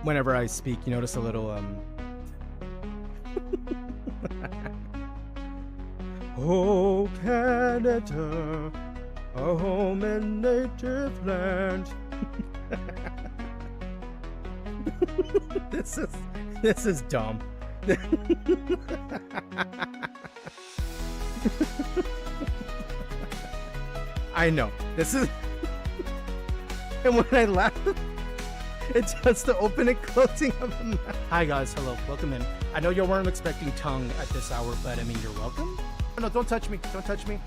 Whenever I speak, you notice a little Oh, Canada, a home and native land. This is dumb. I know. This is and when I laugh, it does the opening closing of the mouth. Hi guys, hello, welcome in. I know you weren't expecting tongue at this hour, but I mean, you're welcome. No, don't touch me, don't touch me.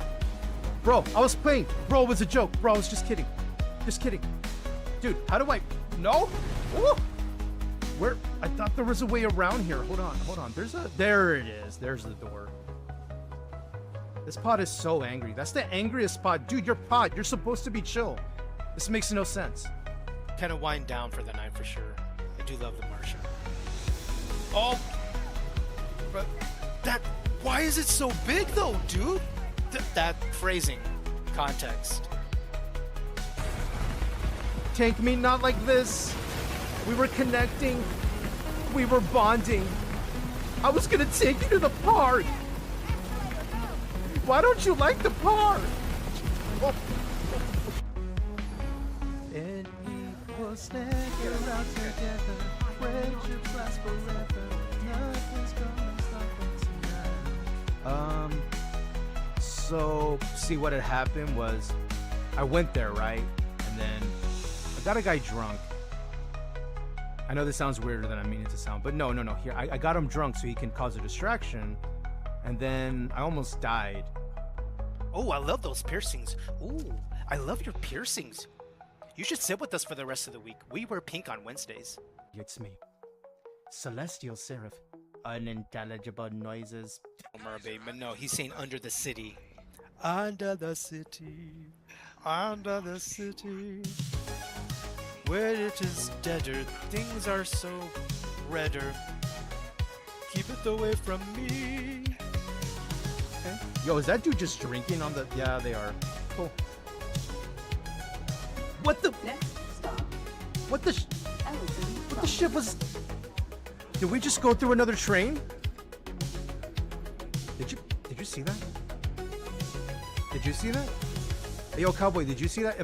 Bro, I was playing. Bro, it was a joke. Bro, I was just kidding. Just kidding. Dude, how do I... No? Ooh. Where? I thought there was a way around here. Hold on, hold on. There's a... There it is. There's the door. This pod is so angry. That's the angriest pod. Dude, your pod. You're supposed to be chill. This makes no sense. Kind of wind down for the night for sure. I do love the Martian. Oh! But that... Why is it so big though, dude? That phrasing. Context. Tank me not like this. We were connecting. We were bonding. I was gonna take you to the park. Why don't you like the park? Oh. And equals never out together. Friendship lasts forever. Nothing's gonna stop us tonight. So see what had happened was I went there, right? And then I got a guy drunk. I know this sounds weirder than I mean it to sound, but no. Here, I got him drunk so he can cause a distraction. And then I almost died. Oh, I love those piercings. Ooh, I love your piercings. You should sit with us for the rest of the week. We wear pink on Wednesdays. It's me, Celestial Seraph. Unintelligible noises. Omar Bateman, no, he's saying under the city. Under the city, under the city, where it is deader, things are so redder. Keep it away from me. Okay. Yo, is that dude just drinking on the... Yeah, they are. Cool. What the... Next stop. What the... Ellison. What the shit was... Did we just go through another train? Did you see that? Did you see that? Hey, yo, cowboy, did you see that?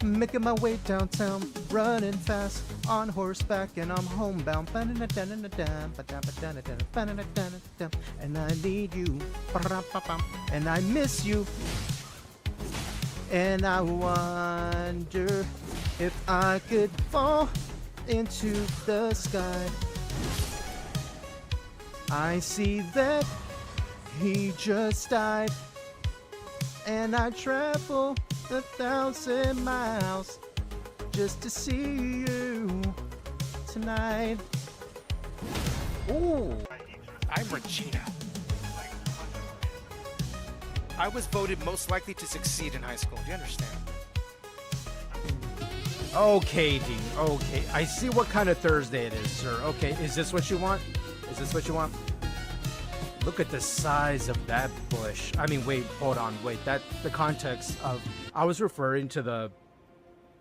Making my way downtown, running fast on horseback, and I'm homebound. And I need you, and I miss you, and I wonder if I could fall into the sky. I see that he just died, and I travel 1,000 miles just to see you tonight. Ooh. I'm Regina. I was voted most likely to succeed in high school. Do you understand? Okay, Dean. Okay. I see what kind of Thursday it is, sir. Okay, is this what you want? Is this what you want? Look at the size of that bush. I mean, wait, hold on, wait. That the context of I was referring to the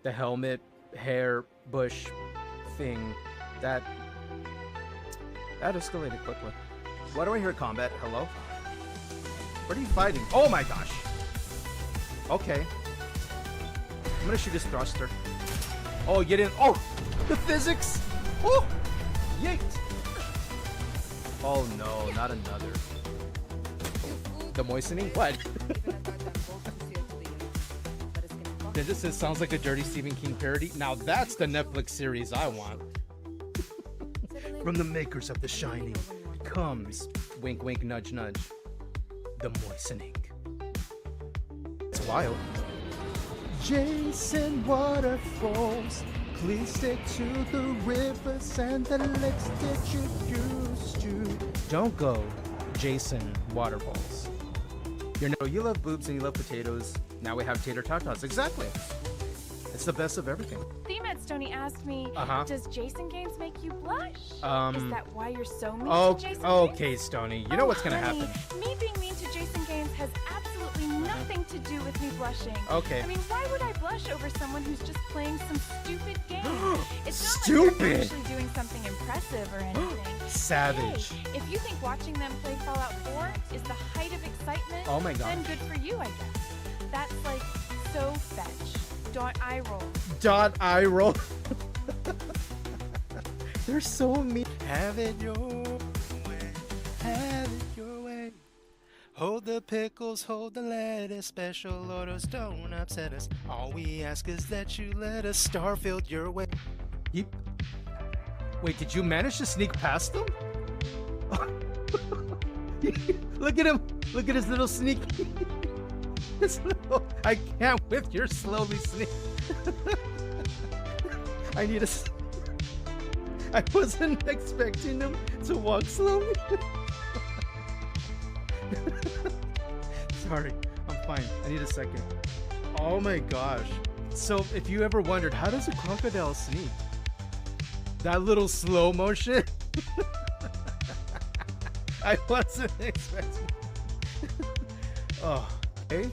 helmet, hair, bush thing that escalated quickly. Why do I hear combat? Hello? What are you fighting? Oh my gosh. Okay. I'm gonna shoot his thruster. Oh, you didn't. Oh, the physics. Oh, yeet. Oh no, not another. The moistening? What? This sounds like a dirty Stephen King parody. Now that's the Netflix series I want. From the makers of The Shining comes, wink wink nudge nudge, the moistening. It's wild. Jason Waterfalls, please stick to the rivers and the lakes that you used to. Don't go, Jason Waterfalls. You know, you love boobs and you love potatoes. Now we have tater tatas. Exactly. It's It's the best of everything. Theme at Stoney asked me, does Jason games make you blush? Is that why you're so mean to Jason games? Okay, Stoney. You know what's gonna honey, happen. Me being mean to Jason games has absolutely nothing to do with me blushing. Okay. I mean, why would I blush over someone who's just playing some stupid game? It's not Stupid! like they're actually doing something impressive or anything. Savage. Hey, if you think watching them play Fallout 4 is the height of excitement, Oh my God. then good for you, I guess. That's like so fetch. Don't eye roll. Dot eye roll. They're so mean. Have it your way. Have it your way. Hold the pickles, hold the lettuce. Special orders don't upset us. All we ask is that you let us Starfield your way. Yep. Wait, did you manage to sneak past them? Look at him. Look at his little sneak. I can't with your slowly sneak. I need a. I wasn't expecting him to walk slowly. Sorry, I'm fine. I need a second. Oh my gosh. So if you ever wondered, how does a crocodile sneak? That little slow motion. I wasn't expecting. Oh, okay.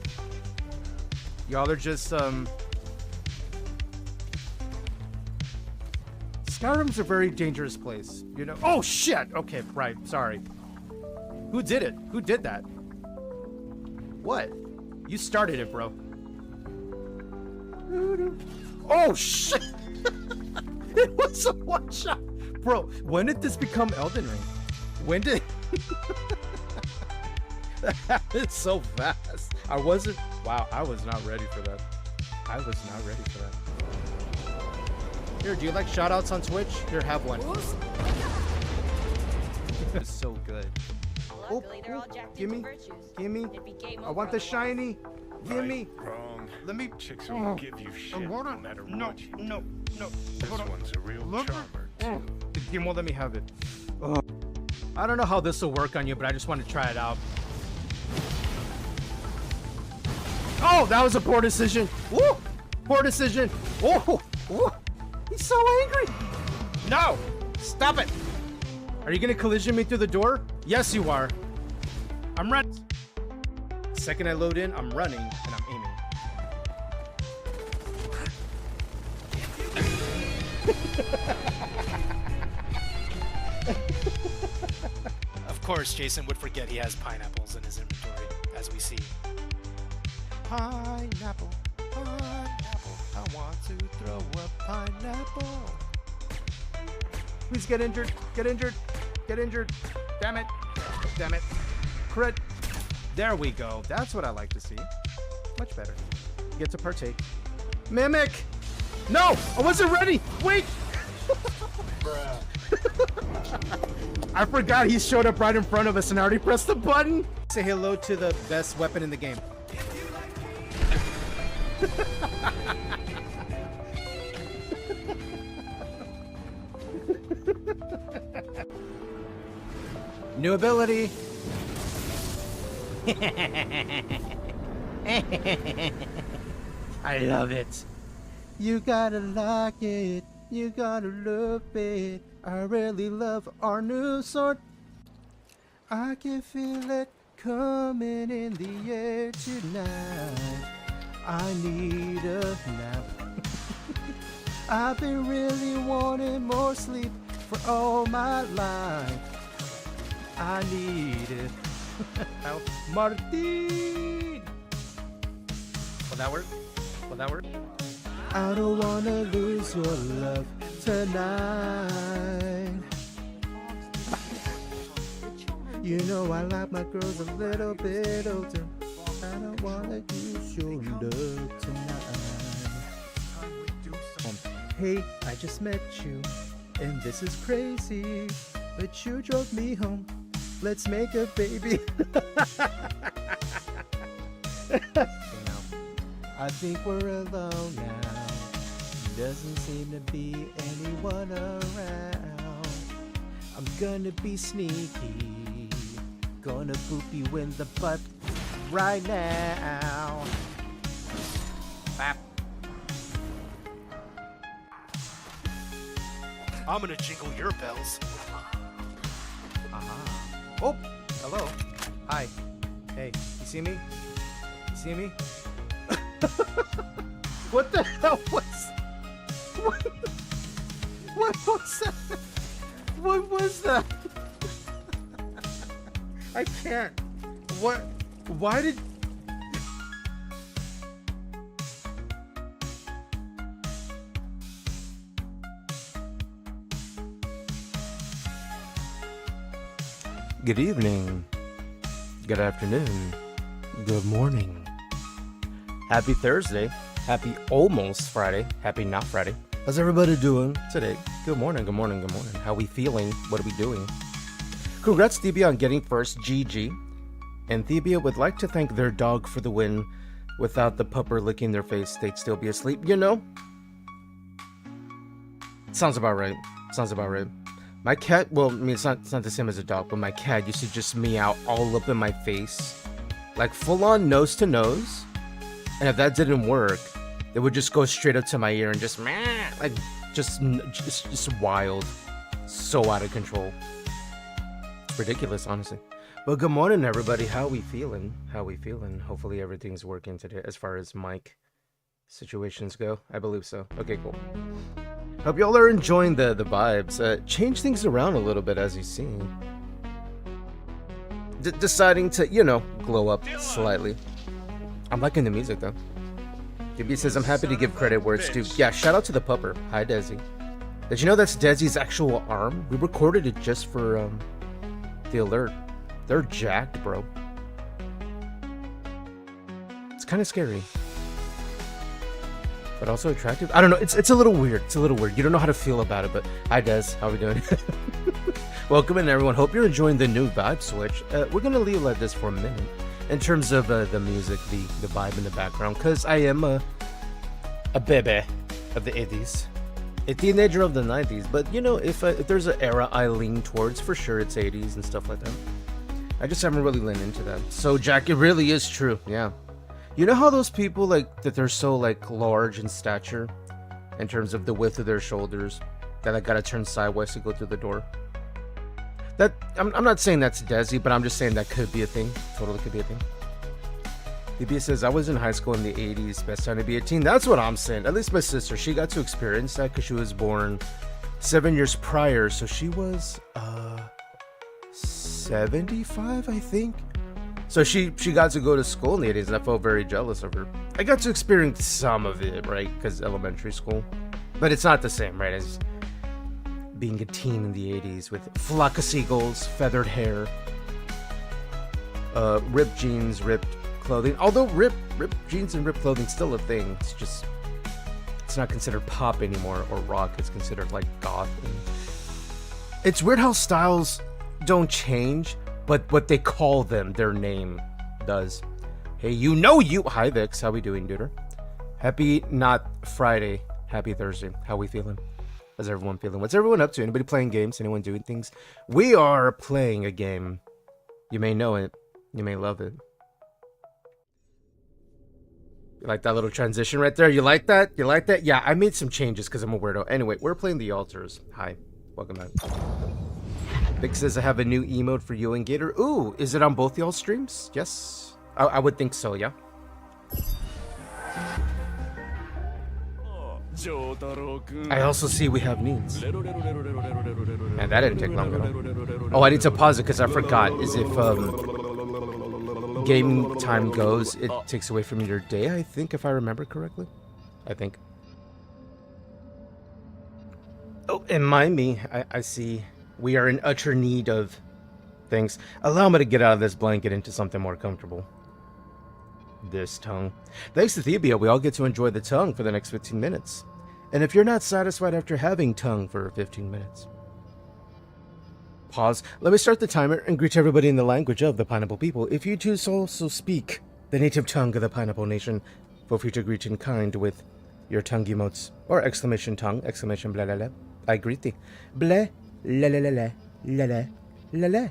Y'all are just Skyrim's a very dangerous place, you know. Oh shit. Okay, right. Sorry. Who did it? Who did that? What? You started it, bro. Oh shit. It was a one shot. Bro, when did this become Elden Ring? When did that happened so fast? I was not ready for that. I was not ready for that. Here, do you like shoutouts on Twitch? Here, have one. It's so good. Luckily, they're all jacked gimme, into virtues. gimme. It'd be game I over want the otherwise. shiny. Gimme. Wrong. Let me. Chicks will give you shit no matter what you do. This Hold on. one's a real charmer, too. The game won't let me have it. Ugh. I don't know how this will work on you, but I just want to try it out. Oh, that was a poor decision. Woo! Poor decision. Oh, woo. He's so angry. No! Stop it! Are you gonna collision me through the door? Yes, you are. I'm running. The second I load in, I'm running and I'm aiming. Of course, Jason would forget he has pineapples in his inventory, as we see. Pineapple, pineapple, I want to throw a pineapple. Please get injured. Get injured. Get injured. Damn it. Damn it. Crit. There we go. That's what I like to see. Much better. Get to partake. Mimic! No! I wasn't ready! Wait! I forgot he showed up right in front of us and I already pressed the button. Say hello to the best weapon in the game. New ability. I love it. You gotta like it. You gotta love it. I really love our new sword. I can feel it coming in the air tonight. I need a nap. I've been really wanting more sleep for all my life. I need it. Martin! Will that work? Will that work? I don't wanna lose your love tonight. You know I like my girls a little bit older. I don't wanna use your love tonight. Hey, I just met you, and this is crazy, but you drove me home. Let's make a baby. I think we're alone now. Doesn't seem to be anyone around. I'm gonna be sneaky. Gonna boop you in the butt right now. Bap. I'm gonna jingle your bells. Oh, hello. Hi. Hey, you see me? You see me? What the hell was... What was that? What was that? I can't. What? Why did... Good evening. Good afternoon. Good morning. Happy Thursday. Happy almost Friday. Happy not Friday. How's everybody doing today? Good morning, good morning, good morning. How we feeling? What are we doing? Congrats, Thebia, on getting first. GG. And Thebia would like to thank their dog for the win. Without the pupper licking their face, they'd still be asleep. You know? Sounds about right. Sounds about right. My cat, well, I mean, it's not the same as a dog, but my cat used to just meow all up in my face. Like, full-on nose to nose. And if that didn't work, it would just go straight up to my ear and just meh, like, just wild. So out of control. It's ridiculous, honestly. But good morning, everybody. How we feeling? How we feeling? Hopefully everything's working today as far as mic situations go. I believe so. Okay, cool. Hope y'all are enjoying the vibes. Change things around a little bit, as you see. Deciding to, you know, glow up slightly. I'm liking the music, though. Gibby says, I'm happy to give credit where it's due. Yeah, shout out to the pupper. Hi, Desi. Did you know that's Desi's actual arm? We recorded it just for the alert. They're jacked, bro. It's kind of scary. But also attractive. I don't know. It's a little weird. It's a little weird. You don't know how to feel about it, but hi, Des. How are we doing? Welcome in, everyone. Hope you're enjoying the new vibe switch. We're going to leave it like this for a minute in terms of the music, the vibe in the background, because I am a baby of the 80s, a teenager of the 90s. But, you know, if there's an era I lean towards, for sure it's 80s and stuff like that. I just haven't really leaned into that. So, Jack, it really is true. Yeah. You know how those people, like, that they're so, like, large in stature in terms of the width of their shoulders that I gotta turn sideways to go through the door? That, I'm not saying that's Desi, but I'm just saying that could be a thing. Totally could be a thing. DB says, I was in high school in the 80s. Best time to be a teen. That's what I'm saying. At least my sister, she got to experience that because she was born 7 years prior. So she was 75, I think. So she got to go to school in the 80s, and I felt very jealous of her. I got to experience some of it, right? Because elementary school. But it's not the same, right? As being a teen in the 80s with flock of seagulls, feathered hair, ripped jeans, ripped clothing. Although ripped jeans and ripped clothing still a thing. It's just, it's not considered pop anymore or rock. It's considered like goth. And it's weird how styles don't change, but what they call them, their name does. Hey, you know you. Hi, Vix. How we doing, duder? Happy not Friday. Happy Thursday. How we feeling? How's everyone feeling? What's everyone up to? Anybody playing games? Anyone doing things? We are playing a game. You may know it. You may love it. You like that little transition right there? You like that? You like that? Yeah, I made some changes because I'm a weirdo. Anyway, we're playing The Altars. Hi. Welcome back. Vic says I have a new emote for you and Gator. Ooh, is it on both y'all streams? Yes. I would think so, yeah. I also see we have needs. And that didn't take long at all. Oh, I need to pause it because I forgot. Is if game time goes, it takes away from your day, I think, if I remember correctly. I think. Oh, and mind me, I see we are in utter need of things. Allow me to get out of this blanket into something more comfortable. This tongue. Thanks to Thebia, we all get to enjoy the tongue for the next 15 minutes. And if you're not satisfied after having tongue for 15 minutes, pause. Let me start the timer and greet everybody in the language of the Pineapple people. If you choose to also speak the native tongue of the Pineapple Nation, feel free to greet in kind with your tongue emotes or exclamation tongue, exclamation blah blah blah. I greet thee. Blah la la la la la la la la.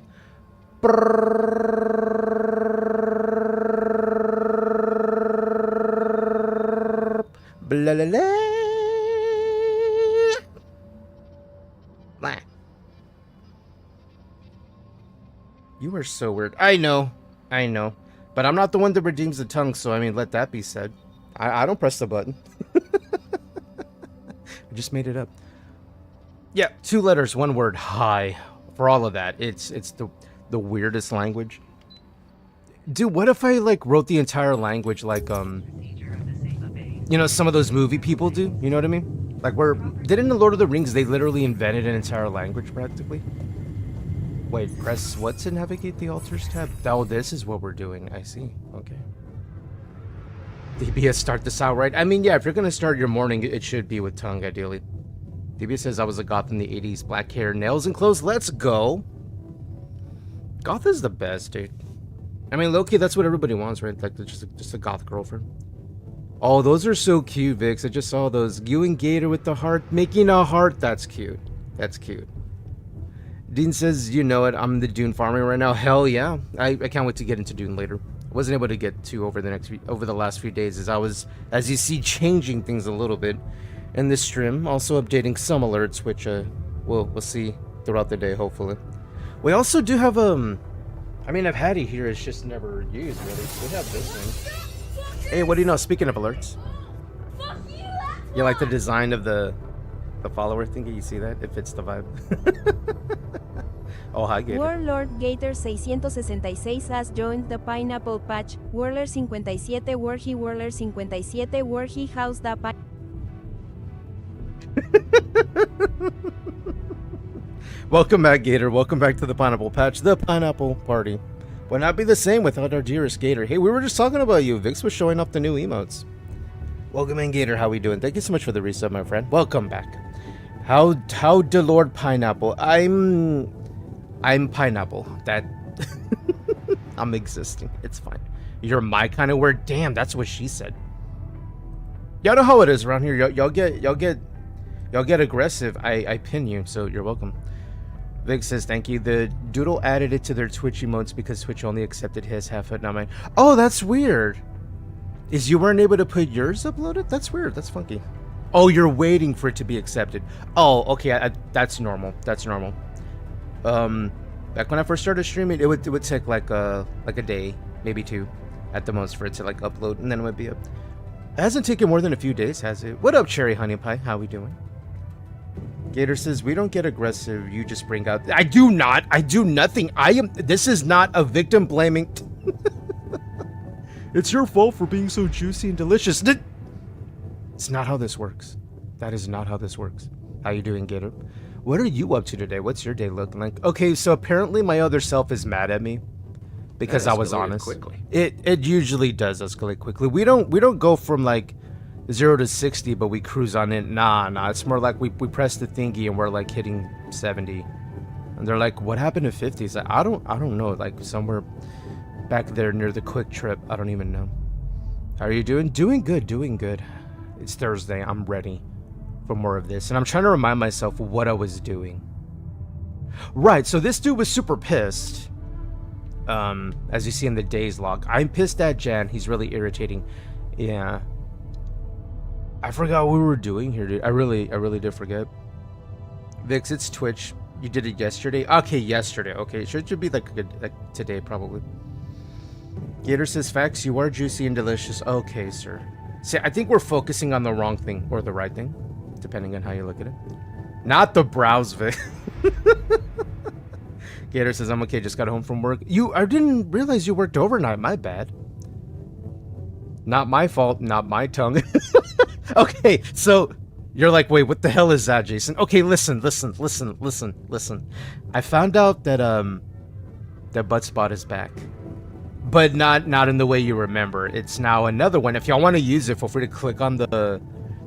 Blah la la. Blah. You are so weird. I know. But I'm not the one that redeems the tongue, so I mean, let that be said. I don't press the button. I just made it up. Yeah, 2 letters, 1 word. Hi. For all of that, it's the weirdest language. Dude, what if I like wrote the entire language like you know, some of those movie people do? You know what I mean? Like didn't in Lord of the Rings they literally invented an entire language practically? Wait, press what to navigate the altars tab? Oh, this is what we're doing. I see. Okay. DBS, start this out right. I mean, yeah, if you're gonna start your morning, it should be with tongue, ideally. DBS says I was a goth in the 80s. Black hair, nails and clothes. Let's go. Goth is the best, dude. I mean, low-key, that's what everybody wants, right? Like, just a goth girlfriend. Oh, those are so cute, Vix. I just saw those. You and Gator with the heart. Making a heart. That's cute. That's cute. Dean says, you know it, I'm the Dune farmer right now. Hell yeah. I can't wait to get into Dune later. I wasn't able to get to over the last few days as I was, as you see, changing things a little bit in this stream. Also updating some alerts, which we'll see throughout the day, hopefully. We also do have, I mean, I've had it here, it's just never used, really. We have this thing. Hey, what do you know? Speaking of alerts. You like the design of the follower thingy? You see that? It fits the vibe. Oh, hi, Gator. Warlord Gator 666 has joined the Pineapple Patch. Whirler 57, Warhy Whirler 57, Warhy House da Welcome back, Gator. Welcome back to the Pineapple Patch, the Pineapple Party. Would not be the same without our dearest Gator. Hey, we were just talking about you. Vix was showing off the new emotes. Welcome in, Gator. How we doing? Thank you so much for the resub, my friend. Welcome back. How Delord Pineapple? I'm Pineapple. That I'm existing. It's fine. You're my kind of word. Damn, that's what she said. Y'all know how it is around here. Y'all get aggressive. I pin you, so you're welcome. Vic says thank you. The Doodle added it to their Twitch emotes because Twitch only accepted his half it, not mine. Oh, that's weird. Is you weren't able to put yours uploaded? That's weird. That's funky. Oh, you're waiting for it to be accepted. Oh, okay. That's normal. That's normal. Back when I first started streaming, it would take like a day, maybe 2, at the most, for it to like upload, and then it would be up. It hasn't taken more than a few days, has it? What up, Cherry Honey Pie? How we doing? Gator says we don't get aggressive. You just bring out. I do not. I do nothing. This is not a victim blaming. It's your fault for being so juicy and delicious. It's not how this works. That is not how this works. How you doing, Gator? What are you up to today? What's your day looking like? Okay, so apparently my other self is mad at me because I was honest. Quickly. It usually does escalate quickly. We don't go from like 0 to 60, but we cruise on it. Nah. It's more like we press the thingy and we're like hitting 70, and they're like, "What happened to 50?" It's like, I don't know. Like somewhere back there near the quick trip. I don't even know. How are you doing? Doing good. Doing good. It's Thursday. I'm ready for more of this, and I'm trying to remind myself what I was doing. Right. So this dude was super pissed. As you see in the days log, I'm pissed at Jan. He's really irritating. Yeah. I forgot what we were doing here, dude. I really did forget. Vix, it's Twitch. You did it yesterday? Okay, yesterday. Okay, it should be like today, probably. Gator says, facts, you are juicy and delicious. Okay, sir. See, I think we're focusing on the wrong thing, or the right thing, depending on how you look at it. Not the brows, Vic. Gator says, I'm okay, just got home from work. I didn't realize you worked overnight, my bad. Not my fault, not my tongue. Okay, so you're like, wait, what the hell is that, Jason? Okay, listen. I found out that that butt spot is back, but not in the way you remember. It's now another one. If y'all want to use it, feel free to click on the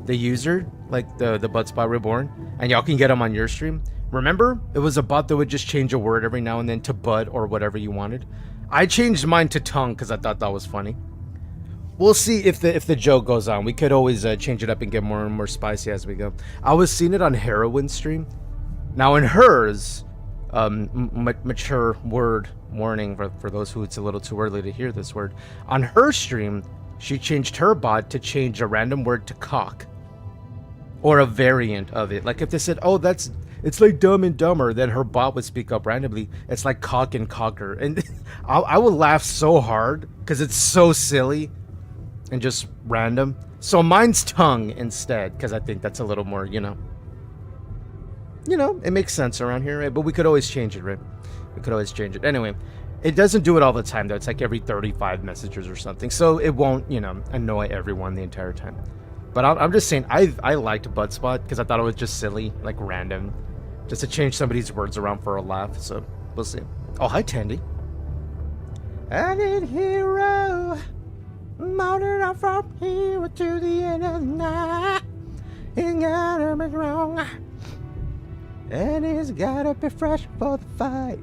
user, like the butt spot reborn, and y'all can get them on your stream. Remember, it was a bot that would just change a word every now and then to butt or whatever you wanted. I changed mine to tongue because I thought that was funny. We'll see if the joke goes on. We could always change it up and get more and more spicy as we go. I was seeing it on Heroine's stream. Now in hers, mature word warning for those who it's a little too early to hear this word. On her stream, she changed her bot to change a random word to cock, or a variant of it. Like if they said, "Oh, that's It's like Dumb and Dumber. Then her bot would speak up randomly. It's like Cock and Cocker. And I would laugh so hard because it's so silly and just random. So mine's tongue instead because I think that's a little more, it makes sense around here, right? But we could always change it, right? We could always change it. Anyway, it doesn't do it all the time, though. It's like every 35 messages or something. So it won't, annoy everyone the entire time. But I'm just saying, I liked Buttspot because I thought it was just silly, like random. Just to change somebody's words around for a laugh. So we'll see. Oh, hi, Tandy. I need hero. Mounted up from here to the end of the night. Ain't gotta be wrong. And he's gotta be fresh for the fight.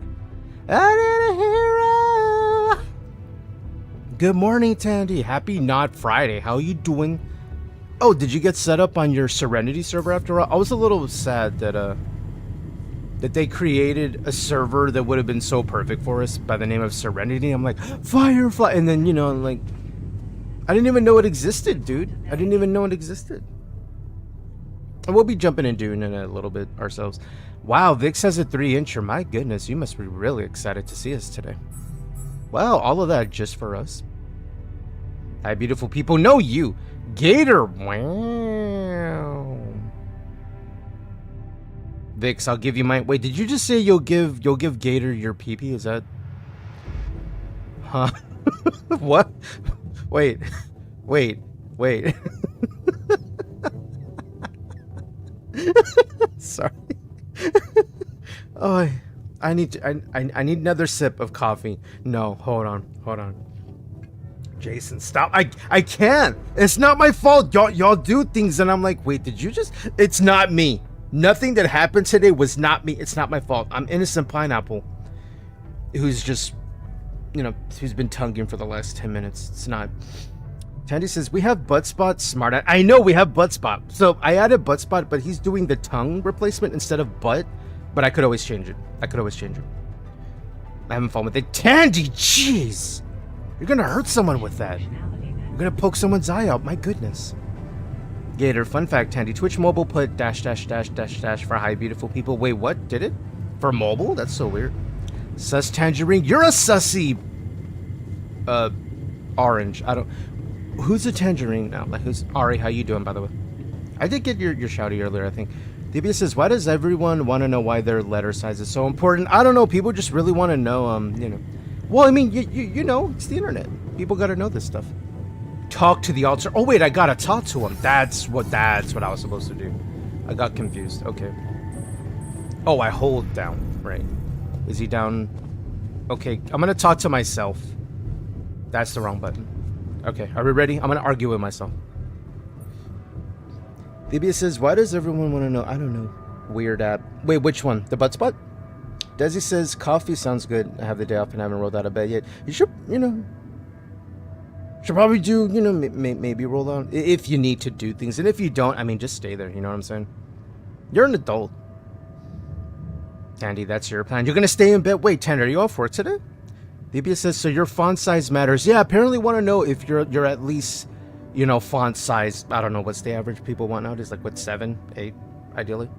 I need a hero. Good morning, Tandy. Happy not Friday. How are you doing? Oh, did you get set up on your Serenity server after all? I was a little sad that they created a server that would have been so perfect for us by the name of Serenity. I'm like, Firefly, and then like, I didn't even know it existed, dude. I didn't even know it existed. And we'll be jumping in Dune in a little bit ourselves. Wow, Vix has a 3-incher. My goodness, you must be really excited to see us today. Wow, all of that just for us. Hi, beautiful people. No, you. Gator. Wow. Vix, I'll give you my... Wait, did you just say you'll give Gator your pee-pee? Is that... Huh? What? Wait. Sorry. Oh, I need another sip of coffee. No, hold on. Jason, stop. I can't. It's not my fault. Y'all do things and I'm like, wait, did you just... It's not me. Nothing that happened today was not me. It's not my fault. I'm innocent pineapple who's just, who's been tonguing for the last 10 minutes. It's not. Tandy says, we have Buttspot smart. I know we have Buttspot. So I added Buttspot, but he's doing the tongue replacement instead of butt. But I could always change it. I'm having fun with it. Tandy, jeez. You're going to hurt someone with that. You're going to poke someone's eye out. My goodness. Gator, fun fact, Tandy. Twitch mobile put -- for hi, beautiful people. Wait, what? Did it? For mobile? That's so weird. Sus Tangerine. You're a sussy. Orange. I don't... Who's a Tangerine now? Like, who's... Ari, how you doing, by the way? I did get your shouty earlier, I think. DB says, why does everyone want to know why their letter size is so important? I don't know. People just really want to know, Well, I mean, you know, it's the internet. People got to know this stuff. Talk to the altar. Oh, wait, I got to talk to him. That's what I was supposed to do. I got confused. Okay. Oh, I hold down. Right. Is he down? Okay, I'm going to talk to myself. That's the wrong button. Okay, are we ready? I'm going to argue with myself. DB says, why does everyone want to know? I don't know. Weird app. Wait, which one? The butt spot? Desi says, coffee sounds good. I have the day off and haven't rolled out of bed yet. You should, should probably do, maybe roll out if you need to do things. And if you don't, I mean, just stay there. You know what I'm saying? You're an adult. Tandy, that's your plan. You're going to stay in bed. Wait, Tandy, are you off work today? DB says, so your font size matters. Yeah, apparently want to know if you're at least, font size. I don't know. What's the average people want nowadays? Like, what, 7, 8, ideally?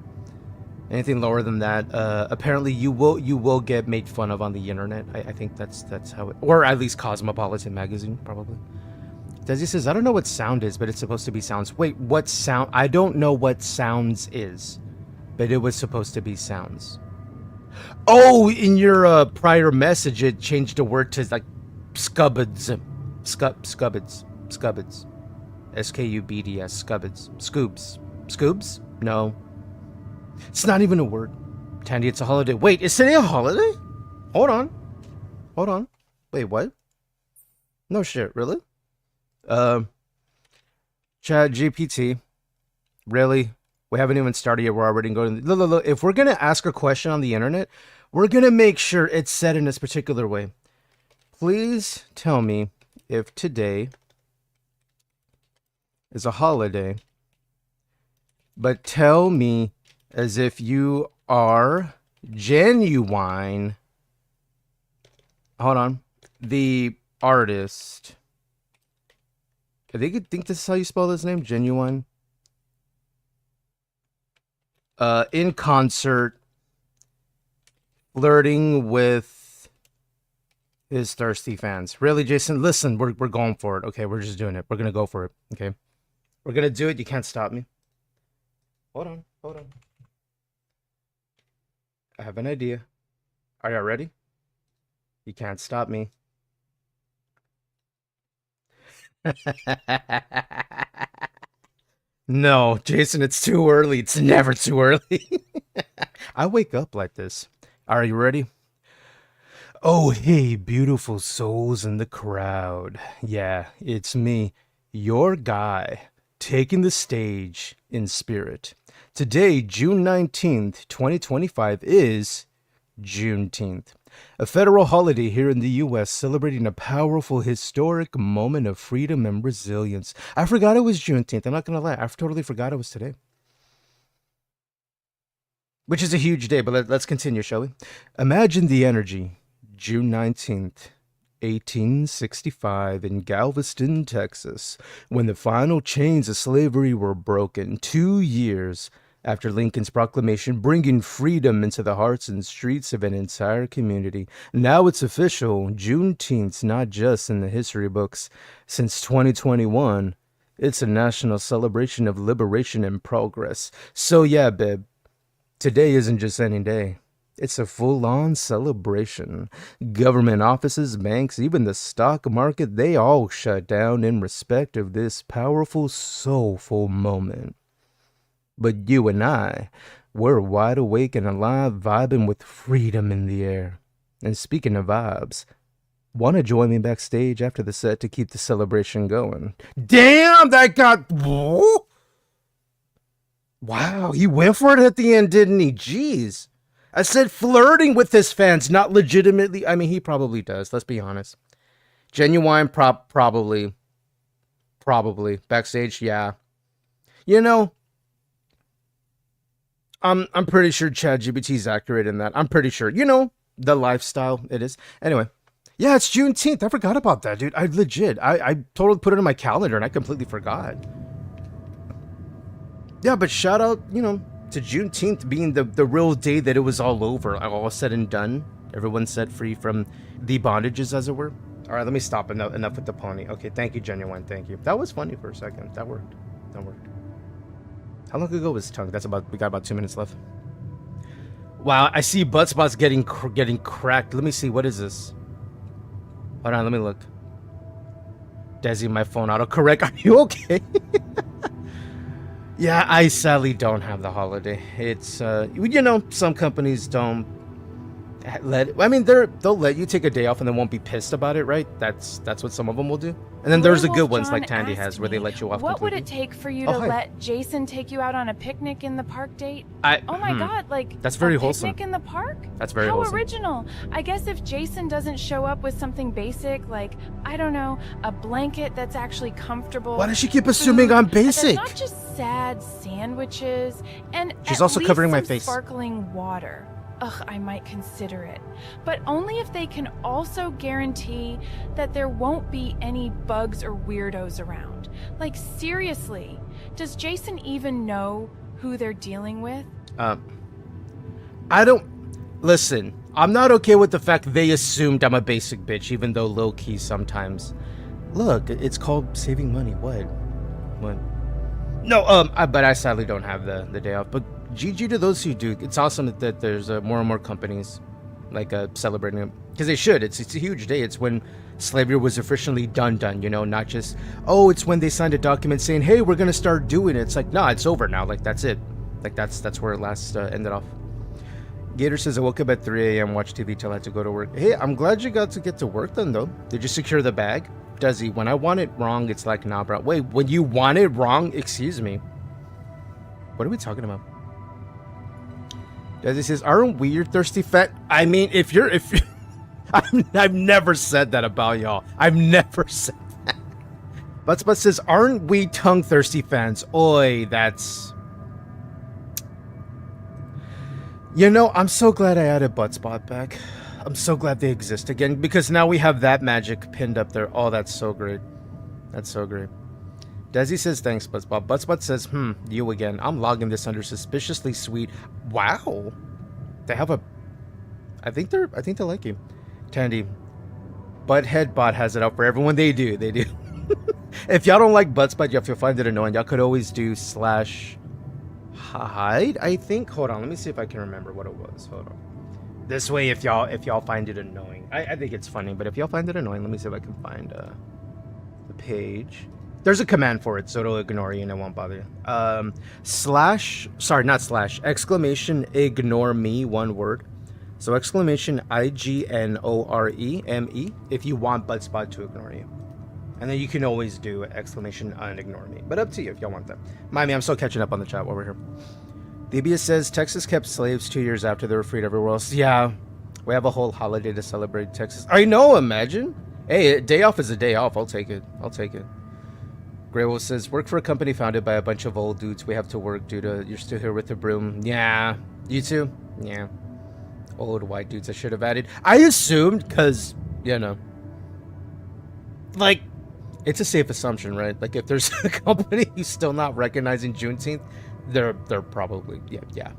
Anything lower than that, apparently you will get made fun of on the internet. I think that's how it, or at least Cosmopolitan magazine, probably. Desi says, I don't know what sound is, but it's supposed to be sounds. Wait, what sound? I don't know what sounds is, but it was supposed to be sounds. Oh, in your prior message, it changed the word to like scubbids. Scubbids. SKUBDS. Scubbids. Scoobs? No. It's not even a word. Tandy, it's a holiday. Wait, is today a holiday? Hold on. Wait, what? No shit, really? Chat GPT. Really? We haven't even started yet. We're already going to... Look. If we're going to ask a question on the internet, we're going to make sure it's said in this particular way. Please tell me if today is a holiday, but tell me as if you are genuine. Hold on. The artist. I think this is how you spell his name. Genuine. in concert, flirting with his thirsty fans. Really, Jason? Listen, we're going for it. Okay, we're just doing it. We're gonna go for it. Okay, we're gonna do it. You can't stop me. Hold on. I have an idea. Are y'all ready? You can't stop me. No, Jason, it's too early. It's never too early. I wake up like this. Are you ready? Oh, hey, beautiful souls in the crowd. Yeah, it's me, your guy, taking the stage in spirit. Today, June 19th, 2025, is Juneteenth, a federal holiday here in the U.S. celebrating a powerful historic moment of freedom and resilience. I forgot it was Juneteenth. I'm not going to lie. I totally forgot it was today. Which is a huge day, but let's continue, shall we? Imagine the energy. June 19th, 1865 in Galveston, Texas, when the final chains of slavery were broken 2 years after Lincoln's proclamation, bringing freedom into the hearts and streets of an entire community. Now it's official. Juneteenth's not just in the history books. Since 2021, it's a national celebration of liberation and progress. So yeah, babe, today isn't just any day. It's a full-on celebration. Government offices, banks, even the stock market, they all shut down in respect of this powerful, soulful moment. But you and I, we're wide awake and alive, vibing with freedom in the air. And speaking of vibes, want to join me backstage after the set to keep the celebration going? Damn, that got... Whoa. Wow, he went for it at the end, didn't he? Jeez. I said flirting with his fans, not legitimately. I mean, he probably does, let's be honest. Genuine, probably. Backstage, yeah. You know, I'm pretty sure ChatGPT is accurate in that. I'm pretty sure. You know, the lifestyle it is. Anyway, yeah, it's Juneteenth. I forgot about that, dude. I totally put it in my calendar and I completely forgot. Yeah, but shout out, you know, to Juneteenth being the real day that it was all over. All said and done. Everyone's set free from the bondages, as it were. All right, let me stop. Enough with the pony. Okay, thank you, Genuine. Thank you. That was funny for a second. That worked. How long ago was Tongue? We got about 2 minutes left. Wow, I see butt spots getting cracked. Let me see. What is this? Hold on, let me look. Desi, my phone autocorrect. Are you okay? Yeah, I sadly don't have the holiday. It's you know, some companies don't they'll let you take a day off and they won't be pissed about it, right? That's what some of them will do. And then there's the good ones like Tandy has where they let you off What completely. would it take for you to let Jason take you out on a picnic in the park date? Oh my god, like that's very wholesome. Picnic in the park? That's very wholesome. How original. I guess if Jason doesn't show up with something basic like, I don't know, a blanket that's actually comfortable. Why does she keep assuming I'm basic? Not just sad sandwiches and she's also covering my face. Sparkling water. Ugh, I might consider it. But only if they can also guarantee that there won't be any bugs or weirdos around. Like, seriously, does Jason even know who they're dealing with? I don't... Listen, I'm not okay with the fact they assumed I'm a basic bitch, even though low-key sometimes. Look, it's called saving money. What? No, but I sadly don't have the day off. But GG to those who do. It's awesome that there's more and more companies like celebrating it, because they should. It's a huge day. It's when slavery was officially done. You know, not just it's when they signed a document saying, hey, we're gonna start doing it. It's like, nah, it's over now. Like that's it. Like that's where it last ended off. Gator says, I woke up at 3 a.m. watched TV till I had to go to work. Hey, I'm glad you got to get to work then though. Did you secure the bag? Does he? When I want it wrong, it's like, nah, bro. Wait, when you want it wrong? Excuse me. What are we talking about? Desi says, aren't we your thirsty fat? I mean, if I've never said that about y'all. I've never said that. But says, aren't we tongue thirsty fans? Oi, that's... You know, I'm so glad I added Buttspot back. I'm so glad they exist again, because now we have that magic pinned up there. Oh, that's so great. That's so great. Desi says thanks, Buzzbot. Buzzbot says, you again. I'm logging this under suspiciously sweet. Wow. They have a... I think they like you. Tandy. Butthead Bot has it out for everyone. They do. If y'all don't like Buzzbot, if you'll find it annoying, y'all could always do /hide, I think. Hold on, let me see if I can remember what it was. Hold on. This way, if y'all find it annoying. I think it's funny, but if y'all find it annoying, let me see if I can find the page. There's a command for it, so it'll ignore you and it won't bother you. Exclamation ignore me, one word. So exclamation IGNOREME if you want Buzzbot to ignore you. And then you can always do exclamation unignore me. But up to you if y'all want that. Mind me, I'm still catching up on the chat over here. DBS says Texas kept slaves 2 years after they were freed everywhere else. Yeah, we have a whole holiday to celebrate Texas. I know, imagine. Hey, a day off is a day off. I'll take it. Greywolf says, work for a company founded by a bunch of old dudes. We have to work due to you're still here with the broom. Yeah. You too? Yeah. Old white dudes I should have added. I assumed because, like, it's a safe assumption, right? Like, if there's a company who's still not recognizing Juneteenth, they're probably, yeah.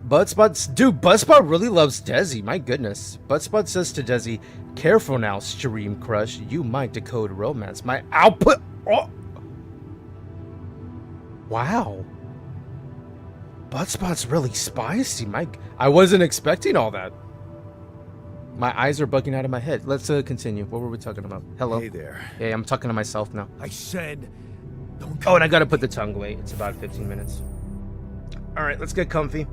Buzzspot really loves Desi. My goodness. Buzzspot says to Desi, careful now, stream crush. You might decode romance. My output... Oh. Wow. Buzzspot's really spicy. I wasn't expecting all that. My eyes are bugging out of my head. Let's continue. What were we talking about? Hello. Hey there. Hey, I'm talking to myself now. I said, don't. Oh, and I gotta put the tongue away. It's about 15 minutes. All right, let's get comfy.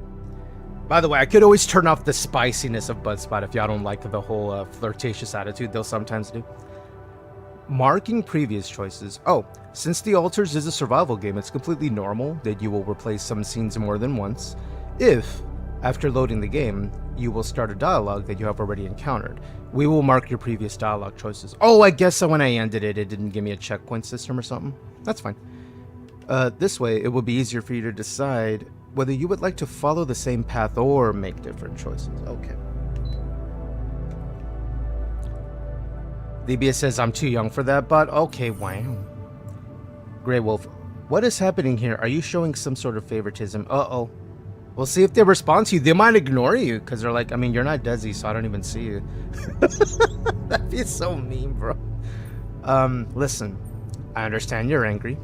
By the way, I could always turn off the spiciness of Buzzspot if y'all don't like the whole flirtatious attitude they'll sometimes do. Marking previous choices. Oh, since The Altars is a survival game, it's completely normal that you will replace some scenes more than once. If, after loading the game, you will start a dialogue that you have already encountered, we will mark your previous dialogue choices. Oh, I guess when I ended it, it didn't give me a checkpoint system or something. That's fine. This way, it will be easier for you to decide whether you would like to follow the same path or make different choices. Okay. DBS says, I'm too young for that, but okay, wow. Grey Wolf, what is happening here? Are you showing some sort of favoritism? Uh-oh. We'll see if they respond to you. They might ignore you, because they're like, I mean, you're not Desi, so I don't even see you. That'd be so mean, bro. Listen, I understand you're angry.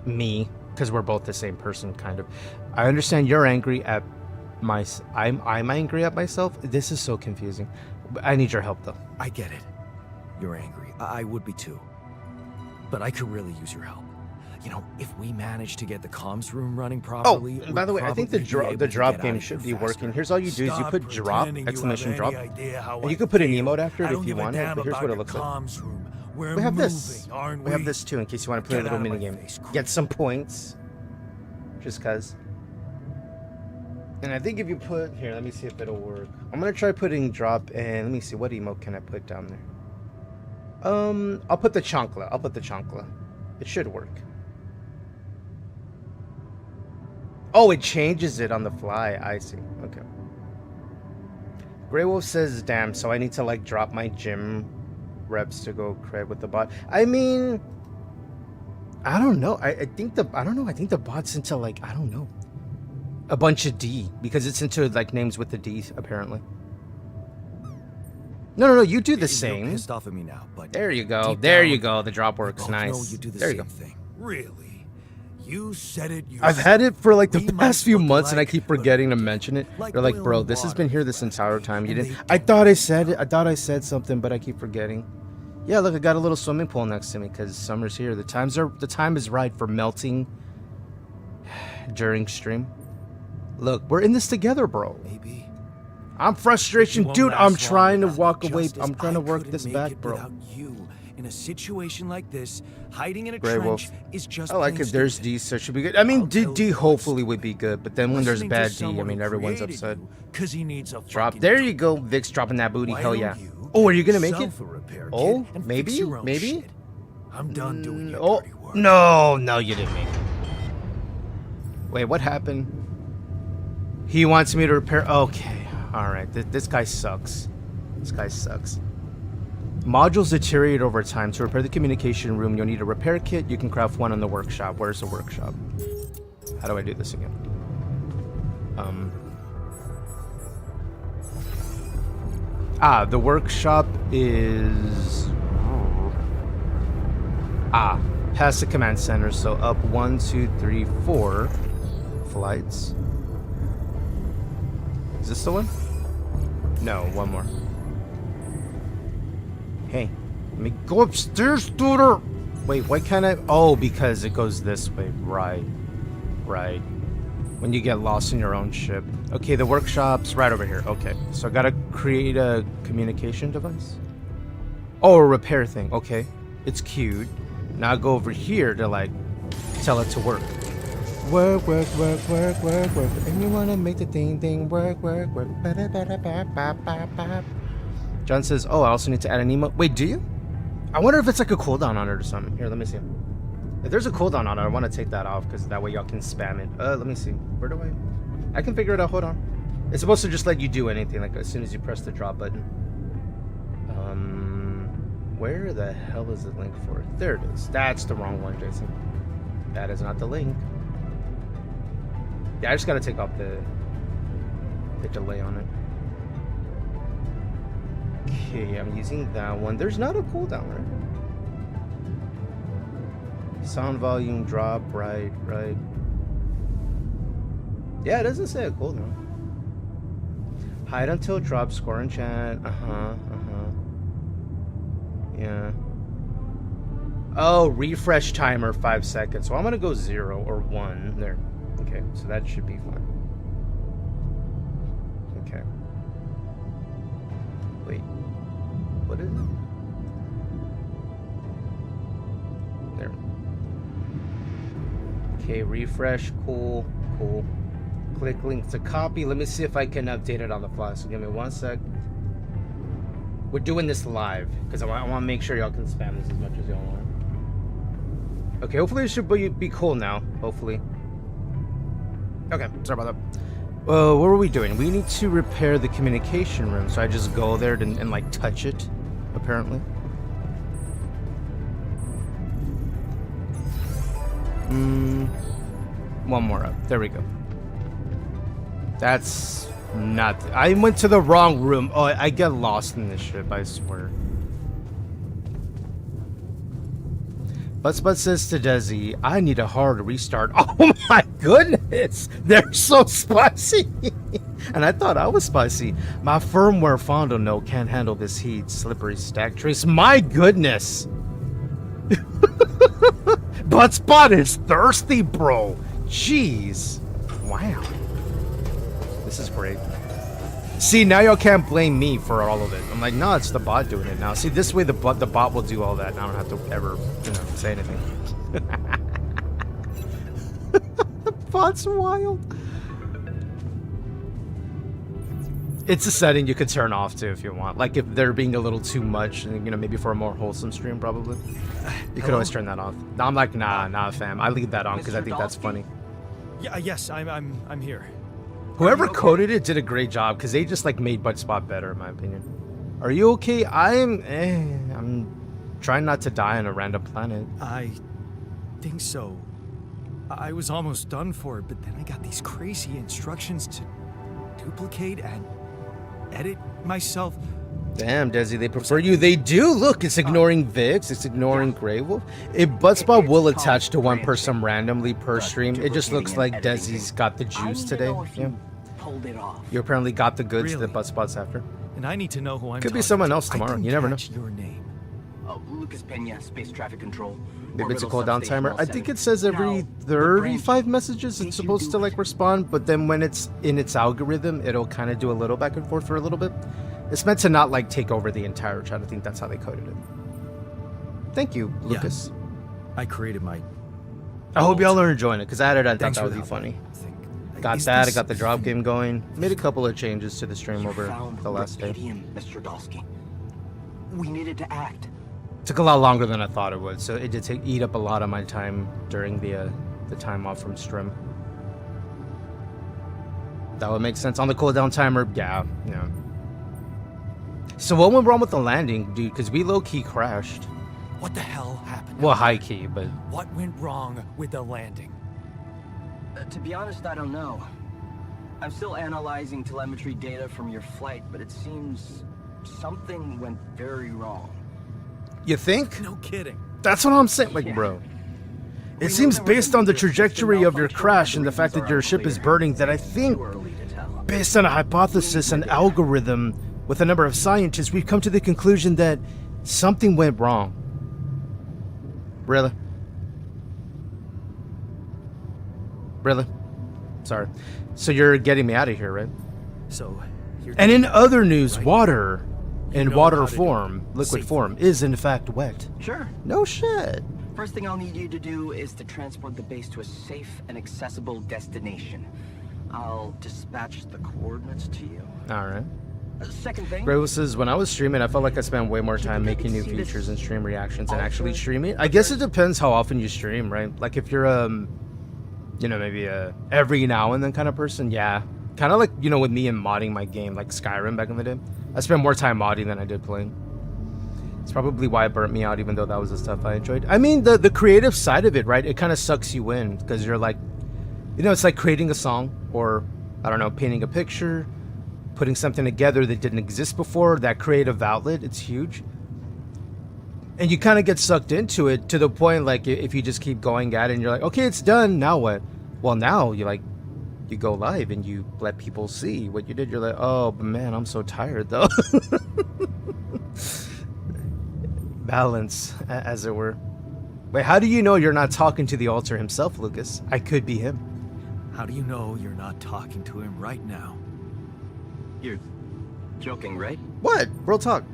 Me, because we're both the same person, kind of. I understand you're angry at I'm angry at myself. This is so confusing. I need your help, though. I get it. You're angry. I would be too. But I could really use your help. You know, if we manage to get the comms room running properly... Oh, by the way, I think the drop game should be working. Here's all you do is you put drop, exclamation drop, and you could put an emote after it if you want it, but here's what it looks like. We have this. We have this too, in case you want to play a little minigame. Get some points. Just cuz. And I think if you put... Here, let me see if it'll work. I'm going to try putting drop, and let me see, what emote can I put down there? I'll put the chancla. It should work. Oh, it changes it on the fly. I see. Okay. Grey Wolf says, damn, so I need to, like, drop my gym reps to go cred with the bot. I mean... I don't know. I think the bot's into, like, I don't know. A bunch of D, because it's into, like, names with the D, apparently. No, you do the same. You're pissed off at me now, but there you go. There you go. The drop works. Nice. You do the there you same go. Thing. Really? You said it yourself. I've had it for like the past few months, and I keep forgetting to mention it. They're like, bro, this has been here this entire time. You didn't. I thought I said it. I thought I said something, but I keep forgetting. Yeah, look, I got a little swimming pool next to me because summer's here. The time is right for melting during stream. Look, we're in this together, bro. Maybe. I'm frustration, dude. I'm trying to walk away. I'm trying to work this back, bro. You. In a situation like this, hiding in a Grey trench Wolf. is just I like it. There's D, so it should be good. I mean, D hopefully would be good, but then when there's bad D, I mean, everyone's upset. Cause he needs a Drop. There you go, Vic's dropping that booty. Hell yeah. Oh, are you gonna make it? Oh, maybe, maybe. I'm done doing your Oh, dirty work. no, you didn't make it. Wait, what happened? He wants me to repair. Okay, all right. This guy sucks. This guy sucks. Modules deteriorate over time. To repair the communication room, you'll need a repair kit. You can craft one in the workshop. Where's the workshop? How do I do this again? The workshop is... past the command center. So up 1, 2, 3, 4 flights. Is this the one? No, one more. Hey, let me go upstairs, dude. Wait, why can't I? Oh, because it goes this way. Right. When you get lost in your own ship. Okay, the workshop's right over here. Okay, so I gotta create a communication device. Oh, a repair thing. Okay, it's queued. Now I go over here to like tell it to work. Work. And you wanna make the thing work. John says, oh, I also need to add an emote. Wait, do you? I wonder if it's like a cooldown on it or something. Here, let me see. If there's a cooldown on it, I want to take that off because that way y'all can spam it. Let me see. Where do I can figure it out. Hold on. It's supposed to just let you do anything, like as soon as you press the drop button. Where the hell is the link for it? There it is. That's the wrong one, Jason. That is not the link. Yeah, I just gotta take off the delay on it. Okay, I'm using that one. There's not a cooldown, right? Sound volume drop, right. Yeah, it doesn't say a cooldown. Hide until drop, score enchant. Yeah. Oh, refresh timer 5 seconds. So I'm gonna go 0 or 1 there. Okay, so that should be fine. Okay. Wait. What is it? There. Okay, refresh. Cool. Click link to copy. Let me see if I can update it on the fly. So give me 1 sec. We're doing this live because I want to make sure y'all can spam this as much as y'all want. Okay, hopefully it should be cool now. Hopefully. Okay, sorry about that. What were we doing? We need to repair the communication room. So I just go there and like touch it, apparently. One more up. There we go. That's not... I went to the wrong room. Oh, I get lost in this ship, I swear. Butts says to Desi, I need a hard restart. Oh my goodness! They're so spicy! And I thought I was spicy. My firmware fondle node can't handle this heat. Slippery stack trace. My goodness! Buttspot is thirsty, bro. Jeez. Wow. This is great. See, now y'all can't blame me for all of it. I'm like, no, it's the bot doing it now. See, this way the bot will do all that, and I don't have to ever, say anything. The bot's wild. It's a setting you could turn off too if you want. Like if they're being a little too much, maybe for a more wholesome stream, probably. You could always turn that off. No, I'm like, nah, fam. I leave that on because I think that's funny. Yeah, yes, I'm here. Whoever coded it did a great job because they just like made Buttspot better, in my opinion. Are you okay? I'm trying not to die on a random planet. I think so. I was almost done for it, but then I got these crazy instructions to duplicate and edit myself. Damn, Desi, they prefer you. They do. Look, it's ignoring Vix. It's ignoring Grey Wolf. If Buttspot will attach to one person randomly per stream, it just looks like Desi's got the juice today. Yeah. You apparently got the goods that Buttspot's after. And I need to know who I'm Could be someone else tomorrow. You never know. Your name. Lucas Peña, space traffic control. Maybe it's a cooldown timer. I think it says every 35 messages it's supposed to like respond, but then when it's in its algorithm, it'll kind of do a little back and forth for a little bit. It's meant to not like take over the entire chat. I think that's how they coded it. Thank you, Lucas. Yeah. I created my... I hope y'all are enjoying it because I thought that would be funny. Got that. I got the drop game going. Made a couple of changes to the stream over the last day. Mr. Dolsky. We needed to act. Took a lot longer than I thought it would, so it did eat up a lot of my time during the time off from stream. That would make sense on the cooldown timer. Yeah. So what went wrong with the landing, dude? Because we low-key crashed. What the hell happened? Well, high-key, but... What went wrong with the landing? To be honest, I don't know. I'm still analyzing telemetry data from your flight, but it seems something went very wrong. You think? No kidding. That's what I'm saying, like, bro. It seems based on the trajectory of your crash and the fact that your ship is burning that I think, based on a hypothesis and algorithm with a number of scientists, we've come to the conclusion that something went wrong. Really? Really? Sorry. So you're getting me out of here, right? So, you're... And in other news, right? water in know water how to do form, it liquid safely. form, is in fact wet. Sure. No shit. First thing I'll need you to do is to transport the base to a safe and accessible destination. I'll dispatch the coordinates to you. All right. Second thing, Gravo says, when I was streaming, I felt like I spent way more time making new features and stream reactions and actually streaming. I guess it depends how often you stream, right? Like if you're, you know, maybe a every now and then kind of person, yeah. Kind of like, you know, with me and modding my game, like Skyrim back in the day. I spent more time modding than I did playing. It's probably why it burnt me out, even though that was the stuff I enjoyed. I mean, the creative side of it, right? It kind of sucks you in because you're like, you know, it's like creating a song or, I don't know, painting a picture, putting something together that didn't exist before. That creative outlet, it's huge. And you kind of get sucked into it to the point, like, if you just keep going at it and you're like, okay, it's done, now what? Well, now you like, you go live and you let people see what you did. You're like, oh, man, I'm so tired, though. Balance, as it were. Wait, how do you know you're not talking to the altar himself, Lucas? I could be him. How do you know you're not talking to him right now? you're joking, right? What? Real talk.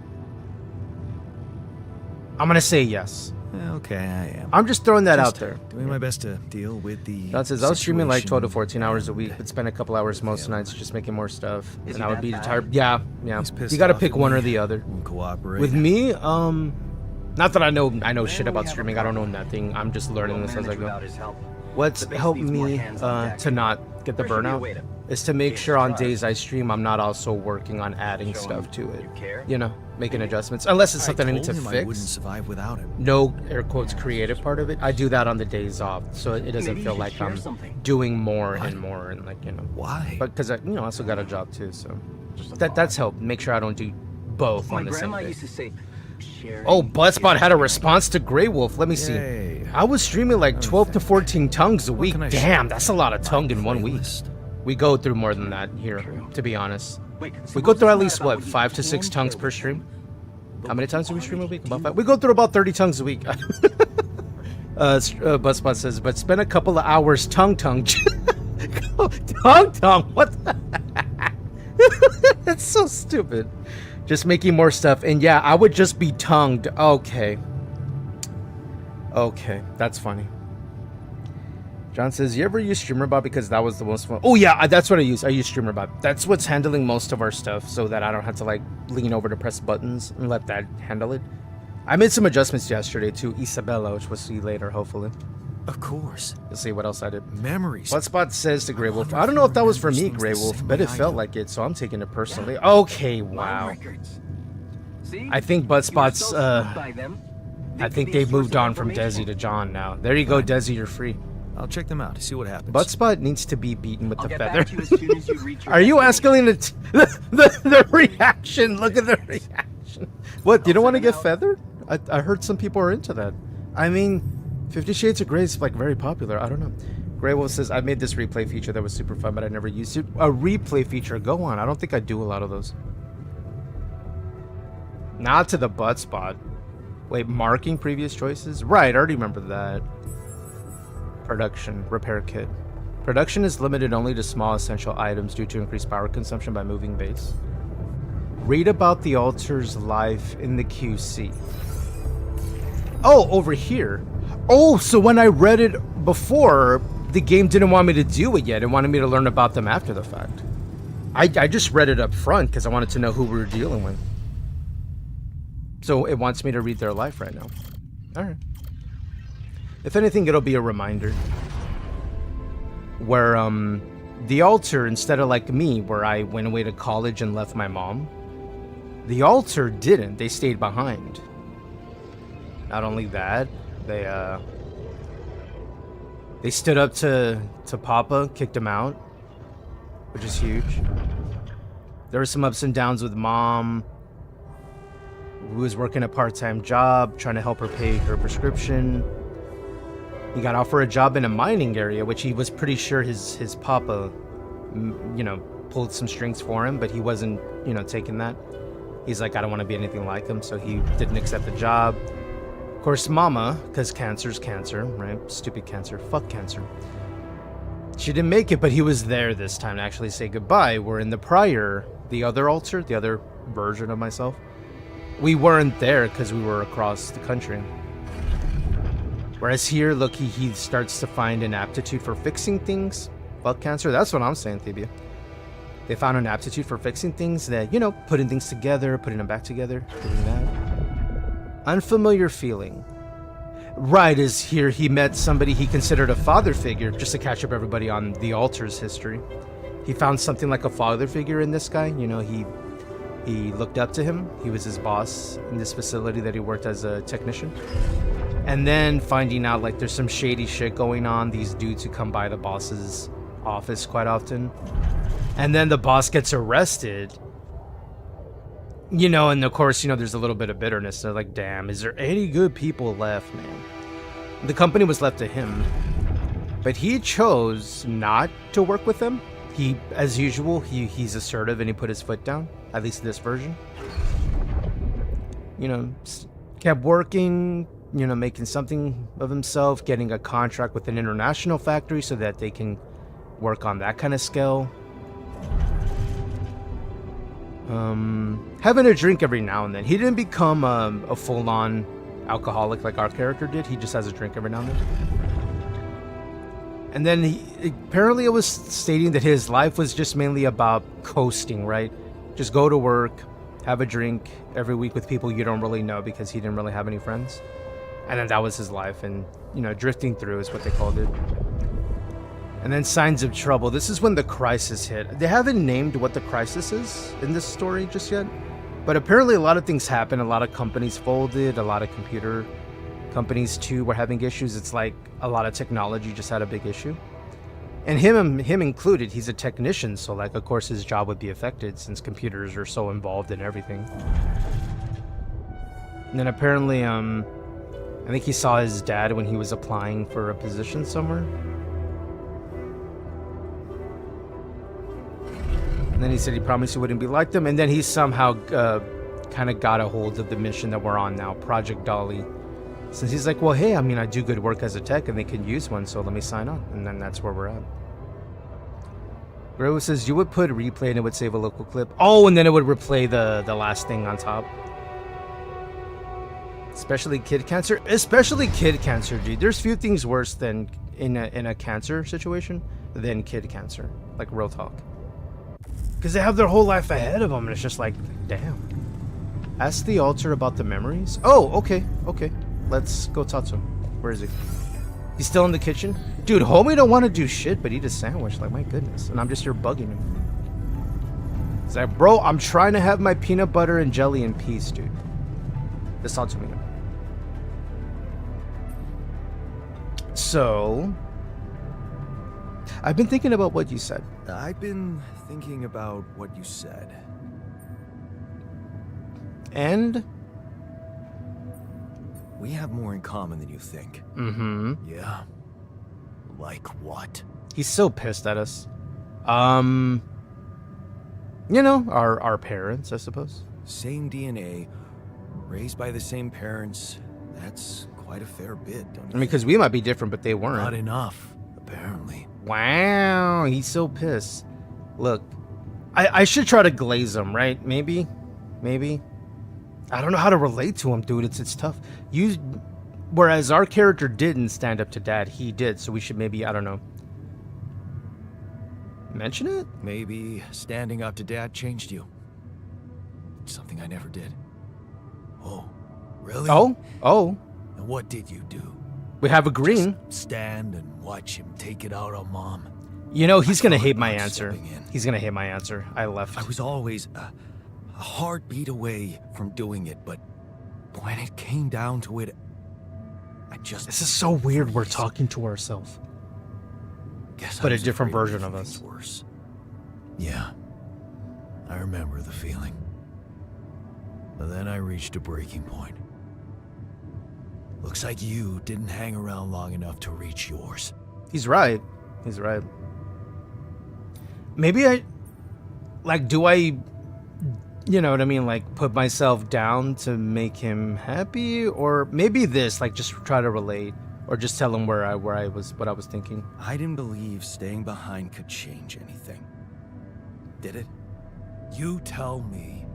I'm gonna say yes. Okay, I am. I'm just throwing that Just out there. Doing my best to deal with the That says I was streaming like 12 to 14 situation hours a week, and but spend a couple hours most nights just making more stuff. Is And he I would that be bad? tired. Yeah, yeah. he's pissed You gotta off pick at one or me. the other. Won't cooperate. With me, not that I know shit about streaming. I don't know nothing. I'm just learning this as I go. Without his help. What's The base helped needs more me hands on deck. to not get the Where should we burnout await him? is to make Gain sure on trust. days I stream, I'm not also working on adding Show stuff him to it. you care? You know, making adjustments. Unless it's something I need to told him I wouldn't fix. survive without him. No air quotes creative part of it. I do that on the days off, so it doesn't Maybe you feel should like share I'm something. doing more What? and more and like, you know. Why? But because I also got a job too, so that's helped. Make sure I don't do both My on the same grandma day. used to say, sharing Oh, Bloodspot is had a caring. response to Grey Wolf. Let me see. Yay. I was streaming like 12 to 14 tongues a week. can I Damn, show? that's a lot of tongue in 1 week. Playlist. We go through more than that here, to be honest. Wait, We suppose go through it's at not least, about what, what you 5 to 6 can tongues do. per stream? How many times do we stream a week? About do. 5? We go through about 30 tongues a week. Buzzspot says, but spend a couple of hours tongue. Tongue, what the? That's so stupid. Just making more stuff. And yeah, I would just be tongued. Okay. Okay, that's funny. John says, you ever use StreamerBot because that was the most fun? Oh yeah, that's what I use. I use StreamerBot. That's what's handling most of our stuff so that I don't have to like lean over to press buttons and let that handle it. I made some adjustments yesterday to Isabella, which we'll see later, hopefully. Of course. You'll see what else I did. Memories. Bloodspot says to Grey Wolf, wonder I if don't he know if that was for remembers me, things Grey the Wolf, same but way it I felt do. like it, so I'm taking it personally. Okay, Line wow. records. See? I think You were Bloodspot's, so spooked by them, they I could think be a they've source moved of on from information. Desi to John now. There you go, Desi, you're free. I'll check them out. See what happens. Bloodspot needs to be beaten with I'll the get feather. back to you as soon as you reach your Are you destination. escalating the reaction? Look at the reaction. What, you don't want to get feathered? I heard some people are into that. I mean, 50 Shades of Grey is like very popular. I don't know. Grey Wolf says, I made this replay feature that was super fun, but I never used it. A replay feature, go on. I don't think I do a lot of those. Not to the butt spot. Wait, marking previous choices? Right, I already remember that. Production, repair kit. Production is limited only to small essential items due to increased power consumption by moving base. Read about the altar's life in the QC. Oh, over here. Oh, so when I read it before, the game didn't want me to do it yet. It wanted me to learn about them after the fact. I just read it up front because I wanted to know who we were dealing with. So it wants me to read their life right now. Alright. If anything, it'll be a reminder. Where, the altar, instead of like me, where I went away to college and left my mom, The altar didn't. They stayed behind. Not only that, they stood up to Papa, kicked him out, which is huge. There were some ups and downs with Mom, who was working a part-time job, trying to help her pay her prescription. He got offered a job in a mining area, which he was pretty sure his Papa, you know, pulled some strings for him, but he wasn't, you know, taking that. He's like, I don't want to be anything like him, so he didn't accept the job. Of course, Mama, because cancer's cancer, right? Stupid cancer. Fuck cancer. She didn't make it, but he was there this time to actually say goodbye. Where in the other altar, the other version of myself, we weren't there because we were across the country. Whereas here, look, he starts to find an aptitude for fixing things. Fuck cancer. That's what I'm saying, Thebia. They found an aptitude for fixing things, that, you know, putting things together, putting them back together, doing that. Unfamiliar feeling. Right as here he met somebody he considered a father figure, just to catch up everybody on the altar's history. He found something like a father figure in this guy. You know, he looked up to him. He was his boss in this facility that he worked as a technician. And then finding out like there's some shady shit going on, these dudes who come by the boss's office quite often. And then the boss gets arrested. You know, and of course, you know, there's a little bit of bitterness. They're like, damn, is there any good people left, man? The company was left to him. But he chose not to work with them. He, as usual, he's assertive and he put his foot down. At least this version. You know, kept working, you know, making something of himself, getting a contract with an international factory so that they can work on that kind of scale. Having a drink every now and then. He didn't become a full-on alcoholic like our character did. He just has a drink every now and then. And then apparently it was stating that his life was just mainly about coasting, right? Just go to work, have a drink every week with people you don't really know because he didn't really have any friends. And then that was his life, and, you know, drifting through is what they called it. And then signs of trouble. This is when the crisis hit. They haven't named what the crisis is in this story just yet. But apparently a lot of things happened. A lot of companies folded. A lot of computer companies too were having issues. It's like a lot of technology just had a big issue. And him included. He's a technician, so like of course his job would be affected since computers are so involved in everything. And then apparently I think he saw his dad when he was applying for a position somewhere. And then he said he promised he wouldn't be like them. And then he somehow kind of got a hold of the mission that we're on now, Project Dolly. Since he's like, well, hey, I mean, I do good work as a tech and they can use one, so let me sign on. And then that's where we're at. Gro says, you would put replay and it would save a local clip. Oh, and then it would replay the last thing on top. Especially kid cancer. Especially kid cancer, dude. There's few things worse than in a cancer situation than kid cancer. Like, real talk. Because they have their whole life ahead of them, and it's just like, damn. Ask the altar about the memories. Oh, okay. Let's go talk to him. Where is he? He's still in the kitchen? Dude, homie don't want to do shit but eat a sandwich. Like, my goodness. And I'm just here bugging him. He's like, bro, I'm trying to have my peanut butter and jelly in peace, dude. Let's talk to me now. So, I've been thinking about what you said. I've been thinking about what you said. And? We have more in common than you think. Mm-hmm. Yeah? Like what? He's so pissed at us. You know, our parents, I suppose. Same DNA, raised by the same parents. That's quite a fair bit, don't you I mean, because we might be different, but they weren't. Not enough, apparently. Wow, he's so pissed. Look, I should try to glaze him, right? Maybe. I don't know how to relate to him, dude. It's tough. Whereas our character didn't stand up to Dad, he did. So we should maybe, I don't know, mention it? Maybe standing up to Dad changed you. Something I never did. Oh, really? Oh. And what did you do? We have a green. Just stand and watch him take it out on Mom. You know, he's gonna hate my not answer. stepping in. He's gonna hate my answer. I left. I was always a heartbeat away from doing it, but when it came down to it, I just... This is so weird. We're freeze. talking to ourselves. Guess I But a was different afraid version of making us. things worse. Yeah, I remember the feeling. But then I reached a breaking point. Looks like you didn't hang around long enough to reach yours. He's right. He's right. Maybe I... Like, do I... You know what I mean? Like, put myself down to make him happy? Or maybe this, like, just try to relate. Or just tell him where I was, what I was thinking. I didn't believe staying behind could change anything. Did it? You tell me.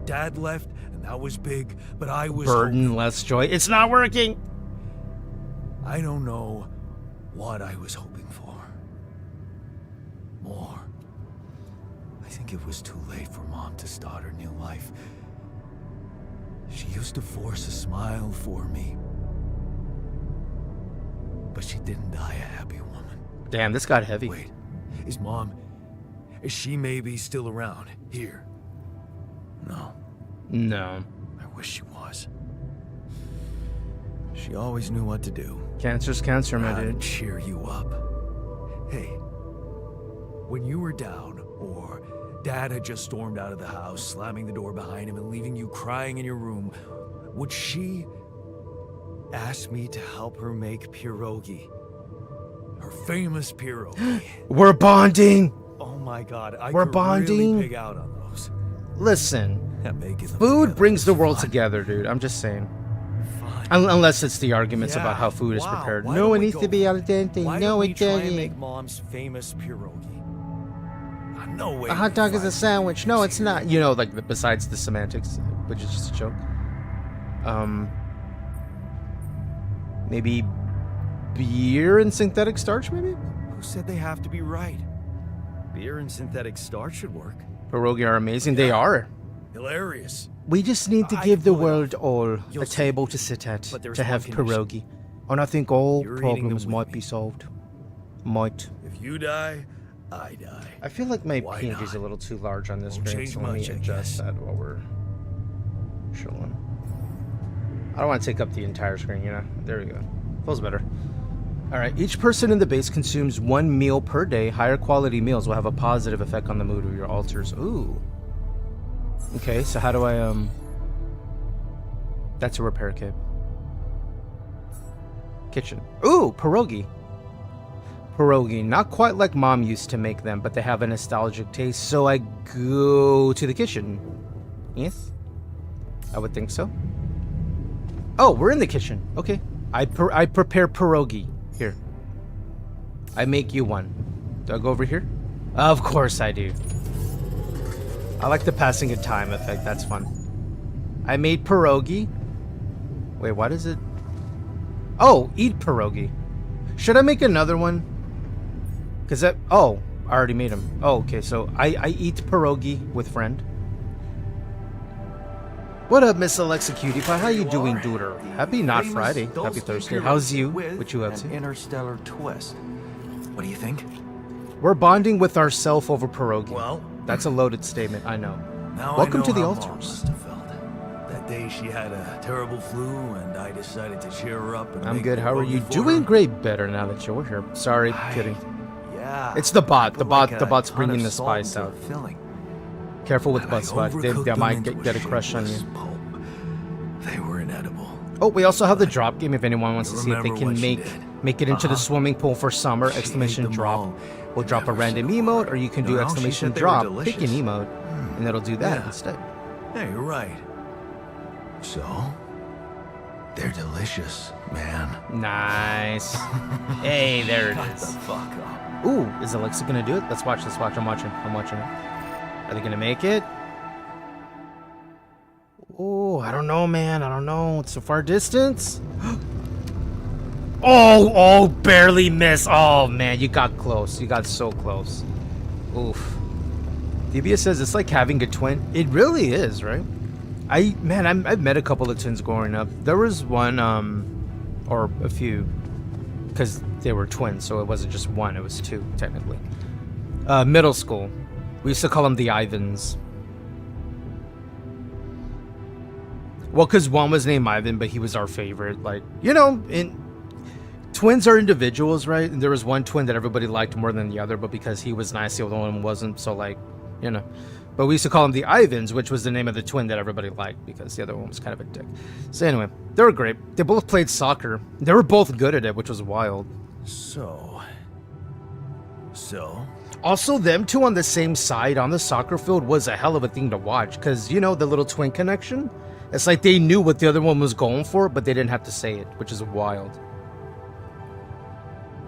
Dad left, and that was big, but I was... Burden, less joy. It's not working! I don't know what I was hoping for. More. I think it was too late for Mom to start her new life. She used to force a smile for me. But she didn't die a happy woman. Damn, this got heavy. Wait, is she maybe still around here? No, No. I wish she was. She always knew what to do. Cancer's cancer, my How to dude. cheer you up. Hey, when you were down, or Dad had just stormed out of the house, slamming the door behind him and leaving you crying in your room, would she ask me to help her make pierogi? Her famous pierogi. We're bonding! Oh my God, I We're could bonding. really pig out on those. Listen, And making them food together brings the was world fun. together, dude. I'm just saying. Fun. Unless it's the arguments Yeah, about how food is wow, prepared. why No, don't it we needs go to be for al it? dente. Why No, don't we it try and doesn't. make Mom's famous pierogi? No way. A hot dog is a sandwich. No, it's not. You know, like, besides the semantics, which is just a joke. Maybe beer and synthetic starch, maybe? Who said they have to be right? Beer and synthetic starch should work. Pierogi are amazing. They are. Hilarious. We just need to I give the pull it world all You'll a see. table to sit at, But there's to one have condition. pierogi. And I think all You're eating them problems with might me. be solved. Might. If you die, I die. I feel like my Why PNG is a not? little too large on this Won't screen, change so let me much, I adjust guess. that while we're showing. I don't want to take up the entire screen, you know? There we go. Feels better. Alright, each person in the base consumes 1 meal per day. Higher quality meals will have a positive effect on the mood of your altars. Ooh. Okay, so how do I, That's a repair kit. Kitchen. Ooh, pierogi. Pierogi. Not quite like Mom used to make them, but they have a nostalgic taste, so I go to the kitchen. Yes? I would think so. Oh, we're in the kitchen. Okay. I prepare pierogi. Here. I make you one. Do I go over here? Of course I do. I like the passing of time effect. That's fun. I made pierogi. Wait, what is it? Oh, eat pierogi. Should I make another one? Cause that. Oh, I already made them. Oh, okay. So I eat pierogi with friend. What up, Miss Alexa Cutie Pie? How you doing, duder? Happy not Famous Friday. Dulce Happy Thursday. Pierogi How's you? with What you up an to? interstellar twist. What do you think? We're bonding with ourself over pierogi. Well, That's a loaded statement, I know. now Welcome I know to the how Mom altars. must have felt. That day she had a terrible flu, and I decided to cheer her up. And I'm make good. How are pierogi you? for Doing her. great. Better now that you're here. Sorry, kidding. Yeah. It's the bot. I The put bot. like The a bot's ton bringing of the salt spice into out. the filling. Careful with And I butt swag. They overcooked them might into get a crush on you. shapeless pulp. They were inedible. Oh, we also have the drop game if anyone wants to You see if they remember can what she make did. it into the Uh-huh. swimming pool for summer. She ate Exclamation them drop. all We'll and drop a never random said a emote, word. or you can No, do no, she exclamation said they were drop. Pick an delicious. emote, and it'll do that Yeah. instead. Yeah, you're right. So, they're delicious, man. Nice. Hey, there it Shut the is. fuck up. Ooh, is Alexa gonna do it? Let's watch. Let's watch. I'm watching. I'm watching it. Are they gonna make it? Oh, I don't know, man. I don't know. It's so far distance. Oh, barely miss. Oh, man, you got close. You got so close. Oof. DBS says it's like having a twin. It really is, right? I've met a couple of twins growing up. There was one, or a few, because they were twins, so it wasn't just one. It was two, technically. Middle school. We used to call them the Ivans. Well, because one was named Ivan, but he was our favorite. Like, you know, twins are individuals, right? And there was one twin that everybody liked more than the other, but because he was nice, the other one wasn't. So, like, you know. But we used to call them the Ivans, which was the name of the twin that everybody liked because the other one was kind of a dick. So anyway, they were great. They both played soccer. They were both good at it, which was wild. So. Also, them two on the same side on the soccer field was a hell of a thing to watch because, you know, the little twin connection? It's like they knew what the other one was going for, but they didn't have to say it, which is wild.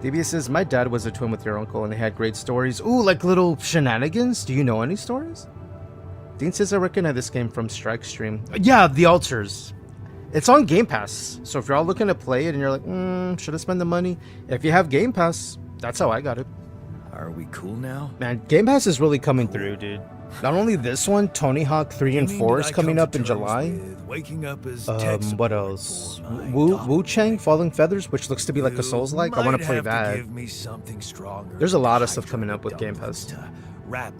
DBS says, my dad was a twin with your uncle and they had great stories. Ooh, like little shenanigans? Do you know any stories? Dean says, I recognize this game from Strike Stream. Yeah, The Altars. It's on Game Pass. So if you're all looking to play it and you're like, should I spend the money? If you have Game Pass, that's how I got it. Are we cool now? Man, Game Pass is really coming through, dude. Not only this one, Tony Hawk 3 and 4 is coming up in July. Waking up as What else? Wu Chang Falling Feathers, which looks to be like a Souls-like. I want to play that. There's a lot of stuff coming up with Game Pass.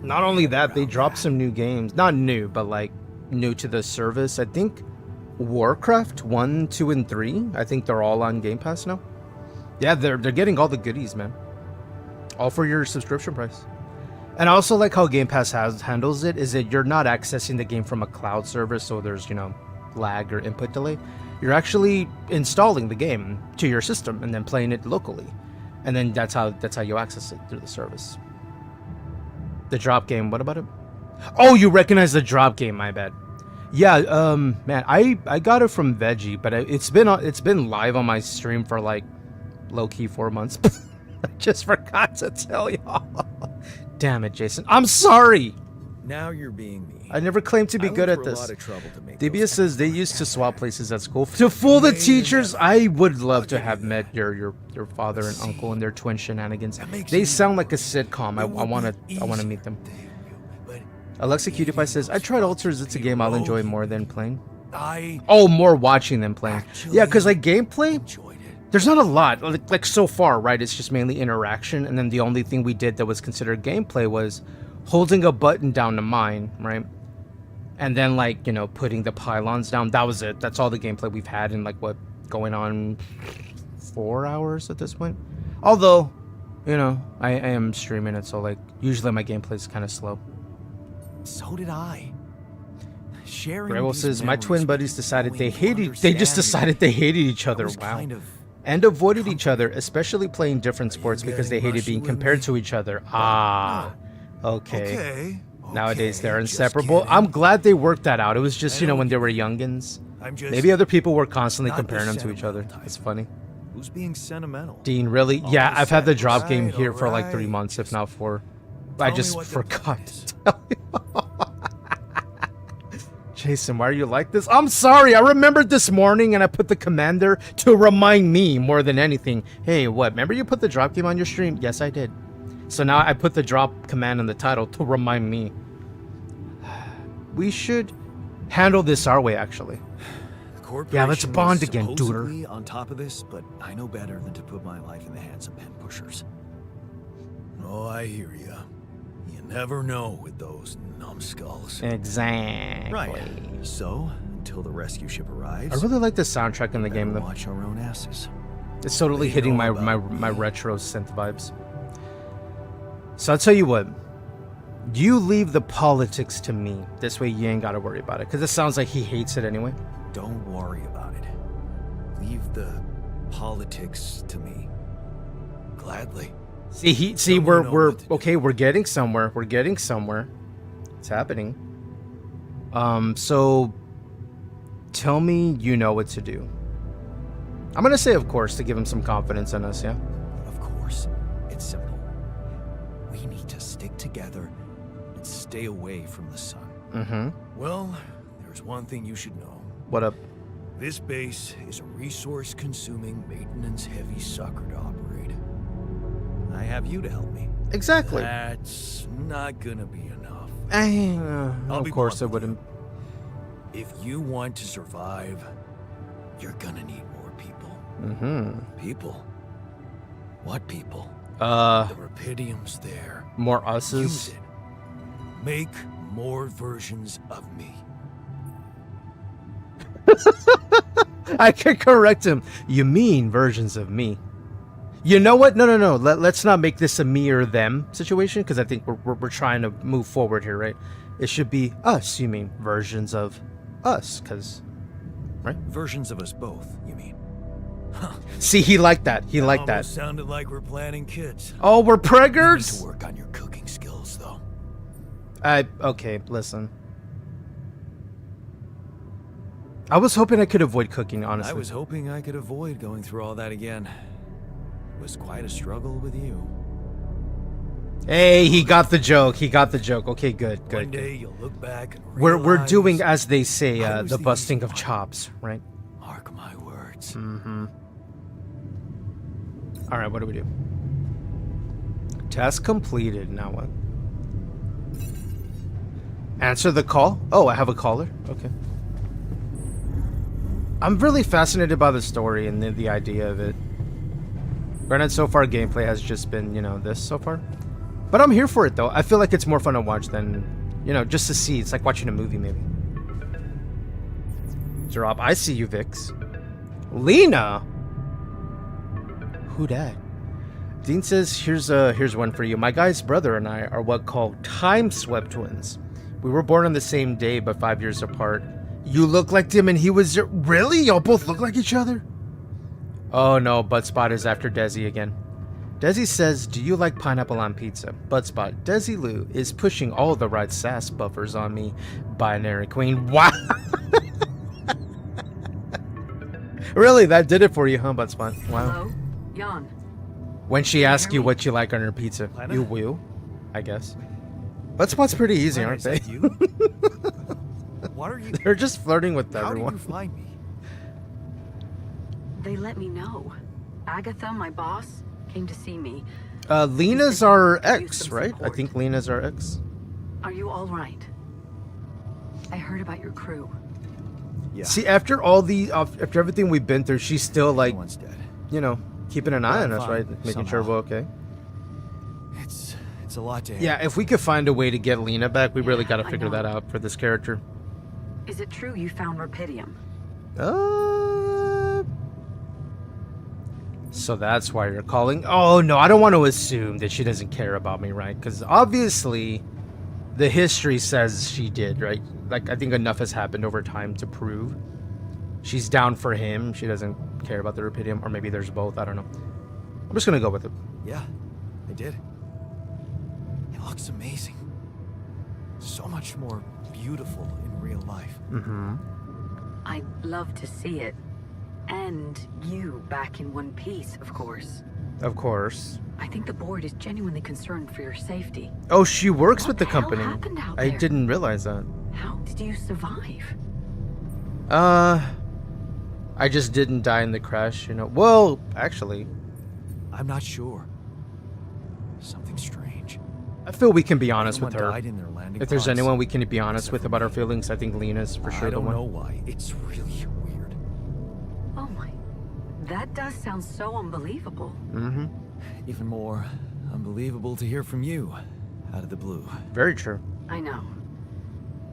Not only that, they dropped some new games. Not new, but like new to the service. I think Warcraft 1, 2, and 3. I think they're all on Game Pass now. Yeah, they're getting all the goodies, man. All for your subscription price. And I also like how Game Pass handles it, is that you're not accessing the game from a cloud server, so there's, you know, lag or input delay. You're actually installing the game to your system and then playing it locally. And then that's how you access it through the service. The drop game, what about it? Oh, you recognize the drop game, my bad. Yeah, man, I got it from Veggie, but it's been live on my stream for like low-key 4 months. I just forgot to tell y'all. Damn it, Jason. I'm sorry. Now you're being me. I never claimed to be good at this. DBS says they used to swap places at school to fool the teachers. I would love to have met your father and uncle and their twin shenanigans. They sound like a sitcom. I want to meet them. Alexa Cutie Pie says, I tried Altars. It's a game I'll enjoy more than playing. More watching than playing. Yeah, because like gameplay, there's not a lot. Like so far, right? It's just mainly interaction. And then the only thing we did that was considered gameplay was holding a button down to mine, right? And then like, you know, putting the pylons down. That was it. That's all the gameplay we've had in like what, going on 4 hours at this point. Although, you know, I am streaming it, so like usually my gameplay is kind of slow. So did I. Rebel says my twin buddies decided they just decided they hated each other. Wow. And avoided each other, especially playing different sports because they hated being compared to each other. Ah. Okay. Nowadays they're inseparable. I'm glad they worked that out. It was just, you know, when they were youngins. Maybe other people were constantly comparing them to each other. It's funny. Who's being sentimental? Dean, really? Yeah, I've had the drop game here for like 3 months, if not 4. I just forgot to tell you. Jason, why are you like this? I'm sorry. I remembered this morning and I put the command there to remind me more than anything. Hey, what? Remember you put the drop game on your stream? Yes, I did. So now I put the drop command in the title to remind me. We should handle this our way, actually. Yeah, let's bond again, duder. On top of this, but I know better than to put my life in the hands of pen pushers. Oh, I hear you. You never know with those numbskulls. Exactly. Right. So, until the rescue ship arrives, I really like the soundtrack in the game, though. Watch our own asses. It's totally hitting my retro synth vibes. So I'll tell you what. You leave the politics to me. This way you ain't got to worry about it. Because it sounds like he hates it anyway. Don't worry about it. Leave the politics to me. Gladly. See, we're okay. We're getting somewhere. We're getting somewhere. It's happening. So tell me you know what to do. I'm gonna say, of course, to give him some confidence in us. Yeah. Of course, it's simple. We need to stick together and stay away from the sun. Mm-hmm. Well, there's one thing you should know. What up? This base is a resource-consuming, maintenance-heavy sucker to operate. I have you to help me. Exactly. That's not gonna be enough. Of course it wouldn't. If you want to survive, you're gonna need more people. Mm-hmm. People? What people? The Rapidium's there. More us's. Use it. Make more versions of me. I could correct him. You mean versions of me. You know what? No. Let's not make this a me or them situation, because I think we're trying to move forward here, right? It should be us. You mean versions of us, because, right? Versions of us both, you mean? See, he liked that. He liked that. Almost sounded like we're planning kids. Oh, we're You need preggers? to work on your cooking skills, though. Okay, listen. I was hoping I could avoid cooking, honestly. I was hoping I could avoid going through all that again. It was quite a struggle with you. Hey, he got the joke. He got the joke. Okay, good. One day you'll look back and We're realize, doing, as they say, I was the the busting easy of one. chops, right? Mark my words. Mm-hmm. All right, what do we do? Task completed. Now what? Answer the call. Oh, I have a caller. Okay. I'm really fascinated by the story and the idea of it. Granted, so far gameplay has just been, this so far. But I'm here for it, though. I feel like it's more fun to watch than, just to see. It's like watching a movie, maybe. Drop. I see you, Vix. Lena? Who dat? Dean says, here's one for you. My guy's brother and I are what called time-swept twins. We were born on the same day, but 5 years apart. You look like him and he was... Really? Y'all both look like each other? Oh no, Buttspot is after Desi again. Desi says, do you like pineapple on pizza? Buttspot, Desi Lou is pushing all the right sass buffers on me. Binary Queen. Wow! Really? That did it for you, huh, Buttspot? Wow. Hello? Jan. When she asks you what you like on her pizza, Lana? you will, I guess. Buttspot's pretty easy, Lana, aren't is they? that you? What are you... They're just flirting with How everyone. did you find me? They let me know. Agatha, my boss, came to see me. Lena's said you our could use ex, some right? I support. think Lena's our ex. Are you all right? I heard about your crew. Yeah. See, after after everything we've been through, she's still like, Everyone's dead. keeping an eye on us, fine, right? Making sure somehow. we're okay. It's a lot to... Yeah, if we could find a way to get Lena back, we really Yeah, got to I figure that know. out for this character. Is it true you found Rapidium? So that's why you're calling. Oh no, I don't want to assume that she doesn't care about me, right? Because obviously, the history says she did, right? Like I think enough has happened over time to prove she's down for him. She doesn't care about the Rapidium, or maybe there's both. I don't know. I'm just gonna go with it. Yeah, I did. It looks amazing. So much more beautiful in real life. Mm-hmm. I'd love to see it. And you back in one piece, of course. Of course. I think the board is genuinely concerned for your safety. Oh, she works What with the the hell company. happened out I there? didn't realize that. How did you survive? I just didn't die in the crash, Well, actually, I'm not sure. Something strange. I feel we can be honest Anyone with her. died in their landing If there's pods, anyone we can be honest except with for about our me. feelings, I think Lena's for sure I the don't one. know why. It's really weird. Oh my. That does sound so unbelievable. Mm-hmm. Even more unbelievable to hear from you out of the blue. Very true. I know.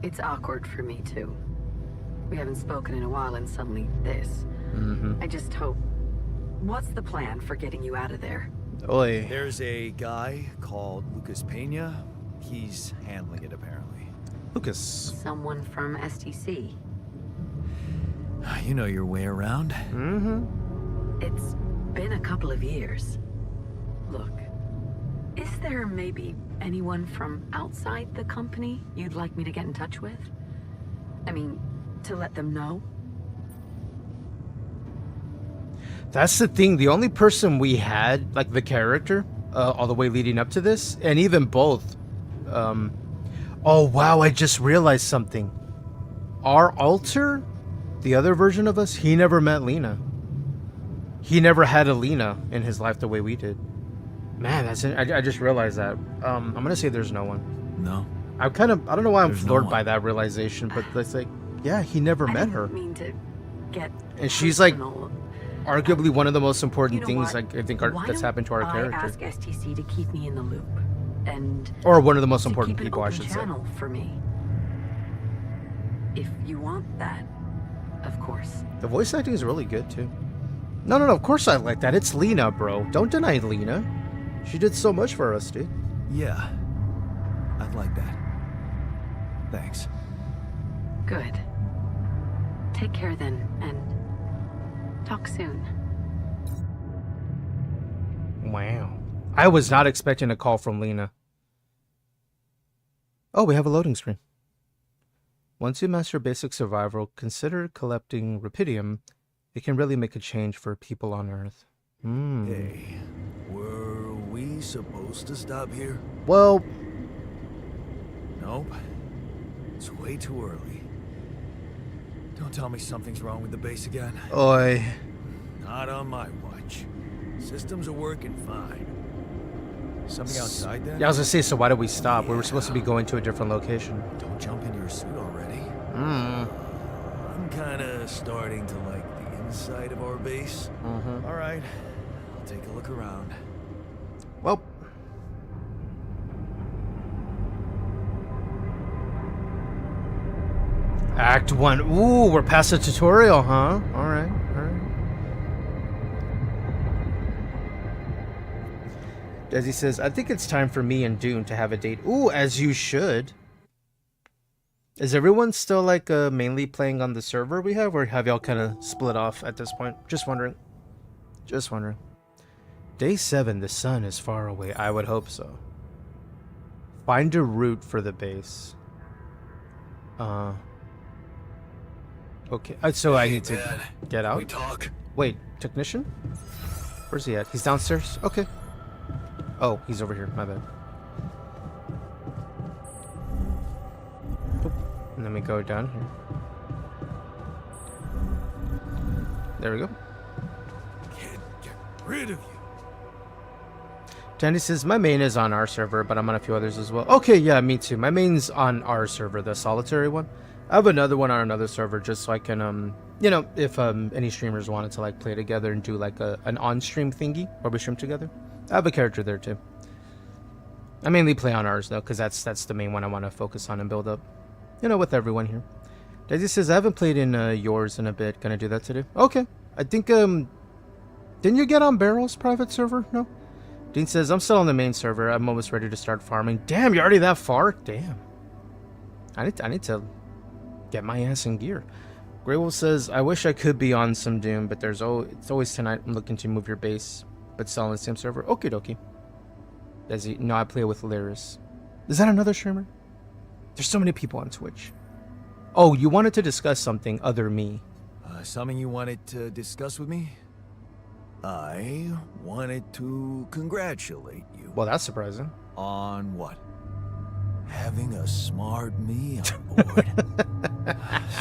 It's awkward for me too. We haven't spoken in a while and suddenly this. Mm-hmm. I just hope... What's the plan for getting you out of there? Oy. There's a guy called Lucas Pena. He's handling it, apparently. Lucas. Someone from STC. You know your way around. Mm-hmm. It's been a couple of years. Look, is there maybe anyone from outside the company you'd like me to get in touch with? I mean, to let them know? That's the thing. The only person we had, like the character, all the way leading up to this, and even both. Oh wow! I just realized something. Our alter, the other version of us, he never met Lena. He never had a Lena in his life the way we did. Man, I just realized that. I'm gonna say there's no one. No. I don't know why I'm There's no floored one. by that realization, but it's like, yeah, he never I met didn't her. mean to get And she's like personal. arguably one of the most important You know things what? I think Why that's don't happened to our I character, ask STC to keep me in the loop, and or one of the most to important keep an people, I open should say. channel for me. If you want that, of course. The voice acting is really good too. No, of course I like that. It's Lena, bro. Don't deny Lena. She did so much for us, dude. Yeah, I'd like that. Thanks. Good. Take care then, and talk soon. Wow. I was not expecting a call from Lena. Oh, we have a loading screen. Once you master basic survival, consider collecting rupidium. It can really make a change for people on Earth. Hey, were we supposed to stop here? Well, Nope. It's way too early. Don't tell me something's wrong with the base again. oi. Not on my watch. Systems are working fine. Something outside then? Yeah, I was gonna say, so why did we stop? We were supposed to be going to a different location. Don't jump into your suit already. I'm kinda starting to like the inside of our base. All right, I'll take a look around. Well. Act 1. Ooh, we're past the tutorial, huh? Alright. Desi says, I think it's time for me and Dune to have a date. Ooh, as you should. Is everyone still like mainly playing on the server we have, or have y'all kind of split off at this point? Just wondering. Day 7, the sun is far away. I would hope so. Find a route for the base. Okay, so I need to get out? We talk. Wait, technician? Where's he at? He's downstairs? Okay. Oh, he's over here. My bad. Oop. And then we go down here. There we go. Can't get rid of you. Tandy says, my main is on our server, but I'm on a few others as well. Okay, yeah, me too. My main's on our server, the solitary one. I have another one on another server just so I can, you know, if any streamers wanted to like play together and do like an on-stream thingy where we stream together. I have a character there too. I mainly play on ours though, because that's the main one I want to focus on and build up, you know, with everyone here. Daisy says, I haven't played in yours in a bit. Gonna do that today. Okay. I think, didn't you get on Barrel's private server? No? Dean says, I'm still on the main server. I'm almost ready to start farming. Damn, you're already that far? Damn. I need to get my ass in gear. Grey Wolf says, I wish I could be on some Doom, but it's always tonight. I'm looking to move your base, but still on the same server. Okie dokie. Desi, no, I play with Lyris. Is that another streamer? There's so many people on Twitch. Oh, you wanted to discuss something other me. Something you wanted to discuss with me? I wanted to congratulate you. Well, that's surprising. On what? Having a smart me on board.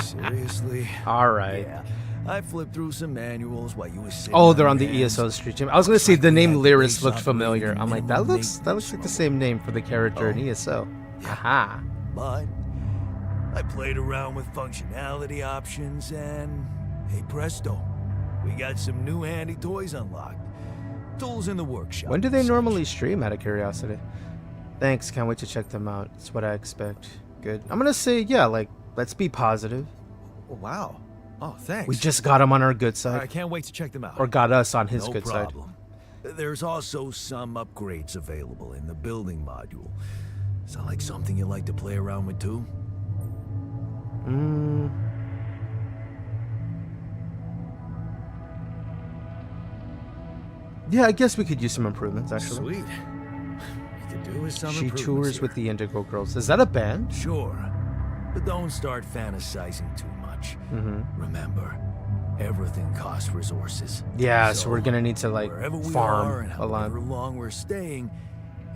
Seriously? All right. Yeah. I flipped through some manuals while you were sitting. Oh, they're on your the hands. ESO street team. I was gonna say the name Yeah, Lyris base looked familiar. operating I'm like, that minimum looks like maintenance the same name for the character in Oh. ESO. Yeah. Aha. But I played around with functionality options and hey presto, we got some new handy toys unlocked. Tools in the workshop. When do they and normally stream, out of curiosity? Thanks, can't wait to check them out. It's what I expect. Good. I'm gonna say, yeah, like, let's be positive. such. Wow. Oh, thanks. We just got him on our good side. I can't wait to check them out. Or got us on his no good problem. There's also some upgrades available in the building module. Sound like something you like to play around with too? side. Yeah, I guess we could use some improvements, actually. Sweet. We could do with some She improvements tours here. with the Indigo Girls. Is that a band? Sure, but don't start fantasizing too much. Remember, everything costs resources. Yeah, so we're gonna need to, like, wherever we farm are and a lot. however long we're staying,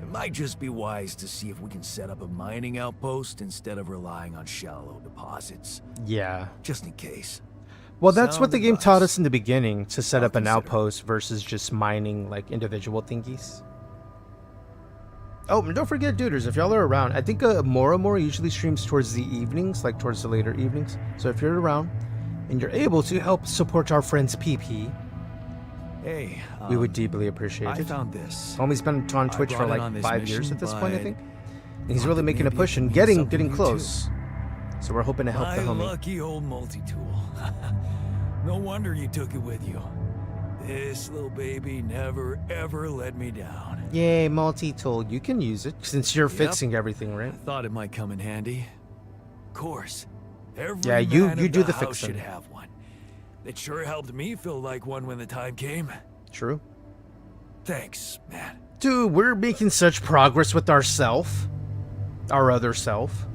it might just be wise to see if we can set up a mining outpost instead of relying on shallow deposits, Yeah. just in case. Well, that's what Sound the game taught advice. us in the beginning, to set I'll up an consider. outpost versus just mining, like, individual thingies. Oh, and don't forget, duders, if y'all are around, I think Mora usually streams towards the evenings, like towards the later evenings. So if you're around and you're able to help support our friends PP, Hey, we would deeply appreciate I it. found this. Homie's been on I Twitch for brought it like on this 5 years mission, at this point, I but think. And he's thought really that making a maybe it push could and mean getting something new, too. close. So we're hoping to help My the homie. lucky old multi-tool. No wonder you took it with you. This little baby never ever let me down. Yay, multi-tool. You can use it since you're fixing everything, right? Thought it might come in handy. Of course. Every Yeah, you man you of do the house fixing. should have one. It sure helped me feel like one when the time came. True. Thanks, man. Dude, we're making such progress with ourself. Our other self.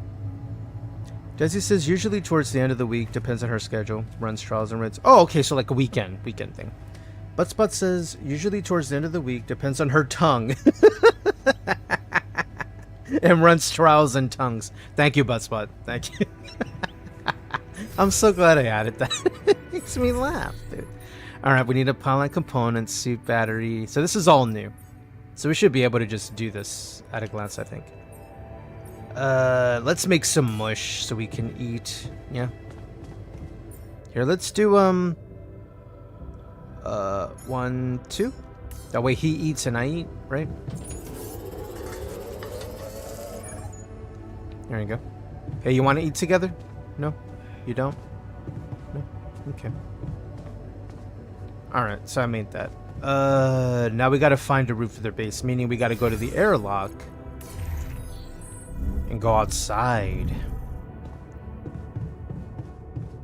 Desi says usually towards the end of the week, depends on her schedule. Runs trials and runs. Oh, okay, so like a weekend thing. Buttspot says usually towards the end of the week, depends on her tongue. And runs trials and tongues. Thank you, Buttspot. Thank you. I'm so glad I added that. It makes me laugh, dude. Alright, we need a pylon component, suit battery. So this is all new. So we should be able to just do this at a glance, I think. Let's make some mush so we can eat. Yeah. Here, let's do 1, 2. That way he eats and I eat, right? There you go. Hey, you want to eat together? No? You don't? No? Okay. Alright, so I made that. Now we gotta find a roof for their base, meaning we gotta go to the airlock and go outside.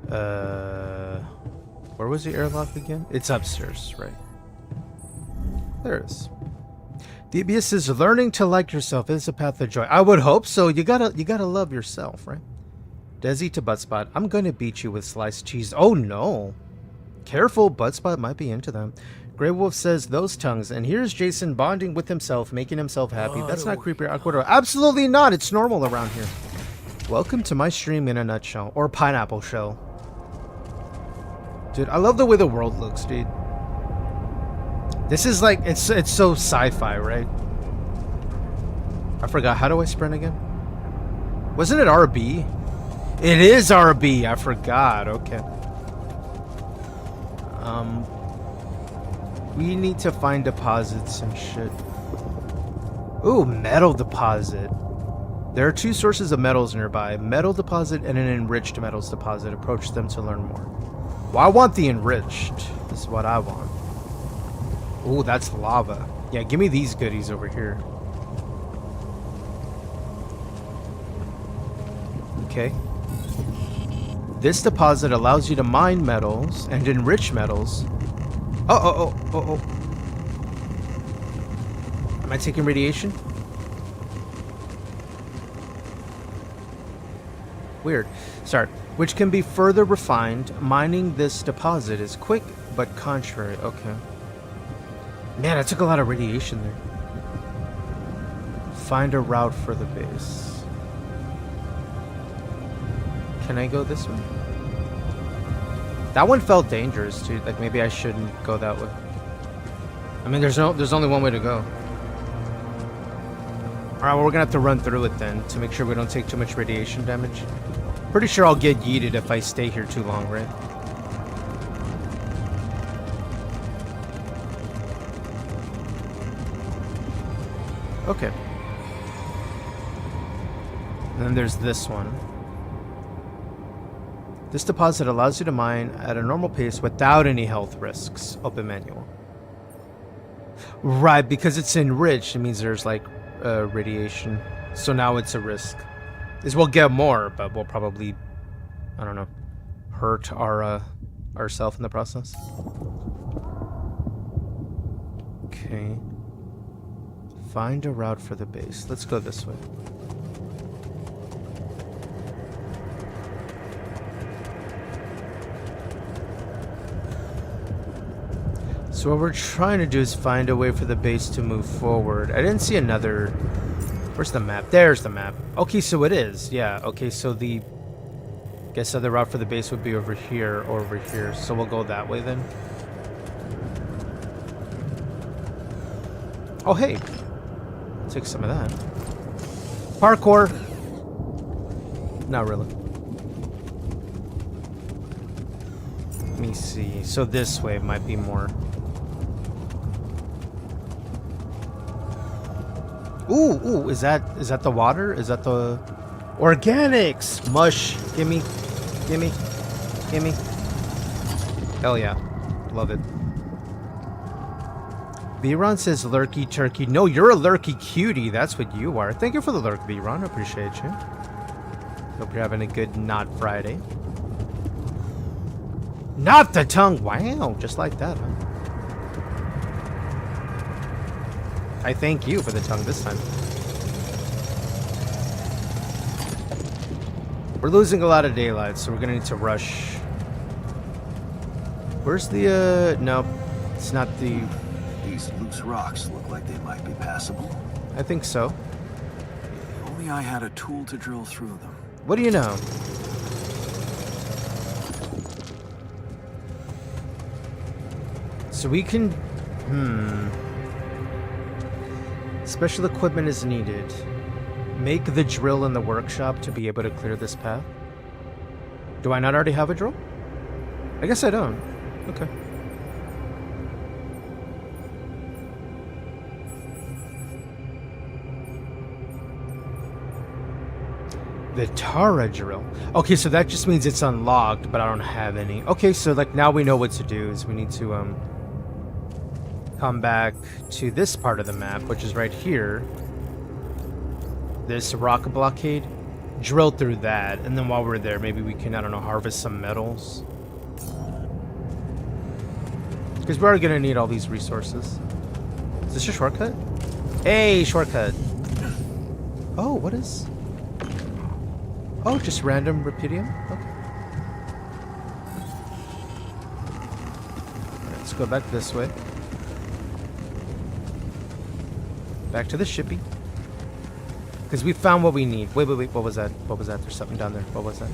Where was the airlock again? It's upstairs, right? There it is. The ABS is learning to like yourself is a path of joy. I would hope so. You gotta love yourself, right? Desi to Buttspot. I'm gonna beat you with sliced cheese. Oh no. Careful, Buttspot might be into them. Grey Wolf says those tongues, and here's Jason bonding with himself, making himself happy. That's not creepy or awkward. Absolutely not. It's normal around here. Welcome to my stream in a nutshell, or pineapple shell. Dude, I love the way the world looks, dude. This is like it's so sci-fi, right? I forgot. How do I sprint again? Wasn't it RB? It is RB. I forgot. Okay. We need to find deposits and shit. Ooh, metal deposit. There are 2 sources of metals nearby. Metal deposit and an enriched metals deposit. Approach them to learn more. Well, I want the enriched. This is what I want. Ooh, that's lava. Yeah, give me these goodies over here. Okay. This deposit allows you to mine metals and enrich metals. Oh. Am I taking radiation? Weird. Sorry. Which can be further refined. Mining this deposit is quick, but contrary. Okay. Man, I took a lot of radiation there. Find a route for the base. Can I go this way? That one felt dangerous, dude. Like maybe I shouldn't go that way. I mean, there's only one way to go. All right, well, we're gonna have to run through it then to make sure we don't take too much radiation damage. Pretty sure I'll get yeeted if I stay here too long, right? Okay. And then there's this one. This deposit allows you to mine at a normal pace without any health risks. Open manual. Right, because it's enriched, it means there's like radiation. So now it's a risk. Is we'll get more, but we'll probably, I don't know, hurt ourselves in the process. Okay. Find a route for the base. Let's go this way. So what we're trying to do is find a way for the base to move forward. I didn't see another... Where's the map? There's the map. Okay, so it is. Yeah, okay, so the... Guess other route for the base would be over here or over here. So we'll go that way then. Oh, hey. Take some of that. Parkour. Not really. Let me see. So this way might be more... Ooh, is that the water? Is that the... Organics! Mush. Gimme. Gimme. Gimme. Hell yeah. Love it. B-Ron says lurky turkey. No, you're a lurky cutie. That's what you are. Thank you for the lurk, B-Ron. I appreciate you. Hope you're having a good Not Friday. Not the tongue. Wow. Just like that, huh? I thank you for the tongue this time. We're losing a lot of daylight, so we're gonna need to rush. Where's the, no, it's not the... These loose rocks look like they might be passable. I think so. If only I had a tool to drill through them. What do you know? So we can... Special equipment is needed. Make the drill in the workshop to be able to clear this path. Do I not already have a drill? I guess I don't. Okay. The Tara drill. Okay, so that just means it's unlocked, but I don't have any. Okay, so like now we know what to do is we need to come back to this part of the map, which is right here. This rock blockade. Drill through that, and then while we're there, maybe we can, I don't know, harvest some metals. Because we're gonna need all these resources. Is this a shortcut? Hey, shortcut. Oh, what is... Oh, just random rupidium? Okay. Alright, let's go back this way. Back to the shippy. Because we found what we need. Wait, what was that? What was that? There's something down there. What was that?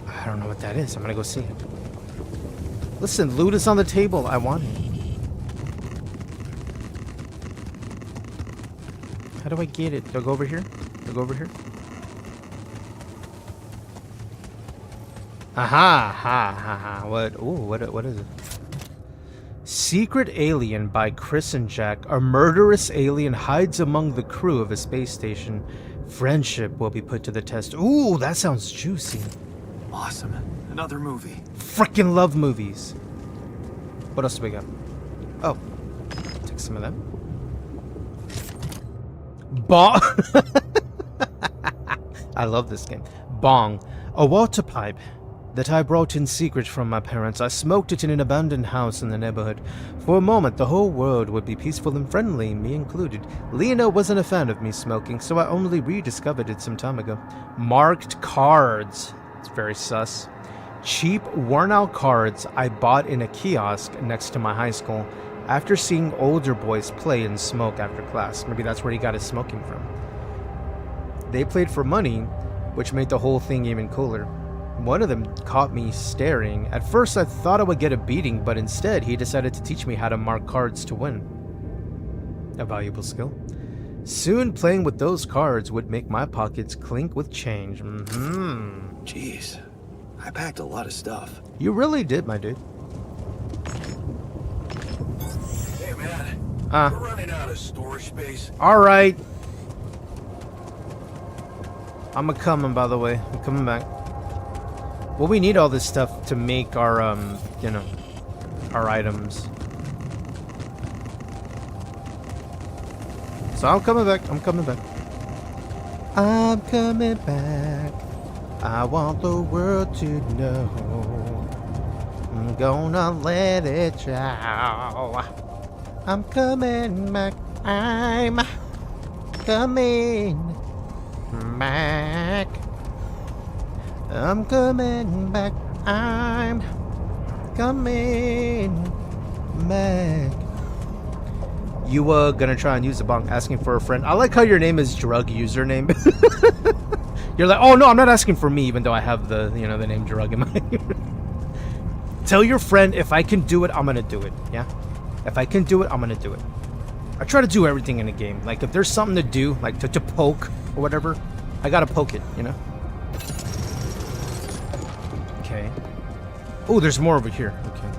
I don't know what that is. I'm gonna go see it. Listen, loot is on the table. I want it. How do I get it? Do I go over here? Do I go over here? Aha! Ha ha ha. What? Ooh, what is it? Secret Alien by Chris and Jack. A murderous alien hides among the crew of a space station. Friendship will be put to the test. Ooh, that sounds juicy. Awesome. Another movie. Frickin' love movies. What else do we got? Oh. Take some of them. Bong. I love this game. Bong. A water pipe that I brought in secret from my parents. I smoked it in an abandoned house in the neighborhood. For a moment, the whole world would be peaceful and friendly, me included. Lena wasn't a fan of me smoking, so I only rediscovered it some time ago. Marked cards. It's very sus. Cheap, worn-out cards I bought in a kiosk next to my high school after seeing older boys play and smoke after class. Maybe that's where he got his smoking from. They played for money, which made the whole thing even cooler. One of them caught me staring. At first I thought I would get a beating, but instead he decided to teach me how to mark cards to win. A valuable skill. Soon playing with those cards would make my pockets clink with change. Jeez, I packed a lot of stuff. You really did, my dude. Hey man, we're running out of storage space. Alright. I'm a-coming, by the way. I'm coming back. Well, we need all this stuff to make our, you know, our items. So I'm coming back. I'm coming back. I'm coming back. I want the world to know. I'm gonna let it show. I'm coming back. I'm coming back. I'm coming back. I'm coming back. You gonna try and use the bong, asking for a friend. I like how your name is drug username. You're like, oh no, I'm not asking for me, even though I have the, you know, the name drug in my. Tell your friend if I can do it, I'm gonna do it. Yeah, if I can do it, I'm gonna do it. I try to do everything in a game. Like if there's something to do, like to poke or whatever, I gotta poke it. You know. Okay. Oh, there's more over here. Okay.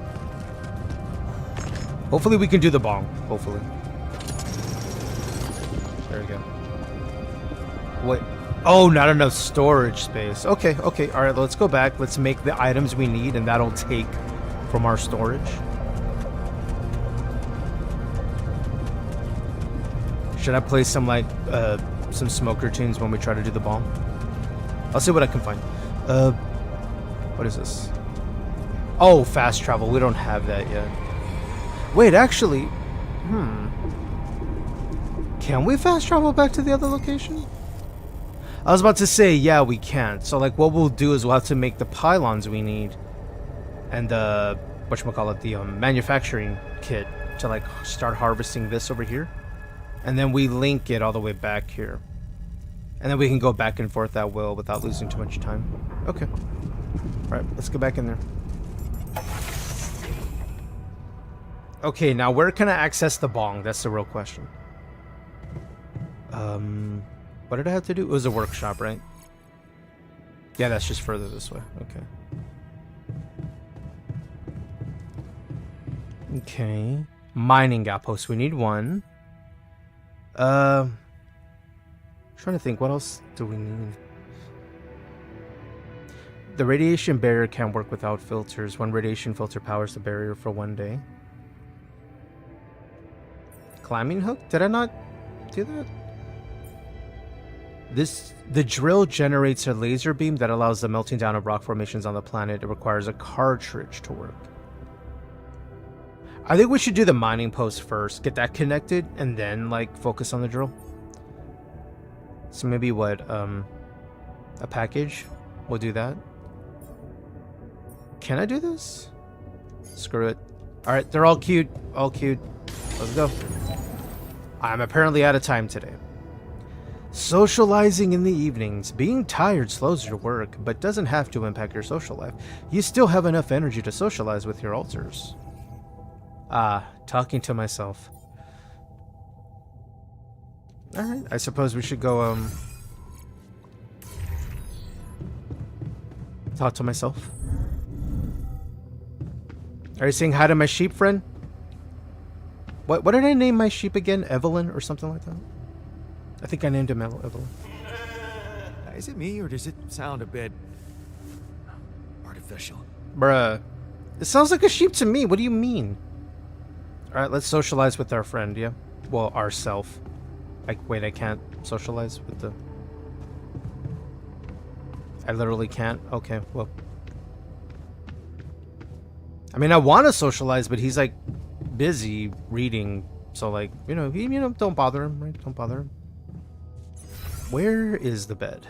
Hopefully we can do the bong. Hopefully. There we go. Wait. Oh, not enough storage space. Okay, okay. All right, let's go back. Let's make the items we need, and that'll take from our storage. Should I play some, like, some smoker tunes when we try to do the bomb? I'll see what I can find. What is this? Oh, fast travel. We don't have that yet. Wait, actually, can we fast travel back to the other location? I was about to say, yeah, we can. So, like, what we'll do is we'll have to make the pylons we need. And, whatchamacallit, the manufacturing kit to, like, start harvesting this over here. And then we link it all the way back here. And then we can go back and forth at will without losing too much time. Okay. Alright, let's go back in there. Okay, now where can I access the bong? That's the real question. What did I have to do? It was a workshop, right? Yeah, that's just further this way. Okay. Okay. Mining outpost. We need one. Trying to think. What else do we need? The radiation barrier can't work without filters. One radiation filter powers the barrier for 1 day. Climbing hook? Did I not do that? The drill generates a laser beam that allows the melting down of rock formations on the planet. It requires a cartridge to work. I think we should do the mining post first, get that connected, and then, like, focus on the drill. So maybe what, a package? We'll do that. Can I do this? Screw it. Alright, they're all cute. All cute. Let's go. I'm apparently out of time today. Socializing in the evenings. Being tired slows your work, but doesn't have to impact your social life. You still have enough energy to socialize with your alters. Ah, talking to myself. Alright, I suppose we should go, talk to myself. Are you saying hi to my sheep friend? What did I name my sheep again? Evelyn or something like that? I think I named him Evelyn. Is it me, or does it sound a bit artificial? Bruh. It sounds like a sheep to me. What do you mean? Alright, let's socialize with our friend, yeah? Well, ourself. Wait, I can't socialize with the... I literally can't? Okay, well. I mean, I want to socialize, but he's, like, busy reading. So, like, don't bother him, right? Don't bother him. Where is the bed?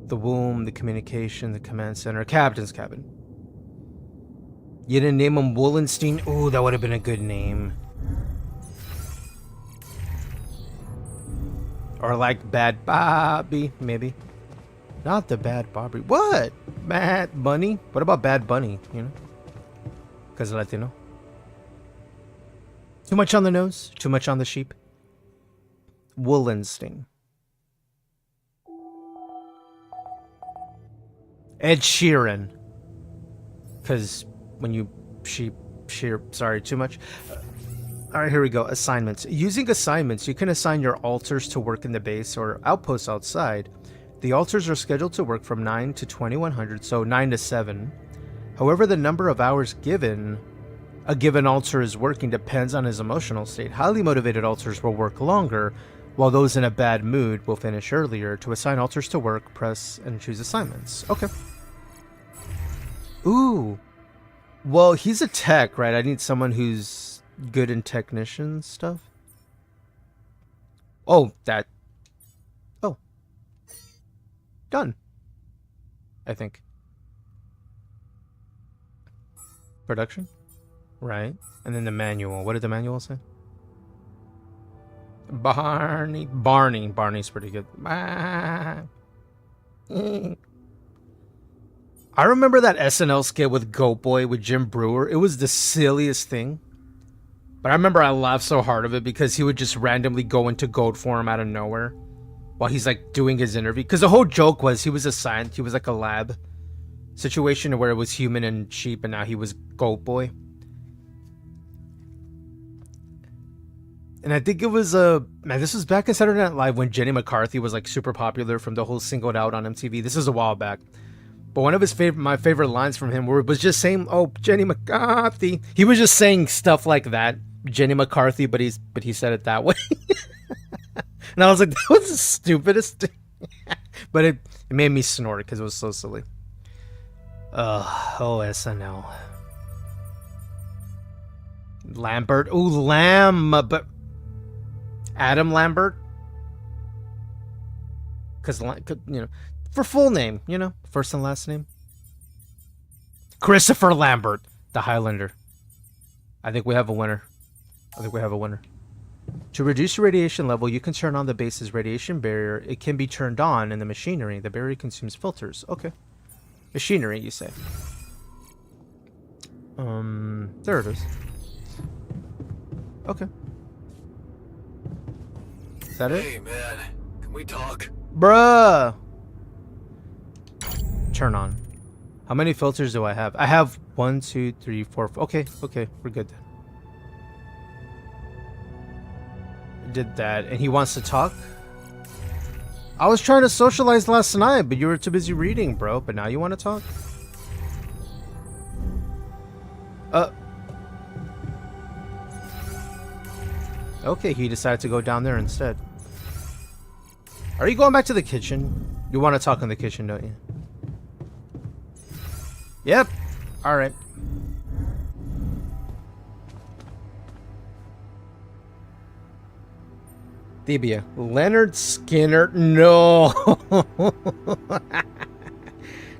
The womb, the communication, the command center, captain's cabin. You didn't name him Wollenstein? Ooh, that would have been a good name. Or like Bad Bobby, maybe. Not the Bad Bobby. What? Bad Bunny? What about Bad Bunny, you know? Because Latino. Too much on the nose? Too much on the sheep? Wollenstein. Ed Sheeran. Because when you sorry, too much. All right, here we go. Assignments. Using assignments, you can assign your alters to work in the base or outposts outside. The alters are scheduled to work from 9 to 2100, so 9 to 7. However, the number of hours given a given alter is working depends on his emotional state. Highly motivated alters will work longer, while those in a bad mood will finish earlier. To assign alters to work, press and choose assignments. Okay. Ooh. Well, he's a tech, right? I need someone who's good in technician stuff. Oh, that. Oh. Done. I think. Production? Right. And then the manual. What did the manual say? Barney. Barney's pretty good. I remember that SNL skit with Goat Boy with Jim Brewer. It was the silliest thing. But I remember I laughed so hard of it because he would just randomly go into goat form out of nowhere while he's like doing his interview. Because the whole joke was he was a scientist. He was like a lab situation where it was human and sheep, and now he was Goat Boy. And I think it was man, this was back in Saturday Night Live when Jenny McCarthy was like super popular from the whole Singled Out on MTV. This is a while back. But one of his my favorite lines from him was just saying, "Oh, Jenny McCarthy." He was just saying stuff like that, Jenny McCarthy, but he said it that way. And I was like, that was the stupidest thing. But it made me snort because it was so silly. Oh, SNL. Lambert. Ooh, Lamb. But Adam Lambert. Because, you know, for full name, you know, first and last name. Christopher Lambert, the Highlander. I think we have a winner. To reduce the radiation level, you can turn on the base's radiation barrier. It can be turned on in the machinery. The barrier consumes filters. Okay. Machinery, you say. There it is. Okay. Is that it? Hey, man. Can we talk? Bruh! Turn on. How many filters do I have? I have 1, 2, 3, 4. Okay, we're good then. Did that, and he wants to talk. I was trying to socialize last night, but you were too busy reading, bro. But now you want to talk? Okay, he decided to go down there instead. Are you going back to the kitchen? You want to talk in the kitchen, don't you? Yep. All right. Thebia. Leonard Skinner. No.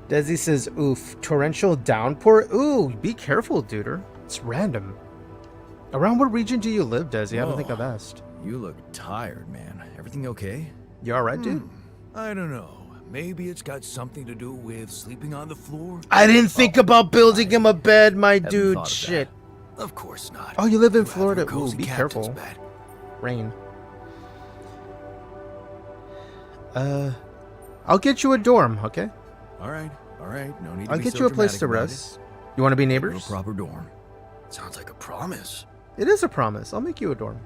Desi says, oof. Torrential downpour. Ooh, be careful, duder. It's random. Around what region do you live, Desi? I don't think I've asked. You look tired, man. Everything okay? You alright, dude? I don't know. Maybe it's got something to do with sleeping on the floor? I didn't think about building him a bed, my Haven't dude. thought of Shit. that. Of course not. Oh, you live in You have your Florida. Ooh, cozy be captain's careful. bed. Rain. I'll get you a dorm, okay? All right. No need to I'll be get so you a place dramatic to about rest. You want to be it. Your neighbors? proper dorm. Sounds like a promise. It is a promise. I'll make you a dorm.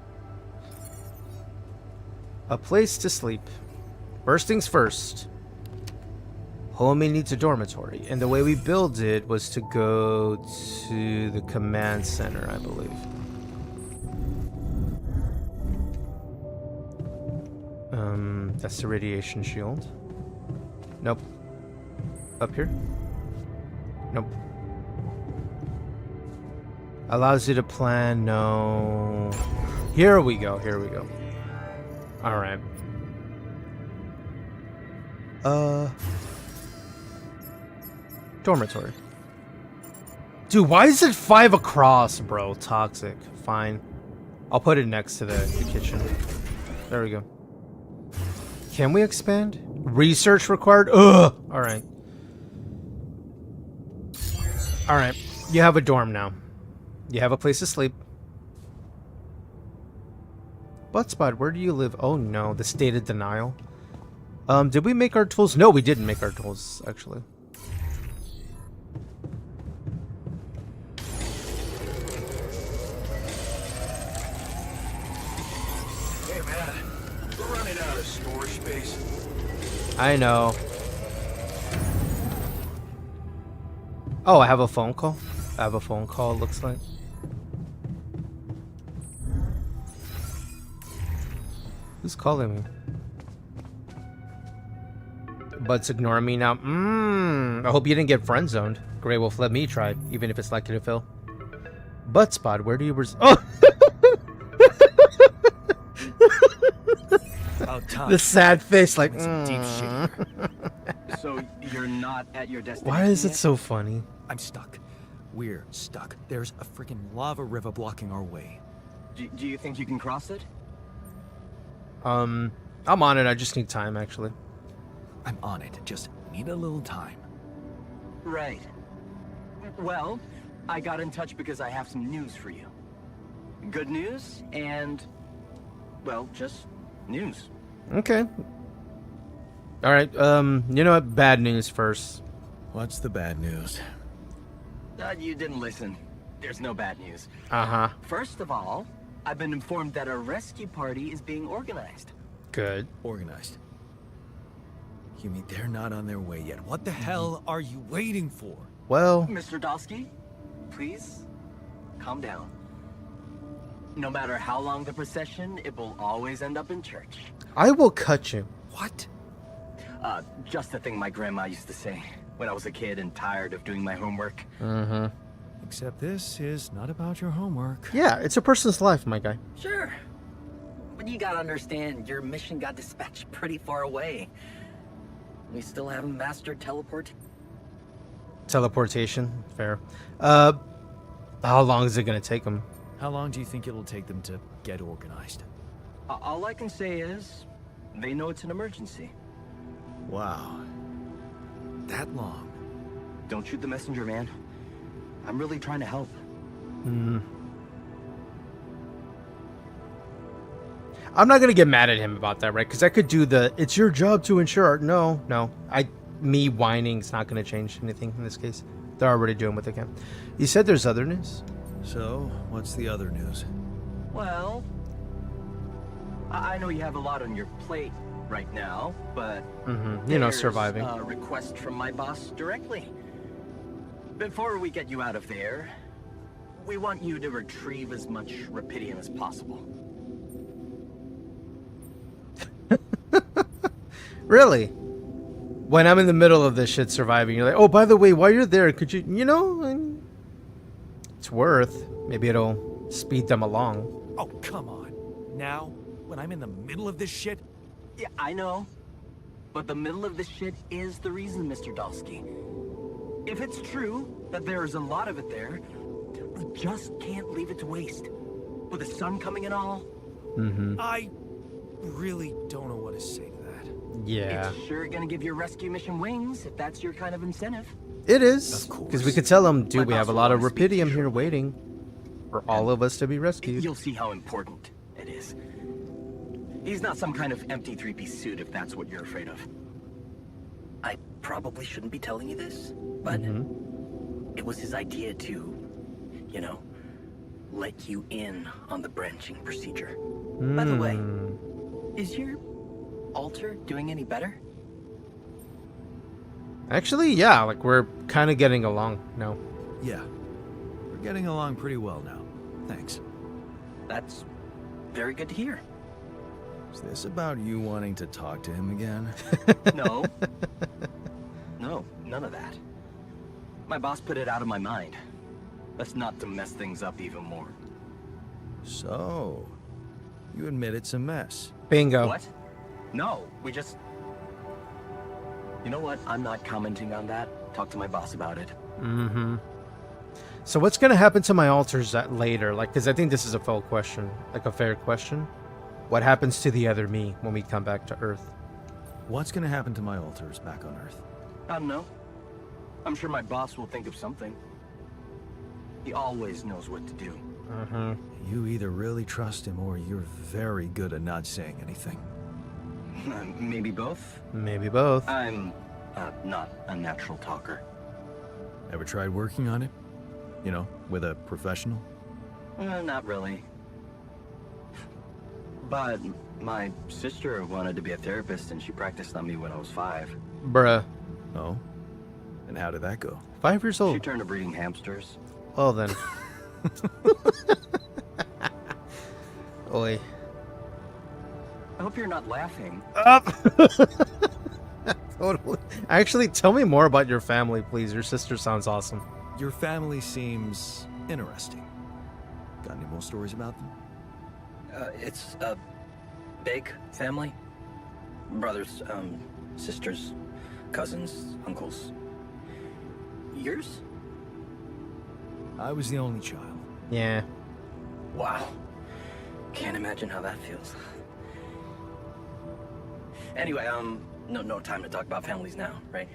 A place to sleep. First things first. Homie needs a dormitory, and the way we built it was to go to the command center, I believe. That's the radiation shield. Nope. Up here? Nope. Allows you to plan, no. Here we go. Alright. Dormitory. Dude, why is it 5 across, bro? Toxic. Fine. I'll put it next to the kitchen. There we go. Can we expand? Research required? Ugh! Alright. Alright. You have a dorm now. You have a place to sleep. Buttspot, where do you live? Oh no, the state of denial. Did we make our tools? No, we didn't make our tools, actually. Hey, man. We're running out of storage space. I know. Oh, I have a phone call? It looks like. Who's calling me? But's ignoring me now. I hope you didn't get friend zoned. Grey Wolf, let me try it, even if it's likely to fail. Buttspot, where do you Oh! The sad face, like, Deep shit. So you're not at your destination Why is it yet? so funny? I'm stuck. We're stuck. There's a freaking lava river blocking our way. Do you think you can cross it? I'm on it. I just need time, actually. I'm on it. Just need a little time. Right. Well, I got in touch because I have some news for you. Good news and, well, just news. Okay. All right. You know what? Bad news first. What's the bad news? You didn't listen. There's no bad news. Uh-huh. First of all, I've been informed that a rescue party is being organized. Good. Organized. You mean they're not on their way yet? What the hell are you waiting for? Well, Mr. Dalsky, please, calm down. No matter how long the procession, it will always end up in church. I will cut you. What? Just the thing my grandma used to say when I was a kid and tired of doing my homework. Mm-hmm. Except this is not about your homework. Yeah, it's a person's life, my guy. Sure. But you gotta understand, your mission got dispatched pretty far away. We still haven't mastered Teleportation, fair. How long is it gonna take them? How long do you think it'll take them to get organized? All I can say is, they know it's an emergency. Wow. That long? Don't shoot the messenger, man. I'm really trying to help. I'm not gonna get mad at him about that, right? Because I could do the "it's your job to ensure." No. Me whining is not gonna change anything in this case. They're already doing what they can. You said there's other news. So, what's the other news? Well, I know you have a lot on your plate right now, but You know, there's surviving. a request from my boss directly. Before we get you out of there, we want you to retrieve as much Rapidium as possible. Really? When I'm in the middle of this shit surviving, you're like, oh, by the way, while you're there, could you, it's worth. Maybe it'll speed them along. Oh, come on. Now, when I'm in the middle of this shit? Yeah, I know. But the middle of this shit is the reason, Mr. Dalsky. If it's true that there is a lot of it there, we just can't leave it to waste. With the sun coming and all. I really don't know what to say to that. Yeah. It's sure gonna give your rescue mission wings, if that's your kind of incentive. It is. Of course. Because we could tell them, dude, My we have boss a will lot of wanna speak to Rapidium you here shortly. waiting for all of us to be rescued. You'll see how important it is. He's not some kind of empty three-piece suit if that's what you're afraid of. I probably shouldn't be telling you this, but it was his idea to, let you in on the branching procedure. By the way, is your altar doing any better? Actually, yeah, like we're kind of getting along now. Yeah. We're getting along pretty well now. Thanks. That's very good to hear. Is this about you wanting to talk to him again? No. No, none of that. My boss put it out of my mind. That's not to mess things up even more. So, you admit it's a mess. Bingo. What? No, we just... You know what? I'm not commenting on that. Talk to my boss about it. So what's going to happen to my altars later? Like, because I think this is a fair question. Like a fair question. What happens to the other me when we come back to Earth? What's gonna happen to my altars back on Earth? I don't know. I'm sure my boss will think of something. He always knows what to do. You either really trust him or you're very good at not saying anything. Maybe both? Maybe both. I'm not a natural talker. Ever tried working on it? You know, with a professional? Not really. But my sister wanted to be a therapist and she practiced on me when I was 5. Bruh. Oh? And how did that go? 5 years She old. turned to breeding hamsters. Well then. Oi. I hope you're not laughing. Totally. Actually, tell me more about your family, please. Your sister sounds awesome. Your family seems interesting. Got any more stories about them? It's a big family. Brothers, sisters, cousins, uncles. Yours? I was the only child. Yeah. Wow. Can't imagine how that feels. Anyway, no time to talk about families now, right?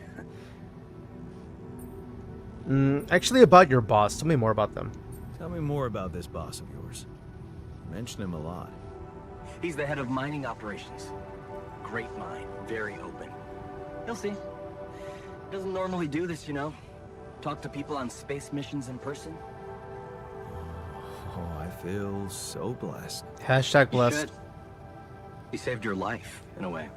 Actually, about your boss. Tell me more about them. Tell me more about this boss of yours. You mention him a lot. He's the head of mining operations. Great mind, very open. You'll see. Doesn't normally do this, Talk to people on space missions in person. Oh, I feel so blessed. Hashtag You blessed. should. He saved your life, in a way.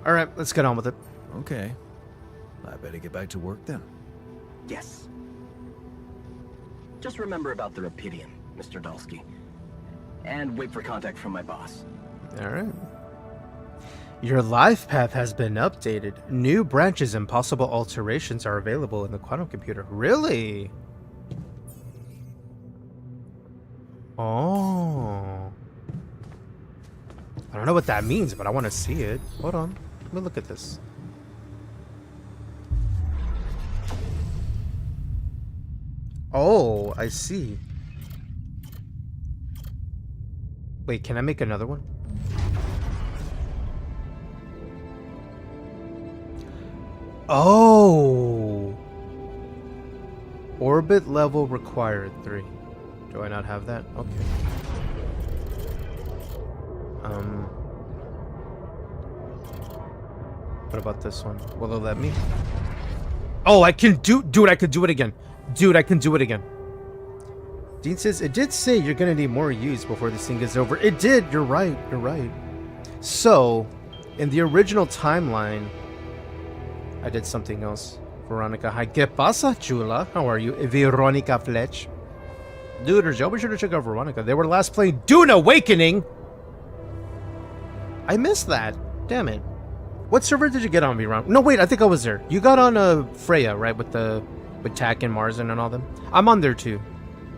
All right, let's get on with it. Okay. I better get back to work then. Yes. Just remember about the Rapidian, Mr. Dalsky. And wait for contact from my boss. All right. Your life path has been updated. New branches and possible alterations are available in the quantum computer. Really? Oh. I don't know what that means, but I want to see it. Hold on. Let me look at this. Oh, I see. Wait, can I make another one? Oh. Orbit level required 3. Do I not have that? Okay. What about this one? Will it let me? Oh, I can do... Dude, I could do it again. Dude, I can do it again. Dean says, it did say you're gonna need more use before this thing is over. It did. You're right. You're right. So, in the original timeline, I did something else. Veronica, hi. ¿Qué pasa, chula? How are you? Veronica Fletch. Dude, y'all be sure to check out Veronica. They were last playing Dune Awakening. I missed that. Damn it. What server did you get on, Veron? No, wait, I think I was there. You got on Freya, right? With Tak and Marzen and all them. I'm on there too.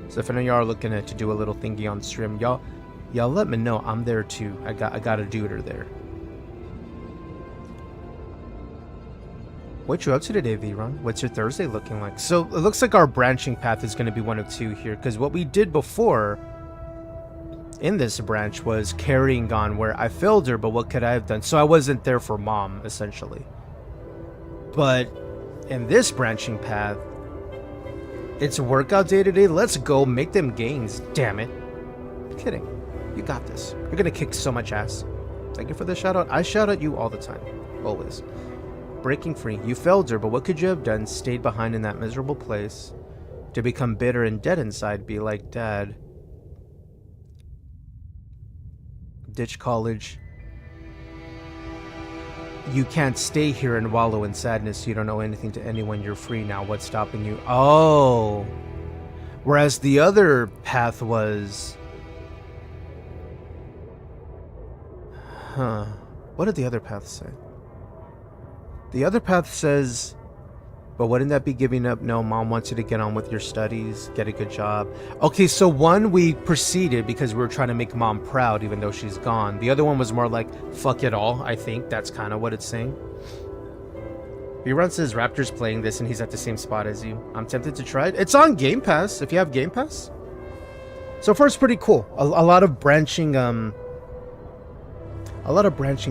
So if any of y'all are looking to do a little thingy on stream, y'all let me know. I'm there too. I got a duder there. What you up to today, Veron? What's your Thursday looking like? So it looks like our branching path is going to be one of two here, because what we did before in this branch was carrying on where I failed her, but what could I have done? So I wasn't there for mom, essentially. But in this branching path, it's workout day today. Let's go make them gains. Damn it. I'm kidding. You got this. You're going to kick so much ass. Thank you for the shout out. I shout at you all the time. Always. Breaking free. You failed her, but what could you have done? Stayed behind in that miserable place to become bitter and dead inside. Be like dad. Ditch college. You can't stay here and wallow in sadness. You don't owe anything to anyone. You're free now. What's stopping you? Oh. Whereas the other path was... Huh. What did the other path say? The other path says, but wouldn't that be giving up? No, mom wants you to get on with your studies, get a good job. Okay, so one we proceeded because we were trying to make mom proud even though she's gone. The other one was more like, fuck it all. I think that's kind of what it's saying. Rerun says Raptor's playing this and he's at the same spot as you. I'm tempted to try it. It's on Game Pass if you have Game Pass. So far it's pretty cool. A lot of branching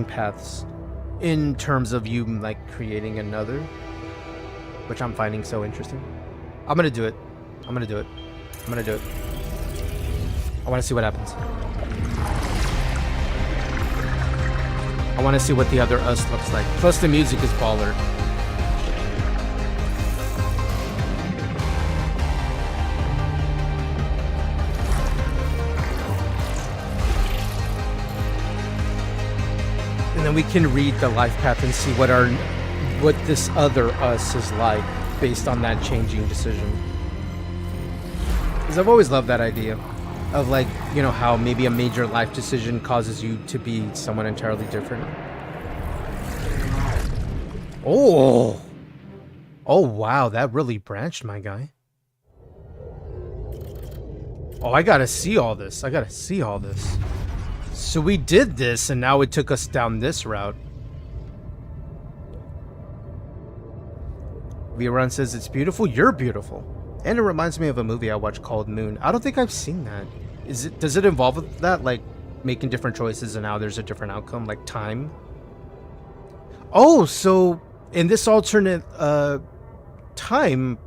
paths in terms of you like creating another, which I'm finding so interesting. I'm gonna do it. I want to see what happens. I want to see what the other us looks like. Plus the music is baller. And then we can read the life path and see what this other us is like based on that changing decision. Because I've always loved that idea of, like, you know, how maybe a major life decision causes you to be someone entirely different. Oh wow, that really branched, my guy. Oh, I gotta see all this. So we did this, and now it took us down this route. Viran says it's beautiful. You're beautiful. And it reminds me of a movie I watched called Moon. I don't think I've seen that. Does it involve that, like making different choices and now there's a different outcome, like time? Oh, so in this alternate time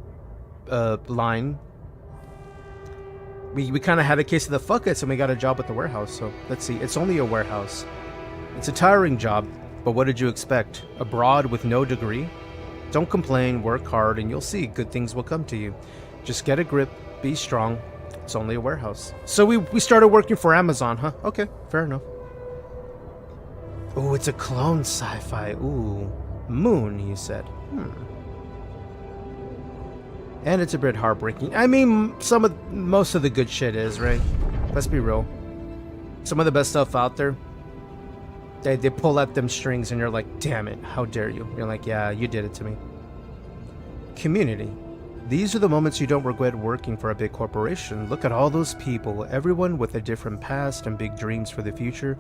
line, we kind of had a case of the fuck it, and we got a job at the warehouse. So let's see. It's only a warehouse. It's a tiring job, but what did you expect? Abroad with no degree? Don't complain, work hard, and you'll see good things will come to you. Just get a grip, be strong, It's only a warehouse. So we started working for Amazon, huh? Okay, fair enough. Ooh, it's a clone sci-fi. Ooh, Moon, you said. And it's a bit heartbreaking. I mean, most of the good shit is, right? Let's be real. Some of the best stuff out there, they pull at them strings and you're like, damn it, how dare you? You're like, yeah, you did it to me. Community. These are the moments you don't regret working for a big corporation. Look at all those people, everyone with a different past and big dreams for the future.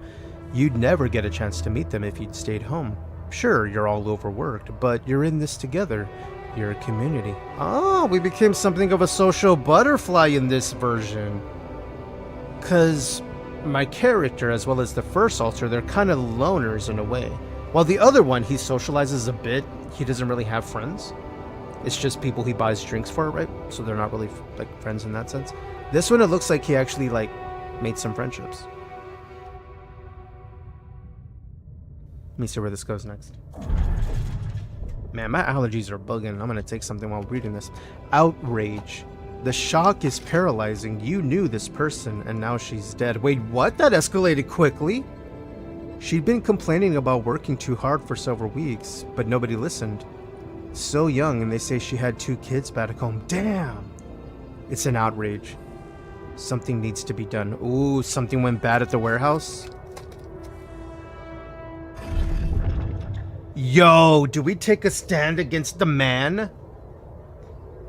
You'd never get a chance to meet them if you'd stayed home. Sure, you're all overworked, but you're in this together. You're a community. Oh, we became something of a social butterfly in this version. Because my character, as well as the first alter, they're kind of loners in a way. While the other one, he socializes a bit. He doesn't really have friends. It's just people he buys drinks for, right? So they're not really like friends in that sense. This one, it looks like he actually like made some friendships. Let me see where this goes next. Man, my allergies are bugging. I'm gonna take something while reading this. Outrage. The shock is paralyzing. You knew this person and now she's dead. Wait, what? That escalated quickly? She'd been complaining about working too hard for several weeks, but nobody listened. So young, and they say she had 2 kids back home. Damn! It's an outrage. Something needs to be done. Ooh, something went bad at the warehouse? Yo, do we take a stand against the man?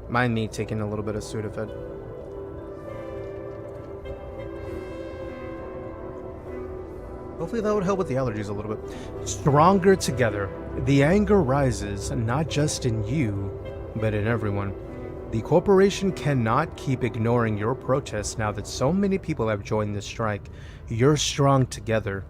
Mind me taking a little bit of Sudafed. Hopefully that would help with the allergies a little bit. Stronger together. The anger rises, not just in you, but in everyone. The corporation cannot keep ignoring your protests now that so many people have joined the strike. You're strong together,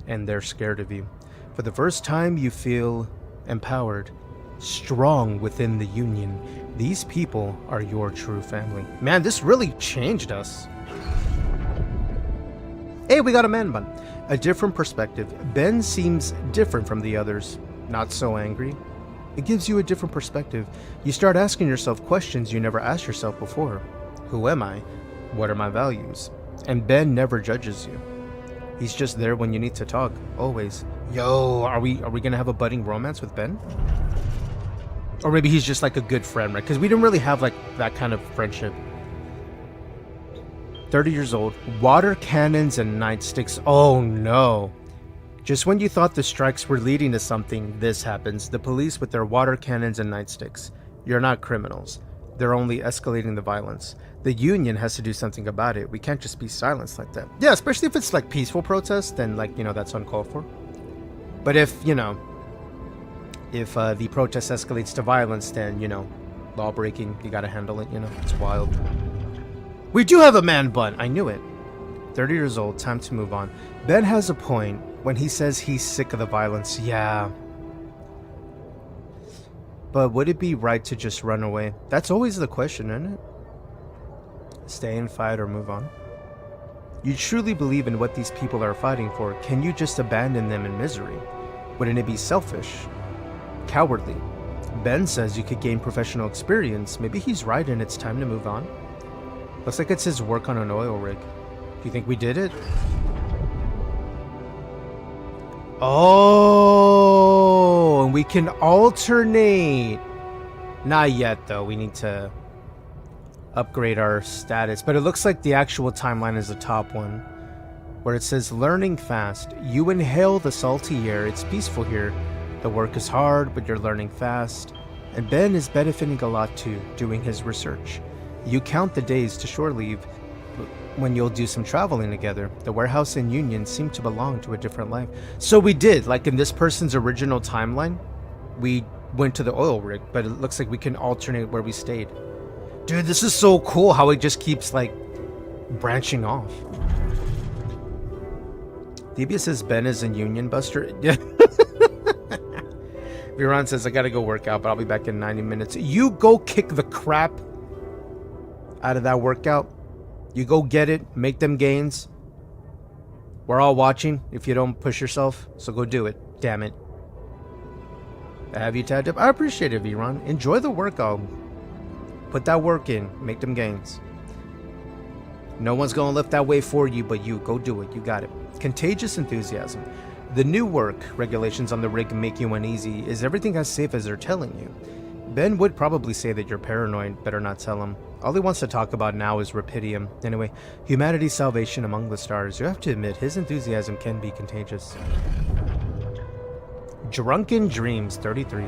and they're scared of you. For the first time, you feel empowered, strong within the union. These people are your true family. Man, this really changed us. Hey, we got a man bun. A different perspective. Ben seems different from the others. Not so angry. It gives you a different perspective. You start asking yourself questions you never asked yourself before. Who am I? What are my values? And Ben never judges you. He's just there when you need to talk, always. Yo, are we gonna have a budding romance with Ben? Or maybe he's just like a good friend, right? Because we didn't really have like that kind of friendship. 30 years old, water cannons and nightsticks. Oh no. Just when you thought the strikes were leading to something, this happens. The police with their water cannons and nightsticks. You're not criminals. They're only escalating the violence. The union has to do something about it. We can't just be silenced like that. Yeah, especially if it's like peaceful protest, then like, that's uncalled for. But if, if the protest escalates to violence, then, law breaking, you gotta handle it, it's wild. We do have a man bun. I knew it. 30 years old, time to move on. Ben has a point when he says he's sick of the violence. Yeah. But would it be right to just run away? That's always the question, isn't it? Stay and fight or move on? You truly believe in what these people are fighting for. Can you just abandon them in misery? Wouldn't it be selfish? Cowardly? Ben says you could gain professional experience. Maybe he's right and it's time to move on. Looks like it says work on an oil rig. Do you think we did it? Oh, and we can alternate. Not yet, though. We need to upgrade our status. But it looks like the actual timeline is the top one, where it says learning fast. You inhale the salty air. It's peaceful here. The work is hard, but you're learning fast. And Ben is benefiting a lot too, doing his research. You count the days to shore leave when you'll do some traveling together. The warehouse and union seem to belong to a different life. So we did, like in this person's original timeline, we went to the oil rig, but it looks like we can alternate where we stayed. Dude, this is so cool how it just keeps like branching off. Debia says Ben is a union buster. Yeah. Viran says I gotta go work out, but I'll be back in 90 minutes. You go kick the crap out of that workout. You go get it, make them gains. We're all watching if you don't push yourself, so go do it. Damn it. I have you tagged up. I appreciate it, Viran. Enjoy the workout. Put that work in. Make them gains. No one's gonna lift that weight for you but you. Go do it. You got it. Contagious enthusiasm. The new work regulations on the rig make you uneasy. Is everything as safe as they're telling you? Ben would probably say that you're paranoid. Better not tell him. All he wants to talk about now is Rapidium. Anyway, humanity's salvation among the stars. You have to admit, his enthusiasm can be contagious. Drunken Dreams 33.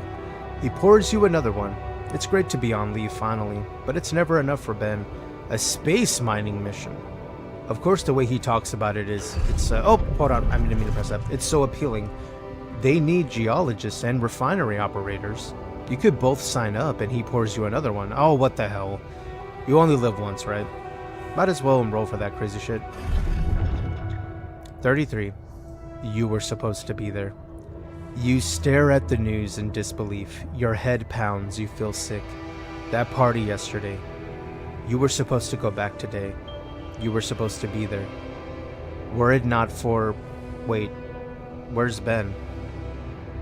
He pours you another one. It's great to be on leave finally, but it's never enough for Ben. A space mining mission. Of course, the way he talks about it is, oh, hold on, I didn't mean to press up. It's so appealing. They need geologists and refinery operators. You could both sign up and he pours you another one. Oh, what the hell. You only live once, right? Might as well enroll for that crazy shit. 33. You were supposed to be there. You stare at the news in disbelief. Your head pounds, you feel sick. That party yesterday. You were supposed to go back today. You were supposed to be there. Were it not for... Wait, where's Ben?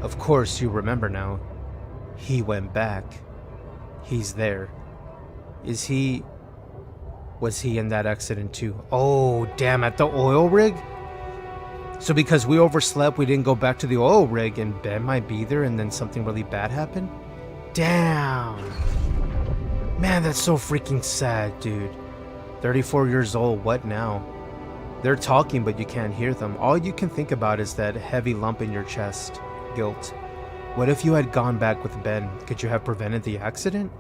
Of course you remember now. He went back. He's there. Is he... Was he in that accident too? Oh, damn, at the oil rig? So because we overslept, we didn't go back to the oil rig and Ben might be there and then something really bad happened? Damn. Man, that's so freaking sad, dude. 34 years old, what now? They're talking, but you can't hear them. All you can think about is that heavy lump in your chest. Guilt. What if you had gone back with Ben? Could you have prevented the accident?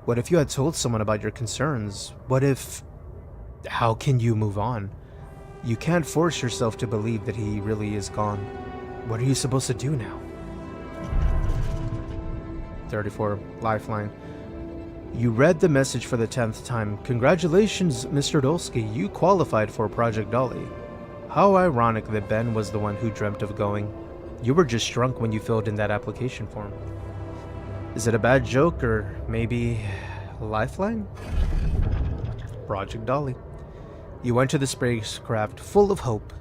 What if you had told someone about your concerns? What if... How can you move on? You can't force yourself to believe that he really is gone. What are you supposed to do now? 34. Lifeline. You read the message for the 10th time. Congratulations, Mr. Dolsky. You qualified for Project Dolly. How ironic that Ben was the one who dreamt of going. You were just drunk when you filled in that application form. Is it a bad joke or maybe a lifeline? Project Dolly. You went to the spacecraft full of hope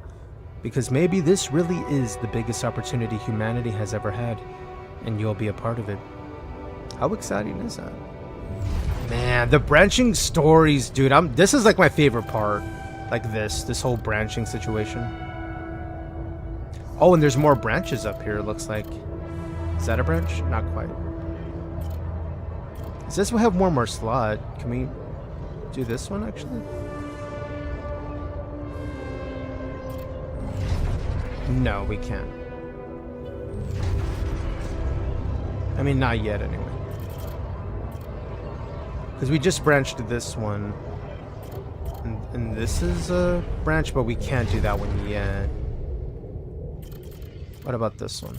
because maybe this really is the biggest opportunity humanity has ever had and you'll be a part of it. How exciting is that? Man, the branching stories, dude. This is like my favorite part. Like this whole branching situation. Oh, and there's more branches up here, it looks like. Is that a branch? Not quite. Does this one have one more slot? Can we do this one, actually? No, we can't. I mean, not yet, anyway. Because we just branched to this one. And this is a branch, but we can't do that one yet. What about this one?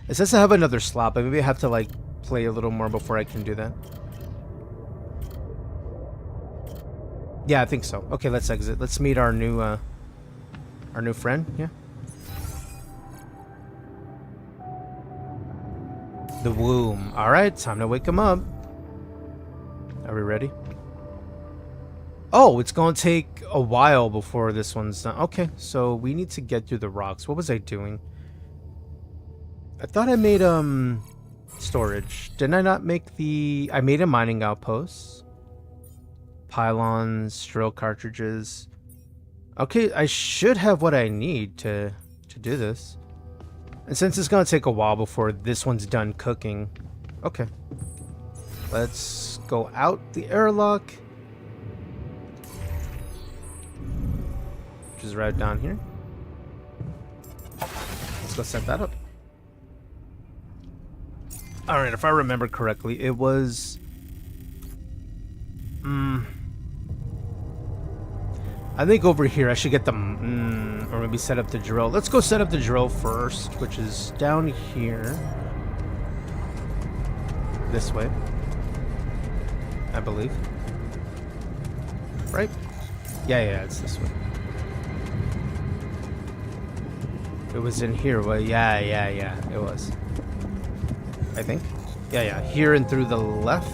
It says I have another slot, but maybe I have to, like, play a little more before I can do that. Yeah, I think so. Okay, let's exit. Let's meet our new friend. Yeah. The womb. All right, time to wake him up. Are we ready? Oh, it's gonna take a while before this one's done. Okay, so we need to get through the rocks. What was I doing? I thought I made storage. Didn't I not make the... I made a mining outpost. Pylons, drill cartridges. Okay, I should have what I need to do this. And since it's gonna take a while before this one's done cooking. Okay. Let's go out the airlock. Which is right down here. Let's go set that up. Alright, if I remember correctly, it was... I think over here I should get the... or maybe set up the drill. Let's go set up the drill first, which is down here. This way. I believe. Right? Yeah, it's this way. It was in here. Well, yeah, it was. I think. Yeah, here and through the left.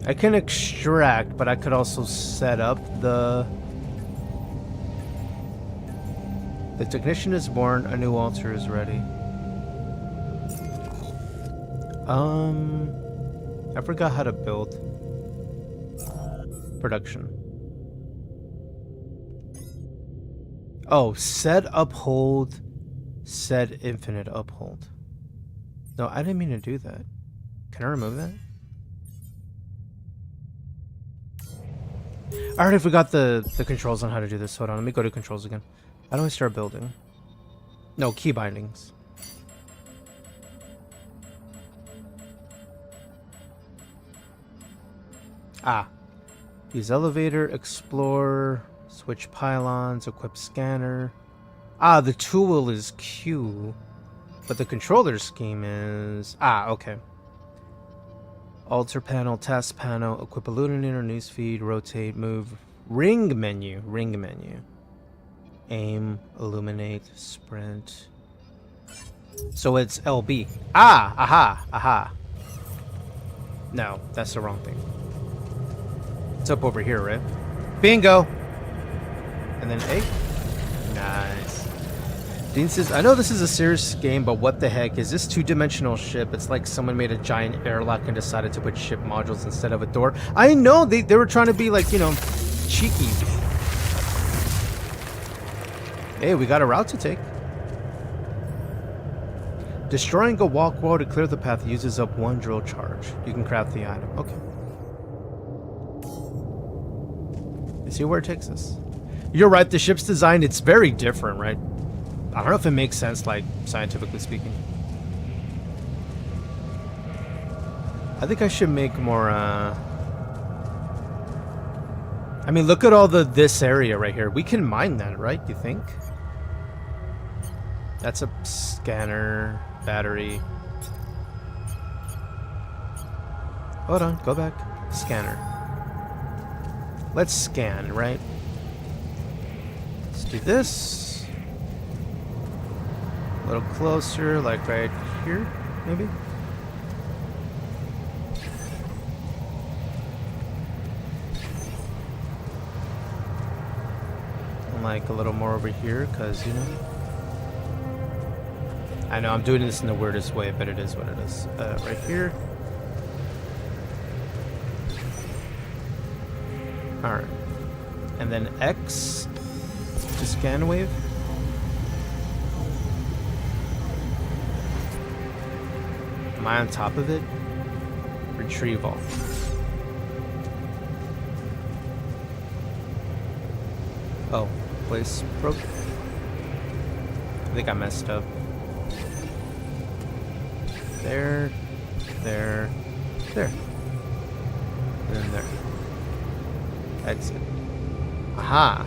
I can extract, but I could also set up the... The technician is born, a new altar is ready. I forgot how to build. Production. Oh, set uphold, set infinite uphold. No, I didn't mean to do that. Can I remove that? I already forgot the controls on how to do this. Hold on, let me go to controls again. How do I start building? No, key bindings. Ah. Use elevator, explore, switch pylons, equip scanner. Ah, the tool is Q. But the controller scheme is... Ah, okay. Alter panel, task panel, equip illuminator, newsfeed, rotate, move, ring menu, aim, illuminate, sprint. So it's LB. Ah, aha, aha. No, that's the wrong thing. It's up over here, right? Bingo. And then A. Nice. Dean says, I know this is a serious game, but what the heck? Is this two-dimensional ship? It's like someone made a giant airlock and decided to put ship modules instead of a door. I know, they were trying to be like, you know, cheeky. Hey, we got a route to take. Destroying a walk wall to clear the path uses up 1 drill charge. You can craft the item. Okay. You see where it takes us? You're right, the ship's design, it's very different, right? I don't know if it makes sense, like, scientifically speaking. I think I should make more, I mean, look at all this area right here. We can mine that, right? You think? That's a scanner, battery. Hold on, go back. Scanner. Let's scan, right? Let's do this. A little closer, like right here, maybe? And like a little more over here, because, you know. I know I'm doing this in the weirdest way, but it is what it is. Right here. Alright. And then X to scan wave. Am I on top of it? Retrieval. Oh, place broke. I think I messed up. There, there, there. And then there. Exit. Aha!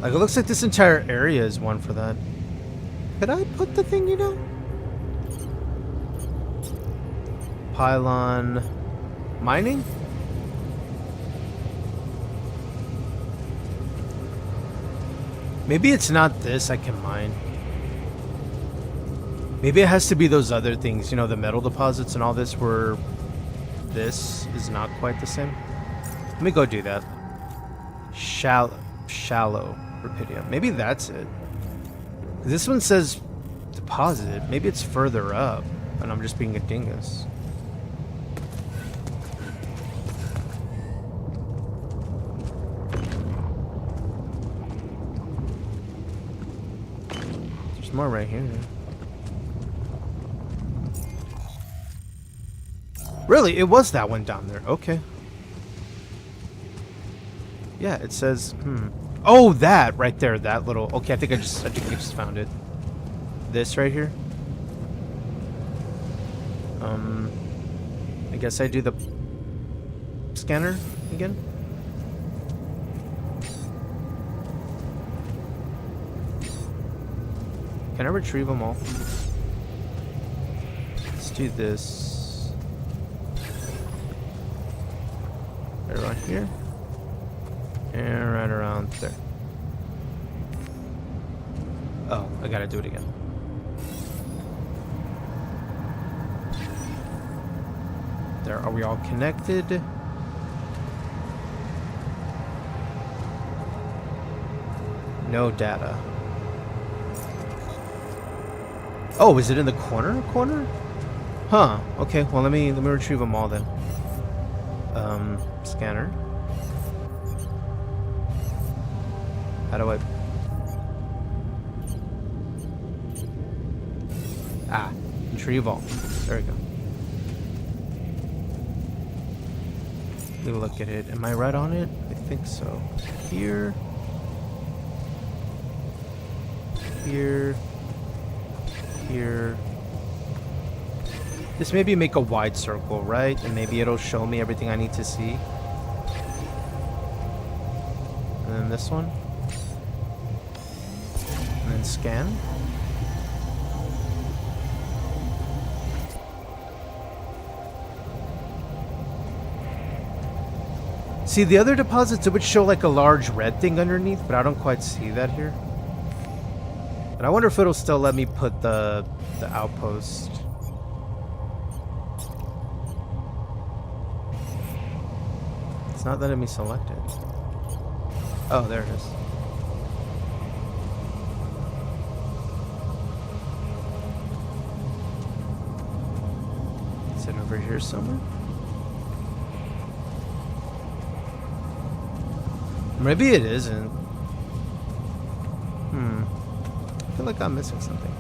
Like, it looks like this entire area is one for that. Could I put the thing, you know? Pylon... Mining? Maybe it's not this I can mine. Maybe it has to be those other things, you know, the metal deposits and all this, where this is not quite the same. Let me go do that. Shallow Rapidium. Maybe that's it. This one says deposit. Maybe it's further up, and I'm just being a dingus. There's more right here. Really? It was that one down there. Okay. Yeah, it says, Oh, that right there, that little. Okay, I think I just found it. This right here. I guess I do the scanner again. Can I retrieve them all? Let's do this. Right around here. And right around there. Oh, I gotta do it again. There, are we all connected? No data. Oh, is it in the corner? Huh. Okay, well let me retrieve them all then. Scanner. How do I... retrieve all. There we go. Let me look at it. Am I right on it? I think so. Here. Here. Here. This maybe make a wide circle, right? And maybe it'll show me everything I need to see. And then this one. And then scan. See, the other deposits, it would show like a large red thing underneath, but I don't quite see that here. And I wonder if it'll still let me put the outpost. It's not letting me select it. Oh, there it is. Is it over here somewhere? Maybe it isn't. I feel like I'm missing something.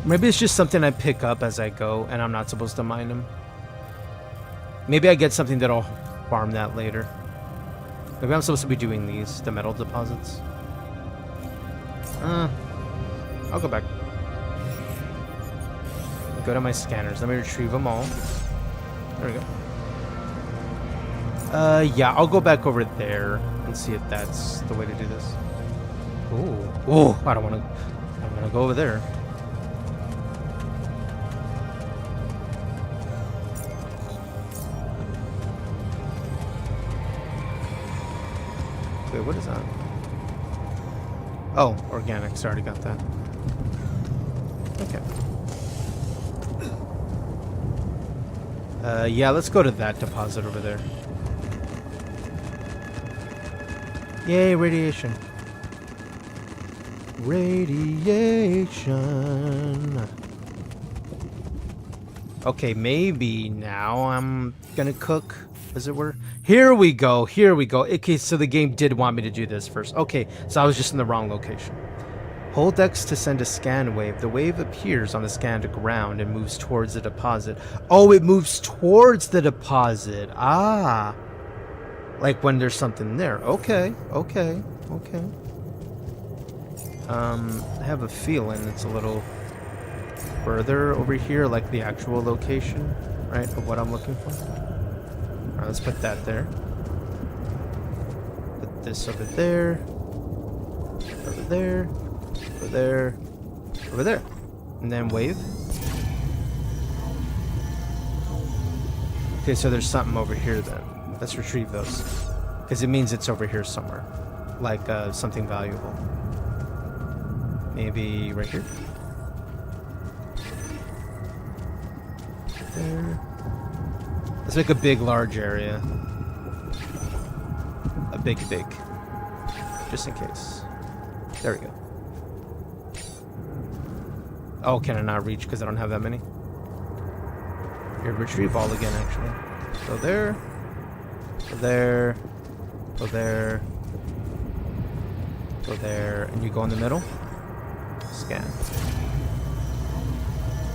Maybe it's just something I pick up as I go and I'm not supposed to mine them. Maybe I get something that'll farm that later. Maybe I'm supposed to be doing these, the metal deposits. I'll go back. Go to my scanners. Let me retrieve them all. There we go. Yeah, I'll go back over there and see if that's the way to do this. Ooh, I don't want to go over there. Wait, what is that? Oh, organics. Already got that. Okay. Yeah, let's go to that deposit over there. Yay, radiation. Radiation. Okay, maybe now I'm gonna cook, as it were. Here we go, here we go. Okay, so the game did want me to do this first. Okay, so I was just in the wrong location. Hold X to send a scan wave. The wave appears on the scanned ground and moves towards the deposit. Oh, it moves towards the deposit. Ah. Like when there's something there. Okay. I have a feeling it's a little further over here, like the actual location, right, of what I'm looking for. Alright, let's put that there. Put this over there. Over there. Over there. Over there. And then wave. Okay, so there's something over here then. Let's retrieve those. Because it means it's over here somewhere. Like something valuable. Maybe right here. There. Let's make a big, large area. A big. Just in case. There we go. Oh, can I not reach because I don't have that many? Here, retrieve all again, actually. Go there. Go there. Go there. Go there. And you go in the middle. Scan.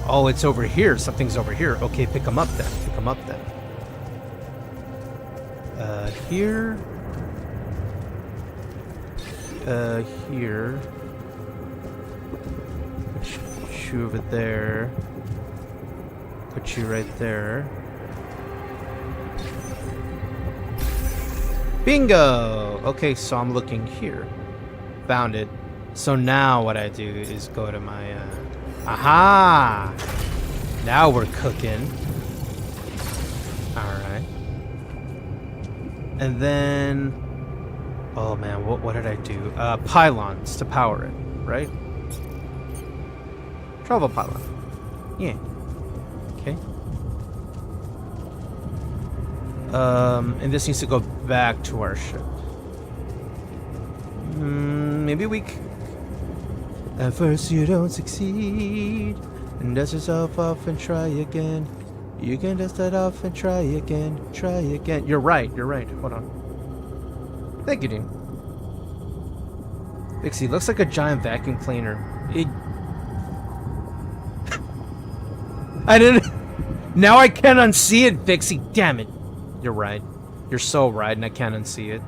Oh, it's over here. Something's over here. Okay, pick them up then. Pick them up then. Here. Here. Put you over there. Put you right there. Bingo! Okay, so I'm looking here. Found it. So now what I do is go to my, aha! Now we're cooking. Alright. And then, oh man, what did I do? Pylons to power it, right? Travel pylon. Yeah. Okay. And this needs to go back to our ship. Maybe we. At first you don't succeed, and dust yourself off and try again. You can dust it off and try again. Try again. You're right. You're right. Hold on. Thank you, Dean. Vixie, looks like a giant vacuum cleaner. I didn't. Now I can't unsee it, Vixie. Damn it. You're right. You're so right, and I can't unsee it.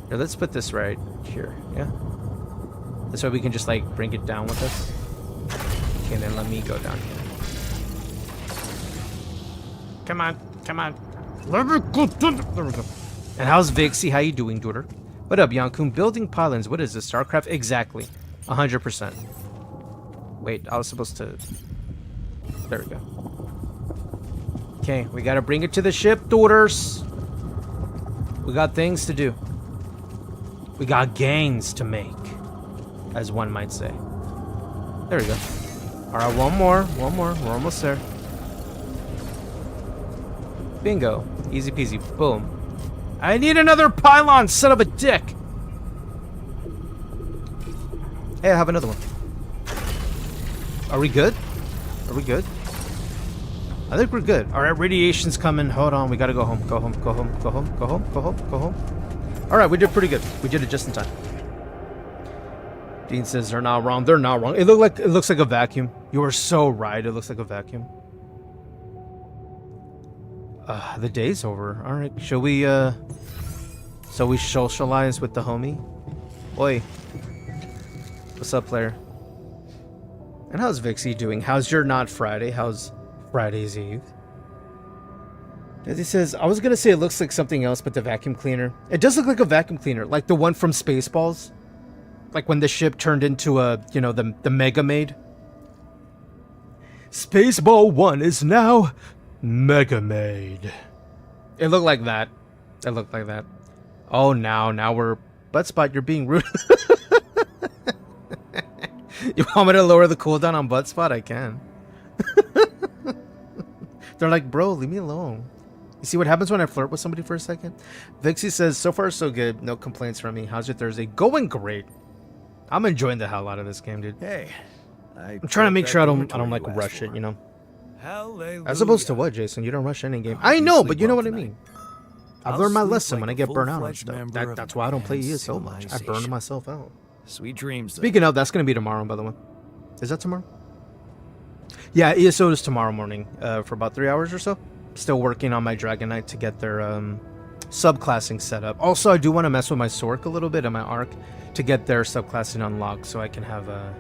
Here, let's put this right here. Yeah. This way we can just like bring it down with us. Okay, then let me go down here. Come on, come on. Let me go down. There we go. And how's Vixie? How you doing, daughter? What up, Yankun? Building pylons. What is this? StarCraft? Exactly. 100%. Wait, I was supposed to... There we go. Okay, we gotta bring it to the ship, daughters. We got things to do. We got gains to make, as one might say. There we go. Alright, one more. We're almost there. Bingo. Easy peasy. Boom. I need another pylon, son of a dick! Hey, I have another one. Are we good? Are we good? I think we're good. Alright, radiation's coming. Hold on, we gotta go home. Go home, go home, go home, go home, go home, go home. Alright, we did pretty good. We did it just in time. Dean says they're not wrong. They're not wrong. It looks like a vacuum. You are so right. It looks like a vacuum. The day's over. Alright, shall we so we socialize with the homie? Oi. What's up, player? And how's Vixie doing? How's your not Friday? How's Friday's Eve? As he says, I was gonna say it looks like something else, but the vacuum cleaner. It does look like a vacuum cleaner, like the one from Spaceballs. Like when the ship turned into a, you know, the Mega Maid. Spaceball 1 is now Mega Maid. It looked like that. It looked like that. Oh, now we're... Buttspot, you're being rude. You want me to lower the cooldown on Buttspot? I can. They're like, bro, leave me alone. You see what happens when I flirt with somebody for a second? Vixie says, so far so good. No complaints from me. How's your Thursday? Going great. I'm enjoying the hell out of this game, dude. Hey, I'm trying to make sure I don't like rush it, you know. Hallelujah. As opposed to what, Jason? You don't rush any game. I know, but you know what I mean. I've learned my lesson when I get burnt out on stuff. That's why I don't play ES so much. I burned myself out. Sweet dreams. Speaking of, that's going to be tomorrow, by the way. Is that tomorrow? Yeah, ESO is tomorrow morning for about 3 hours or so. Still working on my Dragon Knight to get their subclassing set up. Also, I do want to mess with my Sork a little bit and my Arc to get their subclassing unlocked so I can have a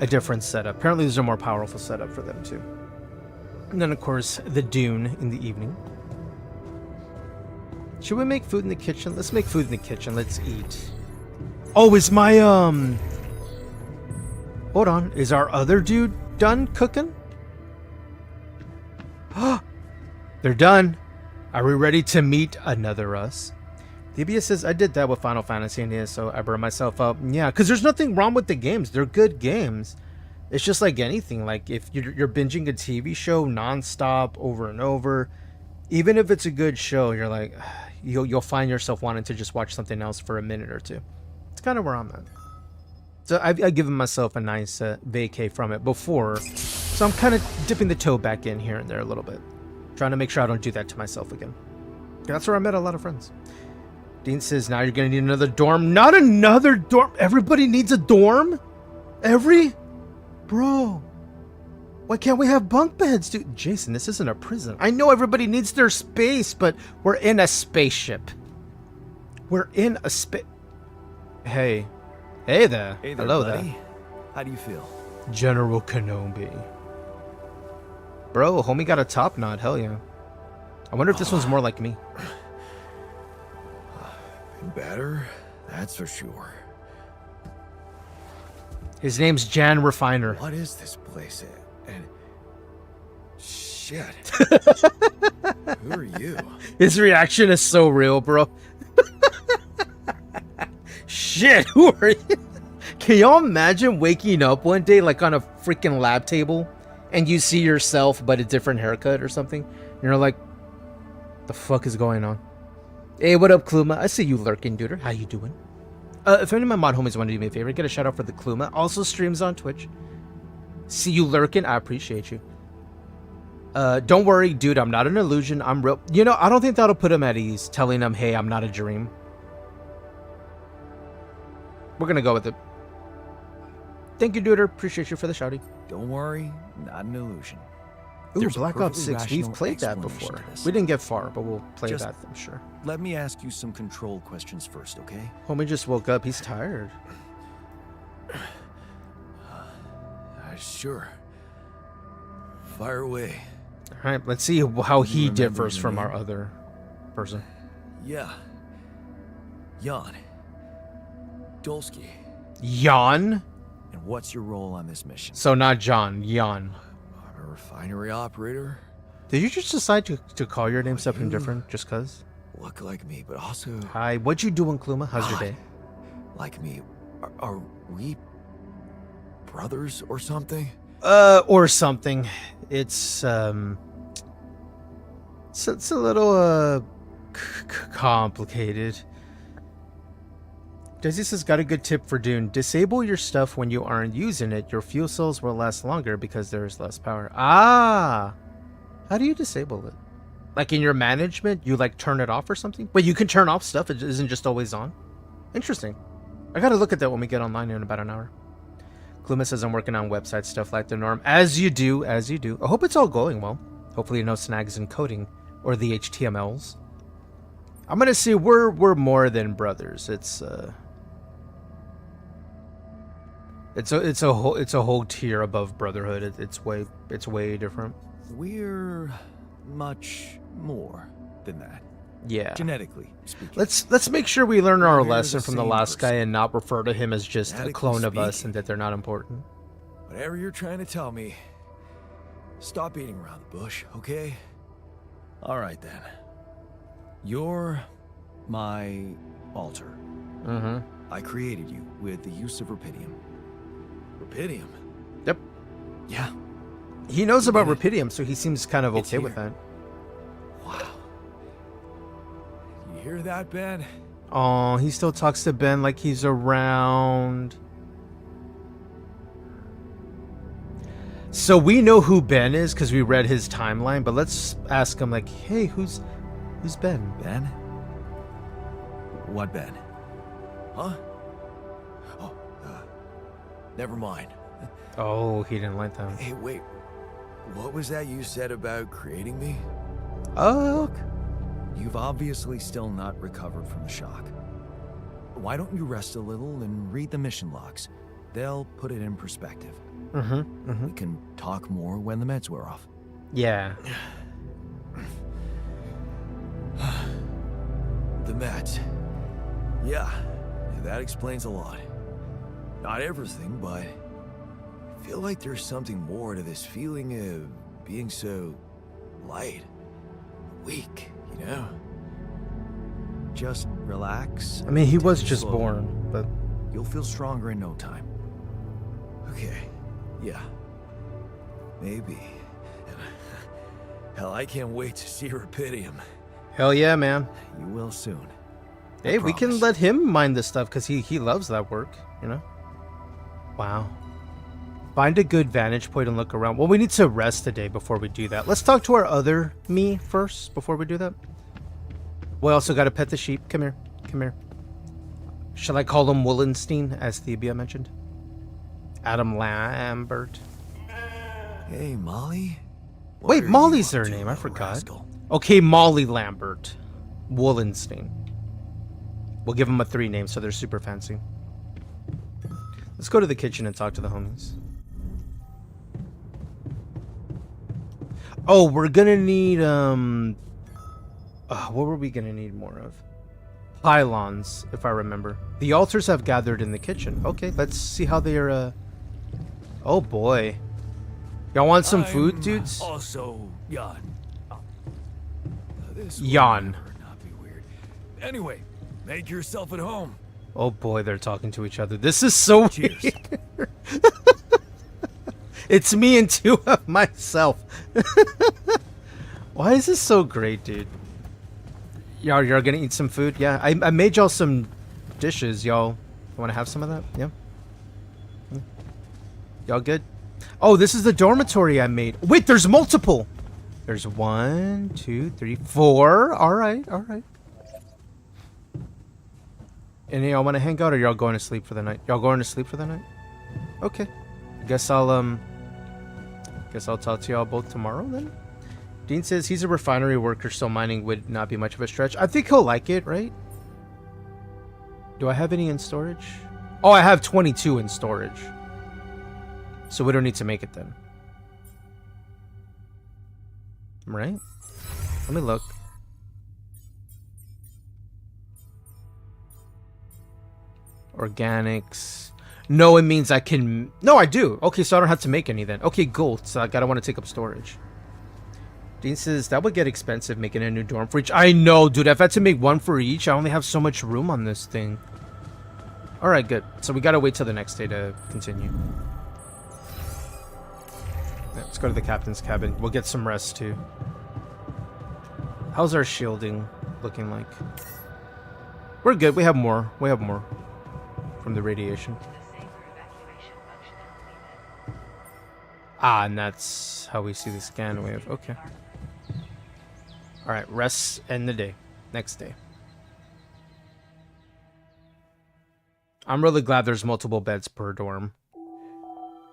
different setup. Apparently, there's a more powerful setup for them, too. And then, of course, the Dune in the evening. Should we make food in the kitchen? Let's make food in the kitchen. Let's eat. Oh, is my, Hold on. Is our other dude done cooking? They're done. Are we ready to meet another us? DBS says, I did that with Final Fantasy and ESO. I burned myself up. Yeah, because there's nothing wrong with the games. They're good games. It's just like anything. Like, if you're binging a TV show nonstop over and over, even if it's a good show, you're like, you'll find yourself wanting to just watch something else for a minute or two. It's kind of where I'm at. So I've given myself a nice vacay from it before. So I'm kind of dipping the toe back in here and there a little bit. Trying to make sure I don't do that to myself again. That's where I met a lot of friends. Dean says, now you're going to need another dorm. Not another dorm. Everybody needs a dorm? Bro. Why can't we have bunk beds, dude? Jason, this isn't a prison. I know everybody needs their space, but we're in a spaceship. We're in a Hey. Hey there. Hey there, hello buddy. there. How do you feel? General Kenobi. Bro, homie got a top knot. Hell yeah. I wonder if this one's more like me. Better, that's for sure. His name's Jan Refiner. What is this place? And shit. Who are you? His reaction is so real, bro. Shit, who are you? Can y'all imagine waking up one day like on a freaking lab table and you see yourself but a different haircut or something? And you're like, the fuck is going on? Hey, what up, Kluma? I see you lurking, duder. How you doing? If any of my mod homies want to do me a favor, get a shout out for the Kluma. Also streams on Twitch. See you lurking. I appreciate you. Don't worry, dude. I'm not an illusion. I'm real. You know, I don't think that'll put him at ease, telling him, hey, I'm not a dream. We're gonna go with it. Thank you, duder. Appreciate you for the shouty. Don't worry, not an illusion. Ooh, There's a Black Ops perfectly 6. We've rational played that explanation before. to this. We didn't get far, but we'll play Just- that, I'm sure. Let me ask you some control questions first, okay? Homie just woke up. He's tired. Sure. Fire away. All right, let's see how he remember differs your from name? our other person. Yeah. Jan. Dolsky. Jan? And what's your role on this mission? So not John, Jan. I'm a refinery operator. Did you just decide to call your name something different just cause? Look like me, but also Hi, what you doing, Kluma? How's your God. day? like me. Are we brothers or something? Or something. It's a little complicated. Desi says, got a good tip for Dune. Disable your stuff when you aren't using it. Your fuel cells will last longer because there's less power. Ah! How do you disable it? Like in your management, you like turn it off or something? But you can turn off stuff. It isn't just always on. Interesting. I gotta look at that when we get online in about an hour. Kluma says, I'm working on website stuff like the norm. As you do, as you do. I hope it's all going well. Hopefully no snags in coding or the HTMLs. I'm gonna say we're more than brothers. It's a whole tier above brotherhood. It's way different. We're much more than that. Yeah. Genetically speaking. Let's make sure we learn our We're the lesson from the same last guy person. and not refer to him as just a Genetically clone of us speaking. and that they're not important. Whatever you're trying to tell me, stop beating around the bush, okay? All right then. You're my alter. Mm-hmm. I created you with the use of Rapidium. Rapidium? Yep. Yeah. He knows about Get it? Rapidium, so he seems kind of It's okay with here. that. Wow. You hear that, Ben? Oh, he still talks to Ben like he's around. So we know who Ben is because we read his timeline, but let's ask him like, hey, who's Ben? Ben? What Ben? Huh? Oh, never mind. Oh, he didn't like that. Hey, wait. What was that you said about creating me? Oh, You've obviously still not recovered from the shock. Why don't you rest a little and read the mission logs? They'll put it in perspective. We can talk more when the meds wear off. Yeah. The meds. Yeah, that explains a lot. Not everything, but I feel like there's something more to this feeling of being so light, weak, you know? Just relax. I mean, he and was take it just slowly. born, but You'll feel stronger in no time. Okay, yeah. Maybe. Hell, I can't wait to see Rapidium. hell yeah, man. You will soon. I Hey, we can promise. let him mind this stuff because he loves that work, you know? Wow. Find a good vantage point and look around. Well, we need to rest today before we do that. Let's talk to our other me first before we do that. We also got to pet the sheep. Come here. Come here. Shall I call him Willenstein, as Thebia mentioned? Adam Lambert. Hey, Molly? What Wait, are Molly's you her up to, name. I little forgot. rascal? Okay, Molly Lambert. Willenstein. We'll give him a 3 name so they're super fancy. Let's go to the kitchen and talk to the homies. Oh, we're gonna need, what were we gonna need more of? Pylons, if I remember. The altars have gathered in the kitchen. Okay, let's see how they're, oh boy. Y'all want some food, dudes? Also, Jan. This will Jan. never not be weird. Anyway, make yourself at home. Oh boy, they're talking to each other. This is so Cheers. weird. It's me and two of myself. Why is this so great, dude? Y'all gonna eat some food? Yeah, I made y'all some dishes. Y'all want to have some of that? Yeah. Y'all good? Oh, this is the dormitory I made. Wait, there's multiple. There's 1, 2, 3, 4. All right, all right. And y'all want to hang out, or y'all going to sleep for the night? Y'all going to sleep for the night? Okay. Guess I'll talk to y'all both tomorrow then. Dean says he's a refinery worker, so mining would not be much of a stretch. I think he'll like it, right? Do I have any in storage? Oh, I have 22 in storage. So we don't need to make it then. Right? Let me look. Organics. No, it means I can... No, I do. Okay, so I don't have to make any then. Okay, cool. So I don't want to take up storage. Dean says that would get expensive making a new dorm for each. I know, dude. If I had to make one for each, I only have so much room on this thing. Alright, good. So we gotta wait till the next day to continue. Yeah, let's go to the captain's cabin. We'll get some rest too. How's our shielding looking like? We're good. We have more. We have more from the radiation. Ah, and that's how we see the scan wave. Okay. Alright, rest end the day. Next day. I'm really glad there's multiple beds per dorm.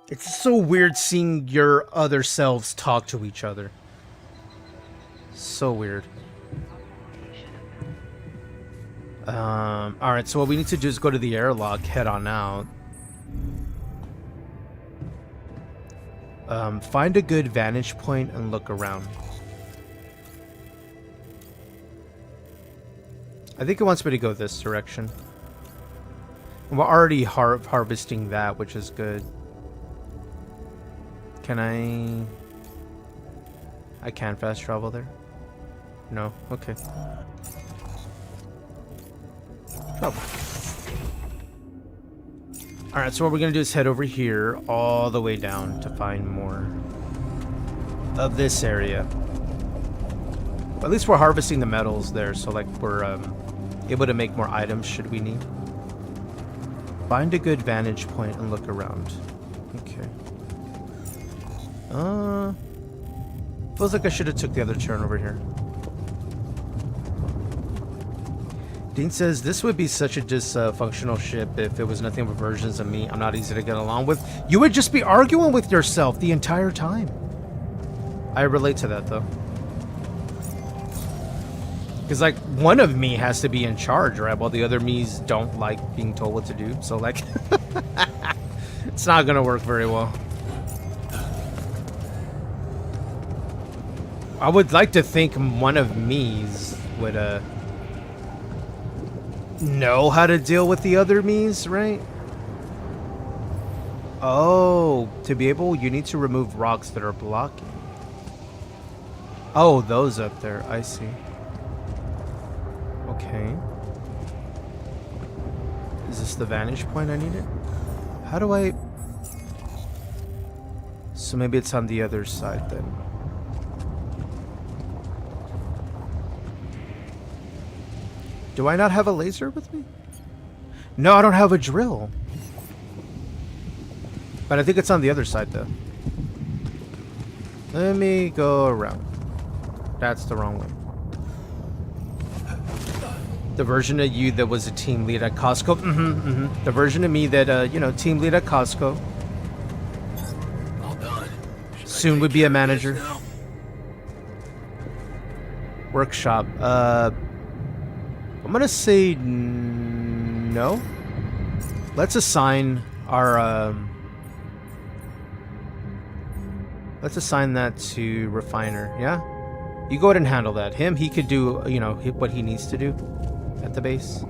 It's so weird seeing your other selves talk to each other. So weird. Alright, so what we need to do is go to the airlock, head on out. Find a good vantage point and look around. I think it wants me to go this direction. We're already harvesting that, which is good. Can I can fast travel there? No? Okay. Oh. Alright, so what we're gonna do is head over here all the way down to find more of this area. At least we're harvesting the metals there, so like we're able to make more items should we need. Find a good vantage point and look around. Okay. Feels like I should have took the other turn over here. Dean says this would be such a dysfunctional ship if it was nothing but versions of me I'm not easy to get along with. You would just be arguing with yourself the entire time. I relate to that though. Because like one of me has to be in charge, right? While the other me's don't like being told what to do. So like it's not gonna work very well. I would like to think one of me's would know how to deal with the other me's, right? Oh, to be able, you need to remove rocks that are blocking. Oh, those up there. I see. Okay. Is this the vantage point I needed? How do I... So maybe it's on the other side then. Do I not have a laser with me? No, I don't have a drill. But I think it's on the other side though. Let me go around. That's the wrong way. The version of you that was a team lead at Costco. The version of me that, you know, team lead at Costco. All done. Soon would be a manager. Workshop. I'm gonna say no. Let's assign our let's assign that to refiner. Yeah, you go ahead and handle that. He could do, you know, what he needs to do at the base.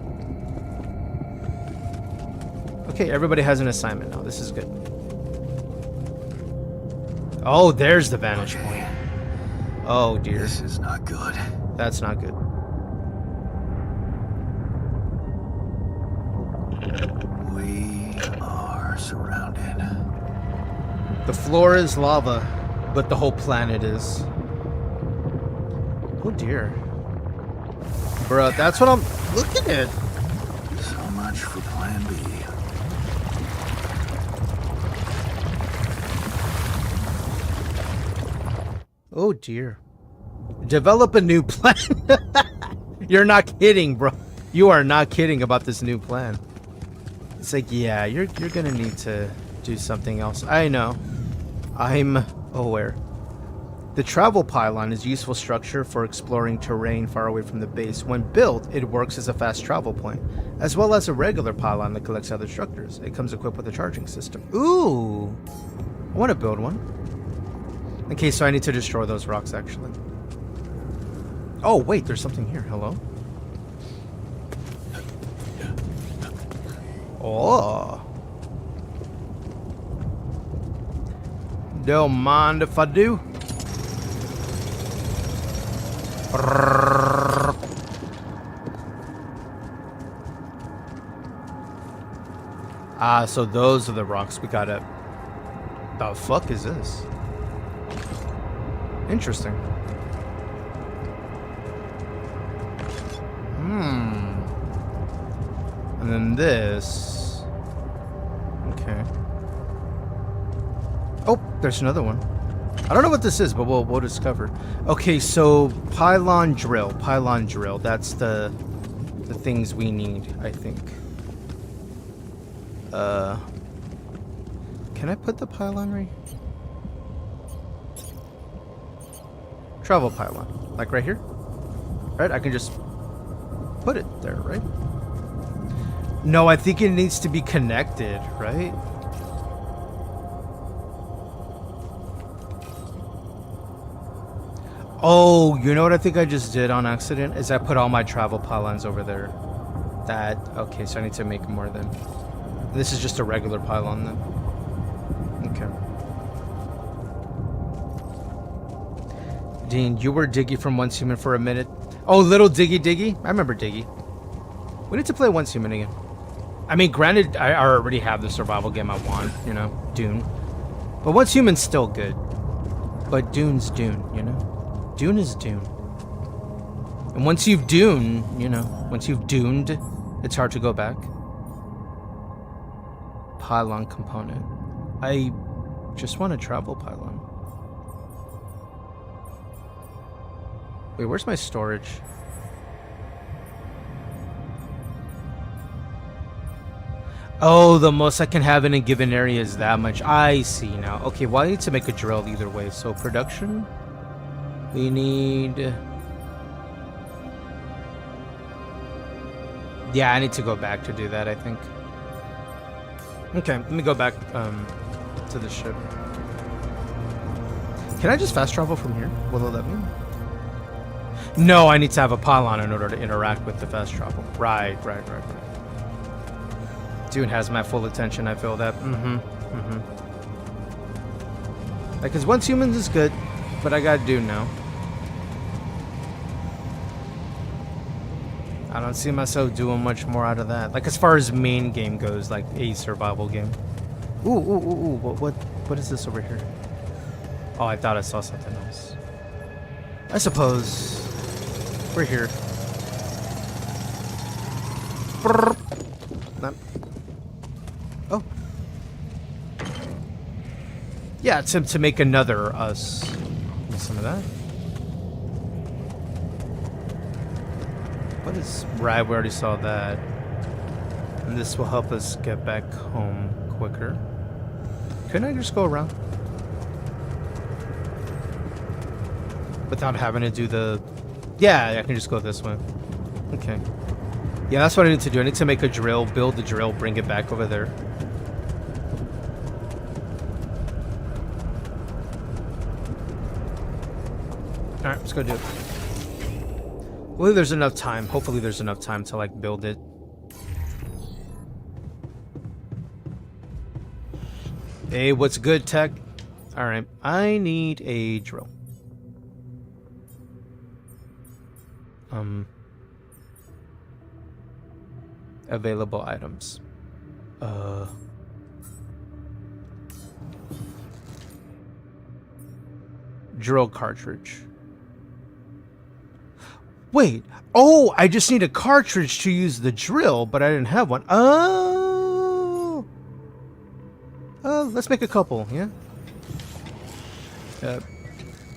Okay, everybody has an assignment now. This is good. Oh, there's the vantage point. Oh dear, This is not good. that's not good. We are surrounded. The floor is lava, but the whole planet is. Oh dear. Bruh, that's what I'm looking at. So much for Plan B. Oh dear. Develop a new plan. You're not kidding, bro. You are not kidding about this new plan. It's like, yeah, you're gonna need to do something else. I know. I'm aware. The travel pylon is a useful structure for exploring terrain far away from the base. When built, it works as a fast travel point, as well as a regular pylon that collects other structures. It comes equipped with a charging system. Ooh! I want to build one. Okay, so I need to destroy those rocks, actually. Oh, wait, there's something here. Hello? Oh. Don't mind if I do. Ah, so those are the rocks we gotta... The fuck is this? Interesting. And then this... Okay. Oh, there's another one. I don't know what this is, but we'll discover. Okay, so pylon drill. Pylon drill. That's the things we need, I think. Can I put the pylon right? Travel pylon. Like right here? Right? I can just put it there, right? No, I think it needs to be connected, right? Oh, you know what I think I just did on accident? Is I put all my travel pylons over there. Okay, so I need to make more then. This is just a regular pylon then. Okay. Dean, you were Diggy from Once Human for a minute. Oh, little Diggy. I remember Diggy. We need to play Once Human again. I mean, granted, I already have the survival game I want, you know, Dune. But Once Human's still good. But Dune's Dune, you know? Dune is Dune. And once you've Dune, you know, once you've Duned, it's hard to go back. Pylon component. I just want a travel pylon. Wait, where's my storage? Oh, the most I can have in a given area is that much. I see now. Okay, well, I need to make a drill either way. So production, we need... Yeah, I need to go back to do that, I think. Okay, let me go back to the ship. Can I just fast travel from here? Will it let me? No, I need to have a pylon in order to interact with the fast travel. Right. Dune has my full attention, I feel that. Like, cause Once Humans is good, but I got Dune now. I don't see myself doing much more out of that. Like, as far as main game goes, like a survival game. Ooh, what is this over here? Oh, I thought I saw something else. I suppose we're here. Oh. Yeah, to make another us. Give me some of that. What is... Right, we already saw that. And this will help us get back home quicker. Couldn't I just go around? Without having to do the... Yeah, I can just go this way. Okay. Yeah, that's what I need to do. I need to make a drill, build the drill, bring it back over there. Alright, let's go do it. Hopefully there's enough time. Hopefully there's enough time to, like, build it. Hey, what's good, tech? Alright, I need a drill. Available items. Drill cartridge. Wait. Oh, I just need a cartridge to use the drill, but I didn't have one. Oh. Let's make a couple, yeah?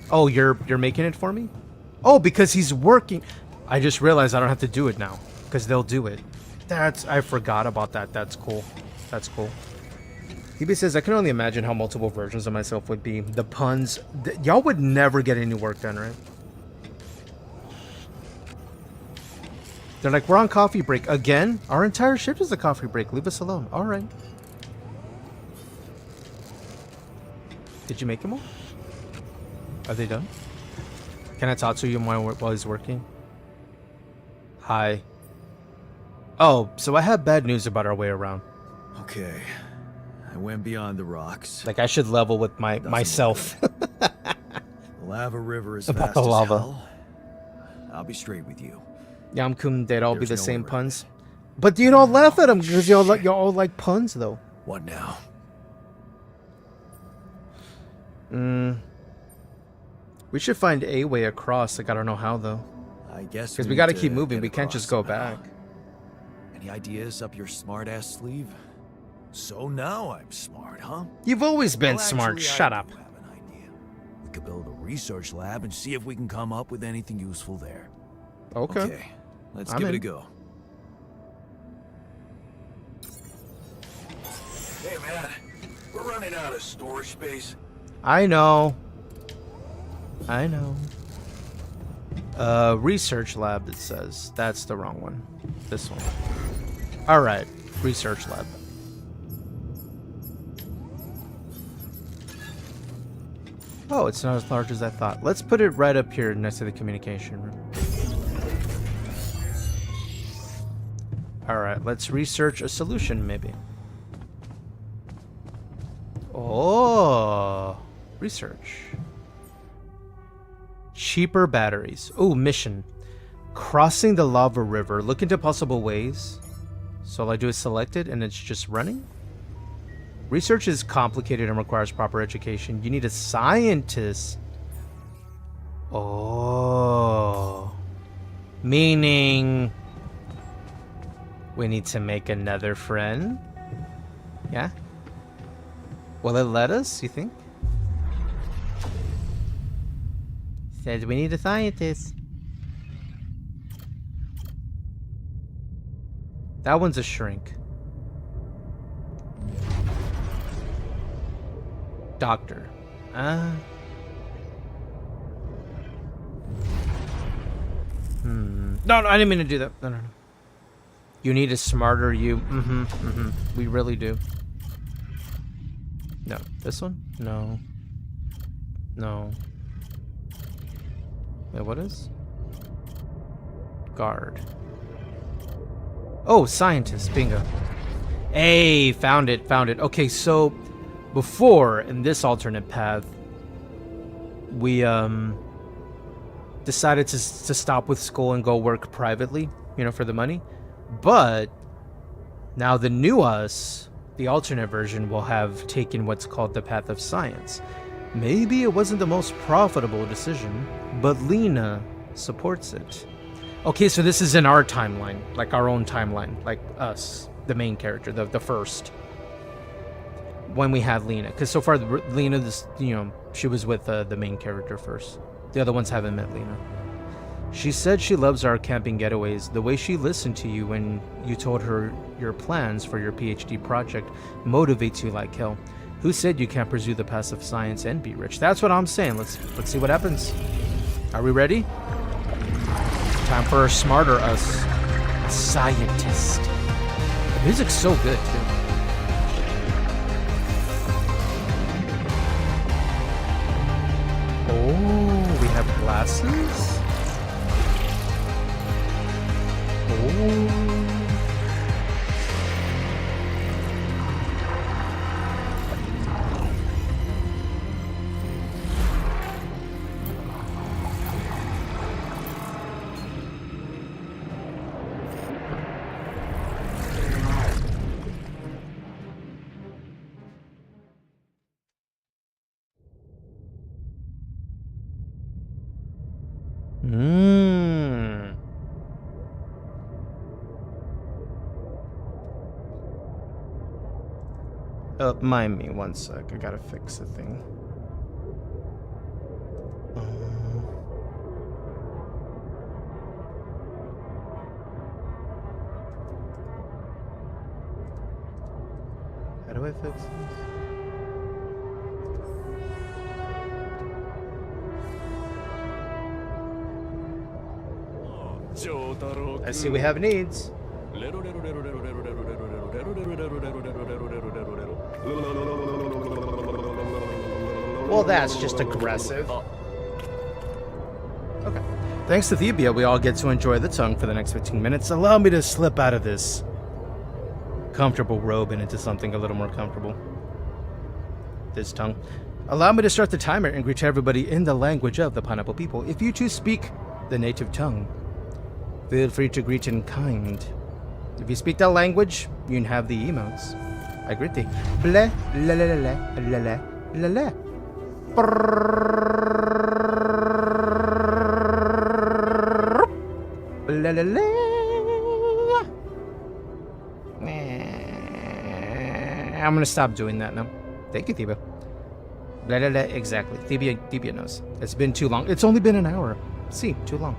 Oh, you're making it for me? Oh, because he's working. I just realized I don't have to do it now, because they'll do it. I forgot about that. That's cool. That's cool. Hebe says, I can only imagine how multiple versions of myself would be. The puns. Y'all would never get any work done, right? They're like, we're on coffee break. Again? Our entire shift is a coffee break. Leave us alone. All right. Did you make them all? Are they done? Can I talk to you while he's working? Hi. Oh, so I have bad news about our way around. Okay. I went beyond the rocks. Like, I should level with myself. The lava river is About fast the as lava. hell. I'll be straight with you. Yamkum, they'd all be There's the no same way puns. But you don't laugh at them because y'all like puns, though. What now? We should find a way across. Like, I don't know how, though. I guess Because we need got to to keep moving. get We can't across just go somehow. back. Any ideas up your smart-ass sleeve? So now I'm smart, huh? You've always been Well, smart. actually, Shut I up. do have an idea. We could build a research lab and see if we can come up with anything useful there. Okay. Let's I'm give it in. a go. Hey man, we're running out of storage space. I know. Research lab, it says. That's the wrong one. This one. All right. Research lab. Oh, it's not as large as I thought. Let's put it right up here next to the communication room. All right, let's research a solution, maybe. Oh, research. Cheaper batteries. Oh, mission. Crossing the lava river. Look into possible ways. So all I do is select it and it's just running? Research is complicated and requires proper education. You need a scientist. Oh. Meaning we need to make another friend? Yeah? Will it let us, you think? Says we need a scientist. That one's a shrink. Doctor. No, I didn't mean to do that. No. You need a smarter you. We really do. No. This one? No. Wait, what is? Guard. Oh, scientist. Bingo. Hey, found it. Okay, so before, in this alternate path, we decided to stop with school and go work privately, for the money. But now the new us, the alternate version, will have taken what's called the path of science. Maybe it wasn't the most profitable decision, but Lena supports it. Okay, so this is in our timeline, like our own timeline, like us, the main character, the first. When we had Lena, because so far Lena, she was with the main character first. The other ones haven't met Lena. She said she loves our camping getaways. The way she listened to you when you told her your plans for your PhD project motivates you like hell. Who said you can't pursue the path of science and be rich? That's what I'm saying. Let's see what happens. Are we ready? Time for a smarter us. A scientist. The music's so good too. Oh, we have glasses? Oh. Mmm. Mind me one sec. I gotta fix the thing. How do I fix this? I see we have needs. Well, that's just aggressive. Okay. Thanks to Thebia, we all get to enjoy the tongue for the next 15 minutes. Allow me to slip out of this comfortable robe and into something a little more comfortable. This tongue. Allow me to start the timer and greet everybody in the language of the pineapple people. If you too speak the native tongue, feel free to greet in kind. If you speak that language, you can have the emotes. I greet thee. Ble, la la la la la la la la. La la la. I'm gonna stop doing that now. Thank you, Thebia. Blah, blah, blah. Exactly. Thebia knows. It's been too long. It's only been an hour. See, too long.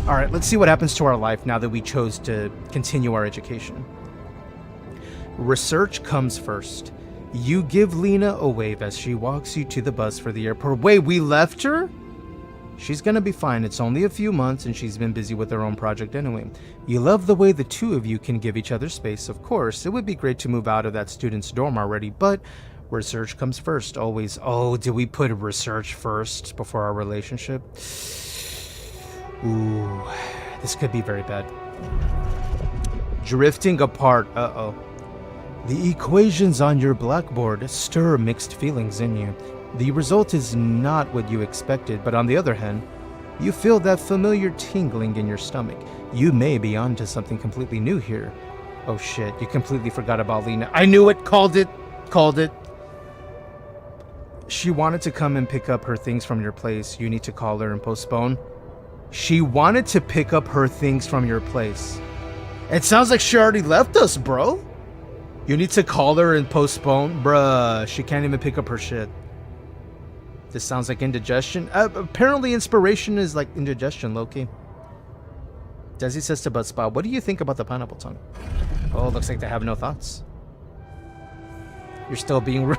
All right, let's see what happens to our life now that we chose to continue our education. Research comes first. You give Lena a wave as she walks you to the bus for the airport. Wait, we left her? She's gonna be fine. It's only a few months and she's been busy with her own project anyway. You love the way the two of you can give each other space, of course. It would be great to move out of that student's dorm already, but research comes first, always. Oh, did we put research first before our relationship? Ooh, this could be very bad. Drifting apart. Uh-oh. The equations on your blackboard stir mixed feelings in you. The result is not what you expected, but on the other hand, you feel that familiar tingling in your stomach. You may be onto something completely new here. Oh shit, you completely forgot about Lena. I knew it! Called it! She wanted to come and pick up her things from your place. You need to call her and postpone. She wanted to pick up her things from your place. It sounds like she already left us, bro. You need to call her and postpone? Bruh, she can't even pick up her shit. This sounds like indigestion. Apparently inspiration is like indigestion, low-key. Desi says to Buttspot, what do you think about the pineapple tongue? Oh, looks like they have no thoughts. You're still being rude.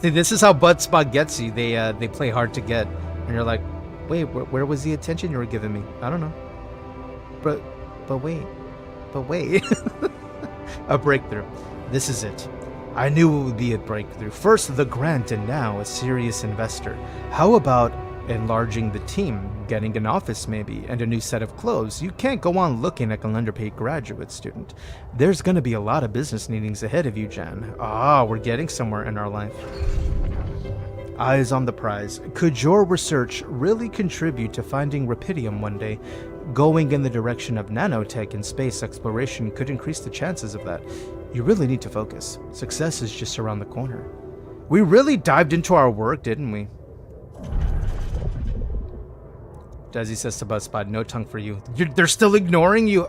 See, this is how Buttspot gets you. They play hard to get. And you're like, wait, where was the attention you were giving me? I don't know. But wait. A breakthrough. This is it. I knew it would be a breakthrough. First the grant and now a serious investor. How about enlarging the team, getting an office maybe, and a new set of clothes? You can't go on looking like an underpaid graduate student. There's gonna be a lot of business meetings ahead of you, Jan. We're getting somewhere in our life. Eyes on the prize. Could your research really contribute to finding Rapidium one day? Going in the direction of nanotech and space exploration could increase the chances of that. You really need to focus. Success is just around the corner. We really dived into our work, didn't we? Desi says to Buzzspot, no tongue for you. They're still ignoring you?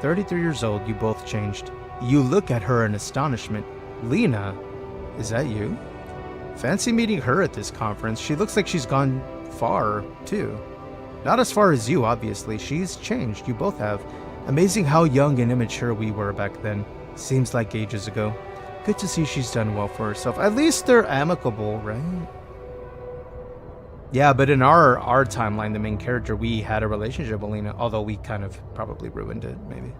33 years old, you both changed. You look at her in astonishment. Lena, is that you? Fancy meeting her at this conference. She looks like she's gone far, too. Not as far as you, obviously. She's changed. You both have. Amazing how young and immature we were back then. Seems like ages ago. Good to see she's done well for herself. At least they're amicable, right? Yeah, but in our timeline, the main character, we had a relationship with Lena, although we kind of probably ruined it, maybe.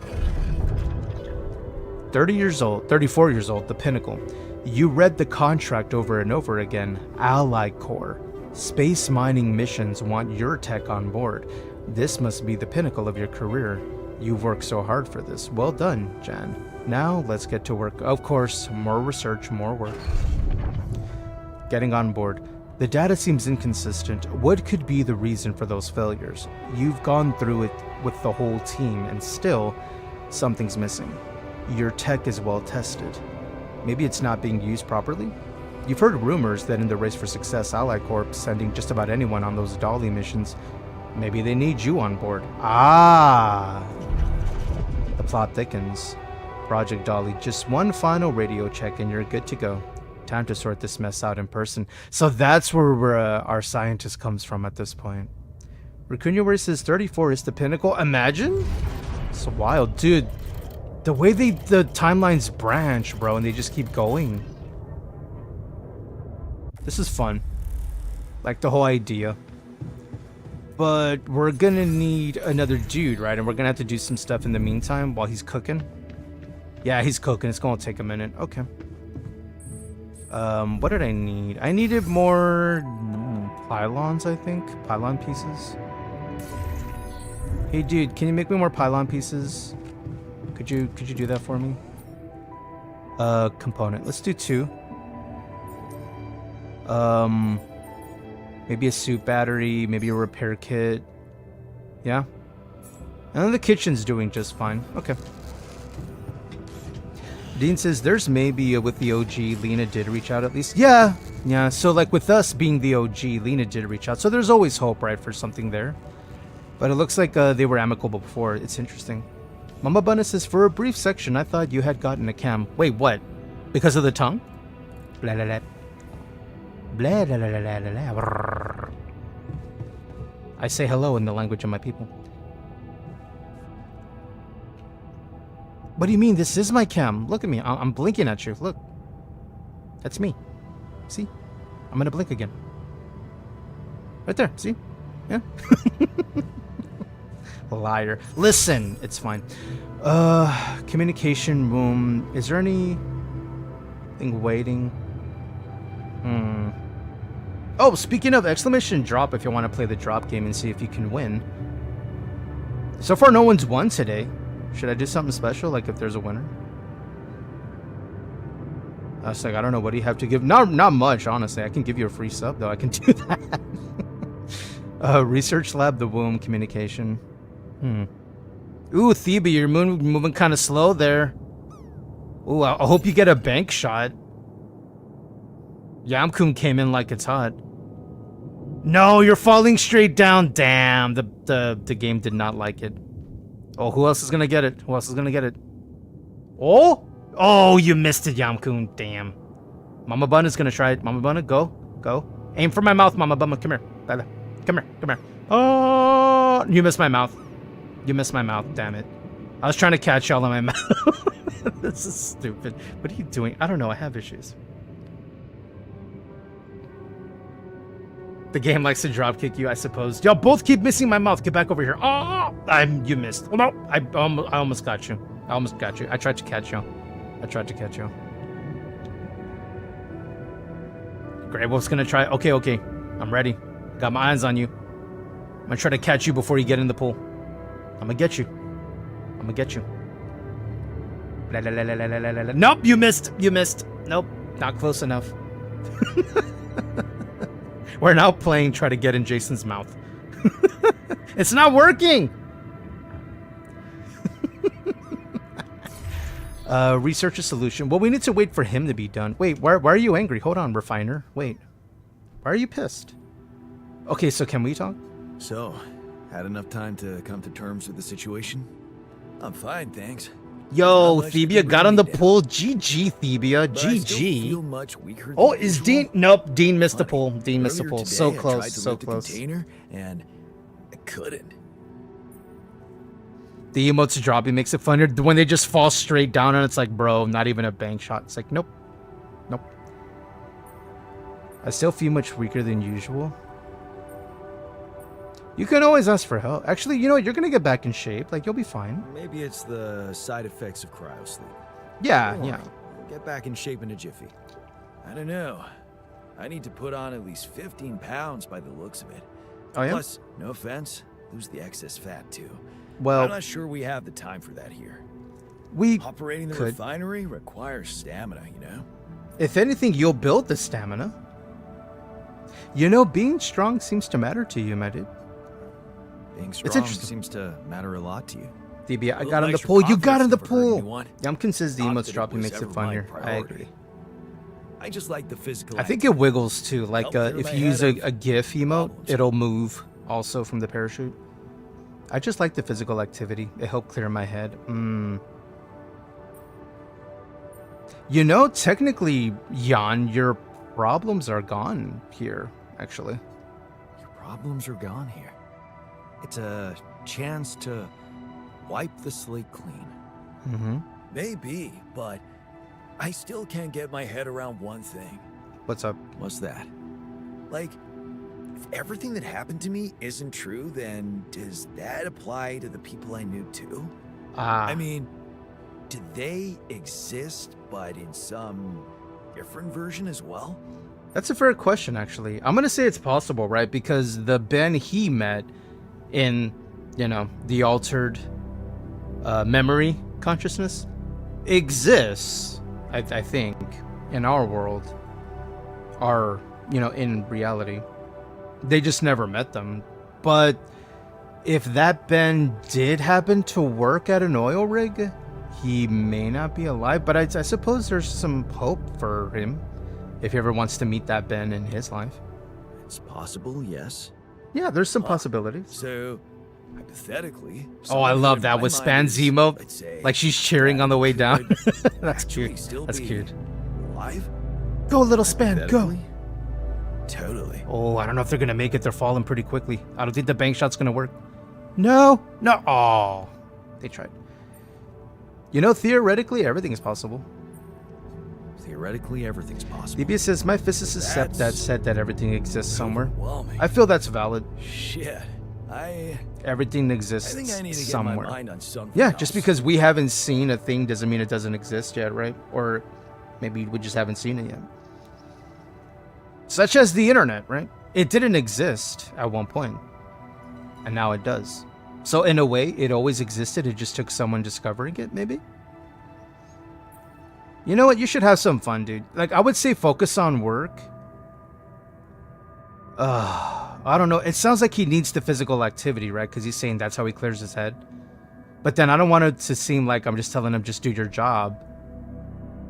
34 years old, the pinnacle. You read the contract over and over again. Ally Corps. Space mining missions want your tech on board. This must be the pinnacle of your career. You've worked so hard for this. Well done, Jan. Now let's get to work. Of course, more research, more work. Getting on board. The data seems inconsistent. What could be the reason for those failures? You've gone through it with the whole team and still something's missing. Your tech is well tested. Maybe it's not being used properly? You've heard rumors that in the race for success, Ally Corp's sending just about anyone on those Dolly missions. Maybe they need you on board. Ah! The plot thickens. Project Dolly, just one final radio check and you're good to go. Time to sort this mess out in person. So that's where our scientist comes from at this point. Raccoon Races 34 is the pinnacle. Imagine? It's wild. Dude, the way the timelines branch, bro, and they just keep going. This is fun. Like the whole idea. But we're gonna need another dude, right? And we're gonna have to do some stuff in the meantime while he's cooking. Yeah, he's cooking. It's gonna take a minute. Okay. What did I need? I needed more pylons, I think. Pylon pieces. Hey, dude, can you make me more pylon pieces? Could you do that for me? Component. Let's do 2. Maybe a suit battery, maybe a repair kit. Yeah. And then the kitchen's doing just fine. Okay. Dean says there's maybe with the OG, Lena did reach out at least. Yeah. So like with us being the OG, Lena did reach out. So there's always hope, right, for something there. But it looks like they were amicable before. It's interesting. Mama Bunna says, for a brief section, I thought you had gotten a cam. Wait, what? Because of the tongue? Blah, blah, blah. Blah, blah, blah, blah, blah, blah. I say hello in the language of my people. What do you mean? This is my cam. Look at me. I'm blinking at you. Look. That's me. See? I'm gonna blink again. Right there. See? Yeah. Liar. Listen. It's fine. Communication room. Is there anything waiting? Oh, speaking of exclamation drop, if you want to play the drop game and see if you can win. So far, no one's won today. Should I do something special, like if there's a winner? I was like, I don't know. What do you have to give? Not much, honestly. I can give you a free sub, though. I can do that. Research lab, the womb, communication. Ooh, Thebe, you're moving kind of slow there. Ooh, I hope you get a bank shot. Yamkun came in like it's hot. No, you're falling straight down. Damn, the game did not like it. Oh, who else is gonna get it? Who else is gonna get it? Oh! Oh, you missed it, Yamkun. Damn. Mama Bun is gonna try it. Mama Bun, go. Aim for my mouth, Mama Bun. Come here. Come here. Oh, you missed my mouth. You missed my mouth, damn it. I was trying to catch y'all in my mouth. This is stupid. What are you doing? I don't know. I have issues. The game likes to drop kick you, I suppose. Y'all both keep missing my mouth. Get back over here. Oh, you missed. Oh, no, I almost got you. I tried to catch you. Grey Wolf's gonna try. Okay. I'm ready. Got my eyes on you. I'm gonna try to catch you before you get in the pool. I'm gonna get you. La, la, la, la, la, la, la, la. Nope, you missed. Nope, not close enough. We're now playing try to get in Jason's mouth. It's not working! Research a solution. Well, we need to wait for him to be done. Wait, why are you angry? Hold on, Refiner. Wait. Why are you pissed? Okay, so can we talk? So, had enough time to come to terms with the situation? I'm fine, thanks. Yo, Thebia got on the pull. GG, Thebia. But I still GG. feel much weaker Oh, than is usual. Dean? Nope, Dean missed the pull. Earlier today, So I tried close, to so lift the close. container, and I couldn't. The emotes dropping makes it funnier when they just fall straight down and it's like, bro, not even a bank shot. It's like, nope. I still feel much weaker than usual. You can always ask for help. Actually, you know what? You're gonna get back in shape. Like, you'll be fine. Maybe it's the side effects of cryosleep. Yeah. I'll get back in shape in a jiffy. I don't know. I need to put on at least 15 pounds by the looks of it. Oh, yeah? Plus, no offense, lose the excess fat too. Well, I'm not sure we have the time for that here. we Operating the could. refinery requires stamina, you know? If anything, you'll build the stamina. You know, being strong seems to matter to you, my dude. Being It's strong interesting. seems to matter a lot to you. DB, I Little got on the extra pool. You got confidence in the never hurt pool. anyone. Yumkin says the Not emotes that it dropping was makes it ever my funnier. I priority. agree. I just like the physical. I think it wiggles too. Like Help clear if my you use head a GIF emote, problems. it'll move also from the parachute. I just like the physical activity. It helped clear my head. You know, technically, Jan, your problems are gone here, actually. Your problems are gone here. It's a chance to wipe the slate clean. Mm-hmm. Maybe, but I still can't get my head around one thing. What's up? What's that? Like, if everything that happened to me isn't true, then does that apply to the people I knew too? I mean, do they exist, but in some different version as well? That's a fair question, actually. I'm gonna say it's possible, right? Because the Ben he met in, you know, the altered memory consciousness exists, I think, in our world, are, you know, in reality. They just never met them. But if that Ben did happen to work at an oil rig, he may not be alive. But I suppose there's some hope for him if he ever wants to meet that Ben in his life. It's possible, yes. Yeah, there's some possibilities. So, hypothetically... Oh, I love that with Span's emote. Let's say, Like she's cheering on the way down. That's actually cute. still That's be cute. Alive? Go, little Span, go. Hypothetically? Totally. Oh, I don't know if they're going to make it. They're falling pretty quickly. I don't think the bank shot's going to work. No. No. Oh, they tried. You know, theoretically, everything is possible. Theoretically, everything's possible. DB says, my physicist said that everything exists somewhere. Overwhelming. I feel that's valid. Shit. Everything I exists think I need to somewhere. get my mind on something Yeah, else. just because we haven't seen a thing doesn't mean it doesn't exist yet, right? Or maybe we just haven't seen it yet. Such as the internet, right? It didn't exist at one point, and now it does. So in a way, it always existed. It just took someone discovering it, maybe? You know what? You should have some fun, dude. Like, I would say focus on work. I don't know. It sounds like he needs the physical activity, right? Because he's saying that's how he clears his head. But then I don't want it to seem like I'm just telling him just do your job.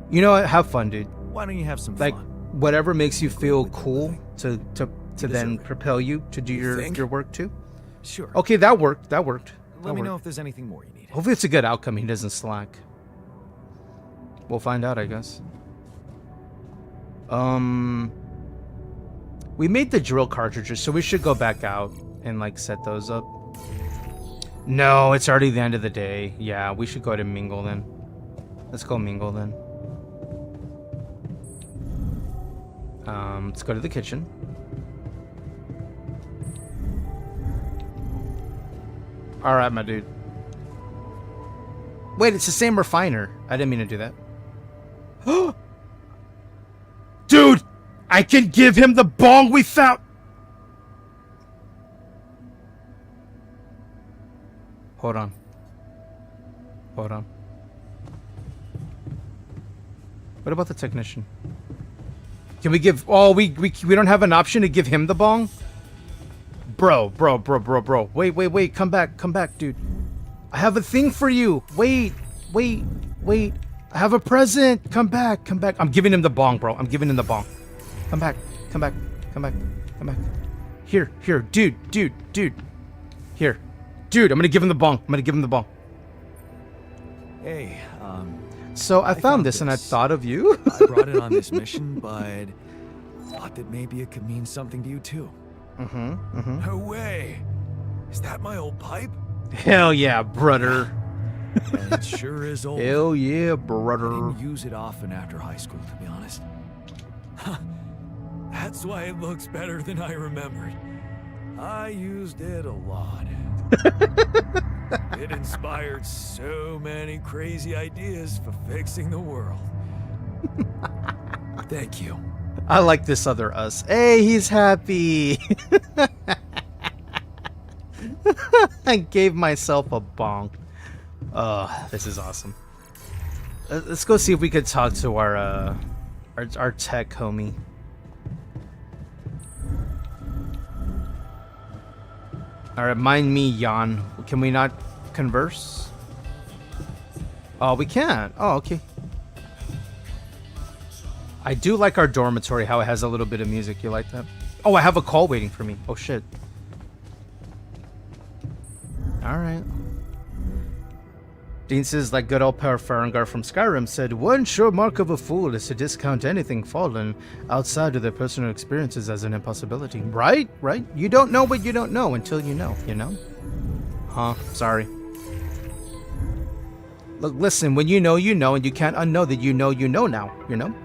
You know what? Have fun, dude. Why don't you have some Like, fun? whatever makes you feel cool to then propel you to do think? your work too. Sure. Okay, that worked. That worked. Let me know if there's anything more you need. Hopefully it's a good outcome. He doesn't slack. We'll find out, I guess. We made the drill cartridges, so we should go back out and like set those up. No, it's already the end of the day. Yeah, we should go to mingle then. Let's go mingle then. Let's go to the kitchen. All right, my dude. Wait, it's the same refiner. I didn't mean to do that. Dude, I can give him the bong we found. Hold on. Hold on. What about the technician? Can we give... Oh, we don't have an option to give him the bong? Bro. Wait. Come back, dude. I have a thing for you. Wait. I have a present. Come back. I'm giving him the bong, bro. I'm giving him the bong. Come back. Here, dude. Here. Dude, I'm gonna give him the bong. Hey, So I found this and I thought of you. I brought it on this mission, but thought that maybe it could mean something to you too. No way. Is that my old pipe? Hell yeah, brother. And it sure is old. Hell yeah, I brother. didn't use it often after high school, to be honest. That's why it looks better than I remembered. I used it a lot. It inspired so many crazy ideas for fixing the world. Thank you. I like this other us. Hey, he's happy. I gave myself a bong. Oh, this is awesome. Let's go see if we could talk to our tech homie. Alright, mind me, Jan. Can we not converse? Oh, we can't. Oh, okay. I do like our dormitory, how it has a little bit of music. You like that? Oh, I have a call waiting for me. Oh, shit. All right. Dean says, like good old Farengar from Skyrim said, one sure mark of a fool is to discount anything fallen outside of their personal experiences as an impossibility. Right? Right? You don't know what you don't know until you know, you know? Huh? Sorry. Look, listen, when you know, and you can't unknow that you know now, you know?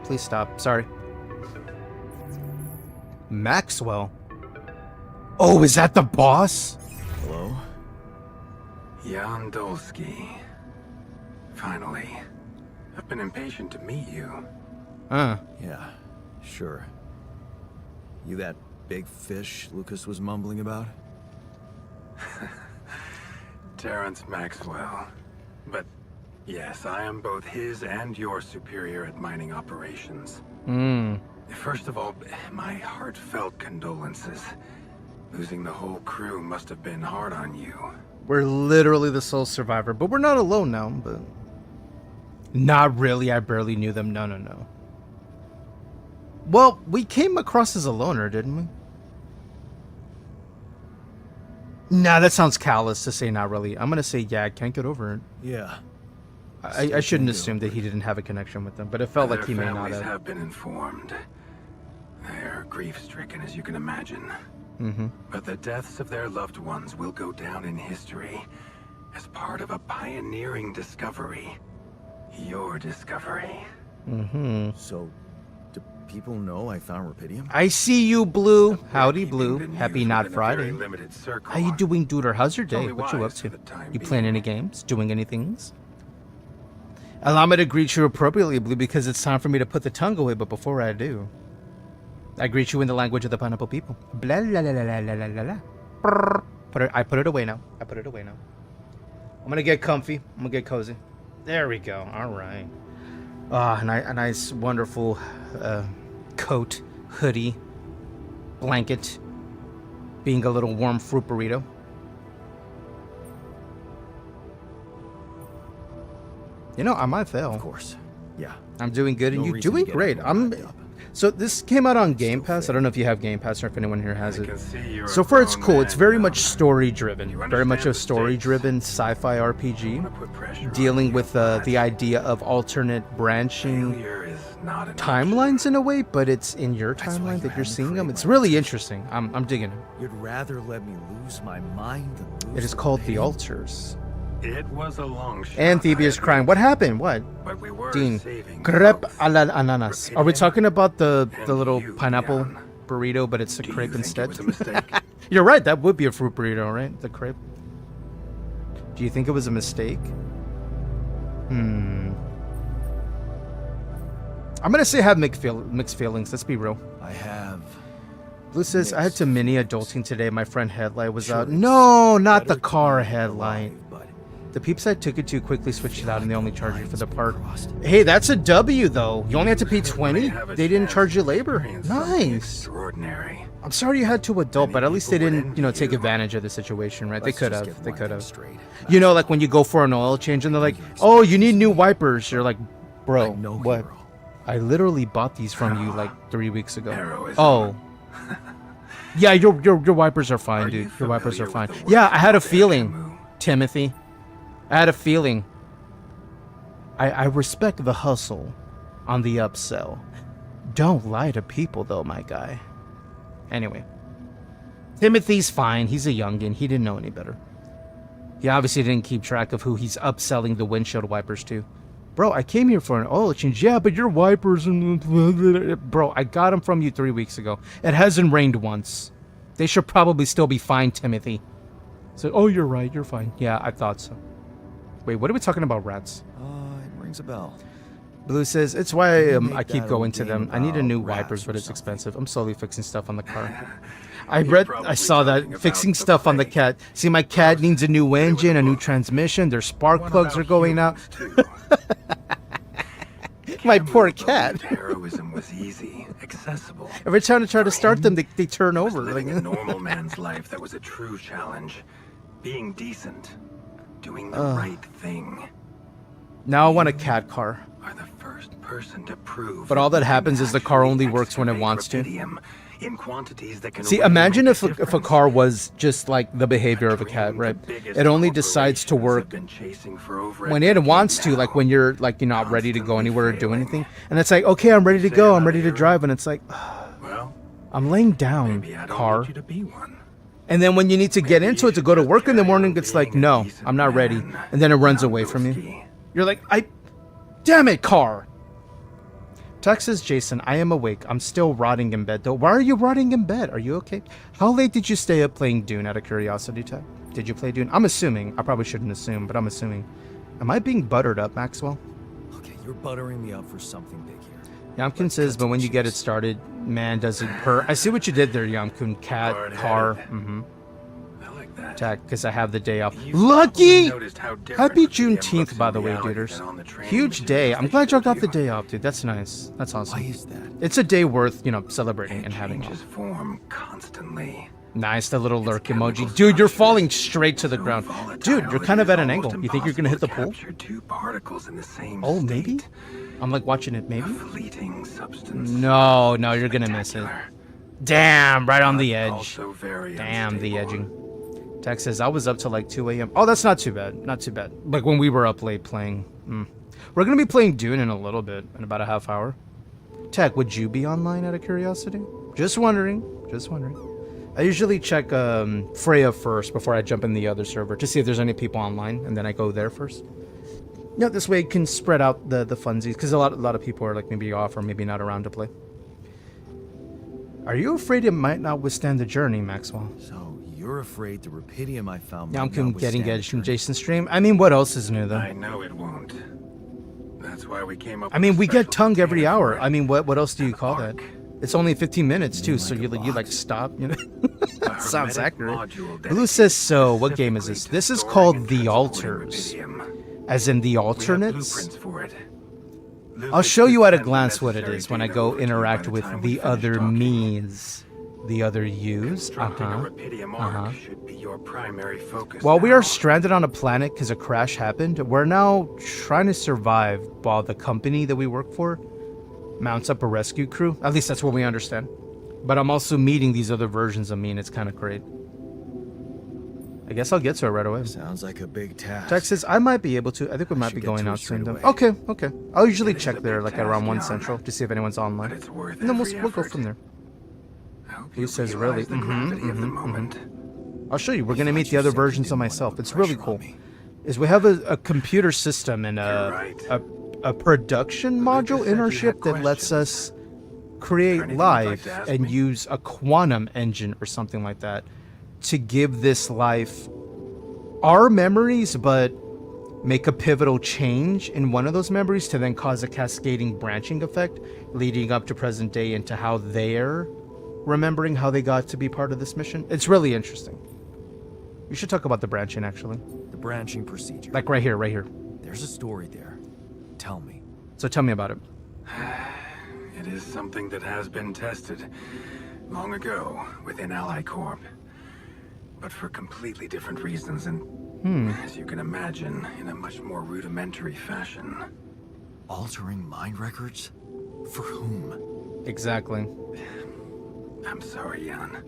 Please stop. Sorry. Maxwell. Oh, is that the boss? Hello? Jan Dolsky. Finally. I've been impatient to meet you. Yeah, sure. You that big fish Lucas was mumbling about? Terrence Maxwell. But yes, I am both his and your superior at mining operations. First of all, my heartfelt condolences. Losing the whole crew must have been hard on you. We're literally the sole survivor, but we're not alone now, but... Not really, I barely knew them. No. Well, we came across as a loner, didn't we? Nah, that sounds callous to say not really. I'm gonna say, yeah, I can't get over it. Yeah. I shouldn't assume that he didn't have a connection with them, but it felt like he may not Their families have. have been informed. They're grief-stricken, as you can imagine. But the deaths of their loved ones will go down in history as part of a pioneering discovery. Your discovery. So, do people know I found Rapidium? I see you, Blue. Howdy, Keeping Blue. the news Happy Not within a very Friday. limited circle. How you doing, dude? Or how's your day? Only What you up wise to? for the time You playing being. any games? Doing any things? Allow me to greet you appropriately, Blue, because it's time for me to put the tongue away, but before I do, I greet you in the language of the pineapple people. Blah, la, la, la, la, la, la, la, la. Brrr. I put it away now. I'm gonna get comfy. I'm gonna get cozy. There we go. All right. A nice, wonderful coat, hoodie, blanket, being a little warm fruit burrito. You know, I might fail. Of course. Yeah. I'm doing good, and No you're reason to doing get great. everyone hyped up. So this came out on Game Still Pass. I don't know if you have Game Pass or if anyone here has I it. can see you're So a far, it's grown cool. It's man very now. much story-driven. You Very much a understand the story-driven sci-fi RPG, Wanna put pressure on dealing you, with but the idea of alternate branching failure is not an timelines in a way, but it's in your That's why timeline you that you're had me seeing them. create It's my really obsession. interesting. I'm digging it. You'd rather let me lose my mind than lose It is called The Rapidium? Altars. It was a long shot. And Thebe is crying. What happened? What? But we were Dean. saving Crepe growth. a la ananas. Are we talking about the little you, pineapple Jan. burrito, but it's a Do you crepe think instead? It was a mistake? You're right. That would be a fruit burrito, right? The crepe. Do you think it was a mistake? I'm gonna say I have mixed feelings. Let's be real. I have. Blue says I had to Mixed mini feelings. adulting today. My front headlight was Sure, out. it's No, not better the to car be headlight. alive, but The peeps I took it to quickly switched it out, and they only charged you for the lines park. were crossed. Hey, that's a W though. You only had to pay May 20. have a They didn't chance charge you to labor. experience something Nice. Extraordinary. I'm sorry you had to adult, Many but at least they people would didn't, you know, envy take you. advantage of the situation, right? They Let's could just have. get They one could thing have. straight. You know, like when you go for an oil change and they're like, "Oh, you need new wipers." You're like, "Bro, I'm no what? hero. I literally bought these from you like 3 weeks ago." Heroism. Oh. Yeah, your wipers are fine, Are dude. you Your wipers are familiar fine. with the Yeah, works I had a of feeling, Camus? Timothy. I had a feeling. I respect the hustle on the upsell. Don't lie to people, though, my guy. Anyway. Timothy's fine. He's a youngin'. He didn't know any better. He obviously didn't keep track of who he's upselling the windshield wipers to. Bro, I came here for an oil change. Yeah, but your wipers and... Bro, I got them from you 3 weeks ago. It hasn't rained once. They should probably still be fine, Timothy. So, oh, you're right. You're fine. Yeah, I thought so. Wait, what are we talking about, rats? It rings a bell. Blue says, it's why You I make keep that going old to game them. I need a about new rats wipers, but or it's something. expensive. I'm slowly fixing stuff on the car. You're I probably saw talking that. Fixing about the stuff on the plague. cat. See, my cat needs a new engine, a new transmission. Their spark What plugs about are going out. humans, too? My Camus poor believed cat. Heroism was easy, accessible. Every time I try to For start them, him, they turn It was over. living a Like, normal man's life that was a true challenge. Being decent, doing the right thing. now I want a cat car. Are the first person to prove. But all that you happens is the car actually only works when it extravate wants to. rubidium in quantities that can See, really imagine make if a difference. car was just like the behavior of a cat, right? It only decides to work when it wants to, like when you're like you're not ready to go anywhere or do anything, and it's like, okay, I'm ready to go, I'm ready to drive, and it's like, Well, I'm laying down, maybe I don't car. need you to be one. And then when you need to get into it to go to work in the morning, it's like, no, I'm not ready, and then it runs away from you. You're like, damn it, car. Texas Jason, I am awake. I'm still rotting in bed though. Why are you rotting in bed? Are you okay? How late did you stay up playing Dune out of curiosity, Tech? Did you play Dune? I'm assuming. I probably shouldn't assume, but I'm assuming. Am I being buttered up, Maxwell? Okay, you're buttering me up for something big here. Yamkun says, but when you get it started, man, does it hurt. I see what you did there, Yamkun. Cat, car. Mm-hmm. Tech, because I have the day off. Lucky! Happy Juneteenth, by the way, duders. Huge day. I'm glad y'all got the day off, dude. That's nice. That's awesome. Why is that? It's a day worth, you know, celebrating and having off. Form constantly. Nice, the little lurk emoji. Dude, you're falling straight to the ground. Dude, you're kind of at an angle. You think you're going to hit the pool? Oh, maybe? I'm like watching it, maybe? No, you're going to miss it. Damn, right on the edge. Damn, the edging. Tech says, I was up till like 2 a.m. Oh, that's not too bad. Not too bad. Like when we were up late playing. We're going to be playing Dune in a little bit, in about a half hour. Tech, would you be online out of curiosity? Just wondering. Just wondering. I usually check Freya first before I jump in the other server to see if there's any people online, and then I go there first. Yeah, this way it can spread out the funsies, because a lot of people are like maybe off or maybe not around to play. Are you afraid it might not withstand the journey, Maxwell? So you're afraid the rubidium I found Yeah, might I'm not getting withstand edged from the journey. Jason's stream. I mean, what else is new though? I know it won't. That's why we came up. I mean, with a we get special tongue every container for hour. it. I mean, what else do you call that? It's only 15 minutes too, so like a you like box. stop, you know? A Sounds hermetic accurate. module Blue says so. dedicated What game is this? specifically This to is storing called and The transporting Altars. rubidium. As in the We have alternates? blueprints for it. I'll Lucas show you could at a send the glance what it necessary is when I data go over to you by interact the with time we the finish other talking. me's. The other yous. Constructing a rubidium arc should be your primary focus. While we now. are stranded on a planet because a crash happened, we're now trying to survive while the company that we work for mounts up a rescue crew. At least that's what we understand. But I'm also meeting these other versions of me, and it's kind of great. I guess I'll get to it right away. Sounds like a big task. Tex says, I might be able to. I think we might should be get going to it out soon, straight though. away. Okay. I'll usually It is check a there big like at around task, 1 Jan, Central to see if anyone's online. But it's worth And then every we'll go effort. from there. I hope Who you says realize really? the gravity of the moment. I'll show you. We're going to thought meet the you other said you versions of didn't want myself. to It's put really pressure cool. on me. Is we have a computer system and You're right. a production module in our said you had ship that lets us create anything you'd like life to ask and me? use a quantum engine or something like that to give this life our memories, but make a pivotal change in one of those memories to then cause a cascading branching effect leading up to present day into how they're remembering how they got to be part of this mission. It's really interesting. We should talk about the branching, actually. The branching procedure. Like right here. There's a story there. Tell me. So tell me about it. It is something that has been tested long ago within Ally Corp, but for completely different reasons and, as you can imagine, in a much more rudimentary fashion. Altering mind records? For whom? Exactly. I'm sorry, Jan.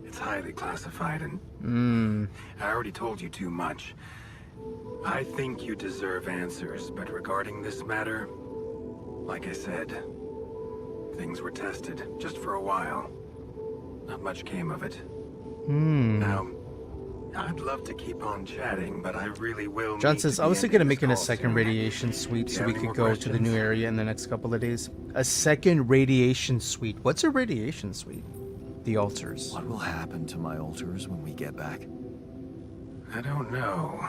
It's highly classified and I already told you too much. I think you deserve answers, but regarding this matter, like I said, things were tested just for a while. Not much came of it. Now, I'd love to keep on chatting, but I really will. John need says, to I be was thinking of ending making a this call second soon. radiation suite Do so you we have any could more go to the new questions? area in the next couple of days. A second radiation suite. What's a radiation suite? The altars. What will happen to my altars when we get back? I don't know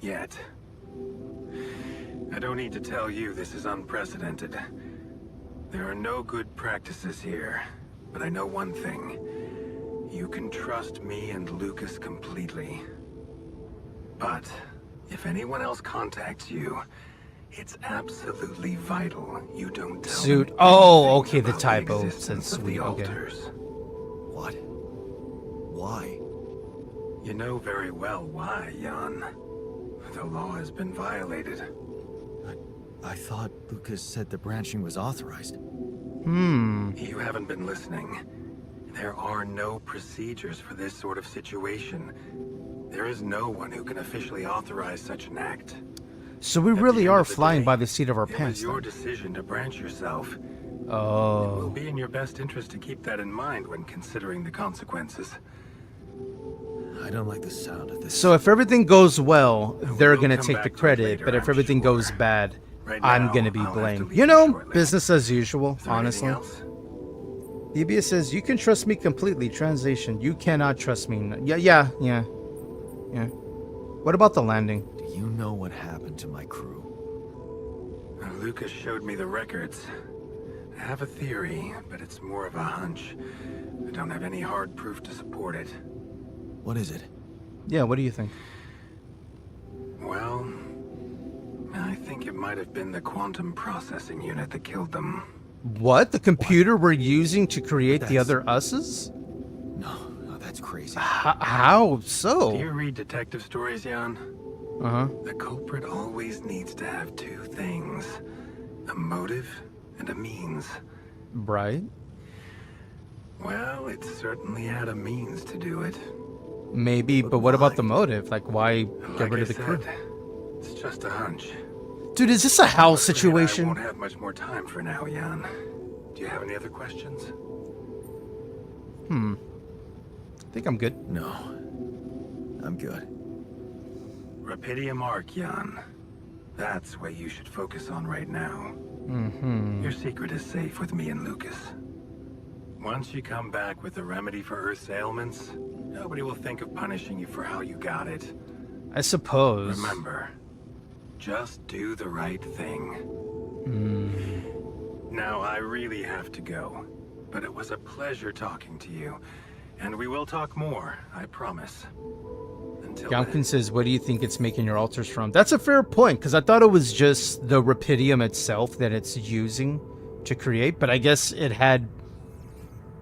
yet. I don't need to tell you this is unprecedented. There are no good practices here, but I know one thing. You can trust me and Lucas completely. But if anyone else contacts you, it's absolutely vital you don't tell Suit. them Oh, anything okay, the about typo existence said of the suite, okay. altars. What? Why? You know very well why, Jan. The law has been violated. I thought Lucas said the branching was authorized. You haven't been listening. There are no procedures for this sort of situation. There is no one who can officially authorize such an act. So we At the really end are of the flying day, by the seat of our It was pants. your Then. decision to branch yourself. It Oh. will be in your best interest to keep that in mind when considering the consequences. I don't like the sound of this. So if everything goes well, they're We'll gonna come take back the to it credit, later, but if I'm everything sure. goes bad, Right I'm now, gonna be I'll have to blamed. leave You know, shortly. business as usual, Is there anything honestly. else? EBS says, you can trust me completely. Translation, you cannot trust me. Yeah. What about the landing? Do you know what happened to my crew? Lucas showed me the records. I have a theory, but it's more of a hunch. I don't have any hard proof to support it. What is it? Yeah, what do you think? Well, I think it might have been the quantum processing unit that killed them. What? The computer we're using to create the That's- other us's? No, that's crazy. How so? Do you read detective stories, Jan? Uh-huh. The culprit always needs to have two things. A motive and a means. Right. Well, it certainly had a means to do it. Maybe, but what about the motive? Like, why get Like rid I of the crew? said, it's just a hunch. Dude, is this a hell I'm afraid I situation? won't have much more time for now, Jan. Do you have any other questions? I think I'm good. No. I'm good. Rapidium Arc, Jan. That's what you should focus on right now. Mm-hmm. Your secret is safe with me and Lucas. Once you come back with a remedy for Earth's ailments, nobody will think of punishing you for how you got it. I suppose. Remember, just do the right thing. Now, I really have to go, but it was a pleasure talking to you. And we will talk more, I promise. Until then. Yamkin says, what do you think it's making your altars from? That's a fair point, because I thought it was just the Rapidium itself that it's using to create, but I guess it had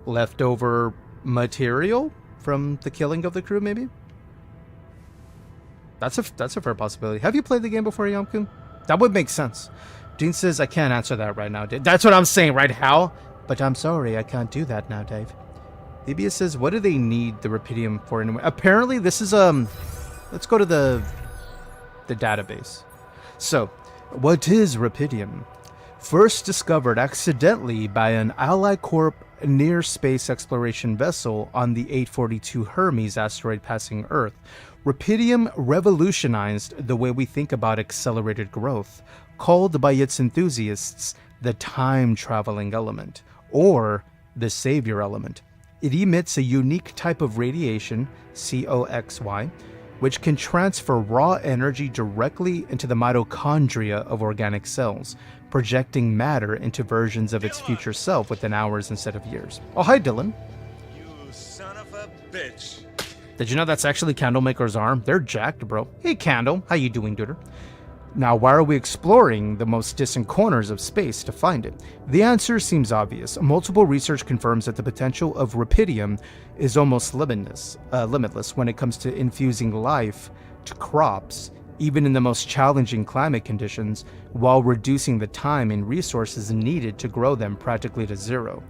leftover material from the killing of the crew, maybe? That's a fair possibility. Have you played the game before, Yamkin? That would make sense. Dean says, I can't answer that right now, Dave. That's what I'm saying, right, Hal? But I'm sorry, I can't do that now, Dave. Libia says, what do they need the Rapidium for anyway? Apparently, this is, let's go to the database. So, what is Rapidium? First discovered accidentally by an Ally Corp near space exploration vessel on the 842 Hermes asteroid passing Earth, Rapidium revolutionized the way we think about accelerated growth, called by its enthusiasts the time-traveling element, or the savior element. It emits a unique type of radiation, COXY, which can transfer raw energy directly into the mitochondria of organic cells, projecting matter into versions of its future self within hours instead of years. Oh, hi, Dylan. You son of a bitch. Did you know that's actually Candlemaker's arm? They're jacked, bro. Hey, Candle. How you doing, duder? Now, why are we exploring the most distant corners of space to find it? The answer seems obvious. Multiple research confirms that the potential of Rapidium is almost limitless when it comes to infusing life to crops, even in the most challenging climate conditions, while reducing the time and resources needed to grow them practically to zero.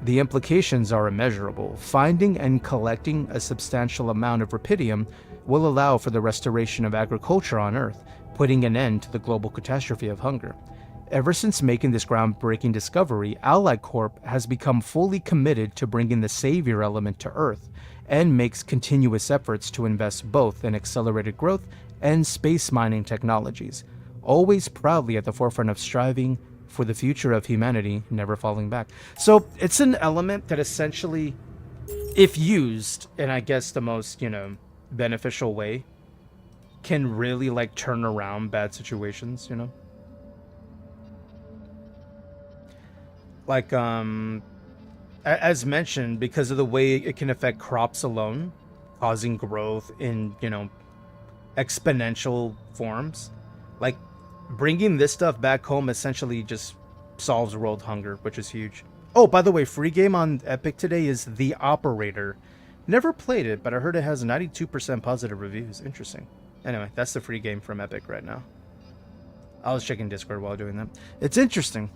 The implications are immeasurable. Finding and collecting a substantial amount of Rapidium will allow for the restoration of agriculture on Earth, putting an end to the global catastrophe of hunger. Ever since making this groundbreaking discovery, Ally Corp has become fully committed to bringing the savior element to Earth, and makes continuous efforts to invest both in accelerated growth and space mining technologies, always proudly at the forefront of striving for the future of humanity, never falling back. So it's an element that essentially, if used in, I guess, the most, beneficial way, can really like turn around bad situations, like as mentioned, because of the way it can affect crops alone, causing growth in exponential forms. Like bringing this stuff back home essentially just solves world hunger, which is huge. Oh, by the way, free game on Epic today is The Operator. Never played it, but I heard it has 92% positive reviews. Interesting. Anyway, that's the free game from Epic right now. I was checking Discord while doing that. It's interesting.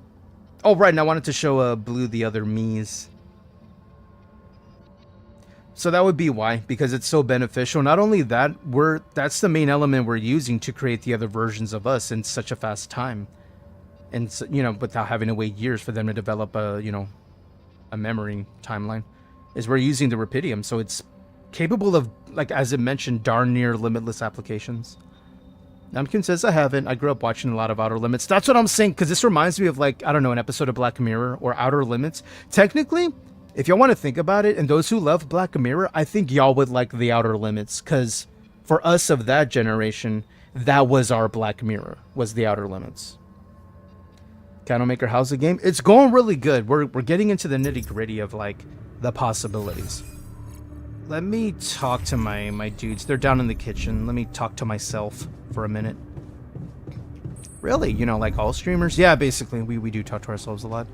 Oh, right, and I wanted to show Blue the other me's. So that would be why, because it's so beneficial. Not only that, that's the main element we're using to create the other versions of us in such a fast time. And, so, you know, without having to wait years for them to develop a, you know, a memory timeline, is we're using the Rapidium. So it's capable of, like, as it mentioned, darn near limitless applications. Namkin says I haven't. I grew up watching a lot of Outer Limits. That's what I'm saying, because this reminds me of, like, I don't know, an episode of Black Mirror or Outer Limits. Technically, if y'all want to think about it, and those who love Black Mirror, I think y'all would like the Outer Limits, because for us of that generation, that was our Black Mirror, was the Outer Limits. Candlemaker, how's the game? It's going really good. We're getting into the nitty-gritty of, like, the possibilities. Let me talk to my dudes. They're down in the kitchen. Let me talk to myself for a minute. Really? You know, like all streamers? Yeah, basically. We do talk to ourselves a lot.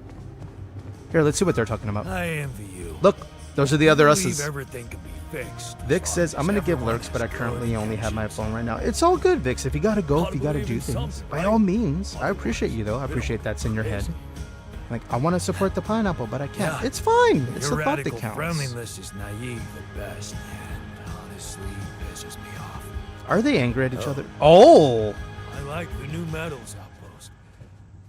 Here, let's see what they're talking about. I envy you. Look, those are the other us's. Everything can be fixed. Vic says, I'm going to give lurks, but I currently only have my phone right now. It's all good, Vix. If you got to go, if you got to do things, by all means. I appreciate you, though. I appreciate that's in your head. Like, I want to support the pineapple, but I can't. Yeah. It's fine. It's the thought that counts. Friendliness is naive at best, and honestly pisses me off. Are they angry at each other? Oh! I like the new metals outpost.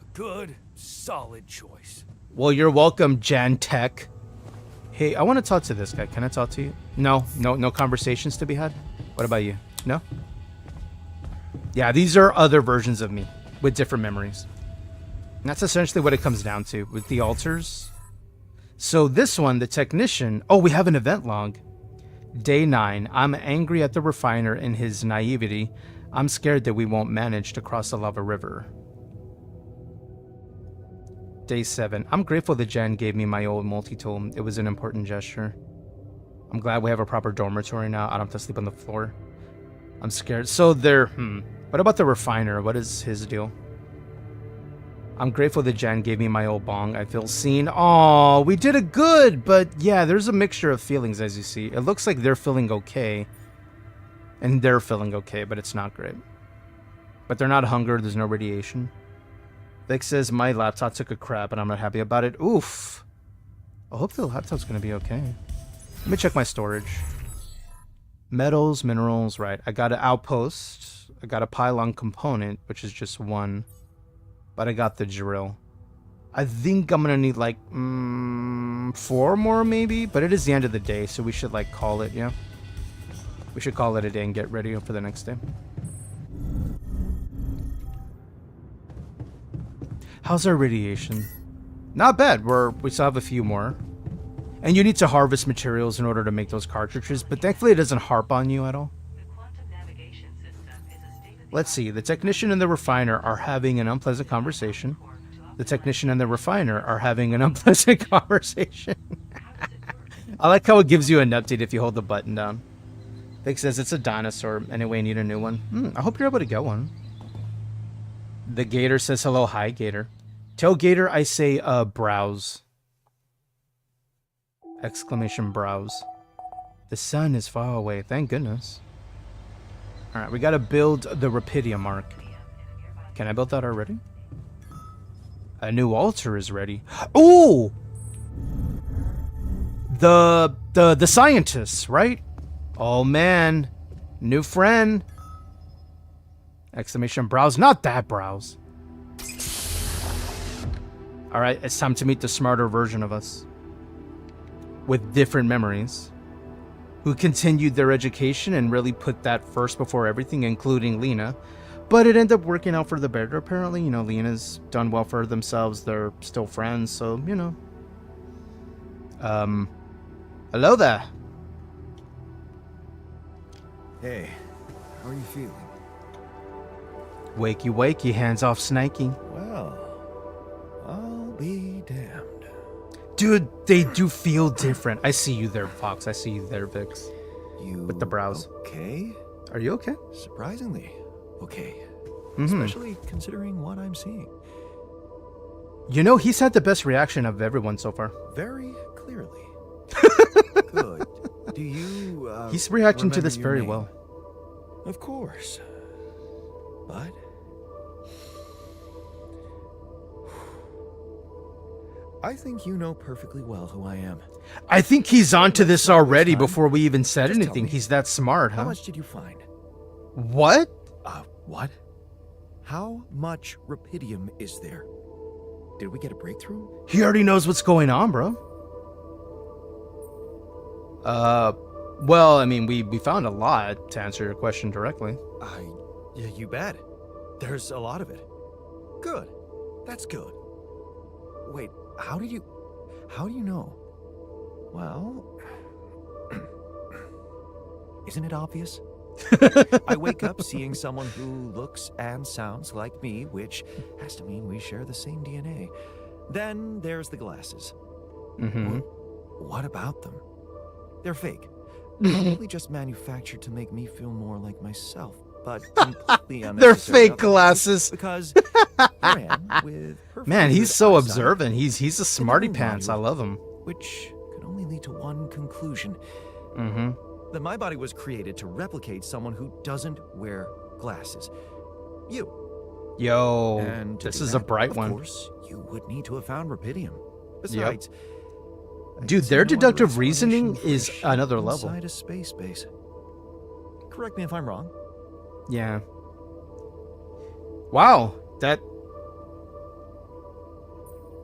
A good, solid choice. Well, you're welcome, Jan Tech. Hey, I want to talk to this guy. Can I talk to you? No conversations to be had? What about you? No? Yeah, these are other versions of me with different memories. And that's essentially what it comes down to with the altars. So this one, the technician... Oh, we have an event log. Day 9. I'm angry at the refiner and his naivety. I'm scared that we won't manage to cross the lava river. Day 7. I'm grateful that Jen gave me my old multi-tool. It was an important gesture. I'm glad we have a proper dormitory now. I don't have to sleep on the floor. I'm scared. So they're... What about the refiner? What is his deal? I'm grateful that Jen gave me my old bong. I feel seen. Oh, we did it good. But yeah, there's a mixture of feelings, as you see. It looks like they're feeling okay. And they're feeling okay, but it's not great. But they're not hungered. There's no radiation. Vic says, my laptop took a crap and I'm not happy about it. Oof. I hope the laptop's going to be okay. Let me check my storage. Metals, minerals, right. I got an outpost. I got a pylon component, which is just one. But I got the drill. I think I'm going to need like 4 more maybe. But it is the end of the day, so we should like call it, yeah? We should call it a day and get ready for the next day. How's our radiation? Not bad. We still have a few more. And you need to harvest materials in order to make those cartridges, but thankfully it doesn't harp on you at all. Let's see. The technician and the refiner are having an unpleasant conversation. The technician and the refiner are having an unpleasant conversation. I like how it gives you an update if you hold the button down. Vic says it's a dinosaur. Anyway, I need a new one. I hope you're able to get one. The Gator says hello. Hi, Gator. Tell Gator I say, browse. Exclamation browse. The sun is far away. Thank goodness. Alright, we gotta build the Rapidium arc. Can I build that already? A new altar is ready. Ooh! The scientists, right? Oh man. New friend. Exclamation browse. Not that browse. Alright, it's time to meet the smarter version of us. With different memories. Who continued their education and really put that first before everything, including Lena. But it ended up working out for the better, apparently. You know, Lena's done well for themselves. They're still friends, so, you know. Hello there. Hey, how are you feeling? Wakey, wakey, hands off Snakey. Well, I'll be damned. Dude, they do feel different. I see you there, Fox. I see you there, Vix. You with the brows. Okay? Are you okay? Surprisingly okay. Especially considering what I'm seeing. You know, he's had the best reaction of everyone so far. Very clearly. Good. Do you, he's reacting to this very name? well. Of course. But I think you know perfectly well who I am. I think he's onto this already before we even said Just tell anything. me, He's that smart, huh? How much did you find? What? What? How much rupidium is there? Did we get a breakthrough? He already knows what's going on, bro. Well, I mean, we found a lot, to answer your question directly. Yeah, you bet. There's a lot of it. Good. That's good. Wait, how do you know? Well, isn't it obvious? I wake up seeing someone who looks and sounds like me, which has to mean we share the same DNA. Then there's the glasses. Mm-hmm. What about them? They're fake. Probably just manufactured to make me feel more like myself, but completely unnecessary. They're fake glasses. Because here I am with Man, he's good so eyesight, observant. He's a smarty pants. I love him. which could only lead to one conclusion. Mm-hmm. That my body was created to replicate someone who doesn't wear glasses. You. Yo, And to this do is a that, bright of one. course, you would need to have found rupidium. Besides, Dude, their deductive reasoning is another level. Inside a space base. Correct me if I'm wrong. Yeah. Wow, that...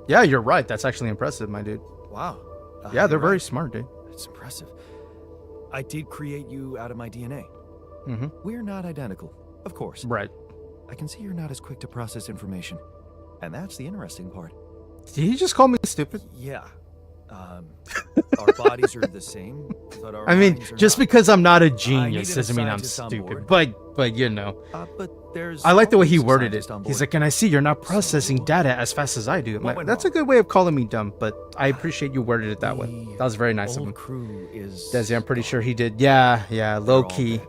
Yeah, you're right. That's actually impressive, my dude. Wow. Yeah, they're you're very right. smart, dude. That's impressive. I did create you out of my DNA. Mm-hmm. We're not identical, of course. Right. I can see you're not as quick to process information. And that's the interesting part. Did he just call me stupid? Yeah. Our bodies are the same, but our I mean, minds are just not. because I'm not a I genius needed a doesn't mean I'm scientist on stupid. board. But you know. But there's I like the way he always a worded it. scientist on He's board. like, and I see you're not processing data as fast as I do. I'm What like, went that's a wrong? good way of calling me dumb, but I appreciate you worded it that way. That was very nice of Old him. crew is Desi, I'm pretty sure he did. Yeah, low all key. dead.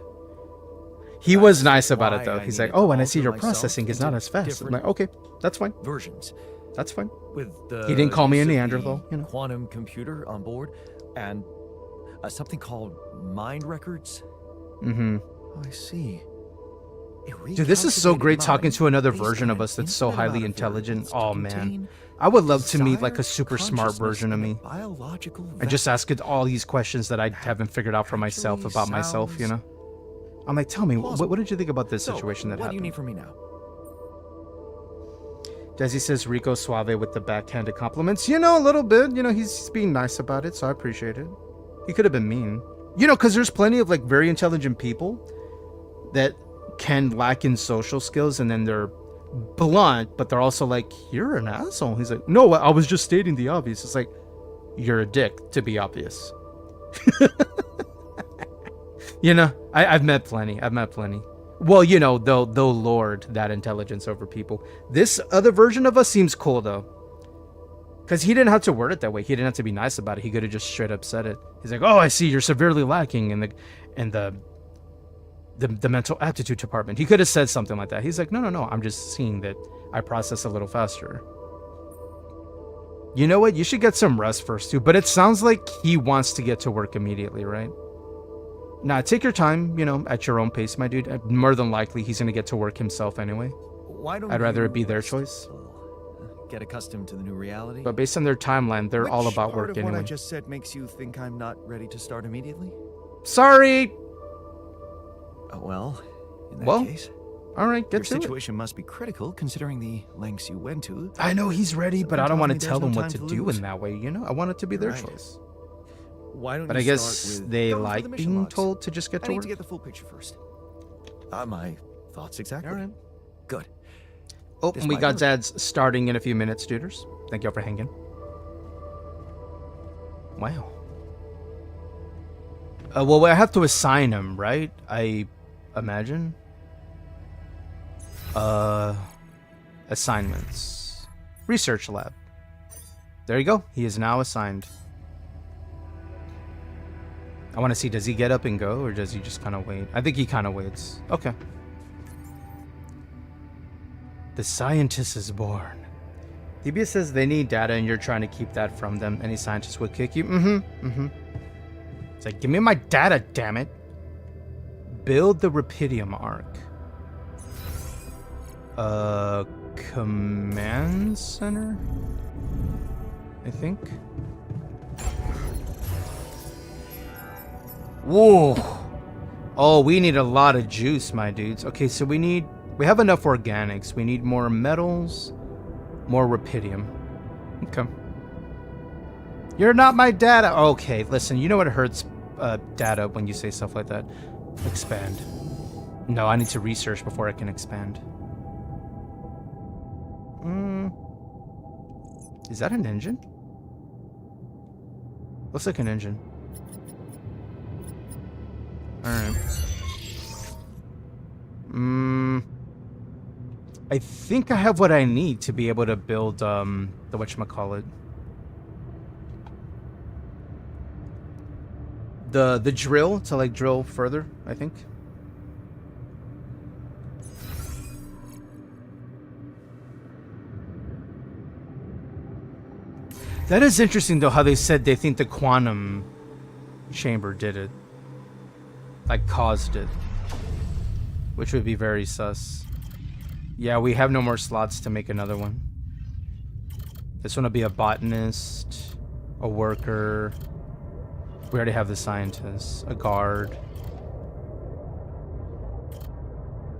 He was nice about it why though. I He's like, needed to oh, and I see alter your myself processing is not into as fast. I'm different like, okay, that's fine. versions. That's fine. With the He didn't call me a use of the Neanderthal, you know. quantum computer on board, and something called mind records. Mm-hmm. Oh, I see. Dude, this is so Recalculated great talking mind to another based version on of an us that's so infinite highly amount of intelligent. variables to Oh man, contain I would love to meet like a desire, super smart consciousness, version of and a me. biological And just vessel. ask it all these questions that I haven't figured out for myself Actually about myself, you know? sounds I'm like, tell me, plausible. what did you think about this So, situation that what happened? do you need from me now? Desi says Rico suave with the backhanded compliments. You know, a little bit. You know, he's being nice about it, so I appreciate it. He could have been mean. You know, because there's plenty of like very intelligent people that can lack in social skills, and then they're blunt, but they're also like, you're an asshole. He's like, no, I was just stating the obvious. It's like, you're a dick to be obvious. You know, I've met plenty. Well, you know, they'll lord that intelligence over people. This other version of us seems cool though, because he didn't have to word it that way. He didn't have to be nice about it. He could have just straight up said it. He's like, oh, I see you're severely lacking in the mental aptitude department. He could have said something like that. He's like, no, I'm just seeing that I process a little faster. You know what? You should get some rest first too. But it sounds like he wants to get to work immediately, right? Nah, take your time, you know, at your own pace, my dude. More than likely, he's gonna get to work himself anyway. Why don't I'd rather you it be their rest choice. a little? Get accustomed to the new reality. But based on their timeline, they're all Which about part work of what I anyway. just said makes you think I'm not ready to start immediately? Sorry. Well, in that Well, case, all right, your get to it. situation must be critical considering the lengths you went to. I know he's ready, but I don't Something want to tells tell me them there's what no to time to do lose. in that way, you know? I want it to be their Right. choice. Why don't But you I guess start with they going through like the mission being logs? told to just get I to need work. to get the full picture first. My thoughts exactly. All right. Good. Oh, This and we might got work. Zad's starting in a few minutes, dudes. Thank y'all for hanging. Wow. Well, I have to assign him, right? I imagine. Assignments. Research lab. There you go. He is now assigned. I want to see, does he get up and go, or does he just kind of wait? I think he kind of waits. Okay. The scientist is born. DBS says they need data and you're trying to keep that from them. Any scientist would kick you. It's like, give me my data, damn it. Build the Rapidium arc. Command center? I think. Whoa. Oh, we need a lot of juice, my dudes. Okay, so we have enough organics. We need more metals, more rupidium. Okay. You're not my data. Okay, listen, you know what hurts data when you say stuff like that? Expand. No, I need to research before I can expand. Is that an engine? Looks like an engine. Alright. I think I have what I need to be able to build the whatchamacallit. The drill to like drill further, I think. That is interesting though how they said they think the quantum chamber did it. Like caused it. Which would be very sus. Yeah, we have no more slots to make another one. This one will be a botanist, a worker. We already have the scientist, a guard,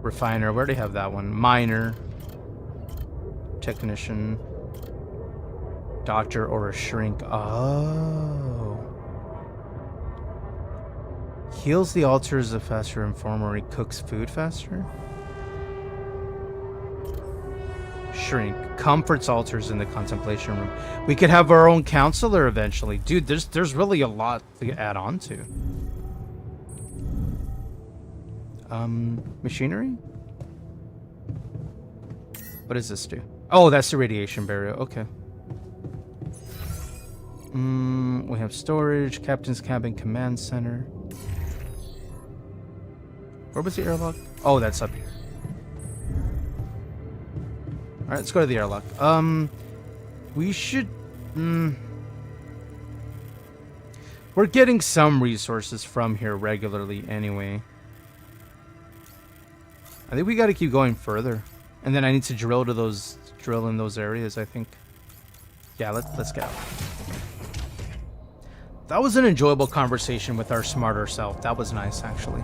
refiner. We already have that one. Miner, technician, doctor, or a shrink. Oh. Heals the altars of faster infirmary, cooks food faster. Shrink comforts altars in the contemplation room. We could have our own counselor eventually, dude. There's really a lot to add on to. Machinery. What does this do? Oh, that's the radiation barrier. Okay. We have storage, captain's cabin, command center. Where was the airlock? Oh, that's up here. Alright, let's go to the airlock. We should... We're getting some resources from here regularly anyway. I think we gotta keep going further. And then I need to drill in those areas, I think. Yeah, let's go. That was an enjoyable conversation with our smarter self. That was nice, actually.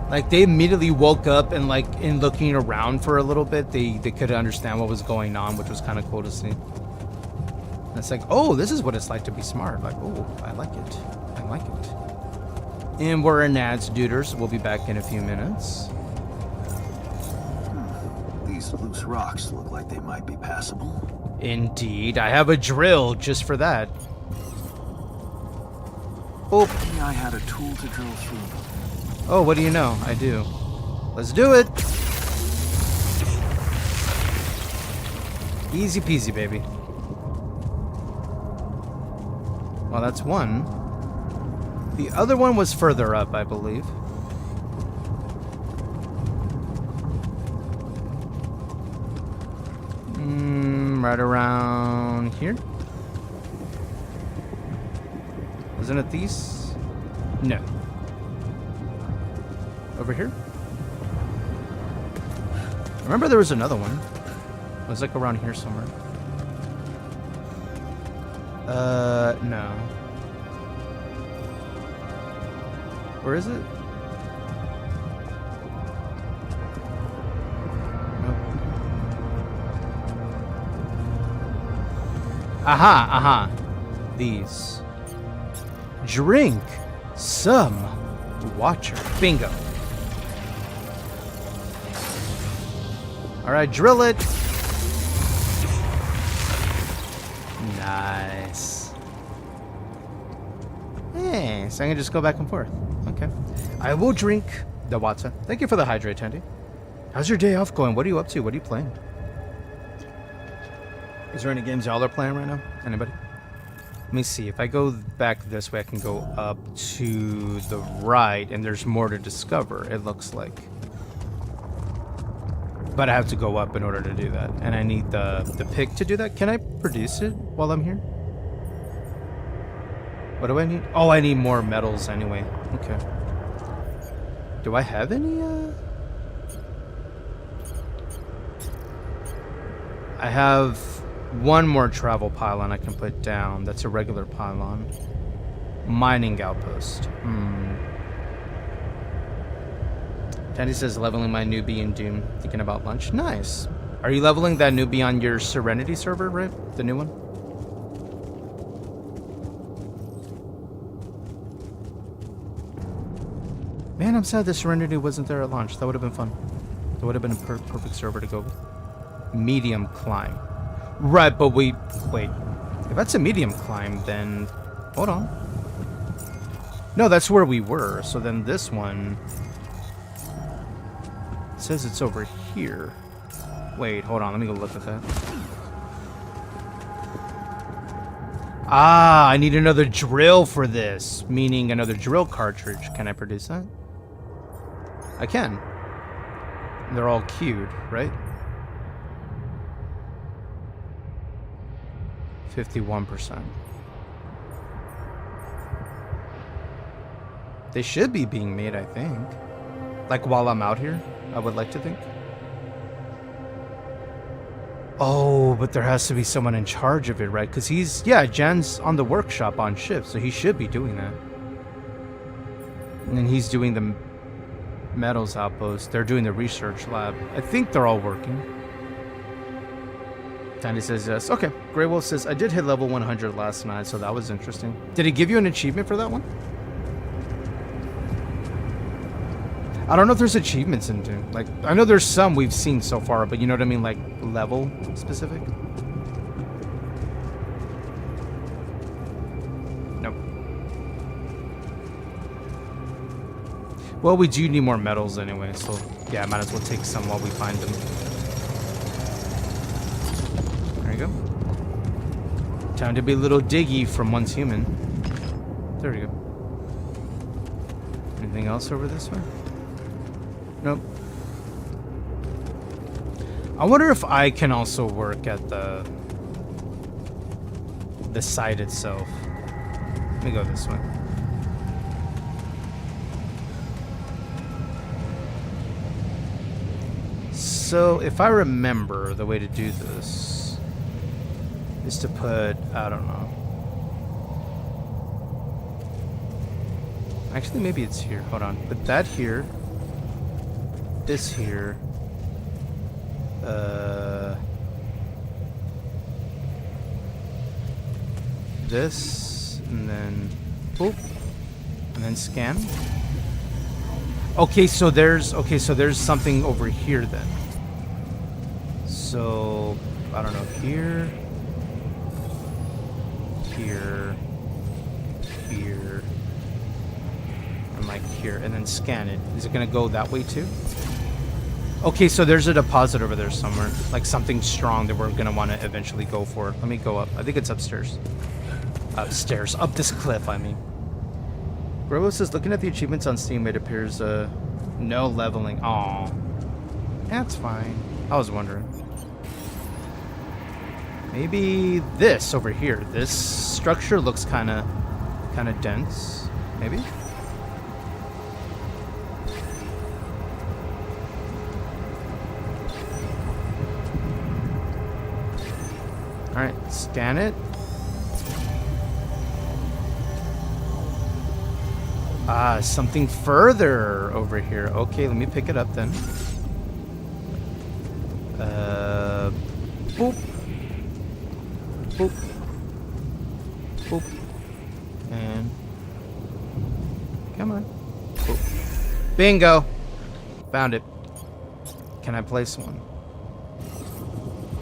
Like, they immediately woke up and, like, in looking around for a little bit, they could understand what was going on, which was kind of cool to see. And it's like, oh, this is what it's like to be smart. Like, oh, I like it. I like it. And we're in Nads Duders. We'll be back in a few minutes. These loose rocks look like they might be passable. Indeed. I have a drill just for that. Oh. I had a tool to drill through. Oh, what do you know? I do. Let's do it. Easy peasy, baby. Well, that's one. The other one was further up, I believe. Right around here. Isn't it these? No. Over here? Remember there was another one. It was like around here somewhere. No. Where is it? Nope. Aha. These. Drink some water. Bingo. Alright, drill it. Nice. Hey, so I can just go back and forth. Okay. I will drink the water. Thank you for the hydrate, Tandy. How's your day off going? What are you up to? What are you playing? Is there any games y'all are playing right now? Anybody? Let me see. If I go back this way, I can go up to the right, and there's more to discover, it looks like. But I have to go up in order to do that. And I need the pick to do that. Can I produce it while I'm here? What do I need? Oh, I need more metals anyway. Okay. Do I have any, I have One more travel pylon I can put down. That's a regular pylon. Mining outpost. Tandy says leveling my newbie in Dune. Thinking about lunch. Nice. Are you leveling that newbie on your Serenity server, right? The new one? Man, I'm sad the Serenity wasn't there at launch. That would have been fun. That would have been a perfect server to go with. Medium climb. Right, but wait. If that's a medium climb, then... Hold on. No, that's where we were. So then this one... It says it's over here. Wait, hold on. Let me go look at that. Ah, I need another drill for this. Meaning another drill cartridge. Can I produce that? I can. They're all queued, right? 51%. They should be being made, I think. Like while I'm out here, I would like to think. Oh, but there has to be someone in charge of it, right? Because Jen's on the workshop on shift, so he should be doing that. And then he's doing the metals outpost. They're doing the research lab. I think they're all working. Tandy says yes. Okay. Grey Wolf says, I did hit level 100 last night, so that was interesting. Did it give you an achievement for that one? I don't know if there's achievements in Dune. Like, I know there's some we've seen so far, but you know what I mean? Like, level specific? Nope. Well, we do need more metals anyway, so yeah, might as well take some while we find them. There you go. Time to be a little diggy from Once Human. There we go. Anything else over this way? Nope. I wonder if I can also work at the site itself. Let me go this way. So if I remember, the way to do this is to put, I don't know. Actually, maybe it's here. Hold on. Put that here. This here. This, and then boop, and then scan. Okay, so there's something over here then. So I don't know, here, and like here, and then scan it. Is it gonna go that way too? Okay, so there's a deposit over there somewhere, like something strong that we're gonna want to eventually go for. Let me go up. I think it's upstairs. Upstairs, up this cliff, I mean. Robo says, looking at the achievements on Steam, it appears no leveling. Aw, that's fine. I was wondering. Maybe this over here. This structure looks kind of dense. Maybe. Alright, scan it. Ah, something further over here. Okay, let me pick it up then. Boop. Boop. Boop. And... come on. Boop. Bingo! Found it. Can I place one?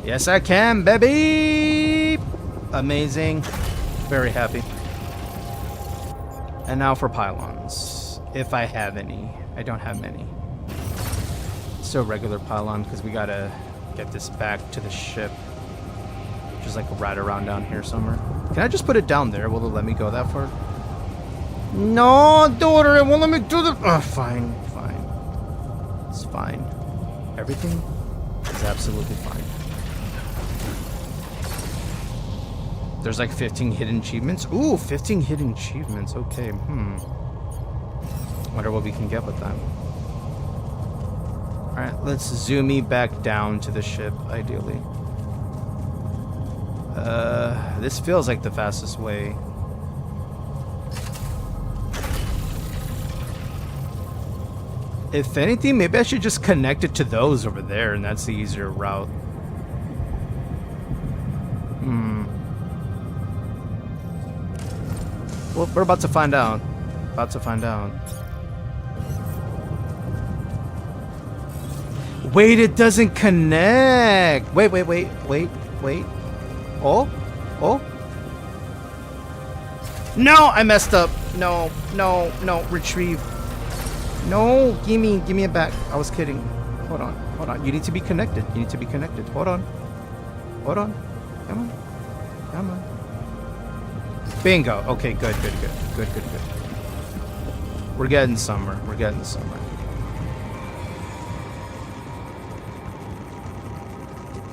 Yes, I can, baby! Amazing. Very happy. And now for pylons. If I have any. I don't have many. Still regular pylon, because we gotta get this back to the ship. Which is like right around down here somewhere. Can I just put it down there? Will it let me go that far? No, daughter, it won't let me do the... Oh, fine, fine. It's fine. Everything is absolutely fine. There's like 15 hidden achievements. Ooh, 15 hidden achievements. Okay, Wonder what we can get with that. Alright, let's zoom me back down to the ship, ideally. This feels like the fastest way. If anything, maybe I should just connect it to those over there, and that's the easier route. Well, we're about to find out. About to find out. Wait, it doesn't connect. Wait. Oh. No, I messed up. No. Retrieve. No, give me it back. I was kidding. Hold on. You need to be connected. Hold on. Come on. Bingo. Okay, good. We're getting somewhere.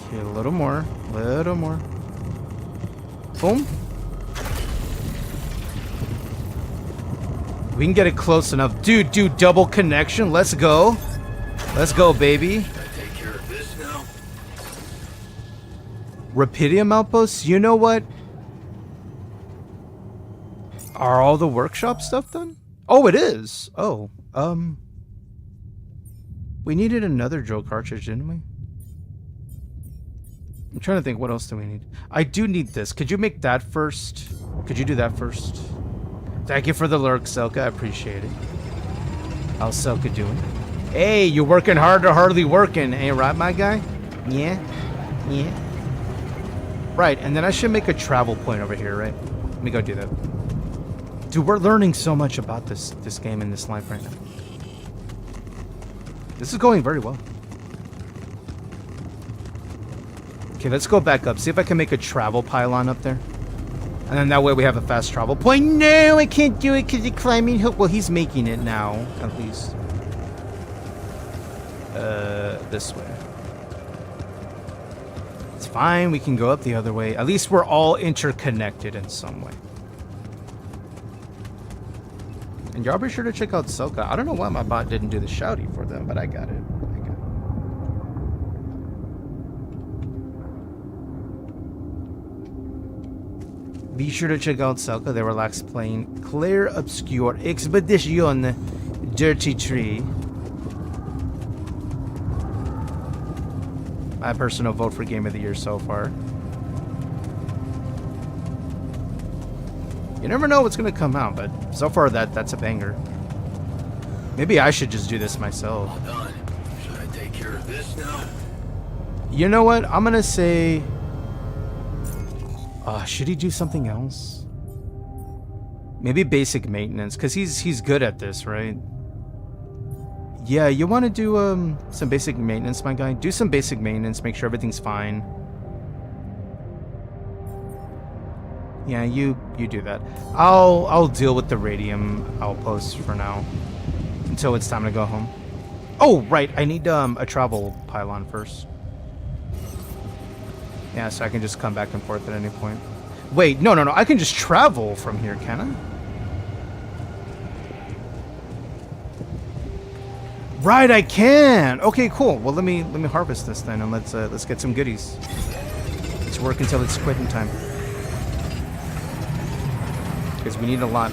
Okay, a little more. Boom. We can get it close enough. Dude, double connection. Let's go, baby. Take care of this now. Rapidium outposts? You know what? Are all the workshop stuff done? Oh, it is. Oh, we needed another drill cartridge, didn't we? I'm trying to think, what else do we need? I do need this. Could you make that first? Could you do that first? Thank you for the lurk, Selka. I appreciate it. How's Selka doing? Hey, you're working hard or hardly working, ain't right, my guy? Yeah. Right, and then I should make a travel point over here, right? Let me go do that. Dude, we're learning so much about this game and this life right now. This is going very well. Okay, let's go back up. See if I can make a travel pylon up there. And then that way we have a fast travel point. No, I can't do it because the climbing hook. Well, he's making it now, at least. This way. It's fine. We can go up the other way. At least we're all interconnected in some way. And y'all be sure to check out Soka. I don't know why my bot didn't do the shouty for them, but I got it. Be sure to check out Selka. They relax playing Claire Obscure Expedition Dirty Tree. My personal vote for Game of the Year so far. You never know what's gonna come out, but so far that's a banger. Maybe I should just do this myself. All done. Should I take care of this now? You know what? I'm gonna say... should he do something else? Maybe basic maintenance, because he's good at this, right? Yeah, you want to do some basic maintenance, my guy? Do some basic maintenance, make sure everything's fine. Yeah, you do that. I'll deal with the radium outpost for now, until it's time to go home. Oh, right, I need a travel pylon first. Yeah, so I can just come back and forth at any point. Wait, no, I can just travel from here, can I? Right, I can. Okay, cool. Well, let me harvest this then, and let's get some goodies. Let's work until it's quitting time. Because we need a lot.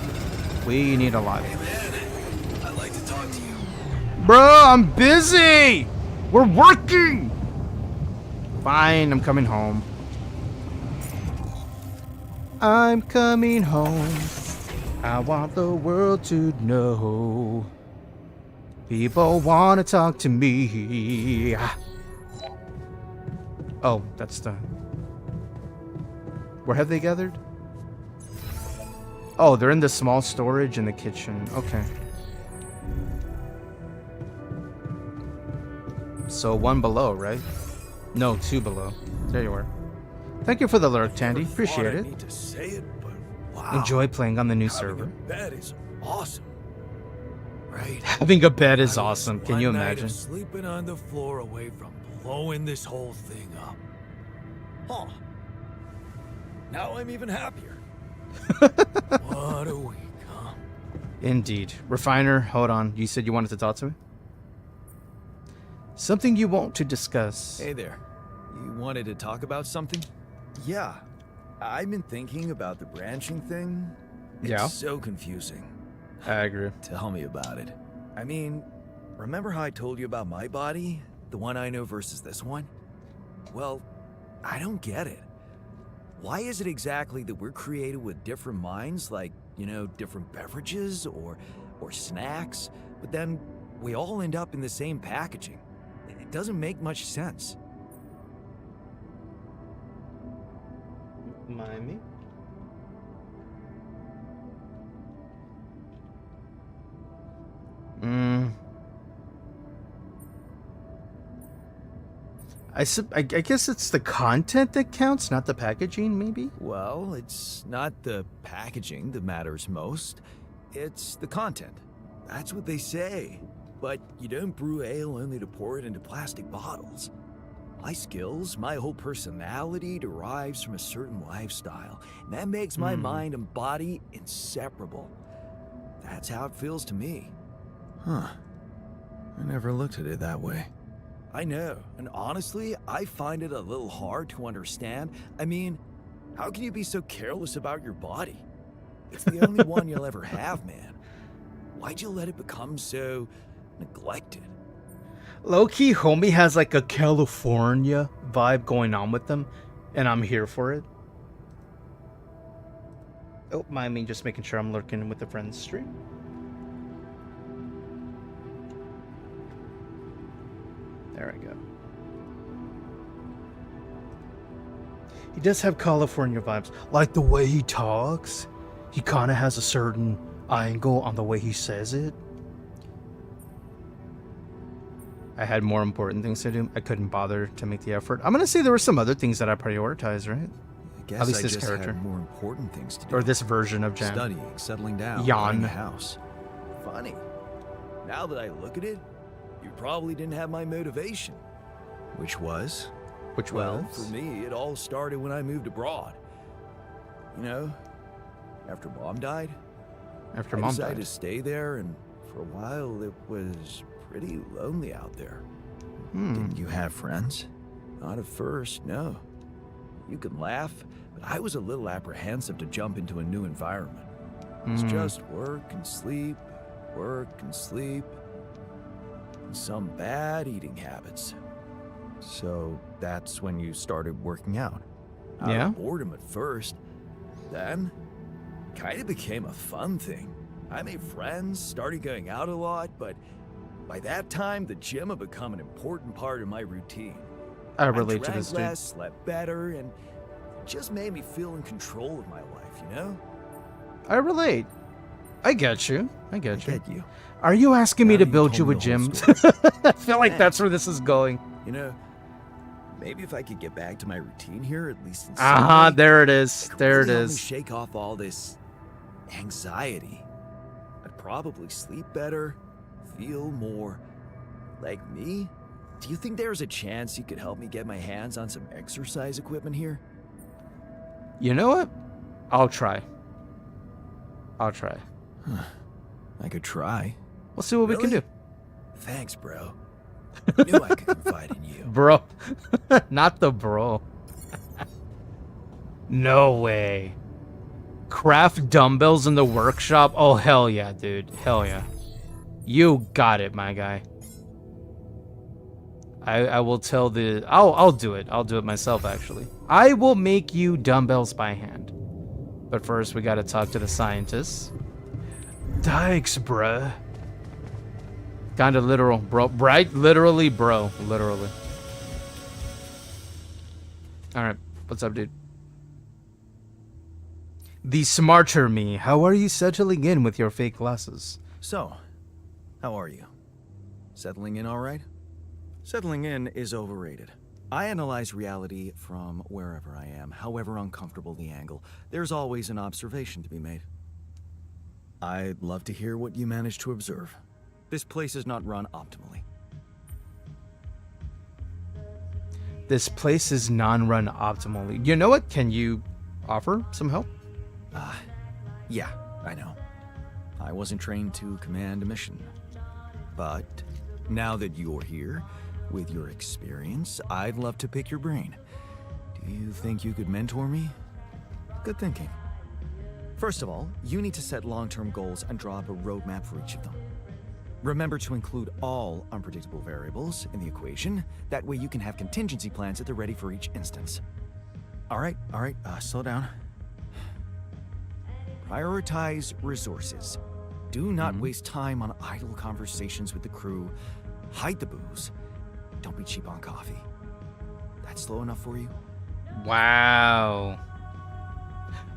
We need a lot. Hey man, I'd like to talk to you. Bro, I'm busy. We're working. Fine, I'm coming home. I'm coming home. I want the world to know. People want to talk to me. Oh, that's the... Where have they gathered? Oh, they're in the small storage in the kitchen. Okay. So one below, right? No, two below. There you are. Thank you for the lurk, Tandy. Appreciate it. Need to say it, but wow. Enjoy playing on the new Having server. a bed is awesome, right? Having a bed is awesome. Can you One night imagine? of sleeping on the floor away from blowing this whole thing up. Huh. Now I'm even happier. What a week, huh? Indeed. Refiner, hold on. You said you wanted to talk to me? Something you want to discuss. Hey there. You wanted to talk about something? Yeah. I've been thinking about the branching thing. It's Yeah. so confusing. I agree. Tell me about it. I mean, remember how I told you about my body? The one I know versus this one? Well, I don't get it. Why is it exactly that we're created with different minds, like, you know, different beverages or snacks, but then we all end up in the same packaging? It doesn't make much sense. Miami? I guess it's the content that counts, not the packaging, maybe? Well, it's not the packaging that matters most. It's the content. That's what they say. But you don't brew ale only to pour it into plastic bottles. My skills, my whole personality derives from a certain lifestyle. And that makes my mind and body inseparable. That's how it feels to me. Huh. I never looked at it that way. I know, and honestly, I find it a little hard to understand. I mean, how can you be so careless about your body? It's the only one you'll ever have, man. Why'd you let it become so neglected? Low-key, homie has like a California vibe going on with them, and I'm here for it. Oh, mind me just making sure I'm lurking with the friends stream. There I go. He does have California vibes. Like the way he talks. He kind of has a certain angle on the way he says it. I had more important things to do. I couldn't bother to make the effort. I'm going to say there were some other things that I prioritized, right? I guess At least I this just character. had more important things to do. Or this version of Jan. Studying, settling down, Jan. buying a house. Funny. Now that I look at it, you probably didn't have my motivation. Which was? Well, for me, it all started when I moved abroad. You know, after Mom died. After I Mom decided died. to stay there, and for a while it was pretty lonely out there. Didn't you have friends? Not at first, no. You can laugh, but I was a little apprehensive to jump into a new environment. It's just work and sleep, and some bad eating habits. So that's when you started working out. Out Yeah? of boredom at first. Then, kind of became a fun thing. I made friends, started going out a lot, but by that time, the gym had become an important part of my routine. I relate to drank this, dude. less, slept better, and it just made me feel in control of my life, you know? I relate. I get you. I get you. Get you. Are you asking me Now to you build told you me a the whole gym? story. I feel like that's where this is going. You know, maybe if I could get back to my routine here, at least in some Uh-huh, way, there it is. could There it really help me is. shake off all this anxiety. I'd probably sleep better, feel more like me. Do you think there's a chance you could help me get my hands on some exercise equipment here? You know what? I'll try. I'll try. I could try. We'll see what we can Really? do. Thanks, bro. Knew I could confide in you. Bro. Not the bro. No way. Craft dumbbells in the workshop? Oh, hell yeah, dude. Hell yeah. You got it, my guy. I will tell the... I'll do it. I'll do it myself, actually. I will make you dumbbells by hand. But first, we gotta talk to the scientists. Thanks, bruh. Kinda literal, bro. Right? Literally, bro. Literally. Alright. What's up, dude? The smarter me. How are you settling in with your fake glasses? So, how are you? Settling in all right? Settling in is overrated. I analyze reality from wherever I am, however uncomfortable the angle. There's always an observation to be made. I'd love to hear what you managed to observe. This place is not run optimally. This place is non-run optimally. You know what? Can you offer some help? Yeah, I know. I wasn't trained to command a mission. But now that you're here, with your experience, I'd love to pick your brain. Do you think you could mentor me? Good thinking. First of all, you need to set long-term goals and draw up a roadmap for each of them. Remember to include all unpredictable variables in the equation. That way you can have contingency plans at the ready for each instance. All right, slow down. Prioritize resources. Do not waste time on idle conversations with the crew. Hide the booze. Don't be cheap on coffee. That's slow enough for you? Wow.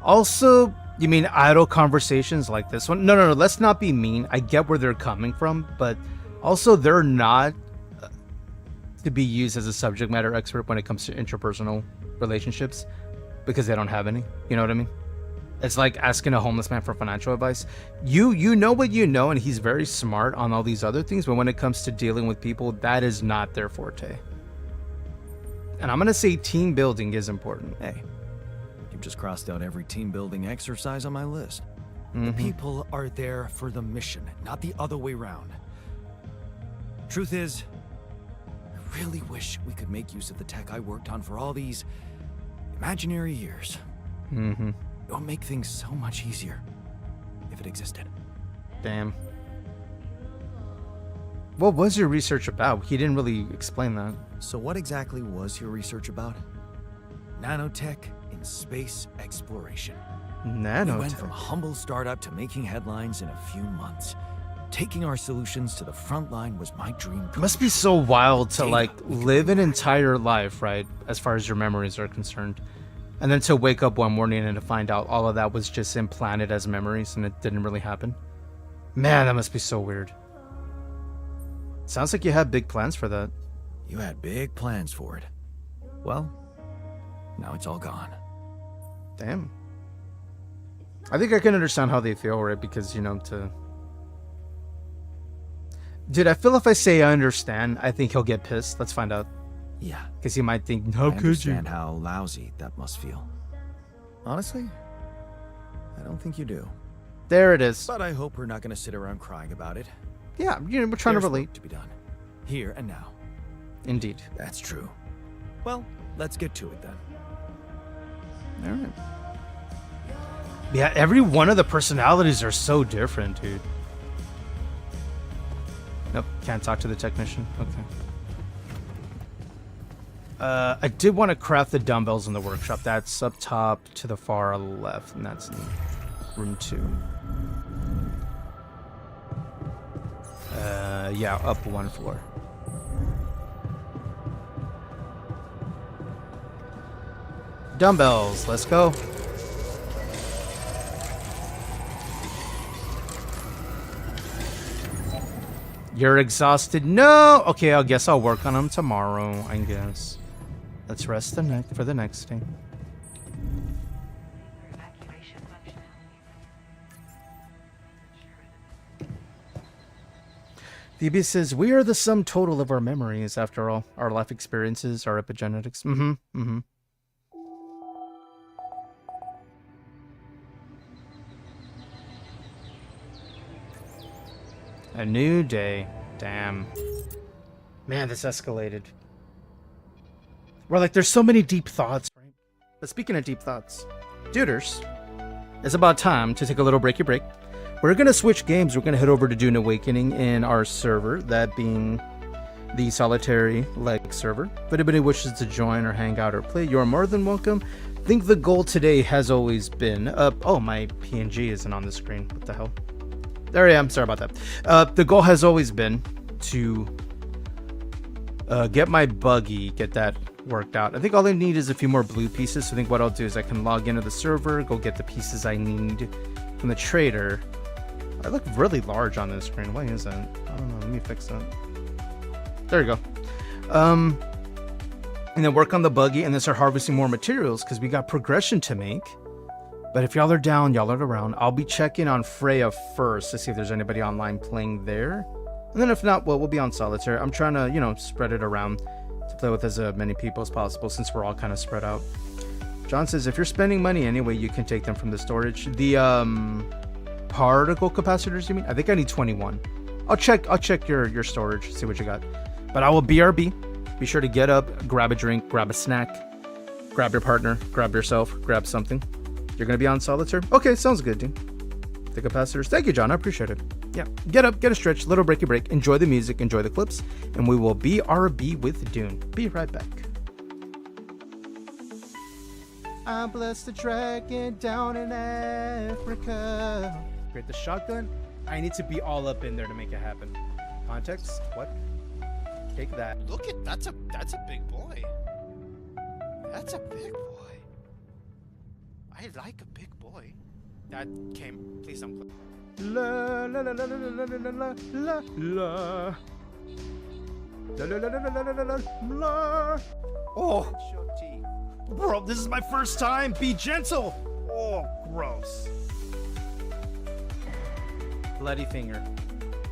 Also, you mean idle conversations like this one? No, let's not be mean. I get where they're coming from, but also they're not to be used as a subject matter expert when it comes to interpersonal relationships because they don't have any. You know what I mean? It's like asking a homeless man for financial advice. You know what you know, and he's very smart on all these other things, but when it comes to dealing with people, that is not their forte. And I'm going to say team building is important. Hey, you've just crossed out every team building exercise on my list. The people are there for the mission, not the other way around. Truth is, I really wish we could make use of the tech I worked on for all these imaginary years. It would make things so much easier if it existed. Damn. What was your research about? He didn't really explain that. So what exactly was your research about? Nanotech in space exploration. Nanotech? We went from humble startup to making headlines in a few months. Taking our solutions to the front line was my dream. It must be so wild to like live an entire life, right? As far as your memories are concerned. And then to wake up one morning and to find out all of that was just implanted as memories and it didn't really happen. Man, that must be so weird. Sounds like you had big plans for that. You had big plans for it. Well, now it's all gone. Damn. I think I can understand how they feel, right? Because, you know, Dude, I feel if I say I understand, I think he'll get pissed. Let's find out. Yeah. Because he might think, how I could you? understand how lousy that must feel. Honestly, I don't think you do. There it is. But I hope we're not going to sit around crying about it. Yeah, you know, we're trying to relate. Work to be done. Here and now. Indeed. That's true. Well, let's get to it then. All right. Yeah, every one of the personalities are so different, dude. Nope, can't talk to the technician. Okay. I did want to craft the dumbbells in the workshop. That's up top to the far left, and that's in room 2. Yeah, up 1 floor. Dumbbells, let's go. You're exhausted? No! Okay, I guess I'll work on them tomorrow, I guess. Let's rest the neck for the next day. DB says, we are the sum total of our memories, after all. Our life experiences, our epigenetics. A new day. Damn. Man, this escalated. We're like, there's so many deep thoughts, right? But speaking of deep thoughts, duders, it's about time to take a little breaky break. We're going to switch games. We're going to head over to Dune Awakening in our server, that being the solitary leg server. If anybody wishes to join or hang out or play, you're more than welcome. I think the goal today has always been... oh, my PNG isn't on the screen. What the hell? There I am. Sorry about that. The goal has always been to get my buggy, get that worked out. I think all I need is a few more blue pieces. So I think what I'll do is I can log into the server, go get the pieces I need from the trader. I look really large on this screen. Why is that? I don't know. Let me fix that. There you go. And then work on the buggy and then start harvesting more materials because we got progression to make. But if y'all are down, y'all are around, I'll be checking on Freya first to see if there's anybody online playing there. And then if not, well, we'll be on Solitaire. I'm trying to, you know, spread it around to play with as many people as possible since we're all kind of spread out. John says, if you're spending money anyway, you can take them from the storage. The particle capacitors, you mean? I think I need 21. I'll check your storage, see what you got. But I will BRB. Be sure to get up, grab a drink, grab a snack, grab your partner, grab yourself, grab something. You're gonna be on solitaire? Okay, sounds good, dude. The capacitors. Thank you, John. I appreciate it. Yeah. Get up, get a stretch, little breaky break. Enjoy the music, enjoy the clips, and we will BRB with Dune. Be right back. I'm blessed to dragon down in Africa. Great, the shotgun. I need to be all up in there to make it happen. Context? What? Take that. Look at that's a big boy. That's a big boy. I like a big boy. That came. Please don't click. La la la la la la la la la la. La la la la la la la la. Oh, bro, this is my first time. Be gentle. Oh, gross. Bloody finger.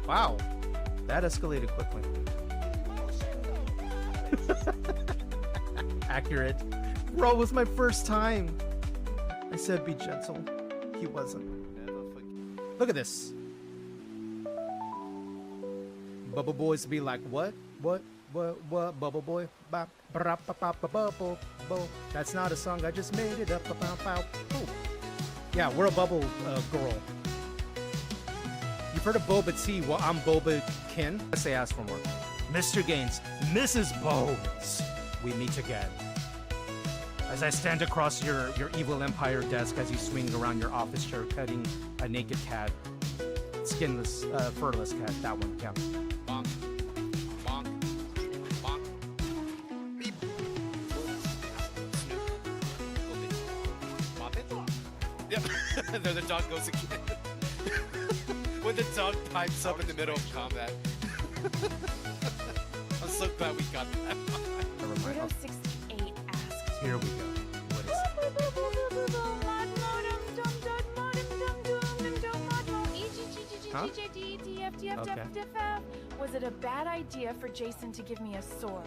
Wow, that escalated quickly. Accurate. Bro, it was my first time. I said be gentle. He wasn't. Look at this. Bubble boys be like, what? Bubble boy? Bubble. That's not a song, I just made it up. Yeah, we're a bubble girl. You've heard of Boba T, well, I'm Boba Kin. I say ask for more. Mr. Gaines, Mrs. Bones, we meet again. As I stand across your evil empire desk as you swing around your office chair cutting a naked cat. Skinless, furless cat, that one, yeah. Bonk. Bonk. Bonk. Beep. Snoop. Go big. Mop it. Yep. There the dog goes again. When the dog pipes up in the middle of combat. I'm so glad we got that. Never mind. Widow 68 asks. Here we go. What is it? Huh? Okay. Was it a bad idea for Jason to give me a sword?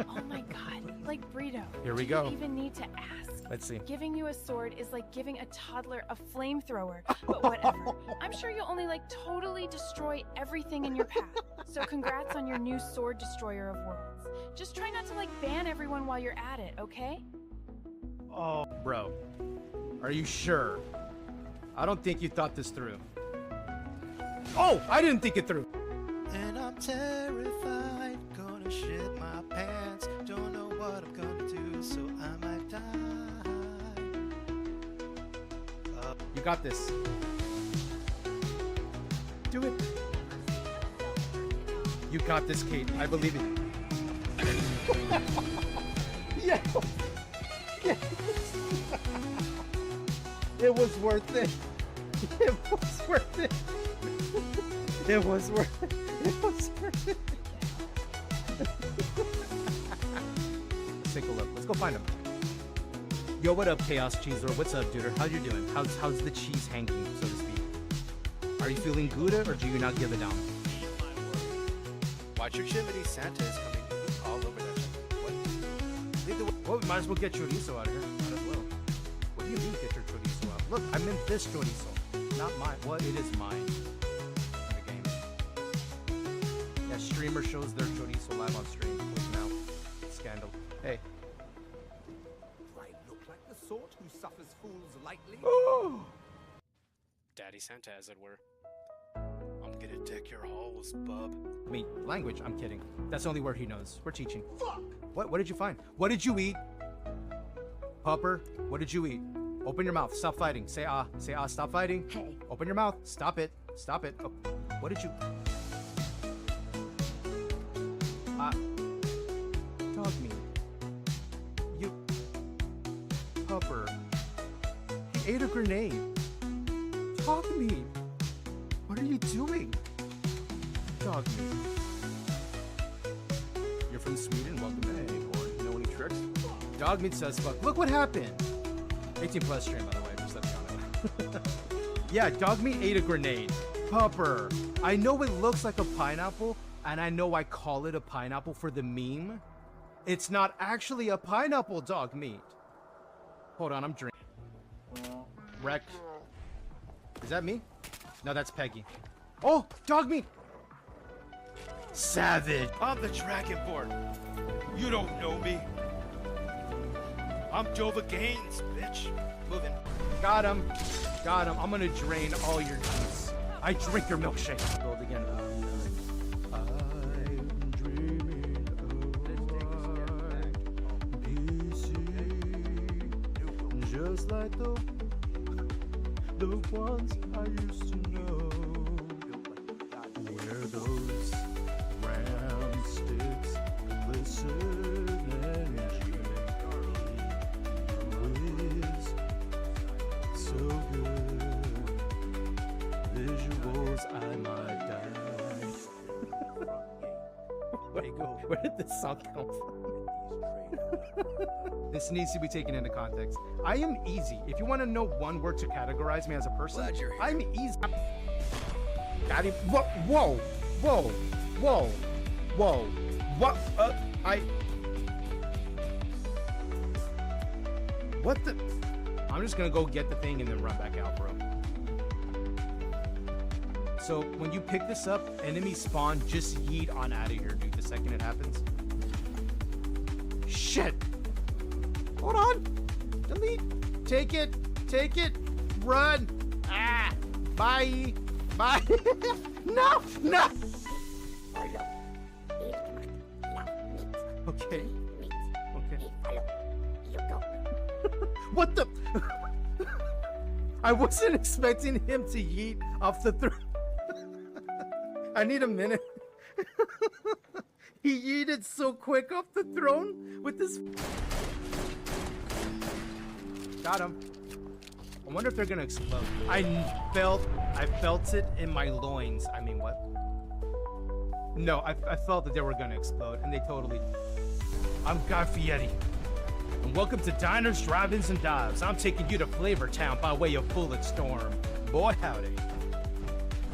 Oh my god, like Brito. Here we Do go. you even need to ask? Let's see. Giving you a sword is like giving a toddler a flamethrower, but whatever. I'm sure you'll only like totally destroy everything in your path. So congrats on your new sword destroyer of worlds. Just try not to like ban everyone while you're at it, okay? Oh, bro. Are you sure? I don't think you thought this through. Oh, I didn't think it through. And I'm terrified, gonna shit my pants. Don't know what I'm gonna do, so I might die. You got this. Do it. You got this, Kate. I believe it. Yeah. Yes. It was worth it. It was worth it. It was worth it. It was worth it. Let's take a look. Let's go find him. Yo, what up, Chaos Cheeser? What's up, dude? How you doing? How's the cheese hanging, so to speak? Are you feeling good, or do you not give a damn? Watch your chimney, Santa is coming all over that shit. What? Leave the Well, we might as well get chorizo out of here. Might as well. What do you mean get your chorizo out? Look, I meant this chorizo, not mine. Well, it is mine. In the game. Yeah, streamer shows their chorizo live on stream. Look now. Scandal. Hey. I look like the sort who suffers fools lightly. Oh. Daddy Santa, as it were. I'm gonna deck your halls, bub. I mean, language. I'm kidding. That's the only word he knows. We're teaching. Fuck. What did you find? What did you eat? Pupper, what did you eat? Open your mouth. Stop fighting. Say ah. Say ah. Stop fighting. Hey. Open your mouth. Stop it. Stop it. Oh. What did you... Dog meat. You... Pupper. He ate a grenade. Dog meat. What are you doing? Dog meat. You're from Sweden? Welcome to you know any tricks? Dog meat says fuck. Look what happened. 18 plus stream, by the way. Just let me know. Yeah, dog meat ate a grenade. Pupper. I know it looks like a pineapple, and I know I call it a pineapple for the meme. It's not actually a pineapple, dog meat. Hold on, I'm drinking. Wreck. Is that me? No, that's Peggy. Oh, dog meat. Savage. I'm the Dragonborn. You don't know me. I'm Jova Gaines, bitch. Moving. Got him. Got him. I'm gonna drain all your juice. I drink your milkshake. Build again. I'm dreaming of DC, just like the ones I used to know. Where those round sticks glisten and whiz, so good. Visuals, I might die. Where did this song come from? This needs to be taken into context. I am easy. If you want to know one word to categorize me as a person, I'm easy. Got him. Whoa, whoa, whoa, whoa, whoa. What? What the? I'm just gonna go get the thing and then run back out, bro. So when you pick this up, enemy spawn, just yeet on out of here, dude, the second it happens. Shit! Hold on! Delete! Take it! Take it! Run! Ah! Bye! Bye! No! No! Okay. Okay. What the? I wasn't expecting him to yeet off the throne. I need a minute. He yeeted so quick off the throne with this. Got him. I wonder if they're gonna explode. I felt it in my loins. I mean, what? No, I felt that they were gonna explode, and they totally. I'm Guy Fieri, and welcome to Diners, Drive-Ins, and Dives. I'm taking you to Flavor Town by way of Bullet Storm. Boy, howdy.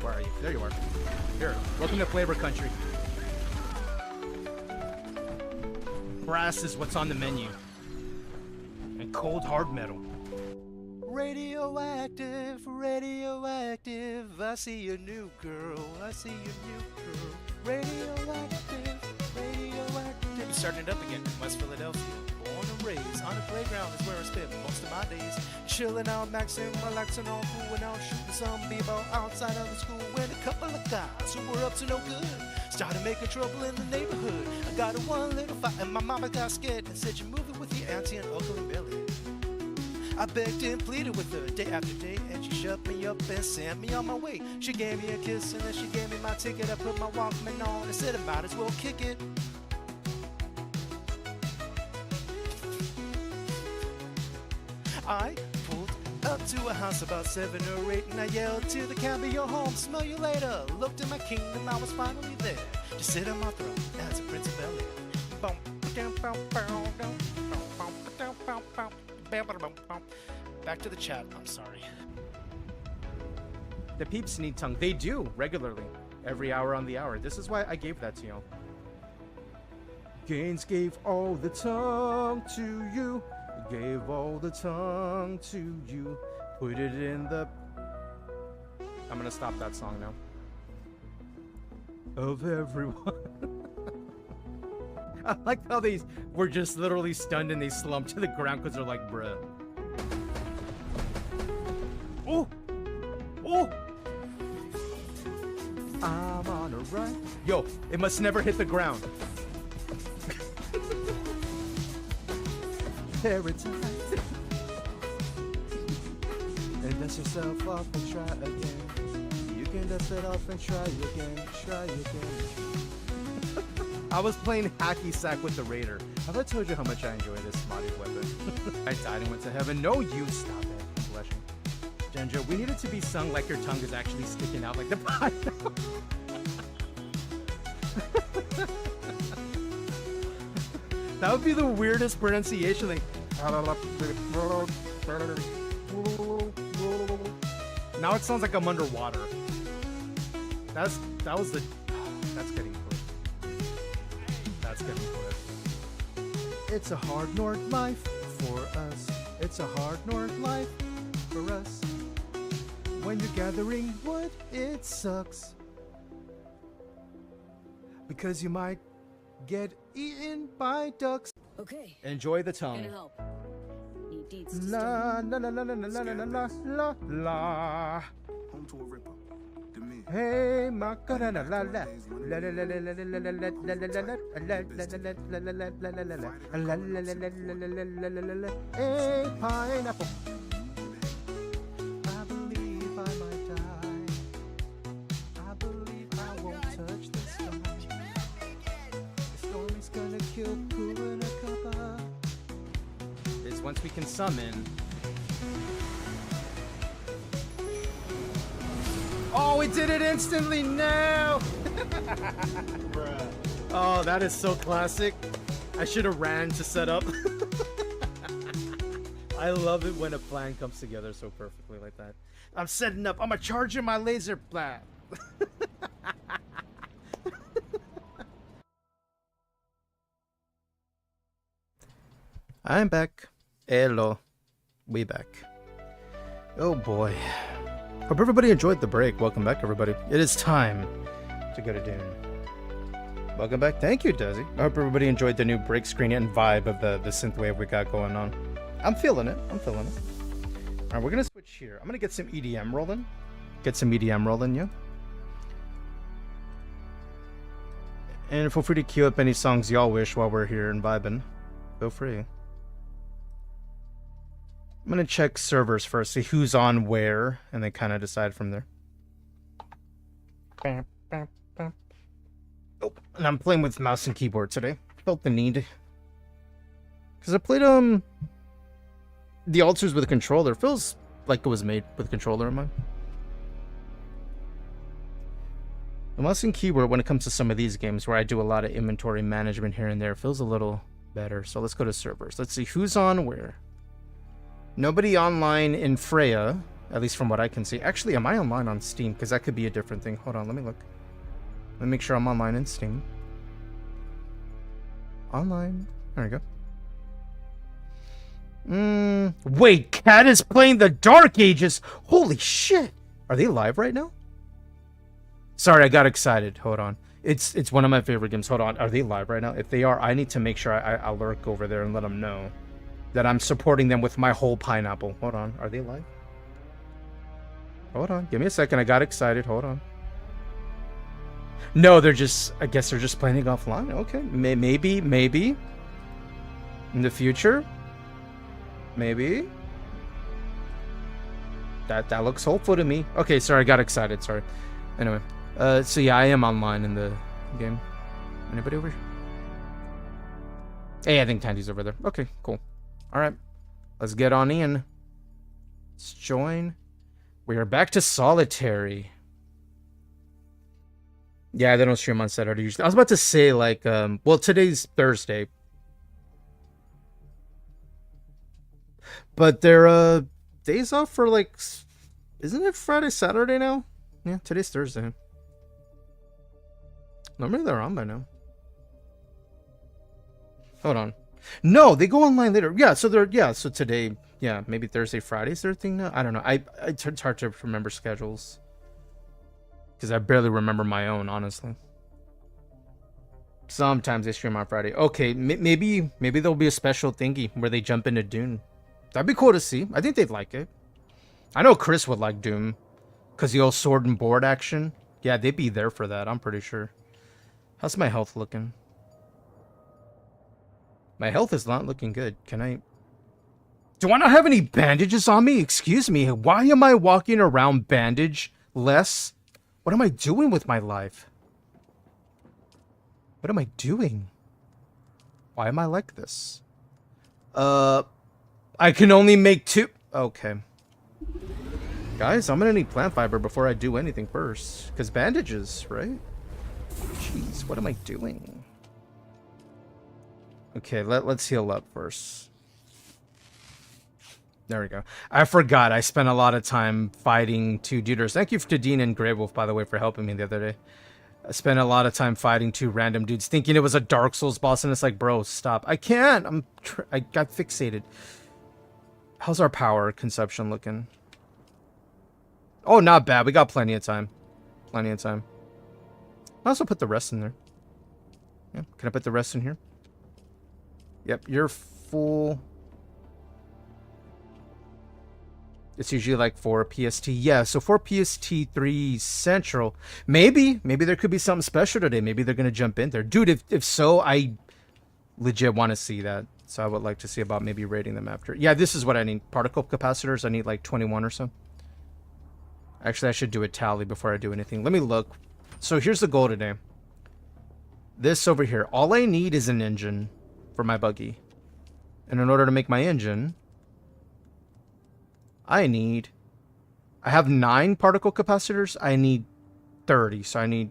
Where are you? There you are. Here, welcome to Flavor Country. Brass is what's on the menu. And cold hard metal. Radioactive, radioactive. I see a new girl. I see a new girl. Radioactive, radioactive. I'm starting it up again in West Philadelphia. Born and raised on the playground is where I spent most of my days. Chilling out, maxing, relaxing on pool, and out shooting some b-ball outside of the school. When a couple of guys who were up to no good started making trouble in the neighborhood. I got in one little fight and my mama got scared and said, "You move it with your auntie and uncle and Billy." I begged and pleaded with her day after day, and she shut me up and sent me on my way. She gave me a kiss and then she gave me my ticket. I put my Walkman on and said I might as well kick it. I pulled up to a house about 7 or 8, and I yelled to the cab, "Be your home, smell you later." Looked in my kingdom, I was finally there to sit on my throne as a prince of Bel-Air. Back to the chat, I'm sorry. The peeps need tongue. They do, regularly. Every hour on the hour. This is why I gave that to you. Gaines gave all the tongue to you. Gave all the tongue to you. Put it in the... I'm gonna stop that song now. Of everyone. I like how they were just literally stunned and they slumped to the ground because they're like, bruh. Oh! Oh! I'm on a run. Yo, it must never hit the ground. Every time. And dust yourself off and try again. You can dust it off and try again. Try again. I was playing hacky sack with the Raider. Have I told you how much I enjoy this modded weapon? I died and went to heaven. No, you stop it. Blushing. Genjo, we need it to be sung like your tongue is actually sticking out like the pineapple. That would be the weirdest pronunciation. Like, now it sounds like I'm underwater. That's getting quick. That's getting quick. It's a hard North life for us. It's a hard North life for us. When you're gathering wood, it sucks. Because you might get eaten by ducks. Okay. Enjoy the tongue. Gonna help. important deeds to La la la la la la la la la la. Home to a ripper. Demir. Hey, Macarena, la la la la la la la la la la la la la. Hey, pineapple. I believe I might die. I believe I won't touch the sky. The storm is gonna kill Pooh and a cuppa. Is once we can summon. Oh, it did it instantly now! Oh, that is so classic. I should have ran to set up. I love it when a plan comes together so perfectly like that. I'm setting up. I'm a charging my laser plan. I'm back. Hello. We back. Oh boy. Hope everybody enjoyed the break. Welcome back, everybody. It is time to go to Dune. Welcome back. Thank you, Desi. I hope everybody enjoyed the new break screen and vibe of the synthwave we got going on. I'm feeling it. I'm feeling it. All right, we're going to switch here. I'm going to get some EDM rolling. Yeah. And feel free to queue up any songs y'all wish while we're here and vibing. Feel free. I'm going to check servers first, see who's on where, and then kind of decide from there. Oh, and I'm playing with mouse and keyboard today. Felt the need. Because I played the altars with a controller. Feels like it was made with a controller in mind. The mouse and keyboard, when it comes to some of these games where I do a lot of inventory management here and there, feels a little better. So let's go to servers. Let's see who's on where. Nobody online in Freya, at least from what I can see. Actually, am I online on Steam? Because that could be a different thing. Hold on, let me look. Let me make sure I'm online in Steam. Online. There we go. Wait, Cat is playing the Dark Ages. Holy shit. Are they live right now? Sorry, I got excited. Hold on. It's one of my favorite games. Hold on. Are they live right now? If they are, I need to make sure I lurk over there and let them know that I'm supporting them with my whole pineapple. Hold on. Are they live? Hold on. Give me a second. I got excited. Hold on. No, they're just... I guess they're just playing offline. Okay. Maybe. In the future. Maybe. That looks hopeful to me. Okay, sorry. I got excited. Sorry. Anyway. So yeah, I am online in the game. Anybody over here? Hey, I think Tandy's over there. Okay, cool. Alright, let's get on in. Let's join. We are back to solitary. Yeah, they don't stream on Saturday usually. I was about to say, like, well, today's Thursday. But they're, days off for, like, isn't it Friday, Saturday now? Yeah, today's Thursday. Normally they're on by now. Hold on. No, they go online later. Yeah, so they're so today, yeah, maybe Thursday, Friday's their thing now. I don't know. It's hard to remember schedules because I barely remember my own, honestly. Sometimes they stream on Friday. Okay, maybe there'll be a special thingy where they jump into Dune. That'd be cool to see. I think they'd like it. I know Chris would like Doom because the old sword and board action. Yeah, they'd be there for that. I'm pretty sure. How's my health looking? My health is not looking good. Can I... Do I not have any bandages on me? Excuse me. Why am I walking around bandage-less? What am I doing with my life? What am I doing? Why am I like this? I can only make 2... Okay. Guys, I'm gonna need plant fiber before I do anything first. Because bandages, right? Jeez, what am I doing? Okay, let's heal up first. There we go. I forgot. I spent a lot of time fighting 2 duders. Thank you to Dean and Grey Wolf, by the way, for helping me the other day. I spent a lot of time fighting 2 random dudes, thinking it was a Dark Souls boss, and it's like, bro, stop. I can't. I got fixated. How's our power consumption looking? Oh, not bad. We got plenty of time. Plenty of time. I'll also put the rest in there. Yeah, can I put the rest in here? Yep, you're full. It's usually like 4 PST. Yeah, so 4 PST, 3 Central. Maybe there could be something special today. Maybe they're gonna jump in there, dude. If so, I legit want to see that. So I would like to see about maybe rating them after. Yeah, this is what I need. Particle capacitors. I need like 21 or so. Actually, I should do a tally before I do anything. Let me look. So here's the goal today. This over here. All I need is an engine for my buggy. And in order to make my engine, I have 9 particle capacitors. I need 30. So I need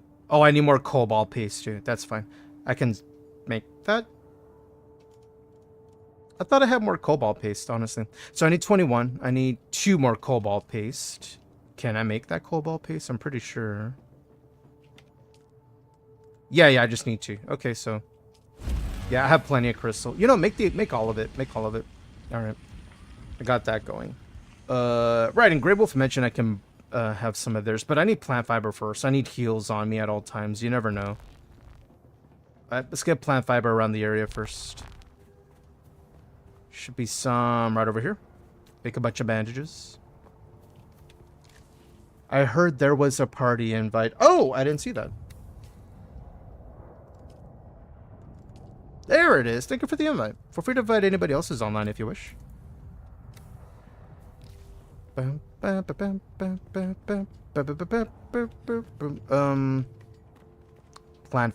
more cobalt paste too. That's fine. I can make that. I thought I had more cobalt paste, honestly. So I need 21. I need 2 more cobalt paste. Can I make that cobalt paste? I'm pretty sure. Yeah, I just need 2. Okay, so yeah, I have plenty of crystal. You know, make all of it. Make all of it. All right. I got that going. Right, and Grey Wolf mentioned I can have some of theirs, but I need plant fiber first. I need heals on me at all times. You never know. Let's get plant fiber around the area first. Should be some right over here. Make a bunch of bandages. I heard there was a party invite. Oh, I didn't see that. There it is. Thank you for the invite. Feel free to invite anybody else who's online if you wish. Plant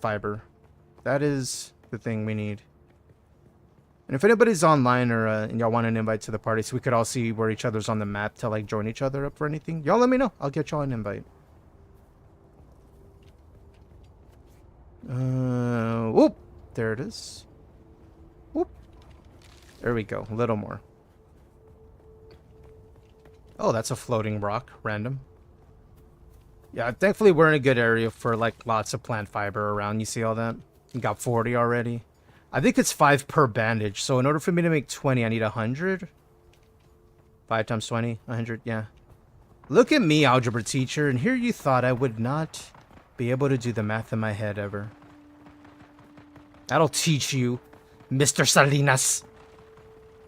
fiber. That is the thing we need. And if anybody's online or and y'all want an invite to the party so we could all see where each other's on the map to like join each other up for anything, y'all let me know. I'll get y'all an invite. Whoop. There it is. Whoop. There we go. A little more. Oh, that's a floating rock. Random. Yeah, thankfully we're in a good area for like lots of plant fiber around. You see all that? We got 40 already. I think it's 5 per bandage. So in order for me to make 20, I need 100. 5 times 20, 100, yeah. Look at me, algebra teacher. And here you thought I would not be able to do the math in my head ever. That'll teach you, Mr. Salinas.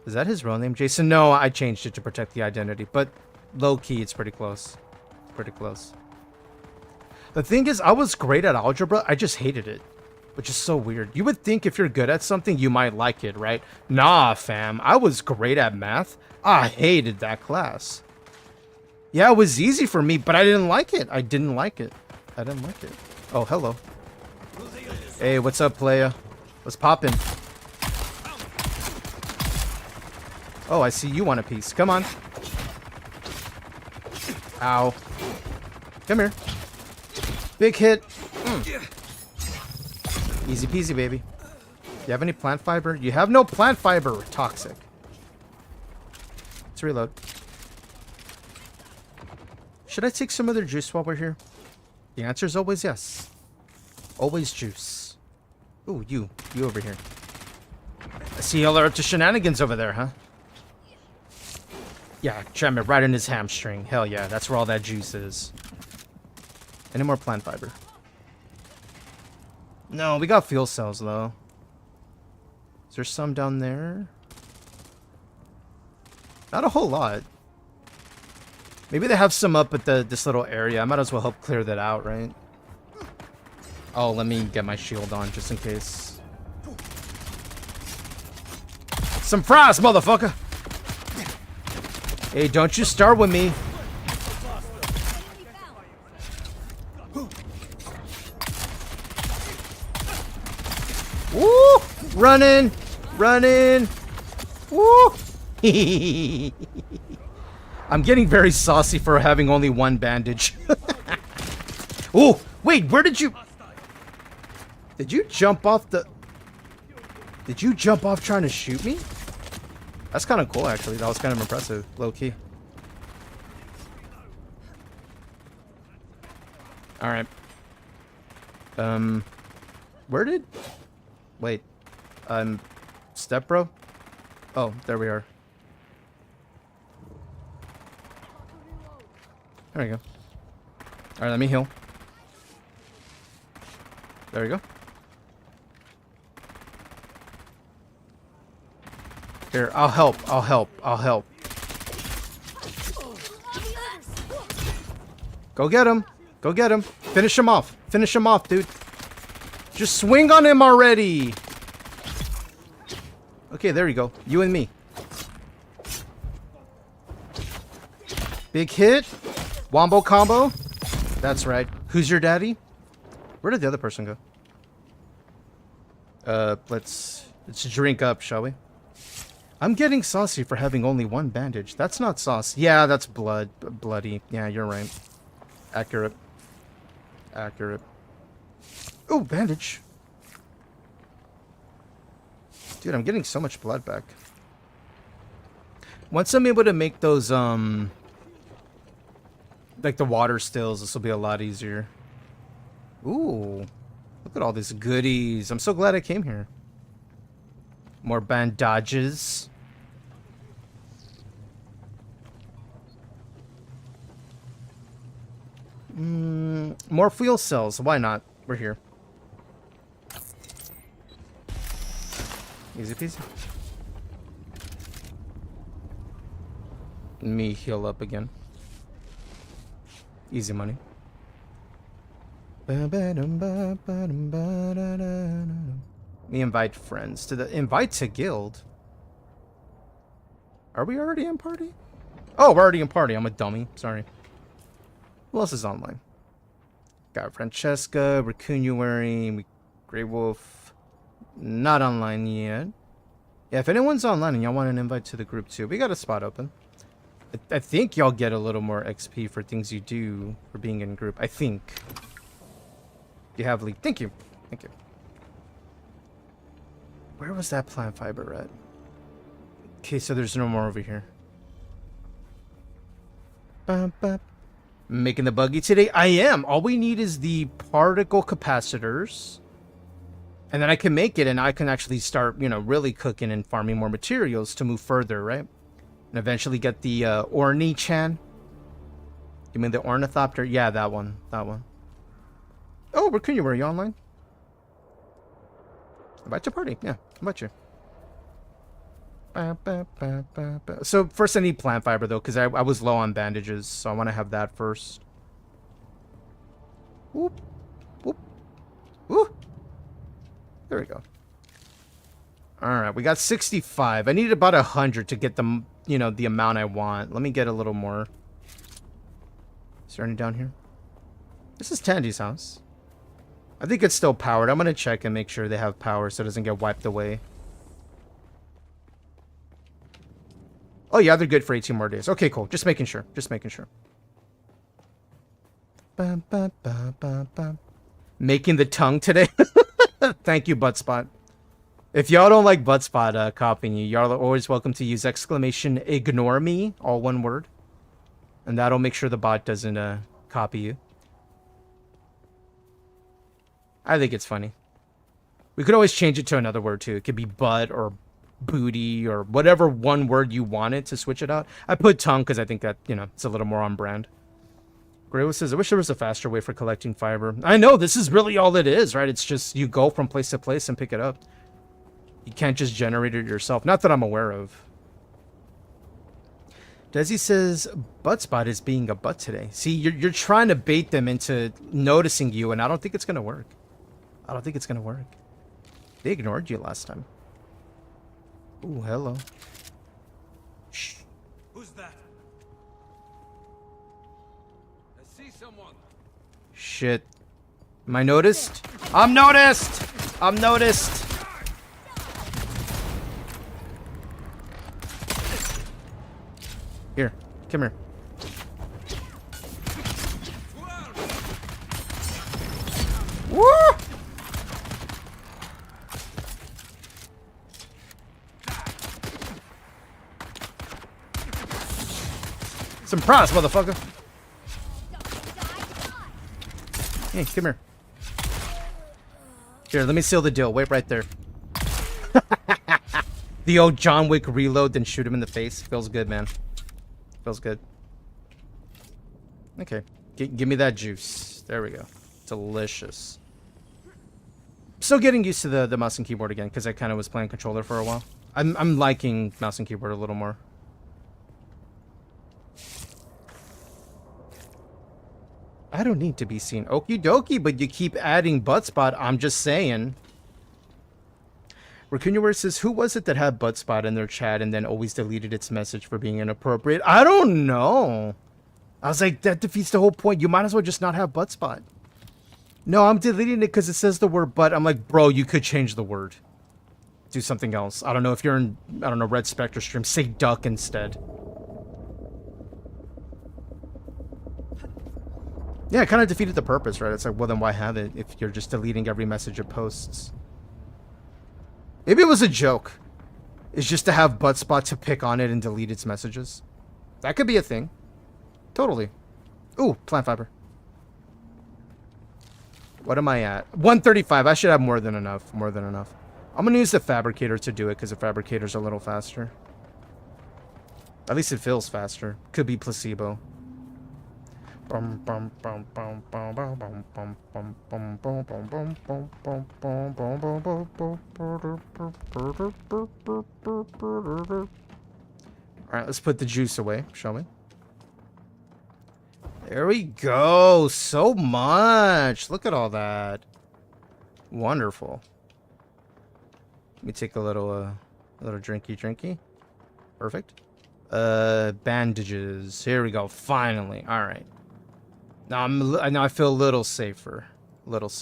Is that his real name, Jason? No, I changed it to protect the identity. But low-key, it's pretty close. It's pretty close. The thing is, I was great at algebra. I just hated it. Which is so weird. You would think if you're good at something, you might like it, right? Nah, fam. I was great at math. I hated that class. Yeah, it was easy for me, but I didn't like it. I didn't like it. Oh, hello. Hey, what's up, playa? What's poppin'? Oh, I see you want a piece. Come on. Ow. Come here. Big hit. Easy peasy, baby. You have any plant fiber? You have no plant fiber. Toxic. Let's reload. Should I take some of their juice while we're here? The answer is always yes. Always juice. Ooh, you over here. I see y'all are up to shenanigans over there, huh? Yeah, jam it right in his hamstring. Hell yeah, that's where all that juice is. Any more plant fiber? No, we got fuel cells, though. Is there some down there? Not a whole lot. Maybe they have some up at this little area. I might as well help clear that out, right? Oh, let me get my shield on just in case. Some fries, motherfucker! Hey, don't you start with me. Woo! Running! Woo! I'm getting very saucy for having only 1 bandage. Oh, wait, where did you... Did you jump off the... Did you jump off trying to shoot me? That's kind of cool, actually. That was kind of impressive. Low-key. Alright. Where did... Wait. Step bro? Oh, there we are. There we go. Alright, let me heal. There we go. Here, I'll help. Go get him. Go get him. Finish him off. Finish him off, dude. Just swing on him already. Okay, there you go. You and me. Big hit. Wombo combo. That's right. Who's your daddy? Where did the other person go? Let's drink up, shall we? I'm getting saucy for having only one bandage. That's not sauce. Yeah, that's blood. Bloody. Yeah, you're right. Accurate. Accurate. Oh, bandage. Dude, I'm getting so much blood back. Once I'm able to make those, like the water stills, this will be a lot easier. Ooh. Look at all these goodies. I'm so glad I came here. More bandages. More fuel cells. Why not? We're here. Easy peasy. Me heal up again. Easy money. Me invite friends to the invite to guild. Are we already in party? Oh, we're already in party. I'm a dummy. Sorry. Who else is online? Got Francesca, Racunuary, Grey Wolf. Not online yet. Yeah, if anyone's online and y'all want an invite to the group too, we got a spot open. I think y'all get a little more XP for things you do for being in group. I think. You have lead. Thank you. Thank you. Where was that plant fiber at? Okay, so there's no more over here. Making the buggy today? I am. All we need is the particle capacitors. And then I can make it and I can actually start, you know, really cooking and farming more materials to move further, right? And eventually get the Orni-chan. You mean the Ornithopter? Yeah, that one. That one. Oh, Racunuary, are you online? Invite to party. Yeah, invite you. So first I need plant fiber though, because I was low on bandages, so I want to have that first. Whoop. Whoop. Whoop. There we go. Alright, we got 65. I need about 100 to get the, you know, the amount I want. Let me get a little more. Is there any down here? This is Tandy's house. I think it's still powered. I'm going to check and make sure they have power so it doesn't get wiped away. Oh yeah, they're good for 18 more days. Okay, cool. Just making sure. Just making sure. Making the tongue today. Thank you, Buttspot. If y'all don't like Buttspot copying you, y'all are always welcome to use exclamation ignore me, all one word. And that'll make sure the bot doesn't copy you. I think it's funny. We could always change it to another word too. It could be butt or booty or whatever one word you wanted to switch it out. I put tongue because I think that, you know, it's a little more on brand. Grayo says, I wish there was a faster way for collecting fiber. I know, this is really all it is, right? It's just you go from place to place and pick it up. You can't just generate it yourself. Not that I'm aware of. Desi says, Buttspot is being a butt today. See, you're trying to bait them into noticing you, and I don't think it's going to work. I don't think it's going to work. They ignored you last time. Ooh, hello. Shh. Who's that? I see someone. Shit. Am I noticed? I'm noticed! I'm noticed! Here. Come here. Woo! Surprise, motherfucker. Hey, come here. Here, let me seal the deal. Wait right there. The old John Wick reload, then shoot him in the face. Feels good, man. Feels good. Okay. Give me that juice. There we go. Delicious. Still getting used to the mouse and keyboard again, because I kind of was playing controller for a while. I'm liking mouse and keyboard a little more. I don't need to be seen. Okie dokie, but you keep adding butt spot. I'm just saying. Raccoonware says, who was it that had butt spot in their chat and then always deleted its message for being inappropriate? I don't know. I was like, that defeats the whole point. You might as well just not have butt spot. No, I'm deleting it because it says the word butt. I'm like, bro, you could change the word. Do something else. I don't know if you're in, I don't know, Red Spectre stream. Say duck instead. Yeah, it kind of defeated the purpose, right? It's like, well, then why have it if you're just deleting every message it posts? Maybe it was a joke. It's just to have butt spot to pick on it and delete its messages. That could be a thing. Totally. Ooh, plant fiber. What am I at? 135. I should have more than enough. More than enough. I'm going to use the fabricator to do it because the fabricator's a little faster. At least it feels faster. Could be placebo. Alright, let's put the juice away, shall we? There we go. So much. Look at all that. Wonderful. Let me take a little drinky. Perfect. Bandages. Here we go. Finally. All right. Now I feel a little safer. Let's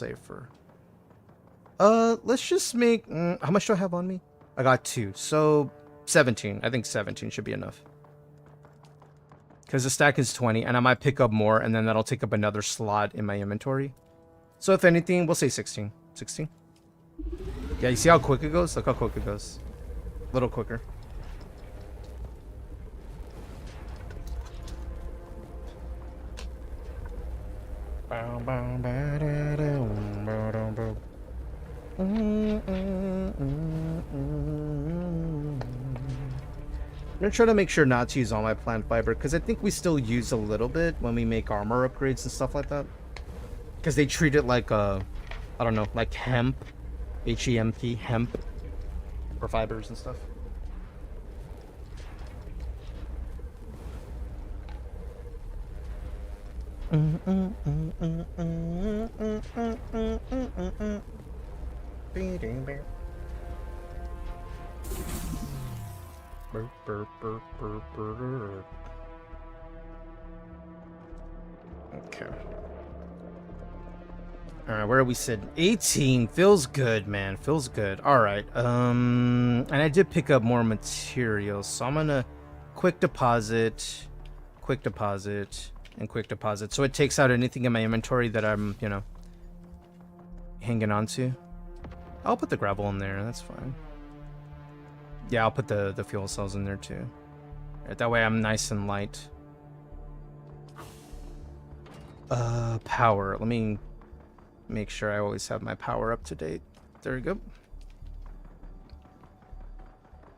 just make. How much do I have on me? I got 2. So 17. I think 17 should be enough. Because the stack is 20, and I might pick up more, and then that'll take up another slot in my inventory. So if anything, we'll say 16. 16. Yeah, you see how quick it goes? Look how quick it goes. A little quicker. I'm gonna try to make sure not to use all my plant fiber, because I think we still use a little bit when we make armor upgrades and stuff like that. Because they treat it like I don't know, like hemp. H-E-M-P, hemp. For fibers and stuff. Okay. Alright, where are we sitting? 18. Feels good, man. Feels good. Alright. And I did pick up more materials, so I'm gonna quick deposit, and quick deposit. So it takes out anything in my inventory that I'm, you know, hanging on to. I'll put the gravel in there. That's fine. Yeah, I'll put the fuel cells in there too. Right, that way I'm nice and light. Power. Let me make sure I always have my power up to date. There we go.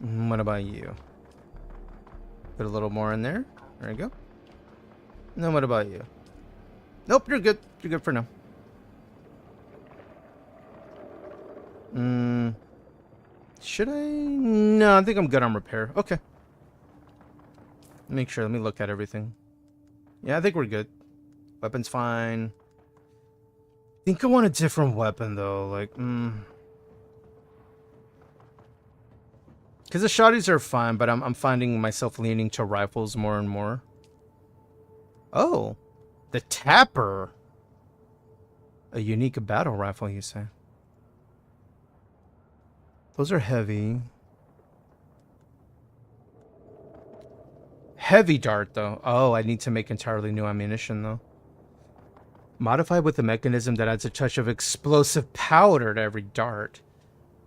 What about you? Put a little more in there. There we go. And then what about you? Nope, you're good. You're good for now. Should I? No, I think I'm good on repair. Okay. Make sure. Let me look at everything. Yeah, I think we're good. Weapon's fine. I think I want a different weapon though. Like, because the shotties are fine, but I'm finding myself leaning to rifles more and more. Oh, the Tapper. A unique battle rifle, you say? Those are heavy. Heavy dart, though. Oh, I need to make entirely new ammunition, though. Modified with a mechanism that adds a touch of explosive powder to every dart.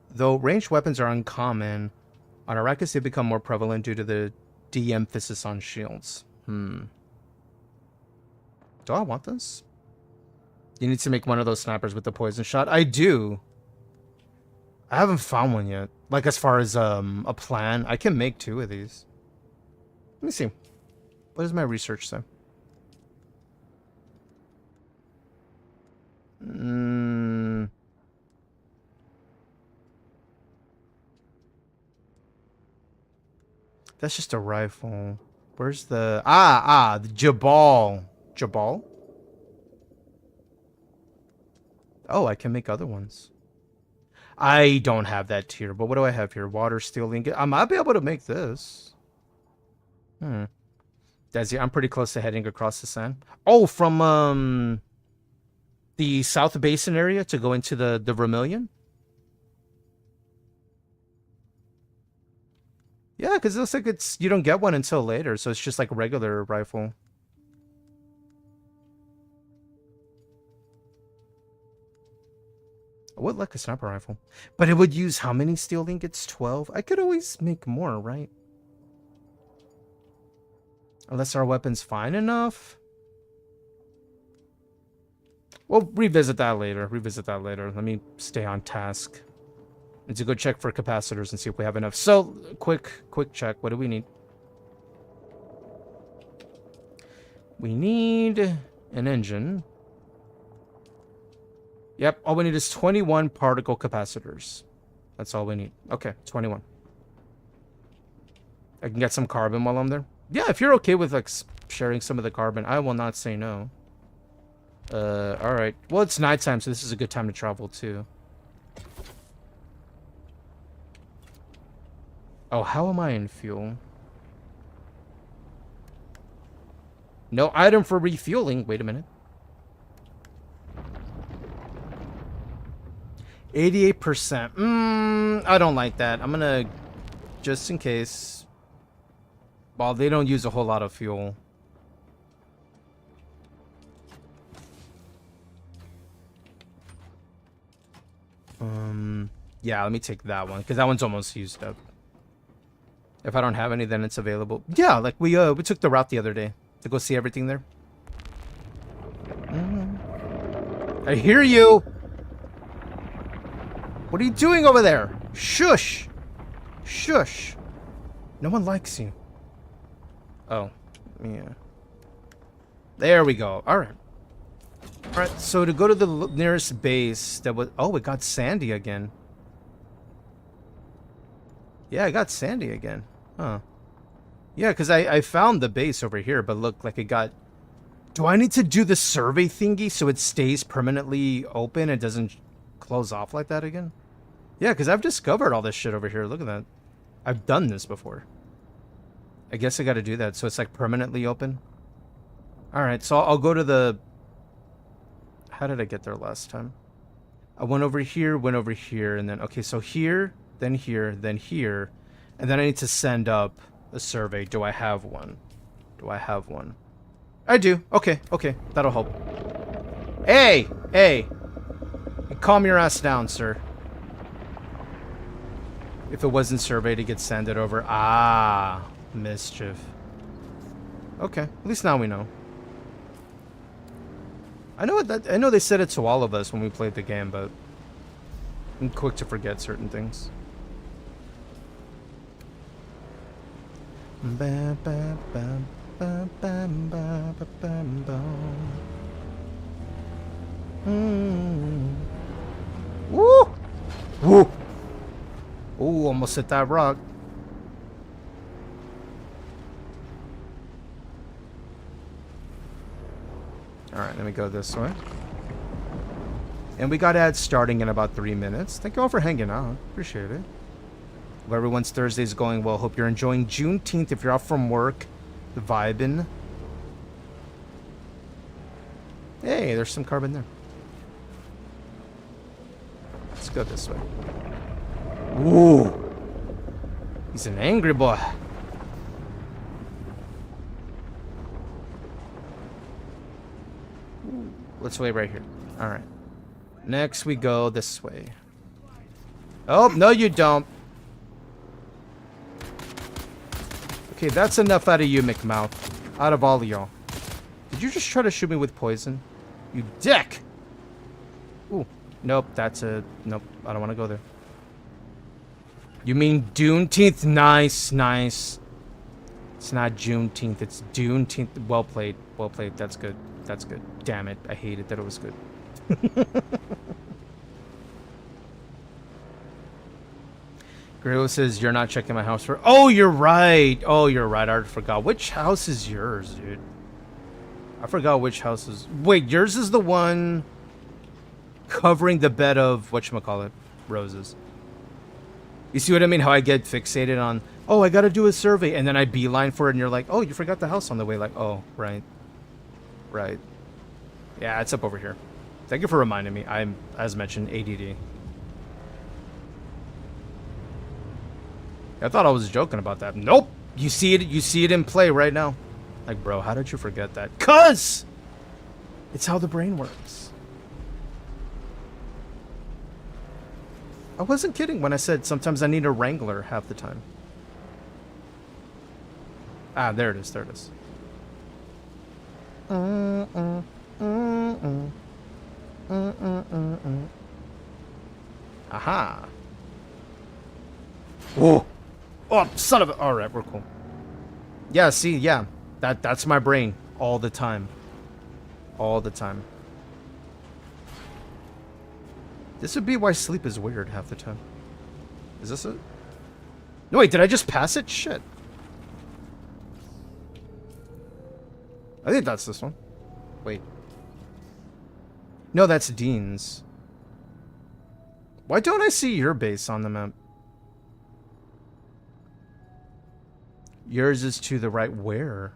Though ranged weapons are uncommon, on Arrakis they become more prevalent due to the de-emphasis on shields. Do I want this? You need to make one of those snipers with the poison shot. I do. I haven't found one yet. Like, as far as a plan, I can make 2 of these. Let me see. What does my research say? That's just a rifle. Where's the... the Jabal. Jabal? Oh, I can make other ones. I don't have that tier, but what do I have here? Water, steel, ingot. I might be able to make this. Desi, I'm pretty close to heading across the sand. Oh, from the South Basin area to go into the Vermilion? Yeah, because it looks like it's you don't get one until later, so it's just like a regular rifle. I would like a sniper rifle. But it would use how many steel ingots? 12? I could always make more, right? Unless our weapon's fine enough. We'll revisit that later. Let me stay on task. Need to go check for capacitors and see if we have enough. So, quick check. What do we need? We need an engine. Yep, all we need is 21 particle capacitors. That's all we need. Okay, 21. I can get some carbon while I'm there. Yeah, if you're okay with like sharing some of the carbon, I will not say no. Alright. Well, it's nighttime, so this is a good time to travel too. Oh, how am I in fuel? No item for refueling. Wait a minute. 88%. I don't like that. I'm gonna, just in case. Well, they don't use a whole lot of fuel. Yeah, let me take that one, because that one's almost used up. If I don't have any, then it's available. Yeah, like we took the route the other day to go see everything there. I hear you. What are you doing over there? Shush. Shush. No one likes you. Oh, yeah. There we go. All right. All right, so to go to the nearest base that was... Oh, it got sandy again. Yeah, I got sandy again. Huh. Yeah, because I found the base over here, but look, like it got... Do I need to do the survey thingy so it stays permanently open and doesn't close off like that again? Yeah, because I've discovered all this shit over here. Look at that. I've done this before. I guess I got to do that so it's like permanently open. Alright, so I'll go to the... How did I get there last time? I went over here, and then... Okay, so here, then here, then here. And then I need to send up a survey. Do I have one? Do I have one? I do. Okay, okay. That'll help. Hey! Hey! Calm your ass down, sir. If it wasn't surveyed, it gets sended over. Ah, mischief. Okay, at least now we know. I know they said it to all of us when we played the game, but I'm quick to forget certain things. Woo! Woo! Ooh, almost hit that rock. Alright, let me go this way. And we got ads starting in about 3 minutes. Thank you all for hanging out. Appreciate it. Hope everyone's Thursday's going well. Hope you're enjoying Juneteenth if you're off from work. Vibing. Hey, there's some carbon there. Let's go this way. Ooh. He's an angry boy. Let's wait right here. Alright. Next we go this way. Oh, no you don't. Okay, that's enough out of you, McMouth. Out of all of y'all. Did you just try to shoot me with poison? You dick! Ooh. Nope, that's a... Nope, I don't want to go there. You mean Juneteenth? Nice, nice. It's not Juneteenth, it's Juneteenth. Well played, well played. That's good. That's good. Damn it, I hated that it was good. Grillo says, you're not checking my house for... Oh, you're right. Oh, you're right. I forgot. Which house is yours, dude? I forgot which house is... Wait, yours is the one... covering the bed of whatchamacallit, roses. You see what I mean? How I get fixated on, oh, I gotta do a survey, and then I beeline for it, and you're like, oh, you forgot the house on the way. Like, oh, right. Right. Yeah, it's up over here. Thank you for reminding me. I'm, as mentioned, ADD. I thought I was joking about that. Nope. You see it in play right now. Like, bro, how did you forget that? 'Cause it's how the brain works. I wasn't kidding when I said sometimes I need a wrangler half the time. Ah, there it is. There it is. Aha. Whoa. Oh, son of a... Alright, we're cool. Yeah, see, yeah. That's my brain. All the time. All the time. This would be why sleep is weird half the time. Is this it? No, wait, did I just pass it? Shit. I think that's this one. Wait. No, that's Dean's. Why don't I see your base on the map? Yours is to the right. Where?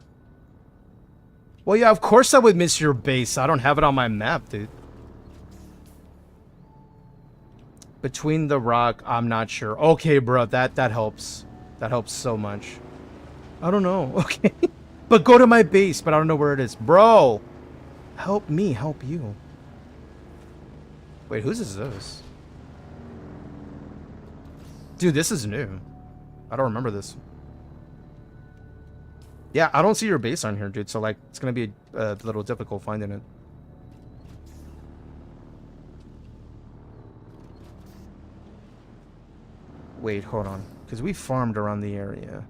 Well, yeah, of course I would miss your base. I don't have it on my map, dude. Between the rock, I'm not sure. Okay, bro, that helps. That helps so much. I don't know. Okay. But go to my base, but I don't know where it is. Bro! Help me help you. Wait, whose is this? Dude, this is new. I don't remember this. Yeah, I don't see your base on here, dude. So, like, it's going to be a little difficult finding it. Wait, hold on. Because we farmed around the area.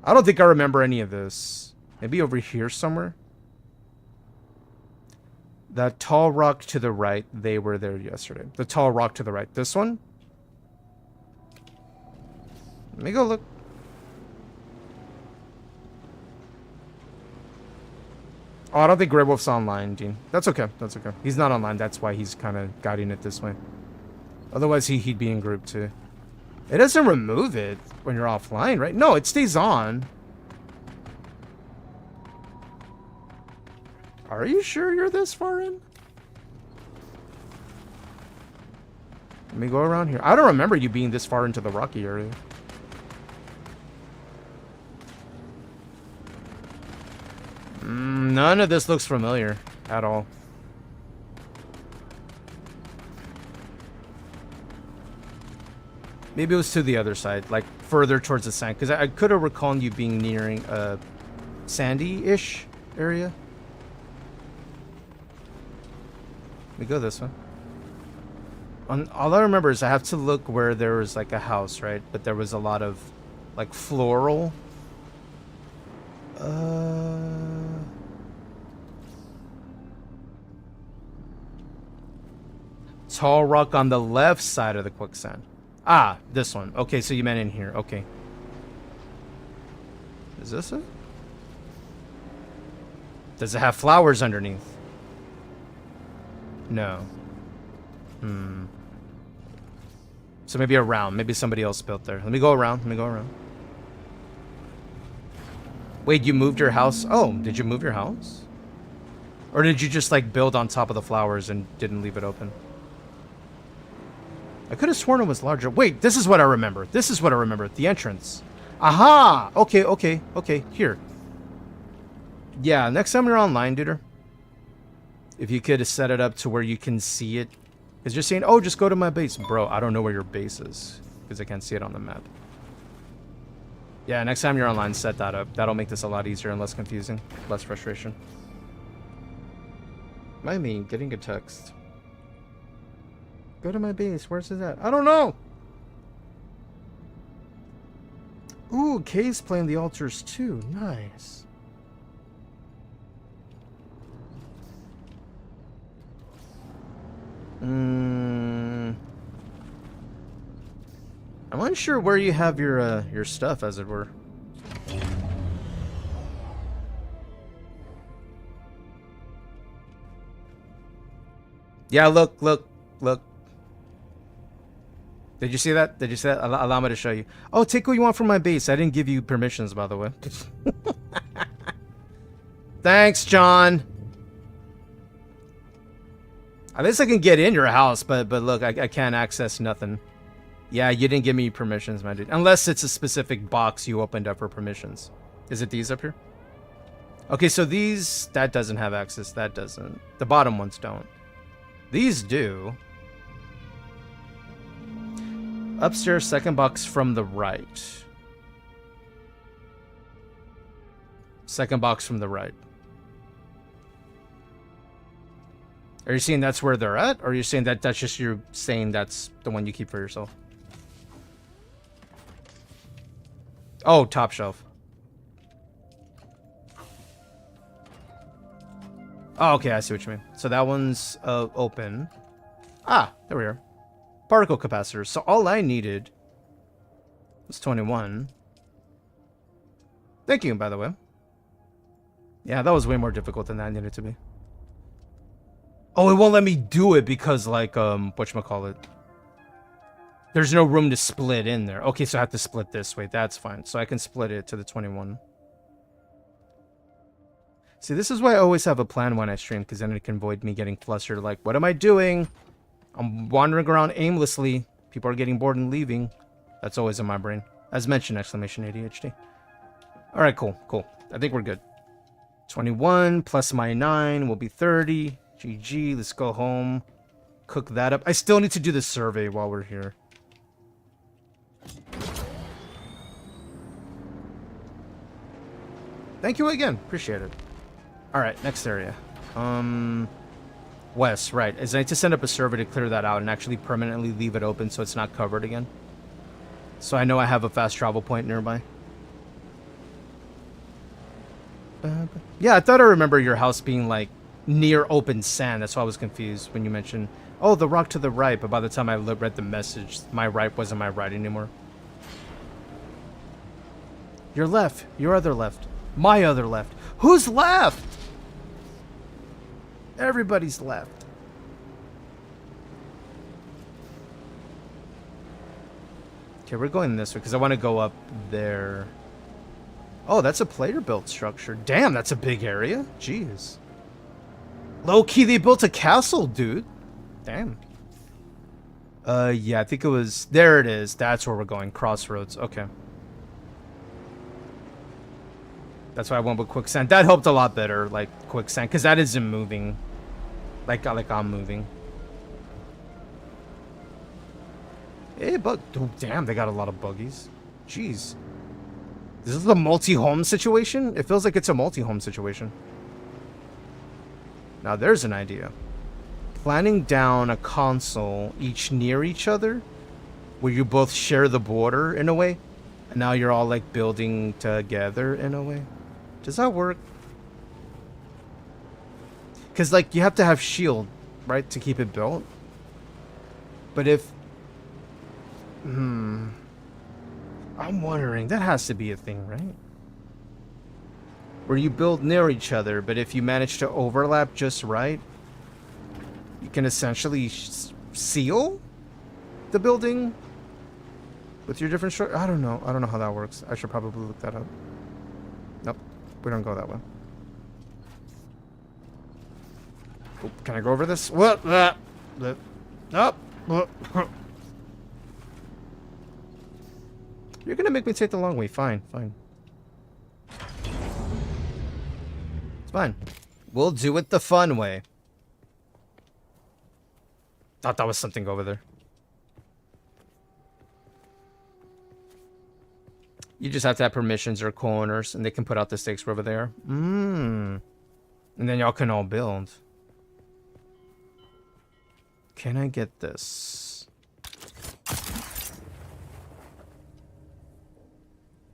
I don't think I remember any of this. Maybe over here somewhere? That tall rock to the right, they were there yesterday. The tall rock to the right. This one? Let me go look. Oh, I don't think Grey Wolf's online, Dean. That's okay. That's okay. He's not online. That's why he's kind of guiding it this way. Otherwise, he'd be in group too. It doesn't remove it when you're offline, right? No, it stays on. Are you sure you're this far in? Let me go around here. I don't remember you being this far into the rocky area. None of this looks familiar at all. Maybe it was to the other side, like further towards the sand, because I could have recalled you being nearing a sandy-ish area. Let me go this way. All I remember is I have to look where there was like a house, right? But there was a lot of like floral. Tall rock on the left side of the quicksand. Ah, this one. Okay, so you meant in here. Okay. Is this it? Does it have flowers underneath? No. So maybe around. Maybe somebody else built there. Let me go around. Let me go around. Wait, you moved your house? Oh, did you move your house? Or did you just like build on top of the flowers and didn't leave it open? I could have sworn it was larger. Wait, this is what I remember. This is what I remember. The entrance. Aha! Okay, okay, okay. Here. Yeah, next time you're online, duder. If you could set it up to where you can see it. Because you're saying, oh, just go to my base. Bro, I don't know where your base is. Because I can't see it on the map. Yeah, next time you're online, set that up. That'll make this a lot easier and less confusing. Less frustration. Mind me getting a text. Go to my base. Where's it at? I don't know. Ooh, Kay's playing the altars too. Nice. I'm unsure where you have your stuff, as it were. Yeah, look. Look. Did you see that? Did you see that? Allow me to show you. Oh, take what you want from my base. I didn't give you permissions, by the way. Thanks, John. At least I can get in your house, but look, I can't access nothing. Yeah, you didn't give me permissions, my dude. Unless it's a specific box you opened up for permissions. Is it these up here? Okay, so these, that doesn't have access. That doesn't. The bottom ones don't. These do. Upstairs, second box from the right. Second box from the right. Are you saying that's where they're at? Or are you saying that that's just you saying that's the one you keep for yourself? Oh, top shelf. Oh, okay, I see what you mean. So that one's open. Ah, there we are. Particle capacitors. So all I needed was 21. Thank you, by the way. Yeah, that was way more difficult than that needed to be. Oh, it won't let me do it because, like, whatchamacallit. There's no room to split in there. Okay, so I have to split this way. That's fine. So I can split it to the 21. See, this is why I always have a plan when I stream, because then it can avoid me getting flustered. Like, what am I doing? I'm wandering around aimlessly. People are getting bored and leaving. That's always in my brain. As mentioned, exclamation ADHD. Alright, cool, cool. I think we're good. 21 plus my 9 will be 30. GG, let's go home. Cook that up. I still need to do the survey while we're here. Thank you again. Appreciate it. Alright, next area. West, right. Is I need to send up a survey to clear that out and actually permanently leave it open so it's not covered again. So I know I have a fast travel point nearby. Yeah, I thought I remember your house being like near open sand. That's why I was confused when you mentioned, oh, the rock to the right. But by the time I read the message, my right wasn't my right anymore. Your left. Your other left. My other left. Who's left? Everybody's left. Okay, we're going this way because I want to go up there. Oh, that's a player-built structure. Damn, that's a big area. Jeez. Low-key, they built a castle, dude. Damn. Yeah, I think it was... There it is. That's where we're going. Crossroads. Okay. That's why I went with quicksand. That helped a lot better, like, quicksand, because that isn't moving. Like I'm moving. Hey, but... Oh, damn, they got a lot of buggies. Jeez. This is a multi-home situation? It feels like it's a multi-home situation. Now, there's an idea. Planning down a console each near each other, where you both share the border in a way, and now you're all, like, building together in a way. Does that work? Because, like, you have to have shield, right, to keep it built. But if... I'm wondering, that has to be a thing, right? Where you build near each other, but if you manage to overlap just right, you can essentially seal the building with your different structure. I don't know. I don't know how that works. I should probably look that up. Nope. We don't go that way. Oh, can I go over this? What? Nope. You're gonna make me take the long way. Fine, fine. It's fine. We'll do it the fun way. Thought that was something over there. You just have to have permissions or co-owners, and they can put out the stakes wherever they are. And then y'all can all build. Can I get this?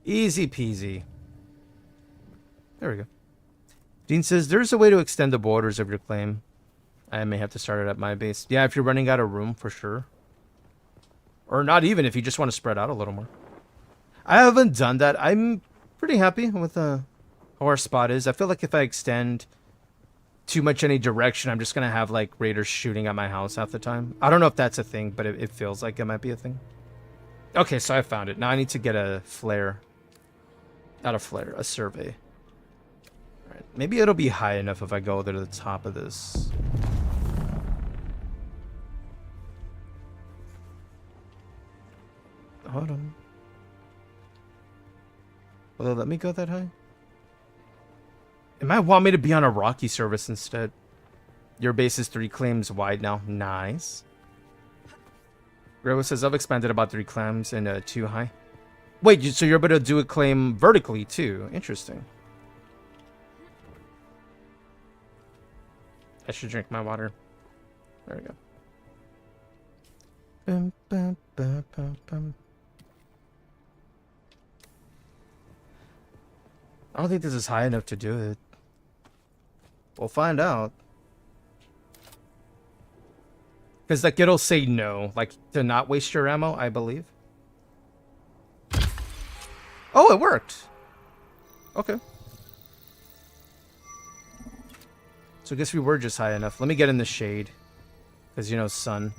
Easy peasy. There we go. Dean says, there's a way to extend the borders of your claim. I may have to start it at my base. Yeah, if you're running out of room, for sure. Or not even, if you just want to spread out a little more. I haven't done that. I'm pretty happy with how our spot is. I feel like if I extend too much any direction, I'm just gonna have like raiders shooting at my house half the time. I don't know if that's a thing, but it feels like it might be a thing. Okay, so I found it. Now I need to get a flare. Not a flare, a survey. Alright, maybe it'll be high enough if I go to the top of this. Hold on. Will it let me go that high? It might want me to be on a rocky surface instead. Your base is 3 claims wide now. Nice. Grego says, I've expanded about 3 claims and 2 high. Wait, so you're able to do a claim vertically too? Interesting. I should drink my water. There we go. Bum, bum, bum, bum, bum. I don't think this is high enough to do it. We'll find out. Because like it'll say no, like to not waste your ammo, I believe. Oh, it worked. Okay. So I guess we were just high enough. Let me get in the shade. Because, you know, sun.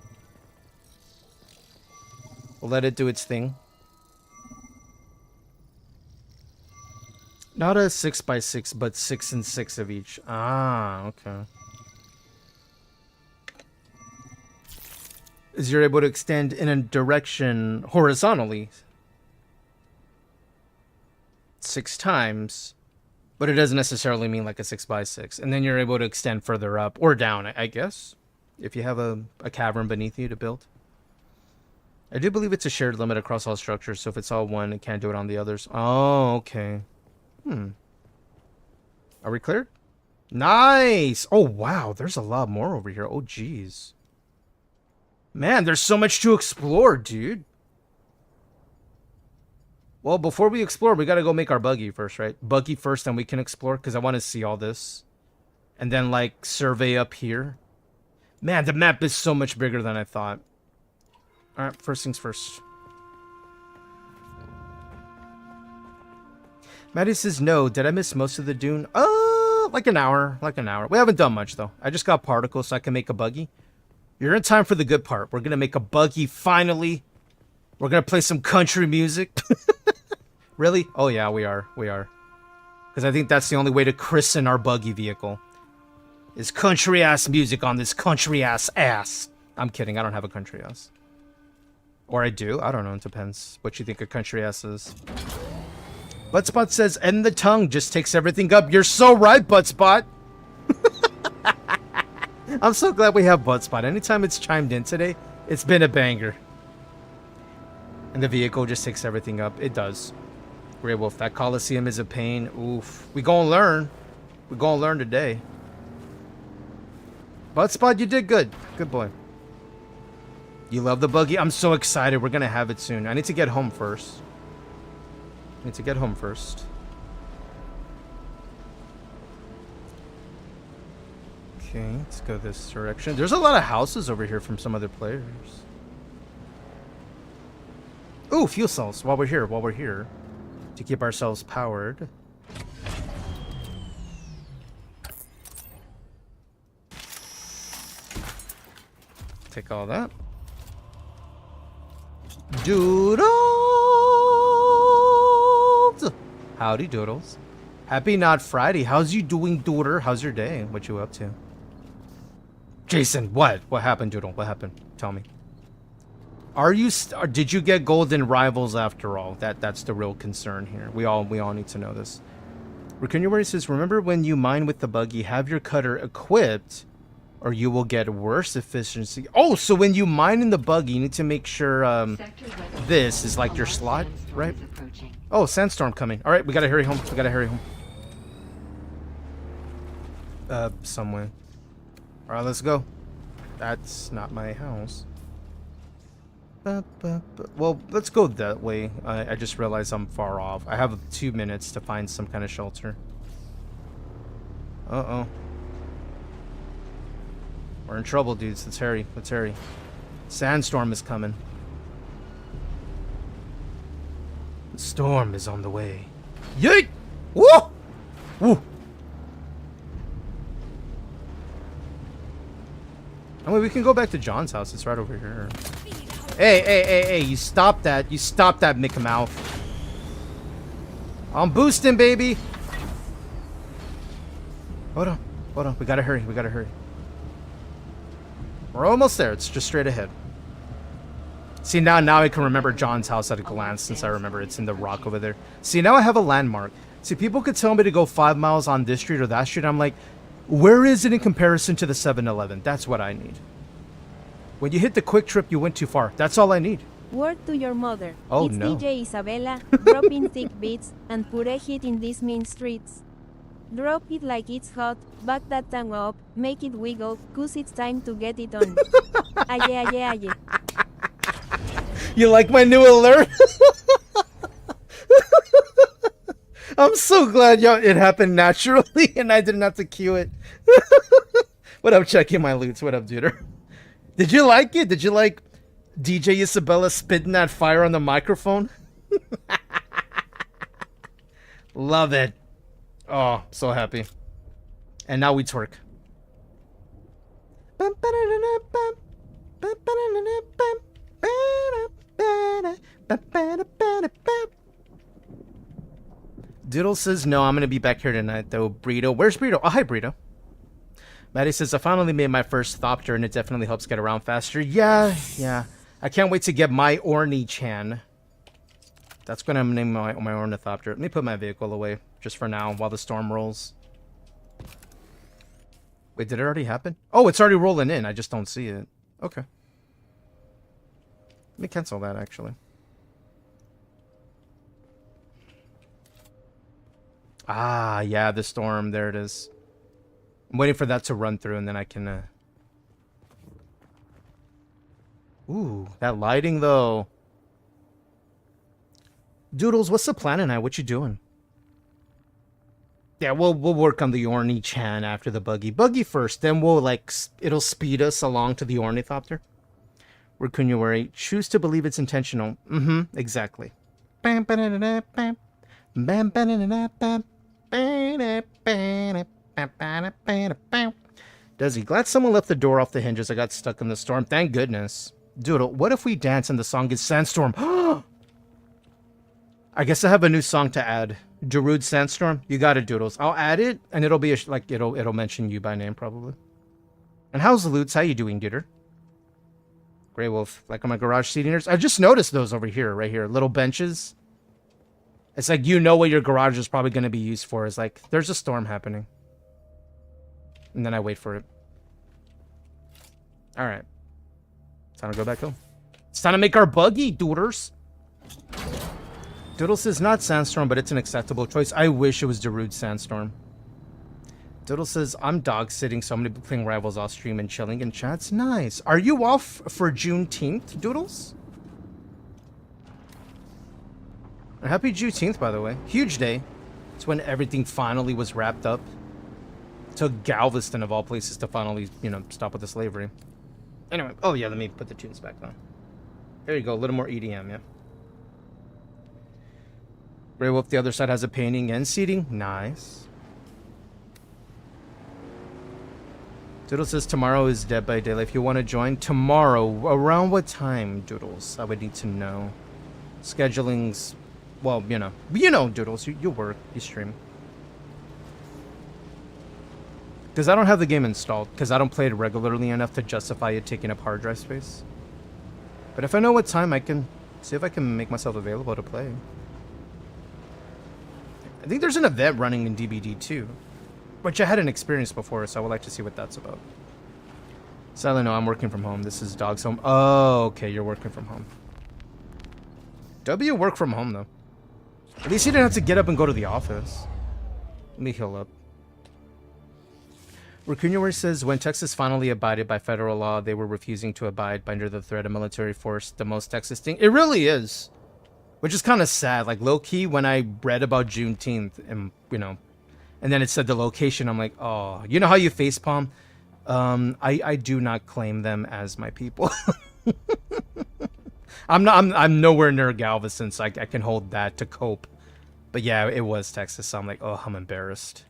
We'll let it do its thing. Not a 6x6, but 6 and 6 of each. Ah, okay. Is you're able to extend in a direction horizontally 6 times, but it doesn't necessarily mean like a 6x6. And then you're able to extend further up or down, I guess, if you have a cavern beneath you to build. I do believe it's a shared limit across all structures, so if it's all one, it can't do it on the others. Oh, okay. Are we cleared? Nice! Oh, wow, there's a lot more over here. Oh, jeez. Man, there's so much to explore, dude. Well, before we explore, we gotta go make our buggy first, right? Buggy first, then we can explore, because I want to see all this. And then, like, survey up here. Man, the map is so much bigger than I thought. Alright, first things first. Maddie says, no, did I miss most of the Dune? Like an hour. Like an hour. We haven't done much, though. I just got particles so I can make a buggy. You're in time for the good part. We're gonna make a buggy, finally. We're gonna play some country music. Really? Oh, yeah, we are. We are. Because I think that's the only way to christen our buggy vehicle. Is country-ass music on this country-ass ass. I'm kidding. I don't have a country ass. Or I do. I don't know. It depends what you think a country ass is. Buttspot says, end the tongue just takes everything up. You're so right, Buttspot. I'm so glad we have Buttspot. Anytime it's chimed in today, it's been a banger. And the vehicle just takes everything up. It does. Grey Wolf, that Coliseum is a pain. Oof. We gonna learn. We gonna learn today. Buttspot, you did good. Good boy. You love the buggy? I'm so excited. We're gonna have it soon. I need to get home first. I need to get home first. Okay, let's go this direction. There's a lot of houses over here from some other players. Ooh, fuel cells while we're here. To keep ourselves powered. Take all that. Doodles! Howdy, Doodles. Happy Not Friday. How's you doing, Doodle? How's your day? What you up to? Jason, what? What happened, Doodle? What happened? Tell me. Are you? Did you get golden rivals after all? That's the real concern here. We all need to know this. Racunuary says, remember when you mine with the buggy, have your cutter equipped, or you will get worse efficiency. Oh, so when you mine in the buggy, you need to make sure this is like your slot, right? Oh, sandstorm coming. All right, we gotta hurry home. We gotta hurry home. Somewhere. All right, let's go. That's not my house. Well, let's go that way. I just realized I'm far off. I have 2 minutes to find some kind of shelter. Uh-oh. We're in trouble, dudes. Let's hurry. Let's hurry. Sandstorm is coming. The storm is on the way. Yeet! Woo! Woo! Oh, we can go back to John's house. It's right over here. Hey, you stop that. You stop that, Mickey Mouth. I'm boosting, baby. Hold on. We gotta hurry. We're almost there. It's just straight ahead. See, now I can remember John's house at a glance since I remember it's in the rock over there. See, now I have a landmark. See, people could tell me to go 5 miles on this street or that street. I'm like, where is it in comparison to the 7-Eleven? That's what I need. When you hit the quick trip, you went too far. That's all I need. Word to your mother. Oh, it's no. DJ Isabella. Drop in thick beats and put a hit in these mean streets. Drop it like it's hot, back that tongue up, make it wiggle, cause it's time to get it on. Aye. You like my new alert? I'm so glad it happened naturally and I didn't have to cue it. What up, checking my loots? What up, dude? Did you like it? Did you like DJ Isabella spitting that fire on the microphone? Love it. Oh, so happy. And now we twerk. Doodle says, no, I'm going to be back here tonight, though. Burrito. Where's Burrito? Oh, hi, Burrito. Maddie says, I finally made my first thopter, and it definitely helps get around faster. Yeah. I can't wait to get my Orny-chan. That's going to name my ornithopter. Let me put my vehicle away, just for now, while the storm rolls. Wait, did it already happen? Oh, it's already rolling in. I just don't see it. Okay. Let me cancel that, actually. Ah, yeah, the storm. There it is. I'm waiting for that to run through, and then I can... Ooh, that lighting, though. Doodles, what's the plan tonight? What you doing? Yeah, we'll work on the Orny-chan after the buggy. Buggy first, then we'll, it'll speed us along to the ornithopter. Raccoon, you worry. Choose to believe it's intentional. Mm-hmm, exactly. Does he? Glad someone left the door off the hinges. I got stuck in the storm. Thank goodness. Doodle, what if we dance and the song is Sandstorm? I guess I have a new song to add. Darude Sandstorm. You got it, Doodles. I'll add it, and it'll be it'll mention you by name probably. And how's the loots? How you doing, Dieter? Grey Wolf. Like on my garage seating. I just noticed those over here, right here, little benches. It's like you know what your garage is probably going to be used for. Is like there's a storm happening, and then I wait for it. All right, it's time to go back home. It's time to make our buggy, Dooders. Doodle says not Sandstorm, but it's an acceptable choice. I wish it was Darude Sandstorm. Doodle says I'm dog sitting, so I'm gonna be playing Rivals off stream and chilling in chats. Nice. Are you off for Juneteenth, Doodles? Happy Juneteenth, by the way. Huge day. It's when everything finally was wrapped up. It took Galveston, of all places, to finally, stop with the slavery. Anyway, oh yeah, let me put the tunes back on. There you go, a little more EDM, yeah. Grey Wolf, the other side has a painting and seating. Nice. Doodle says tomorrow is Dead by Daylight. If you want to join tomorrow, around what time, Doodles? I would need to know. Scheduling's... Well, Doodles, you work, you stream. Because I don't have the game installed, because I don't play it regularly enough to justify it taking up hard drive space. But if I know what time, I can see if I can make myself available to play. I think there's an event running in DBD too, which I hadn't experienced before, so I would like to see what that's about. Sadly, no, I'm working from home. This is Dog's home. Oh, okay, you're working from home. W work from home, though. At least you didn't have to get up and go to the office. Let me heal up. Raccoon says, when Texas finally abided by federal law, they were refusing to abide by under the threat of military force. The most Texas thing. It really is. Which is kind of sad. Like, low-key, when I read about Juneteenth, and, and then it said the location, I'm like, oh. You know how you facepalm? I do not claim them as my people. I'm nowhere near Galveston, so I can hold that to cope. But yeah, it was Texas, so I'm like, oh, I'm embarrassed.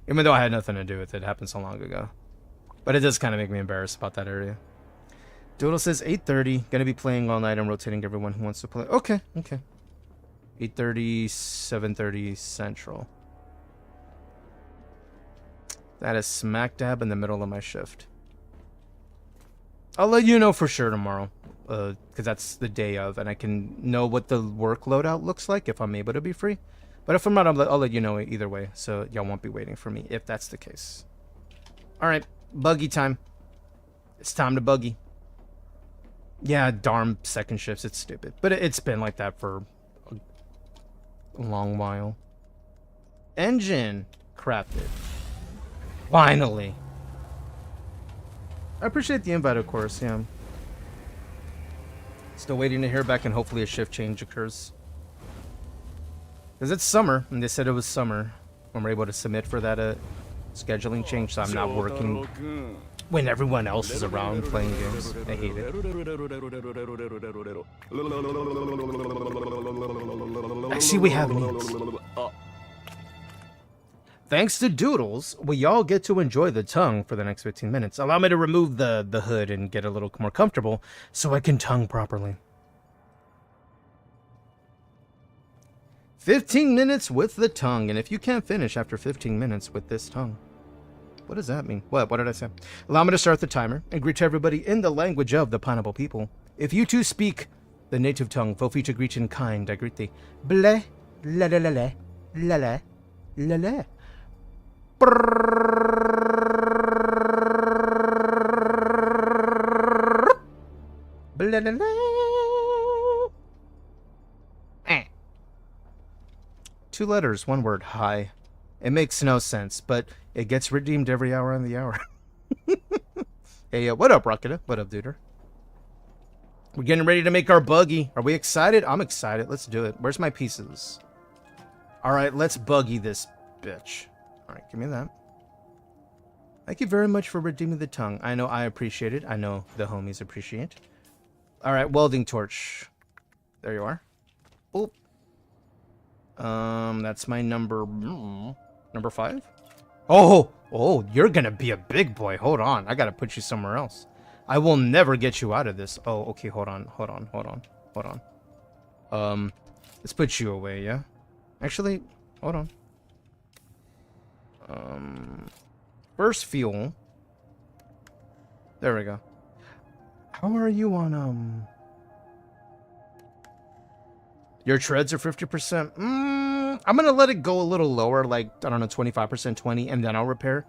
Even though I had nothing to do with it. It happened so long ago. But it does kind of make me embarrassed about that area. Doodle says 8:30. Gonna be playing all night. I'm rotating everyone who wants to play. Okay, okay. 8:30, 7:30 Central. That is smack dab in the middle of my shift. I'll let you know for sure tomorrow, because that's the day of, and I can know what the work loadout looks like if I'm able to be free. But if I'm not, I'll let you know either way, so y'all won't be waiting for me if that's the case. All right, buggy time. It's time to buggy. Yeah, darn second shifts. It's stupid, but it's been like that for a long while. Engine crafted. Finally. I appreciate the invite, of course, yeah. Still waiting to hear back, and hopefully a shift change occurs. Because it's summer, and they said it was summer when we're able to submit for that scheduling change, so I'm not working when everyone else is around playing games. I hate it. I see we have memes. Thanks to Doodles, we all get to enjoy the tongue for the next 15 minutes. Allow me to remove the hood and get a little more comfortable so I can tongue properly. 15 minutes with the tongue, and if you can't finish after 15 minutes with this tongue, what does that mean? What did I say? Allow me to start the timer and greet everybody in the language of the pineapple people. If you too speak the native tongue, feel free to greet in kind. I greet thee. Ble, la la la la, la la, la la. Blah, blah, blah. Two letters, one word, hi. It makes no sense, but it gets redeemed every hour on the hour. Hey, what up, Rocket? What up, duder? We're getting ready to make our buggy. Are we excited? I'm excited. Let's do it. Where's my pieces? All right, let's buggy this bitch. All right, give me that. Thank you very much for redeeming the tongue. I know I appreciate it. I know the homies appreciate. All right, welding torch. There you are. Boop. That's my number 5. Oh, you're gonna be a big boy. Hold on, I gotta put you somewhere else. I will never get you out of this. Oh, okay, hold on. Let's put you away, yeah? Actually, hold on. First fuel. There we go. How are you on, your treads are 50%? I'm gonna let it go a little lower, like, I don't know, 25%, 20, and then I'll repair.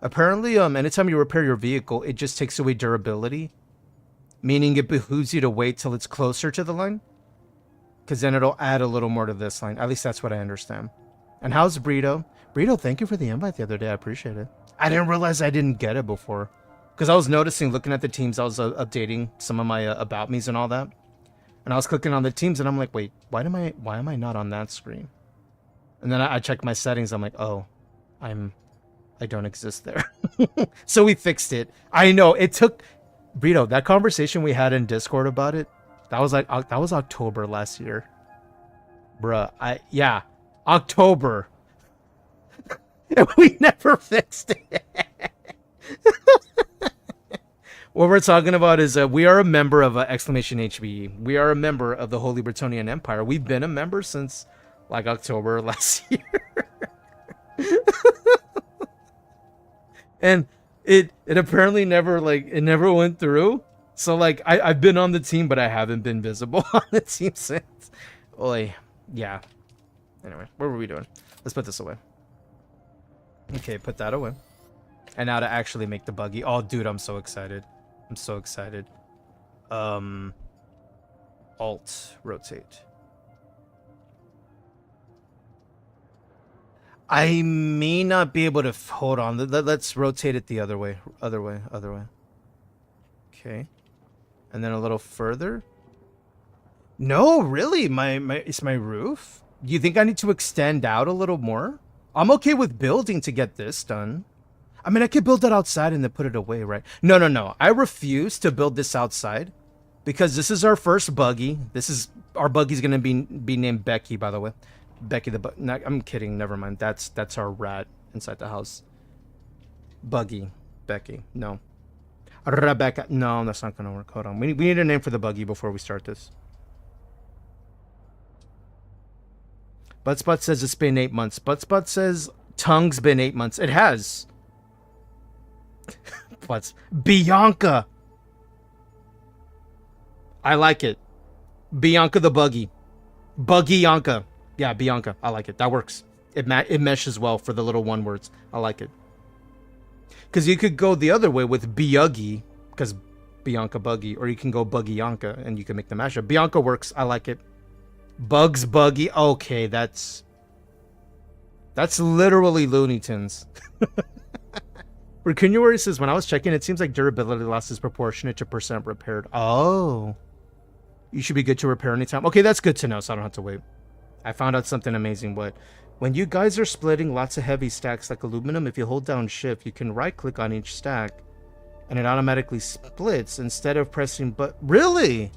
Apparently, anytime you repair your vehicle, it just takes away durability. Meaning it behooves you to wait till it's closer to the line. Because then it'll add a little more to this line. At least that's what I understand. And how's Burrito? Burrito, thank you for the invite the other day. I appreciate it. I didn't realize I didn't get it before. Because I was noticing, looking at the teams, I was updating some of my about me's and all that. And I was clicking on the teams, and I'm like, wait, why am I not on that screen? And then I checked my settings. I'm like, oh, I don't exist there. So we fixed it. I know it took Burrito, that conversation we had in Discord about it. That was October last year, bruh. October. And we never fixed it. What we're talking about is we are a member of exclamation HBE. We are a member of the Holy Bretonian Empire. We've been a member since like October last year. And it apparently never went through. So like I've been on the team, but I haven't been visible on the team since. Oy, yeah. Anyway, what were we doing? Let's put this away. Okay, put that away. And now to actually make the buggy. Oh, dude, I'm so excited. I'm so excited. Alt rotate. I may not be able to hold on. Let's rotate it the other way. Other way. Okay. And then a little further. No, really? It's my roof? Do you think I need to extend out a little more? I'm okay with building to get this done. I mean, I could build it outside and then put it away, right? No. I refuse to build this outside because this is our first buggy. Our buggy's gonna be named Becky, by the way. Becky I'm kidding. Never mind. That's our rat inside the house. Buggy, Becky. No, Rebecca. No, that's not gonna work. Hold on. We need a name for the buggy before we start this. Buttspot says it's been 8 months. Buttspot says tongue's been 8 months. It has. What's Bianca? I like it. Bianca the buggy. Buggy Yanka. Yeah, Bianca. I like it. That works. It meshes well for the little one words. I like it. Because you could go the other way with Biuggy, because Bianca Buggy, or you can go Buggy Yanka, and you can make the mashup. Bianca works. I like it. Bugs Buggy. Okay, that's literally Looney Tunes. Recunuary says, when I was checking, it seems like durability loss is proportionate to percent repaired. Oh. You should be good to repair anytime. Okay, that's good to know, so I don't have to wait. I found out something amazing. What? When you guys are splitting lots of heavy stacks like aluminum, if you hold down shift, you can right-click on each stack, and it automatically splits instead of pressing but really?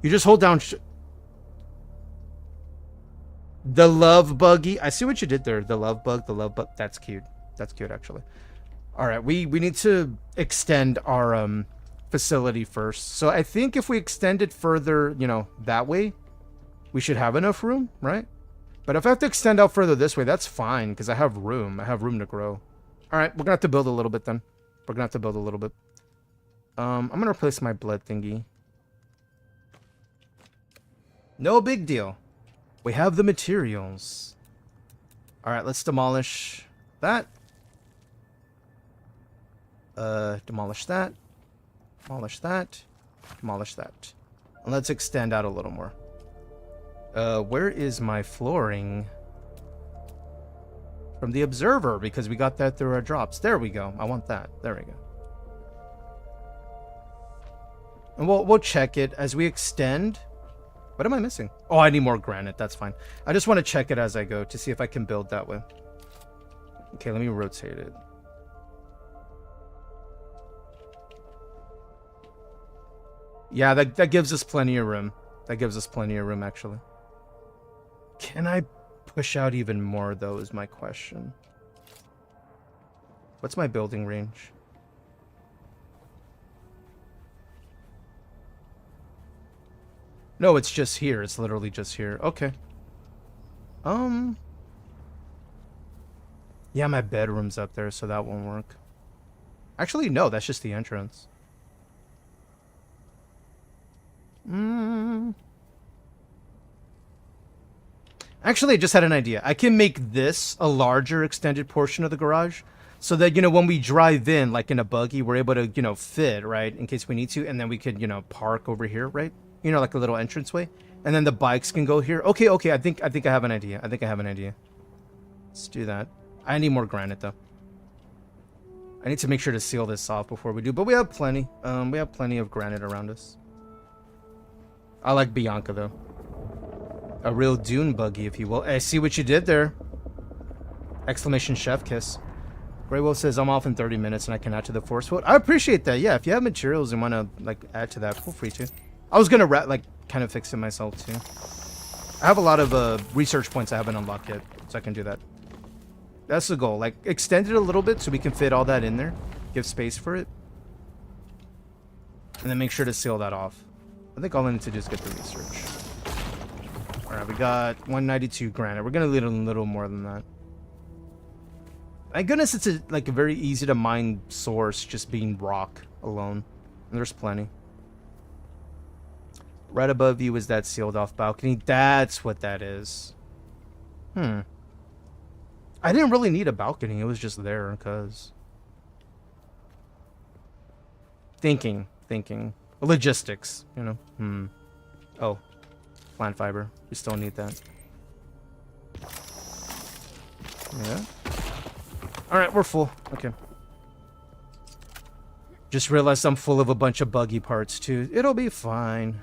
You just hold down the love buggy. I see what you did there. The love bug. That's cute. That's cute, actually. All right, we need to extend our facility first. So I think if we extend it further, you know, that way, we should have enough room, right? But if I have to extend out further this way, that's fine, because I have room. I have room to grow. All right, we're gonna have to build a little bit then. We're gonna have to build a little bit. I'm gonna replace my blood thingy. No big deal. We have the materials. All right, let's demolish that. Demolish that. Demolish that. Demolish that. And let's extend out a little more. Where is my flooring? From the observer, because we got that through our drops. There we go. I want that. There we go. And we'll check it as we extend. What am I missing? Oh, I need more granite. That's fine. I just want to check it as I go to see if I can build that way. Okay, let me rotate it. Yeah, that gives us plenty of room. That gives us plenty of room, actually. Can I push out even more, though, is my question. What's my building range? No, it's just here. It's literally just here. Okay. Yeah, my bedroom's up there, so that won't work. Actually, no, that's just the entrance. Actually, I just had an idea. I can make this a larger extended portion of the garage so that, you know, when we drive in, like in a buggy, we're able to, you know, fit, right, in case we need to, and then we could, you know, park over here, right? You know, like a little entranceway, and then the bikes can go here. Okay, I think I have an idea. Let's do that. I need more granite, though. I need to make sure to seal this off before we do, but we have plenty. We have plenty of granite around us. I like Bianca, though. A real Dune buggy, if you will. I see what you did there. Exclamation chef kiss. Grey Wolf says, I'm off in 30 minutes and I can add to the force vote. I appreciate that. Yeah, if you have materials and want to, like, add to that, feel free to. I was going to, like, kind of fix it myself, too. I have a lot of research points I haven't unlocked yet, so I can do that. That's the goal. Like, extend it a little bit so we can fit all that in there. Give space for it. And then make sure to seal that off. I think all I need to do is get the research. Alright, we got 192 granite. We're going to need a little more than that. My goodness, it's a very easy to mine source, just being rock alone. And there's plenty. Right above you is that sealed off balcony. That's what that is. I didn't really need a balcony. It was just there because... Thinking. Logistics, you know. Oh. Plant fiber. We still need that. Yeah. Alright, we're full. Okay. Just realized I'm full of a bunch of buggy parts, too. It'll be fine.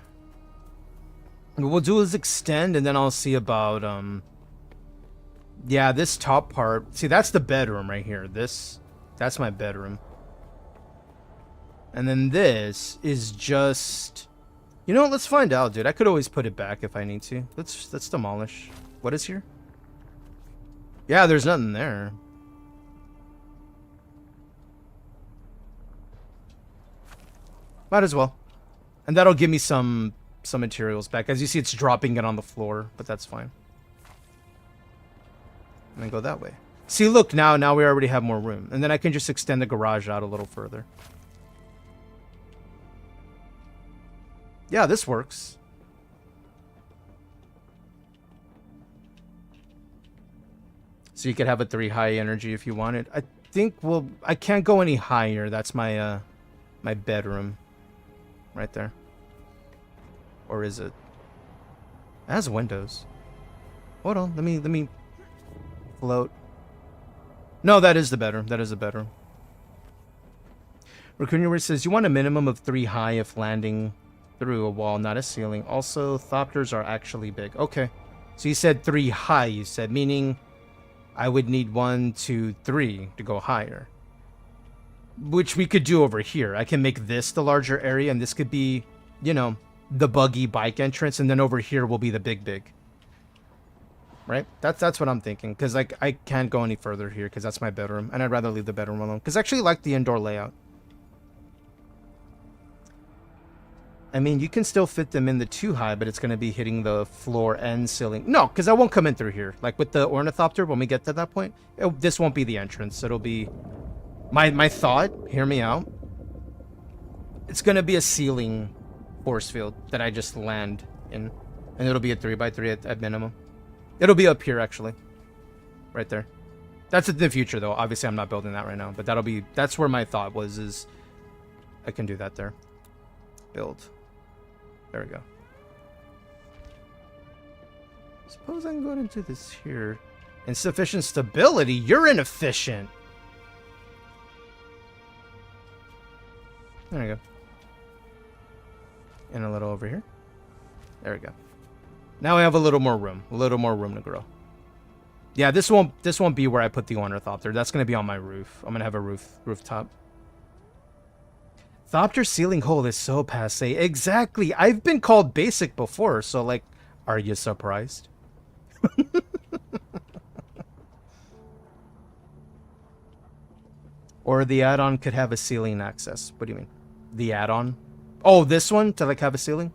What we'll do is extend, and then I'll see about, yeah, this top part. See, that's the bedroom right here. That's my bedroom. And then this is just... You know what? Let's find out, dude. I could always put it back if I need to. Let's demolish. What is here? Yeah, there's nothing there. Might as well. And that'll give me some materials back. As you see, it's dropping it on the floor, but that's fine. And then go that way. See, look, now we already have more room. And then I can just extend the garage out a little further. Yeah, this works. So you could have a 3 high energy if you wanted. I think, well, I can't go any higher. That's my my bedroom. Right there. Or is it? It has windows. Hold on, let me float. No, that is the bedroom. That is the bedroom. Raccoon says, you want a minimum of 3 high if landing through a wall, not a ceiling. Also, thopters are actually big. Okay. So you said 3 high, you said, meaning I would need 1, 2, 3 to go higher. Which we could do over here. I can make this the larger area, and this could be, you know, the buggy bike entrance, and then over here will be the big. Right? That's what I'm thinking, because like I can't go any further here because that's my bedroom, and I'd rather leave the bedroom alone because I actually like the indoor layout. I mean, you can still fit them in the 2 high, but it's going to be hitting the floor and ceiling. No, because I won't come in through here. Like with the ornithopter, when we get to that point, this won't be the entrance. It'll be my thought. Hear me out. It's going to be a ceiling force field that I just land in, and it'll be a 3x3 at minimum. It'll be up here, actually. Right there. That's in the future, though. Obviously, I'm not building that right now. But that's where my thought was, is I can do that there. Build. There we go. Suppose I can go ahead and do this here. Insufficient stability? You're inefficient. There we go. And a little over here. There we go. Now we have a little more room. A little more room to grow. Yeah, this won't be where I put the ornithopter. That's going to be on my roof. I'm going to have a rooftop. Thopter ceiling hole is so passe. Exactly. I've been called basic before, so like, are you surprised? Or the add-on could have a ceiling access. What do you mean? The add-on? Oh, this one to like have a ceiling?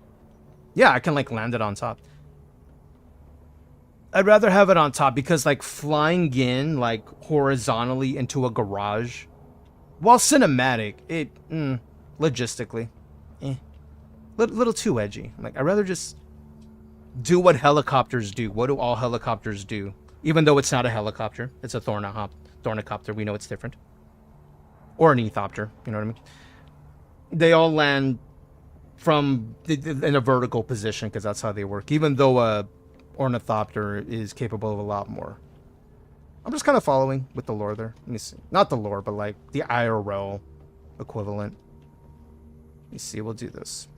Yeah, I can like land it on top. I'd rather have it on top because like flying in like horizontally into a garage, while cinematic, it logistically, little too edgy. Like I'd rather just do what helicopters do. What do all helicopters do? Even though it's not a helicopter, it's a thornicopter. We know it's different. Or an ethopter, you know what I mean? They all land from in a vertical position because that's how they work. Even though a ornithopter is capable of a lot more. I'm just kind of following with the lore there. Let me see. Not the lore, but like the IRL equivalent. Let me see. We'll do this.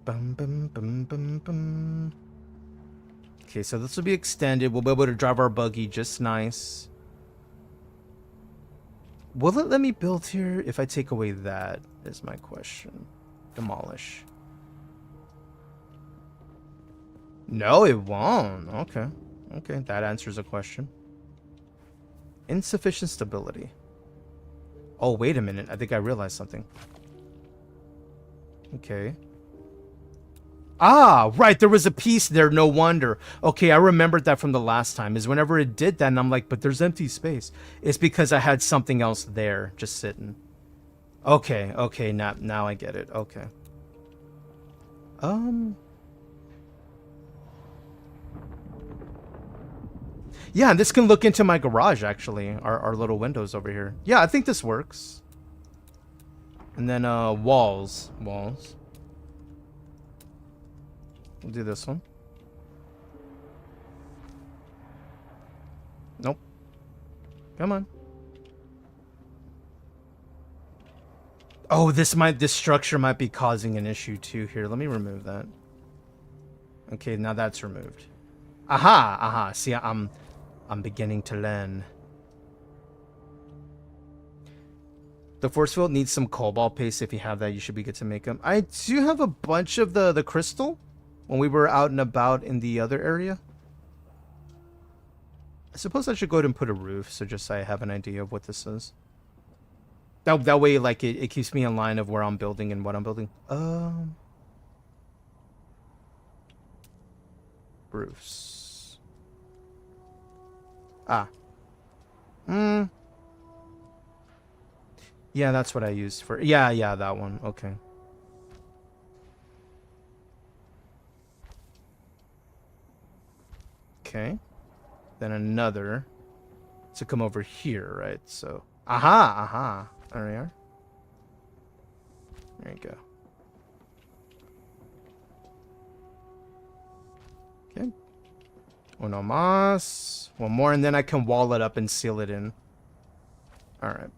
Bum, bum, bum, bum, bum. Okay, so this will be extended. We'll be able to drive our buggy just nice. Will it let me build here if I take away that? Is my question. Demolish. No, it won't. Okay. Okay, that answers a question. Insufficient stability. Oh, wait a minute. I think I realized something. Okay. Ah, right. There was a piece there. No wonder. Okay, I remembered that from the last time. Is whenever it did that, and I'm like, but there's empty space. It's because I had something else there just sitting. Okay, okay. Now I get it. Okay. Yeah, this can look into my garage, actually. Our little windows over here. Yeah, I think this works. And then, walls. Walls. We'll do this one. Nope. Come on. Oh, this structure might be causing an issue too here. Let me remove that. Okay, now that's removed. Aha, aha. See, I'm beginning to learn. The force field needs some cobalt paste. If you have that, you should be good to make them. I do have a bunch of the crystal when we were out and about in the other area. I suppose I should go ahead and put a roof, so just so I have an idea of what this is. That way, like, it keeps me in line of where I'm building and what I'm building. Roofs. Ah. Yeah, that's what I used for... Yeah, that one. Okay. Okay. Then another to come over here, right? So... Aha! There we are. There you go. Okay. Uno más. One more, and then I can wall it up and seal it in. Alright.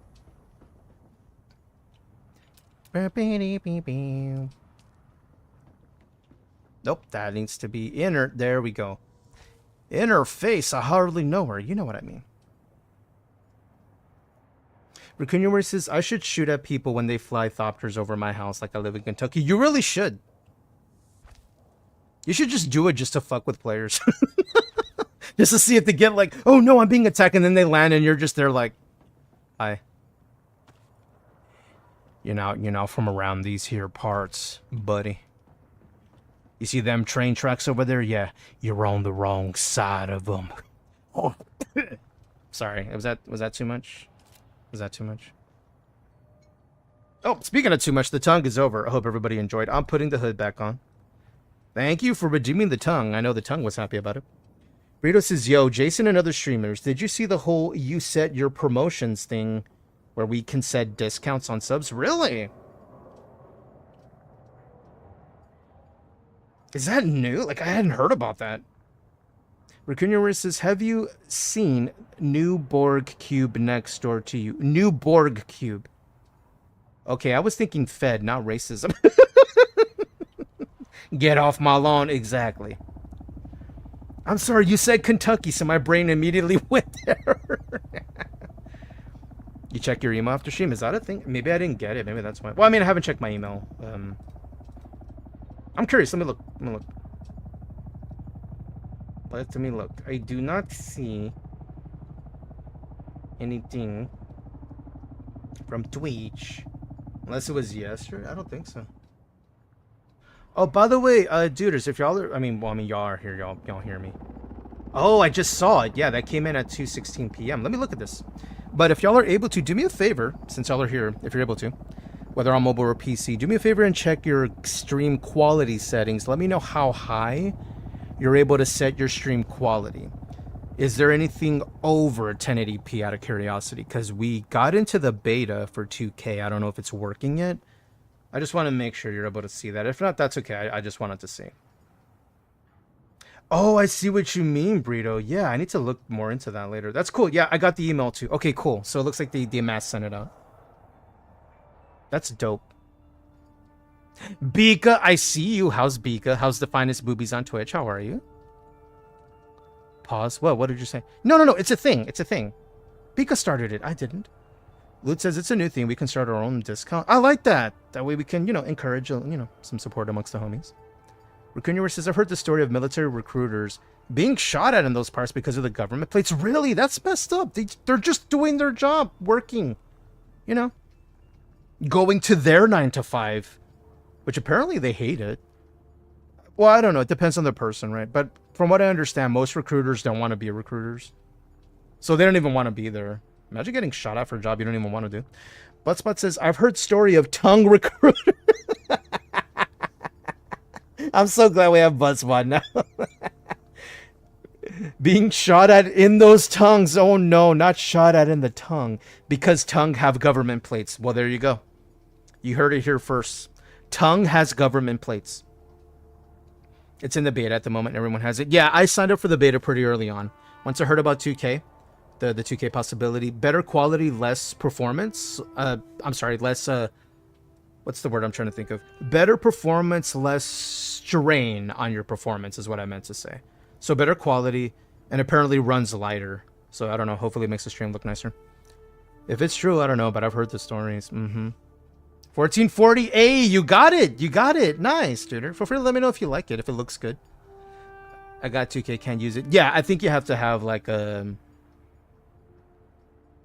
Nope, that needs to be inner. There we go. Interface, I hardly know her. You know what I mean. Raccoon says, I should shoot at people when they fly thopters over my house like I live in Kentucky. You really should. You should just do it just to fuck with players. Just to see if they get like, oh no, I'm being attacked, and then they land and you're just there like, hi. You're not from around these here parts, buddy. You see them train tracks over there? Yeah, you're on the wrong side of them. Oh. Sorry, was that too much? Was that too much? Oh, speaking of too much, the tongue is over. I hope everybody enjoyed. I'm putting the hood back on. Thank you for redeeming the tongue. I know the tongue was happy about it. Burrito says, yo, Jason and other streamers, did you see the whole you set your promotions thing where we can set discounts on subs? Really? Is that new? Like, I hadn't heard about that. Raccoon says, have you seen new Borg cube next door to you? New Borg cube. Okay, I was thinking Fed, not racism. Get off my lawn. Exactly. I'm sorry, you said Kentucky, so my brain immediately went there. You check your email after stream? Is that a thing? Maybe I didn't get it. Maybe that's why. Well, I mean, I haven't checked my email. I'm curious. Let me look. Let me look. I do not see anything from Twitch. Unless it was yesterday. I don't think so. Oh, by the way, duders, if y'all are... y'all are here. Y'all hear me. Oh, I just saw it. Yeah, that came in at 2:16 p.m. Let me look at this. But if y'all are able to, do me a favor, since y'all are here, if you're able to, whether on mobile or PC, do me a favor and check your stream quality settings. Let me know how high you're able to set your stream quality. Is there anything over 1080p out of curiosity? Because we got into the beta for 2K. I don't know if it's working yet. I just want to make sure you're able to see that. If not, that's okay. I just wanted to see. Oh, I see what you mean, Burrito. Yeah, I need to look more into that later. That's cool. Yeah, I got the email too. Okay, cool. So it looks like the mass sent it out. That's dope. Bika, I see you. How's Bika? How's the finest boobies on Twitch? How are you? Pause. What did you say? No. It's a thing. It's a thing. Bika started it. I didn't. Loot says it's a new thing. We can start our own discount. I like that. That way we can, encourage, some support amongst the homies. Raccoon says, I've heard the story of military recruiters being shot at in those parts because of the government plates. Really? That's messed up. They're just doing their job, working, going to their 9 to 5, which apparently they hate it. Well, I don't know. It depends on the person, right? But from what I understand, most recruiters don't want to be recruiters. So they don't even want to be there. Imagine getting shot at for a job you don't even want to do. Buttspot says, I've heard story of tongue recruiter. I'm so glad we have Buttspot now. Being shot at in those tongues. Oh no, not shot at in the tongue. Because tongue have government plates. Well, there you go. You heard it here first. Tongue has government plates. It's in the beta at the moment. Everyone has it. Yeah, I signed up for the beta pretty early on. Once I heard about 2K. The 2K possibility. Better quality, less performance. Less... what's the word I'm trying to think of? Better performance, less strain on your performance is what I meant to say. So better quality, and apparently runs lighter. So I don't know, hopefully it makes the stream look nicer. If it's true, I don't know, but I've heard the stories. 1440A, you got it! You got it! Nice, dude. Feel free to let me know if you like it, if it looks good. I got 2K, can't use it. Yeah, I think you have to have like a...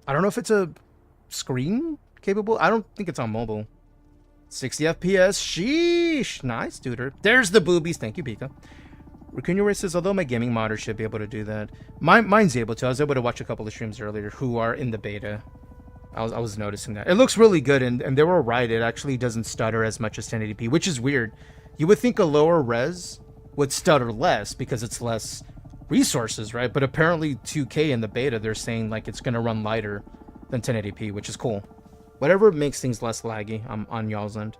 I don't know if it's a screen capable. I don't think it's on mobile. 60 FPS. Sheesh. Nice, dude. There's the boobies. Thank you, Pika. Raccoon says, although my gaming monitor should be able to do that. Mine's able to. I was able to watch a couple of streams earlier who are in the beta. I was noticing that. It looks really good, and they were right. It actually doesn't stutter as much as 1080p, which is weird. You would think a lower res would stutter less because it's less resources, right? But apparently 2K in the beta, they're saying like it's going to run lighter than 1080p, which is cool. Whatever makes things less laggy on y'all's end.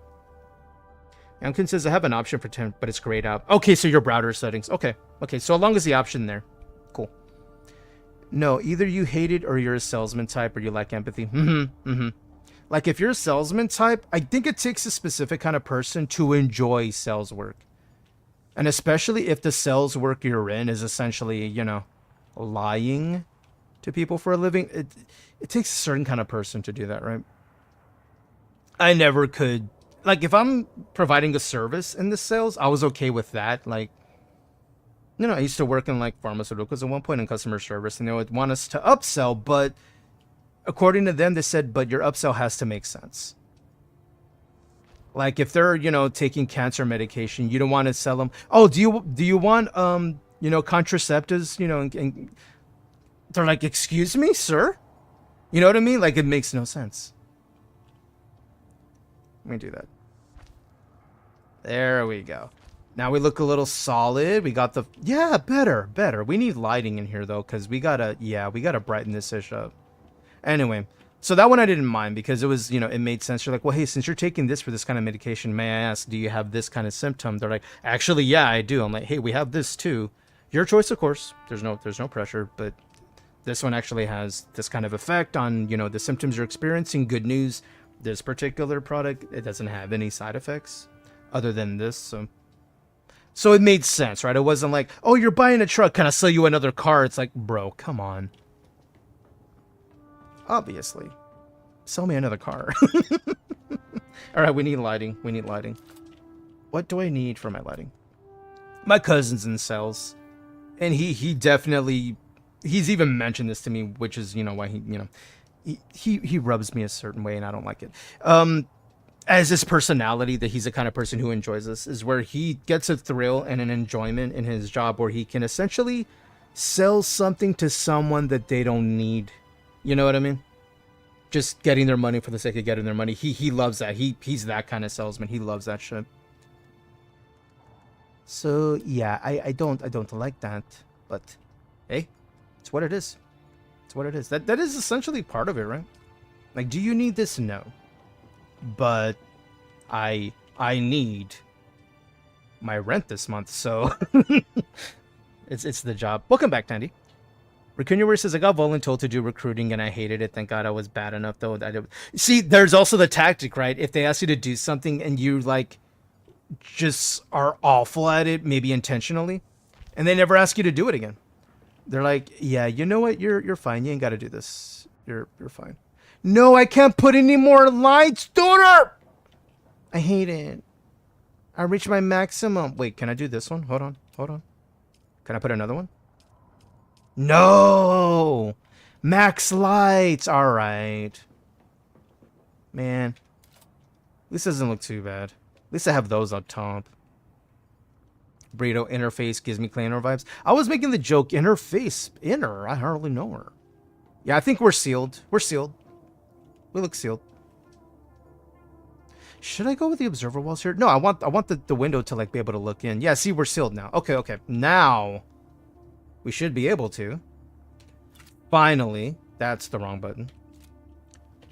Yankin says, I have an option for 10, but it's grayed out. Okay, so your browser settings. Okay, so as long as the option there. Cool. No, either you hate it or you're a salesman type or you lack empathy. Like if you're a salesman type, I think it takes a specific kind of person to enjoy sales work. And especially if the sales work you're in is essentially, you know, lying to people for a living. It takes a certain kind of person to do that, right? I never could. Like if I'm providing a service in the sales, I was okay with that. Like, you know, I used to work in like pharmaceuticals at one point in customer service, and they would want us to upsell, but according to them, they said, but your upsell has to make sense. Like if they're, you know, taking cancer medication, you don't want to sell them. Oh, do you want you know, contraceptives, you know, and they're like, excuse me, sir? You know what I mean? Like it makes no sense. Let me do that. There we go. Now we look a little solid. We got the, yeah, better. We need lighting in here though, because we gotta brighten this ish up. Anyway, so that one I didn't mind because it was, you know, it made sense. You're like, well, hey, since you're taking this for this kind of medication, may I ask, do you have this kind of symptom? They're like, actually, yeah, I do. I'm like, hey, we have this too. Your choice, of course. There's no pressure, but this one actually has this kind of effect on, you know, the symptoms you're experiencing. Good news, this particular product, it doesn't have any side effects other than this. So it made sense, right? It wasn't like, oh, you're buying a truck, can I sell you another car? It's like, bro, come on. Obviously. Sell me another car. All right, we need lighting. What do I need for my lighting? My cousin's in sales. And he definitely, he's even mentioned this to me, which is, you know, why he, you know, he rubs me a certain way and I don't like it. As his personality, that he's the kind of person who enjoys this, is where he gets a thrill and an enjoyment in his job where he can essentially sell something to someone that they don't need. You know what I mean? Just getting their money for the sake of getting their money. He loves that. He's that kind of salesman. He loves that shit. So yeah, I don't like that. But hey, it's what it is. It's what it is. That is essentially part of it, right? Like, do you need this? No. But I need my rent this month, so it's the job. Welcome back, Tandy. Raccoon says, I got voluntold to do recruiting and I hated it. Thank God I was bad enough though. See, there's also the tactic, right? If they ask you to do something and you like just are awful at it, maybe intentionally, and they never ask you to do it again. They're like, yeah, you know what? You're fine. You ain't got to do this. You're fine. No, I can't put any more lights, daughter. I hate it. I reached my maximum. Wait, can I do this one? Hold on. Can I put another one? No! Max lights! Alright. Man. This doesn't look too bad. At least I have those on top. Burrito interface gives me cleaner vibes. I was making the joke, interface. Inner? I hardly know her. Yeah, I think we're sealed. We're sealed. We look sealed. Should I go with the observer walls here? No, I want the window to like be able to look in. Yeah, see, we're sealed now. Okay. Now we should be able to. Finally. That's the wrong button.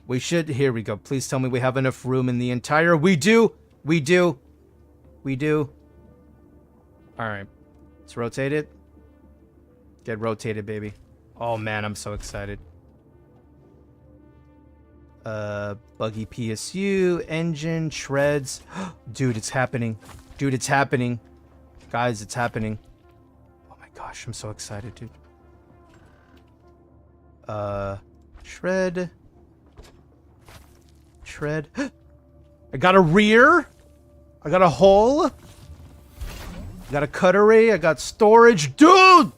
We should. Here we go. Please tell me we have enough room in the entire. We do. Alright. Let's rotate it. Get rotated, baby. Oh man, I'm so excited. Buggy PSU, engine, shreds. Dude, it's happening. Guys, it's happening. Oh my gosh, I'm so excited, dude. Shred. I got a rear. I got a hull. I got a cut array. I got storage. Dude!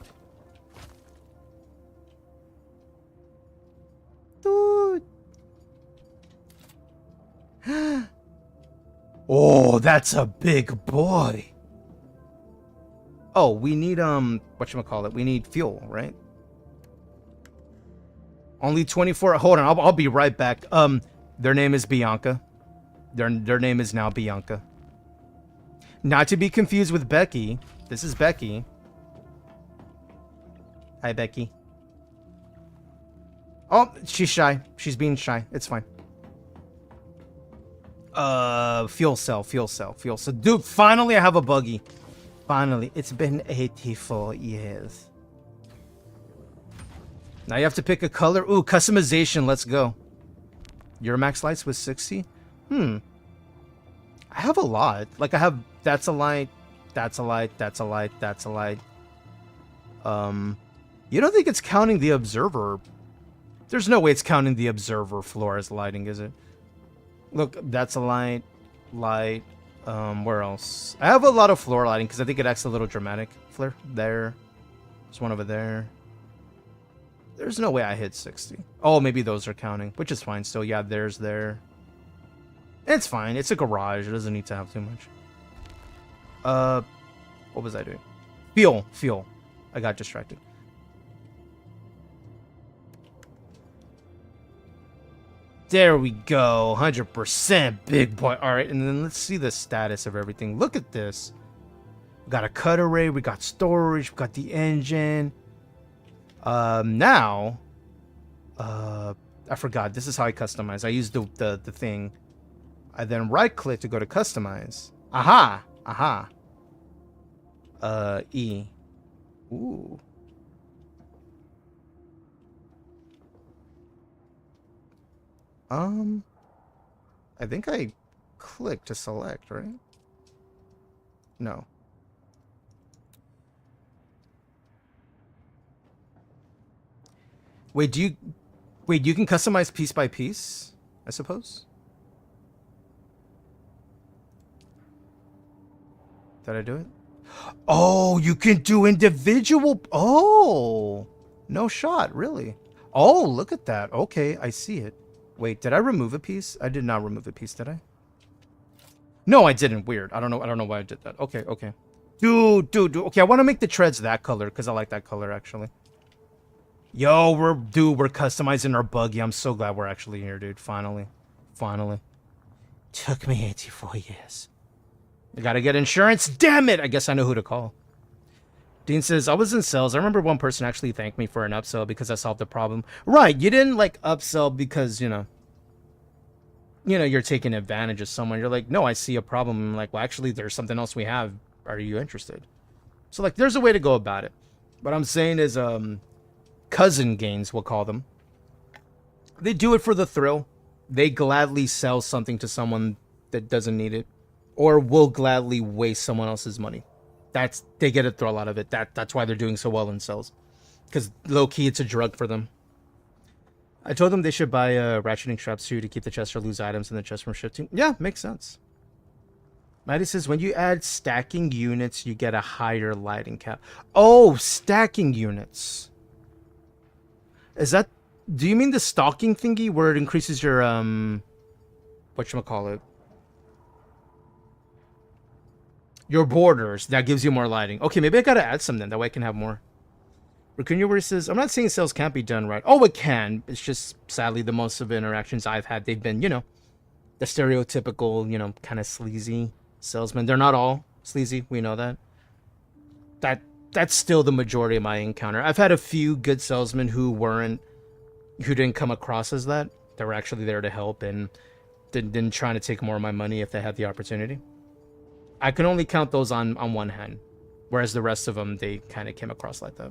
Oh, that's a big boy. Oh, we need whatchamacallit? We need fuel, right? Only 24. Hold on, I'll be right back. Their name is Bianca. Their name is now Bianca. Not to be confused with Becky. This is Becky. Hi, Becky. Oh, she's shy. She's being shy. It's fine. Fuel cell. Dude, finally I have a buggy. Finally. It's been 84 years. Now you have to pick a color. Ooh, customization. Let's go. Your max lights was 60? I have a lot. Like, I have... That's a light. That's a light. That's a light. That's a light. You don't think it's counting the observer? There's no way it's counting the observer floor as lighting, is it? Look, that's a light. Light. Where else? I have a lot of floor lighting because I think it acts a little dramatic. Flare. There. There's one over there. There's no way I hit 60. Oh, maybe those are counting, which is fine. So yeah, there's there. It's fine. It's a garage. It doesn't need to have too much. What was I doing? Fuel. I got distracted. There we go. 100% big boy. All right, and then let's see the status of everything. Look at this. We got a cut array. We got storage. We got the engine. Now, I forgot. This is how I customize. I use the thing. I then right click to go to customize. Aha. E. Ooh. I think I click to select, right? No. Wait, you can customize piece by piece, I suppose? Did I do it? Oh, you can do individual. Oh, no shot, really. Oh, look at that. Okay, I see it. Wait, did I remove a piece? I did not remove a piece, did I? No, I didn't. Weird. I don't know why I did that. Okay. Dude. Okay, I want to make the treads that color because I like that color actually. Yo, we're customizing our buggy. I'm so glad we're actually here, dude. Finally. Took me 84 years. I gotta get insurance. Damn it! I guess I know who to call. Dean says, I was in sales. I remember one person actually thanked me for an upsell because I solved the problem. Right, you didn't like upsell because, you know, you're taking advantage of someone. You're like, no, I see a problem. I'm like, well, actually, there's something else we have. Are you interested? So, like, there's a way to go about it. What I'm saying is, cousin gains, we'll call them. They do it for the thrill. They gladly sell something to someone that doesn't need it. Or will gladly waste someone else's money. They get a thrill out of it. That's why they're doing so well in sales. Because low-key, it's a drug for them. I told them they should buy ratcheting straps too to keep the chest or lose items in the chest from shifting. Yeah, makes sense. Maddie says, when you add stacking units, you get a higher lighting cap. Oh, stacking units. Is that... Do you mean the stalking thingy where it increases your, whatchamacallit? Your borders. That gives you more lighting. Okay, maybe I gotta add some then. That way I can have more. Raccoon says, I'm not saying sales can't be done right. Oh, it can. It's just, sadly, the most of the interactions I've had, they've been, the stereotypical, kind of sleazy salesmen. They're not all sleazy. We know that. That's still the majority of my encounter. I've had a few good salesmen who didn't come across as that. They were actually there to help and didn't try to take more of my money if they had the opportunity. I can only count those on one hand, whereas the rest of them, they kind of came across like that.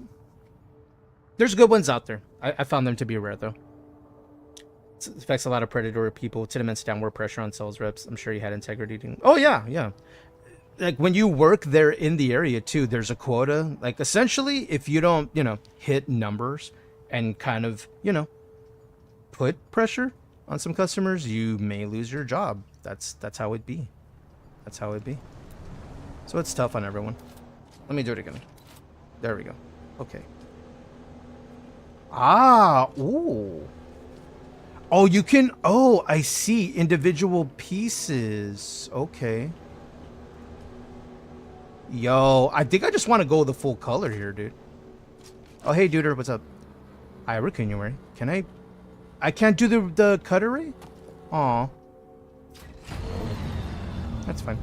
There's good ones out there. I found them to be rare, though. It affects a lot of predatory people. To immense downward pressure on sales reps. I'm sure you had integrity. Oh, yeah. Like, when you work there in the area, too, there's a quota. Like, essentially, if you don't, hit numbers and kind of, put pressure on some customers, you may lose your job. That's how it be. That's how it be. So it's tough on everyone. Let me do it again. There we go. Okay. Ah, ooh. Oh, you can... Oh, I see. Individual pieces. Okay. Yo, I think I just want to go the full color here, dude. Oh, hey, duder, what's up? Hi, Raccoon, you wearing? Can I... I can't do the cutlery? Aw. That's fine.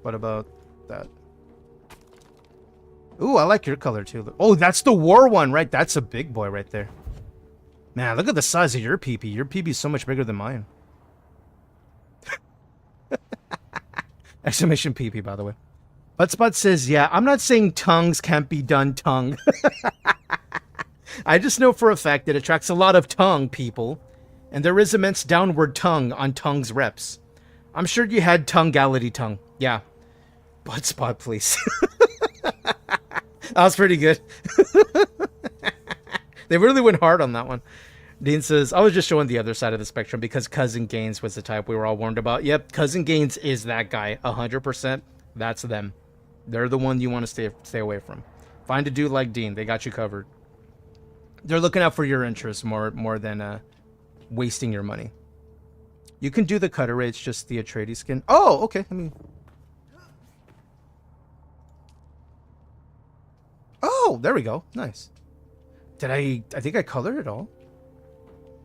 What about that? Ooh, I like your color, too. Oh, that's the war one, right? That's a big boy right there. Man, look at the size of your peepee. Your peepee is so much bigger than mine. Exclamation peepee, by the way. Butspot says, yeah, I'm not saying tongues can't be done tongue. I just know for a fact that it attracts a lot of tongue people, and there is immense downward tongue on tongue's reps. I'm sure you had tongueality tongue. Yeah. Butspot, please. That was pretty good. They really went hard on that one. Dean says, I was just showing the other side of the spectrum because Cousin Gaines was the type we were all warned about. Yep, Cousin Gaines is that guy. 100%. That's them. They're the one you want to stay away from. Find a dude like Dean. They got you covered. They're looking out for your interests more than wasting your money. You can do the cutter. It's just the Atreides skin. Oh, okay. Let me... Oh, there we go. Nice. Did I think I colored it all.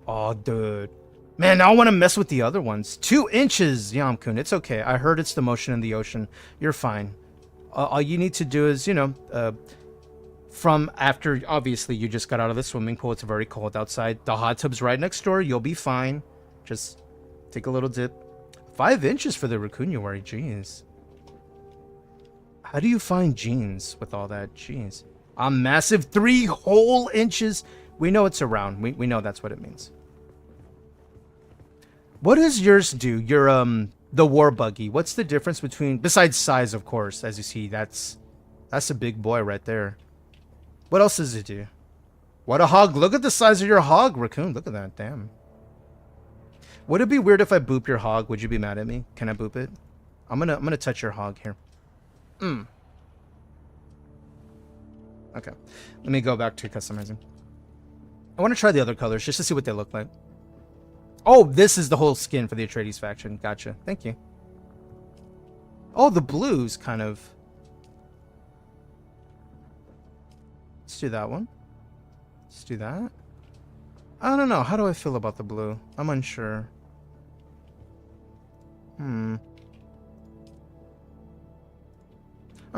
Oh, dude. Man, now I want to mess with the other ones. 2 inches, Yamkun. It's okay. I heard it's the motion in the ocean. You're fine. All you need to do is, you know, from after, obviously, you just got out of the swimming pool. It's very cold outside. The hot tub's right next door. You'll be fine. Just take a little dip. 5 inches for the raccoon you wear. Jeez. How do you find jeans with all that? Jeez. A massive 3 whole inches. We know it's around. We know that's what it means. What does yours do? Your the war buggy. What's the difference between, besides size, of course, as you see, that's a big boy right there. What else does it do? What a hog. Look at the size of your hog, raccoon. Look at that. Damn. Would it be weird if I boop your hog? Would you be mad at me? Can I boop it? I'm gonna touch your hog here. Okay. Let me go back to customizing. I want to try the other colors just to see what they look like. Oh, this is the whole skin for the Atreides faction. Gotcha. Thank you. Oh, the blues kind of. Let's do that one. Let's do that. I don't know. How do I feel about the blue? I'm unsure. I'm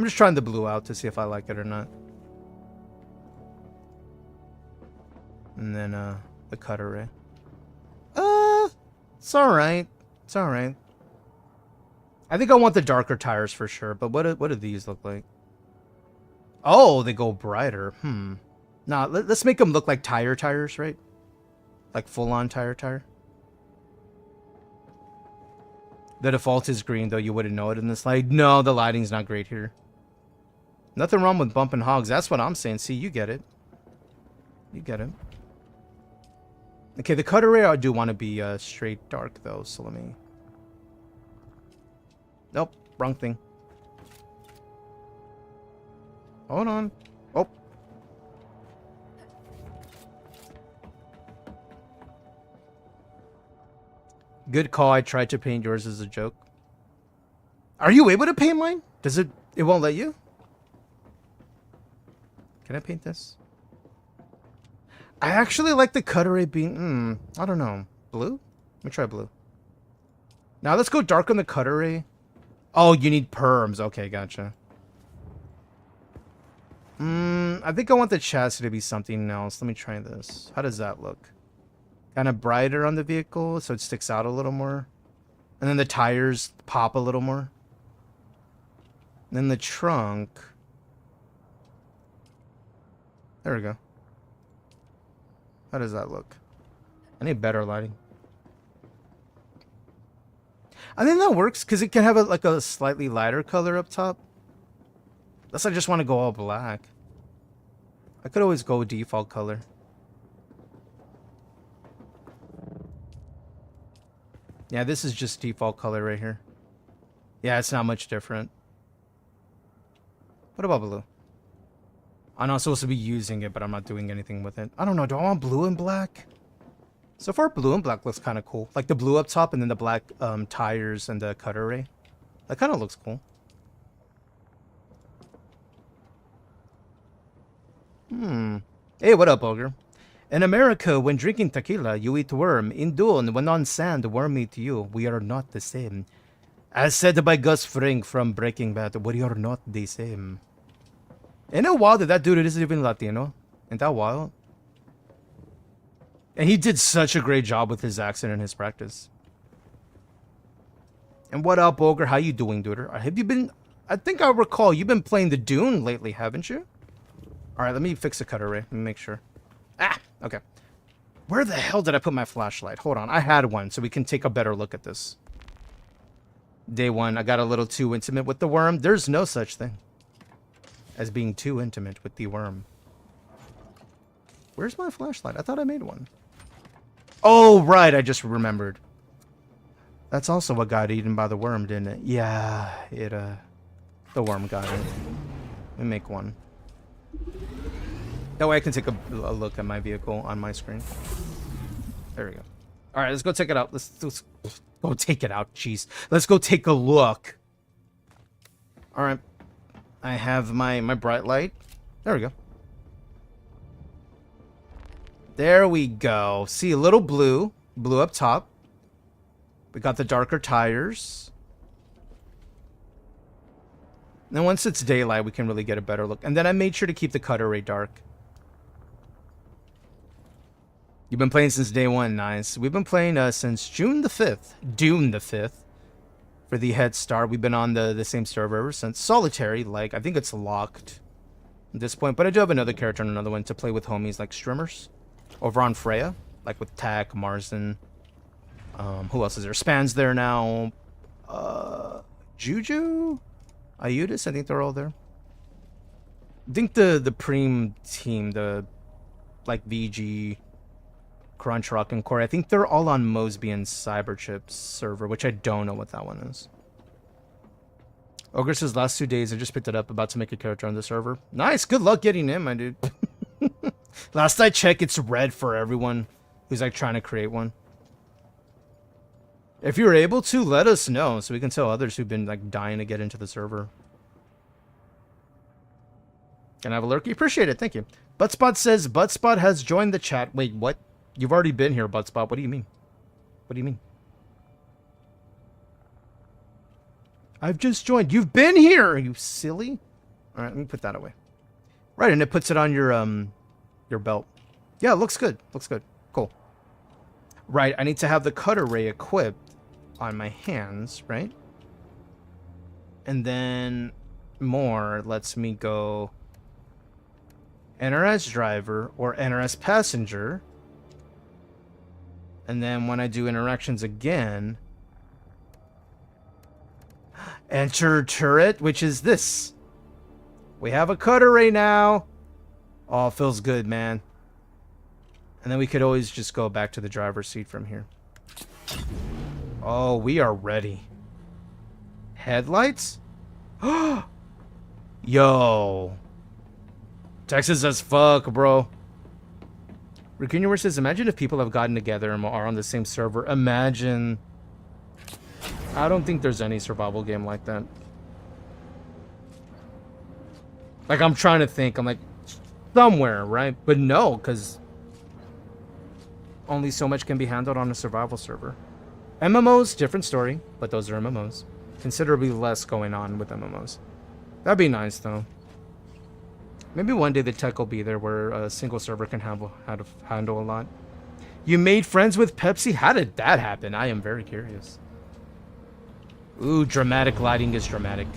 just trying the blue out to see if I like it or not. And then the cutter ray. It's alright. It's alright. I think I want the darker tires for sure, but what do these look like? Oh, they go brighter. Nah, let's make them look like tires, right? Like full-on tire. The default is green, though you wouldn't know it in this light. No, the lighting's not great here. Nothing wrong with bumping hogs. That's what I'm saying. See, you get it. You get it. Okay, the cutter ray I do want to be straight dark, though, so let me... Nope, wrong thing. Hold on. Oh. Good call. I tried to paint yours as a joke. Are you able to paint mine? Does it... It won't let you? Can I paint this? I actually like the cutter being... I don't know. Blue? Let me try blue. Now let's go dark on the cutter. Oh, you need perms. Okay, gotcha. I think I want the chassis to be something else. Let me try this. How does that look? Kind of brighter on the vehicle so it sticks out a little more. And then the tires pop a little more. And then the trunk... There we go. How does that look? I need better lighting. I think that works because it can have like a slightly lighter color up top. Unless I just want to go all black. I could always go default color. Yeah, this is just default color right here. Yeah, it's not much different. What about blue? I know I'm supposed to be using it, but I'm not doing anything with it. I don't know. Do I want blue and black? So far, blue and black looks kind of cool. Like the blue up top and then the black tires and the cutter array. That kind of looks cool. Hey, what up, Ogre? In America, when drinking tequila, you eat worm. In Dune, when on sand, worm eat you. We are not the same. As said by Gus Fring from Breaking Bad, we are not the same. In a while, that dude is even Latino. Ain't that wild? And he did such a great job with his accent and his practice. And what up, Ogre? How you doing, dude? Have you been... I think I recall you've been playing the Dune lately, haven't you? Alright, let me fix the cutter array. Let me make sure. Ah! Okay. Where the hell did I put my flashlight? Hold on. I had one, so we can take a better look at this. Day one, I got a little too intimate with the worm. There's no such thing as being too intimate with the worm. Where's my flashlight? I thought I made one. Oh, right. I just remembered. That's also what got eaten by the worm, didn't it? Yeah, the worm got it. Let me make one. That way I can take a look at my vehicle on my screen. There we go. All right, let's go check it out. Let's go take it out. Jeez. Let's go take a look. All right. I have my bright light. There we go. There we go. See, a little blue. Blue up top. We got the darker tires. And then once it's daylight, we can really get a better look. And then I made sure to keep the cutter array dark. You've been playing since day one. Nice. We've been playing since June the 5th. Dune the 5th. For the head start. We've been on the same server ever since. Solitary. Like, I think it's locked at this point. But I do have another character and another one to play with homies like streamers. Over on Freya. Like with Tak, Marsden. Who else is there? Span's there now. Juju? Iudis? I think they're all there. I think the Preem team, the like VG, Crunch Rock, and Corey, I think they're all on Mosby and Cyberchip's server, which I don't know what that one is. Ogre says last 2 days I just picked it up, about to make a character on the server. Nice, good luck getting in, my dude. Last I checked, it's red for everyone who's like trying to create one. If you're able to, let us know so we can tell others who've been like dying to get into the server. Can I have a lurky? Appreciate it, thank you. Buttspot says Buttspot has joined the chat. Wait, what? You've already been here, Buttspot. What do you mean? What do you mean? I've just joined. You've been here, are you silly? All right, let me put that away. Right, and it puts it on your belt. Yeah, it looks good. Looks good. Cool. Right, I need to have the cutter ray equipped on my hands, right? And then more lets me go enter as driver or enter as passenger. And then when I do interactions again, enter turret, which is this. We have a cutter ray now. Oh, it feels good, man. And then we could always just go back to the driver's seat from here. Oh, we are ready. Headlights? Yo. Texas as fuck, bro. Rick Universe says, imagine if people have gotten together and are on the same server. Imagine. I don't think there's any survival game like that. Like, I'm trying to think. I'm like, somewhere, right? But no, because only so much can be handled on a survival server. MMOs, different story, but those are MMOs. Considerably less going on with MMOs. That'd be nice, though. Maybe one day the tech will be there where a single server can handle a lot. You made friends with Pepsi? How did that happen? I am very curious. Ooh, dramatic lighting is dramatic.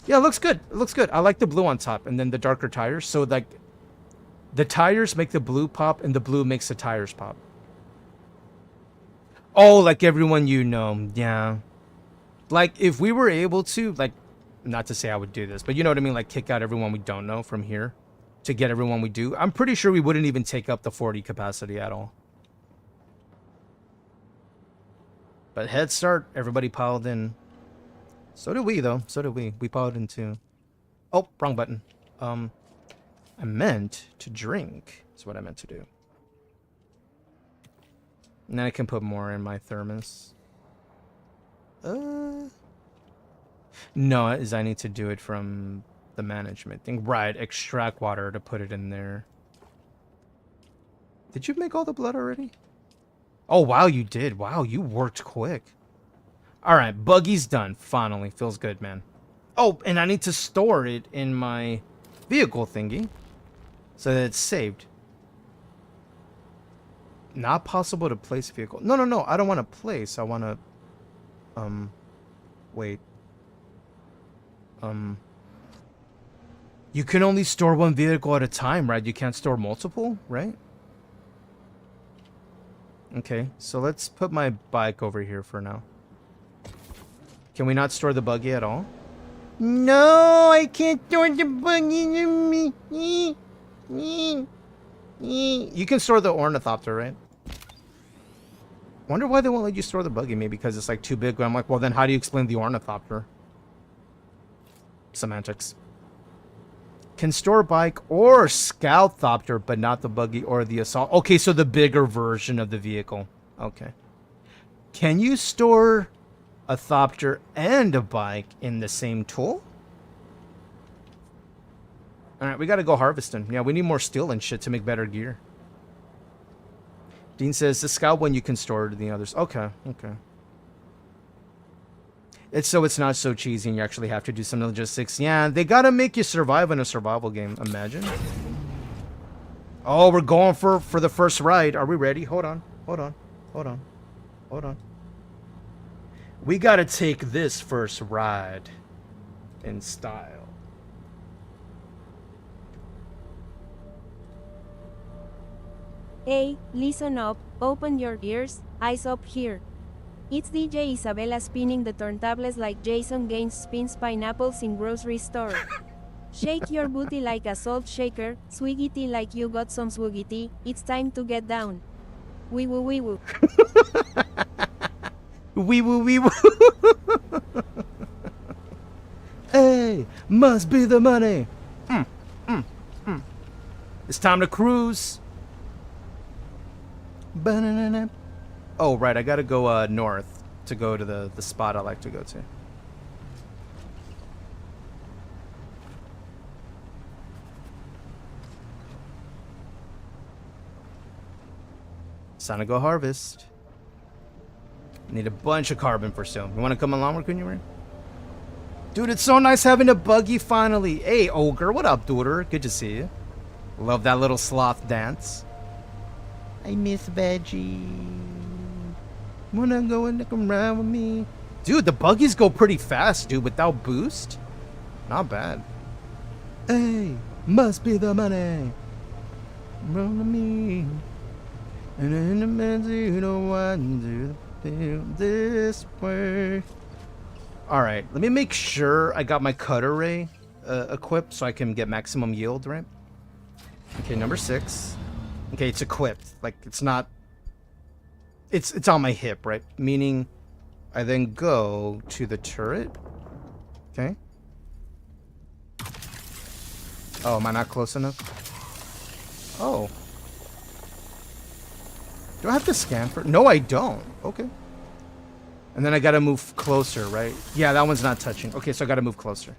Yeah, it looks good. It looks good. I like the blue on top and then the darker tires. So, like, the tires make the blue pop and the blue makes the tires pop. Oh, like everyone you know. Yeah. Like, if we were able to, like, not to say I would do this, but you know what I mean? Like, kick out everyone we don't know from here to get everyone we do. I'm pretty sure we wouldn't even take up the 40 capacity at all. But head start, everybody piled in. So did we, though. So did we. We piled in, too. Oh, wrong button. I meant to drink. Is what I meant to do. And then I can put more in my thermos. No, is I need to do it from the management thing. Right, extract water to put it in there. Did you make all the blood already? Oh, wow, you did. Wow, you worked quick. All right, buggy's done. Finally, feels good, man. Oh, and I need to store it in my vehicle thingy so that it's saved. Not possible to place vehicle. No, no, no. I don't want to place. I want to... Wait. You can only store one vehicle at a time, right? You can't store multiple, right? Okay, so let's put my bike over here for now. Can we not store the buggy at all? No, I can't store the buggy. You can store the ornithopter, right? Wonder why they won't let you store the buggy. Maybe because it's like too big. I'm like, well, then how do you explain the ornithopter? Semantics. Can store bike or scoutthopter, but not the buggy or the assault. Okay, so the bigger version of the vehicle. Okay. Can you store a thopter and a bike in the same tool? Alright, we gotta go harvesting. Yeah, we need more steel and shit to make better gear. Dean says, the scout one you can store to the others. Okay, okay. It's not so cheesy and you actually have to do some logistics. Yeah, they gotta make you survive in a survival game. Imagine. Oh, we're going for the first ride. Are we ready? Hold on. Hold on. Hold on. Hold on. We gotta take this first ride in style. Hey, listen up, open your ears, eyes up here. It's DJ Isabella spinning the turntables like Jason Gaines spins pineapples in grocery store. Shake your booty like a salt shaker, swiggity like you got some swiggity, it's time to get down. Wee woo wee woo. Wee woo wee woo. Hey, must be the money. It's time to cruise. Ba-na-na-na. Oh, right, I gotta go north to go to the spot I like to go to. It's time to go harvest. Need a bunch of carbon for stone. You wanna come along with me? Dude, it's so nice having a buggy finally. Hey, Ogre, what up, dude? Good to see you. Love that little sloth dance. I miss Veggie. Wanna go and look around with me? Dude, the buggies go pretty fast, dude, without boost. Not bad. Hey, must be the money. Run to me. And in the man's you don't want to feel this way. Alright, let me make sure I got my cutter ray equipped so I can get maximum yield, right? Okay, number 6. Okay, it's equipped. Like, it's not... It's on my hip, right? Meaning, I then go to the turret. Okay. Oh, am I not close enough? Oh. Do I have to scan for... No, I don't. Okay. And then I gotta move closer, right? Yeah, that one's not touching. Okay, so I gotta move closer.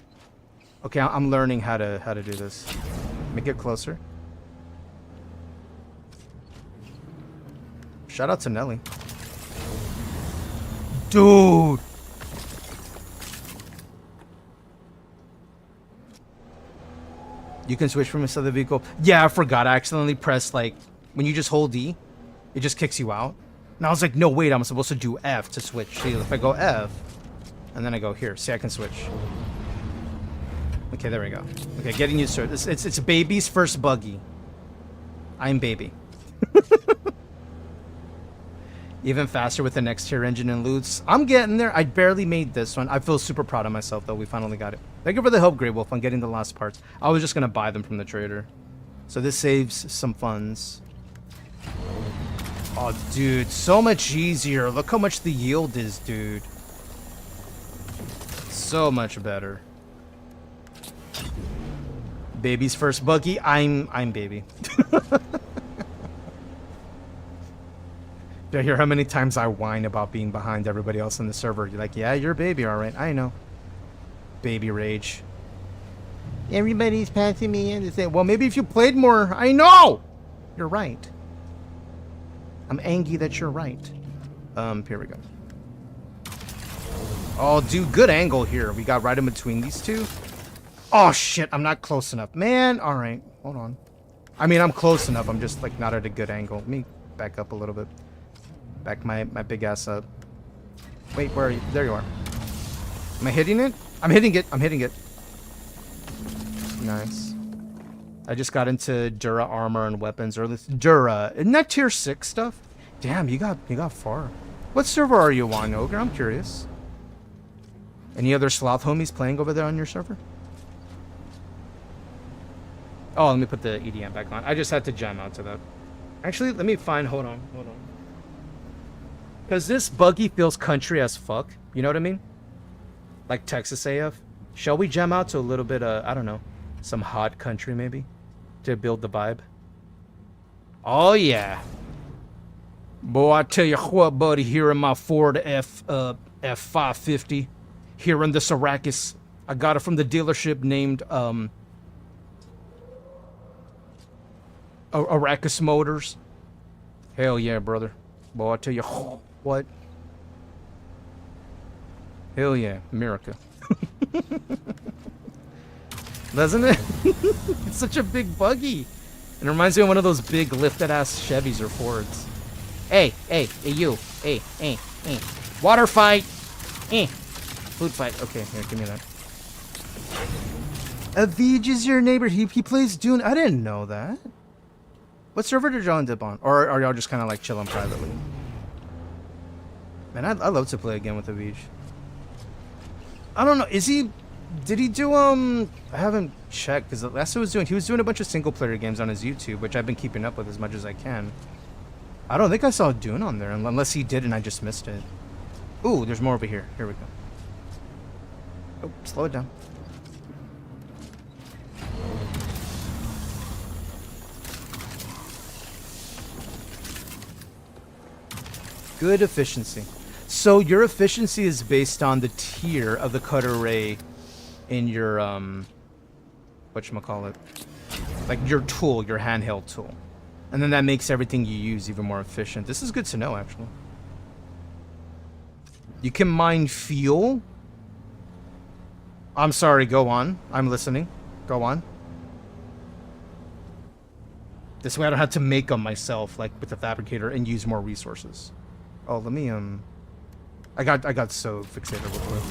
Okay, I'm learning how to do this. Let me get closer. Shout out to Nelly. Dude! You can switch from this other vehicle. Yeah, I forgot. I accidentally pressed, like, when you just hold D, it just kicks you out. And I was like, no, wait, I'm supposed to do F to switch. See, if I go F, and then I go here. See, I can switch. Okay, there we go. Okay, getting used to it. It's baby's first buggy. I'm baby. Even faster with the next tier engine and loots. I'm getting there. I barely made this one. I feel super proud of myself, though. We finally got it. Thank you for the help, Grey Wolf, on getting the last parts. I was just going to buy them from the trader. So this saves some funds. Oh, dude. So much easier. Look how much the yield is, dude. So much better. Baby's first buggy. I'm baby. Do you hear how many times I whine about being behind everybody else in the server? You're like, yeah, you're a baby, all right. I know. Baby rage. Everybody's passing me in to say, well, maybe if you played more. I know! You're right. I'm angry that you're right. Here we go. Oh, dude, good angle here. We got right in between these two. Oh, shit, I'm not close enough. Man, all right, hold on. I mean, I'm close enough. I'm just, like, not at a good angle. Let me back up a little bit. Back my big ass up. Wait, where are you? There you are. Am I hitting it? I'm hitting it. I'm hitting it. Nice. I just got into Dura armor and weapons, or this Dura. Isn't that tier 6 stuff? Damn, you got far. What server are you on, Ogre? I'm curious. Any other sloth homies playing over there on your server? Oh, let me put the EDM back on. I just had to jam out to that. Actually, let me find... Hold on. Because this buggy feels country as fuck. You know what I mean? Like Texas AF. Shall we jam out to a little bit of, I don't know, some hot country maybe? To build the vibe? Oh, yeah. Boy, I tell you what, buddy, here in my Ford F550, here in this Arrakis, I got it from the dealership named Arrakis Motors. Hell yeah, brother. Boy, I tell you what. Hell yeah, America. Doesn't it? It's such a big buggy. It reminds me of one of those big lifted ass Chevys or Fords. Hey, you. Hey. Water fight. Food fight. Okay, here, give me that. Avij is your neighbor. He plays Dune. I didn't know that. What server did y'all end up on? Or are y'all just kind of like chilling privately? Man, I'd love to play again with Avij. I don't know. Did he do, I haven't checked, because the last he was doing a bunch of single player games on his YouTube, which I've been keeping up with as much as I can. I don't think I saw Dune on there, unless he did and I just missed it. Ooh, there's more over here. Here we go. Oh, slow it down. Good efficiency. So your efficiency is based on the tier of the cutter ray in your whatchamacallit, like your tool, your handheld tool, and then that makes everything you use even more efficient. This is good to know, actually. You can mine fuel. I'm sorry, go on. I'm listening. Go on. This way I don't have to make them myself, like with the fabricator, and use more resources. Oh, let me I got so fixated with it.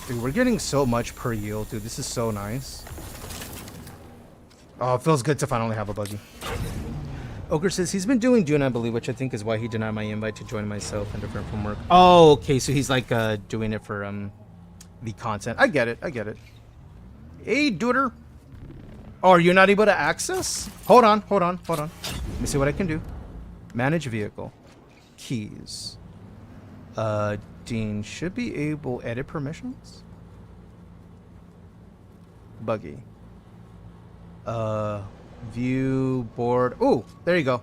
Dude, we're getting so much per yield, dude. This is so nice. Oh, it feels good to finally have a buggy. Ogre says he's been doing Dune, I believe, which I think is why he denied my invite to join myself and different from work. Oh, okay, so he's like doing it for the content. I get it. Hey, duder. Oh, are you not able to access? Hold on. Let me see what I can do. Manage vehicle. Keys. Dean should be able edit permissions. Buggy. View board. Oh, there you go.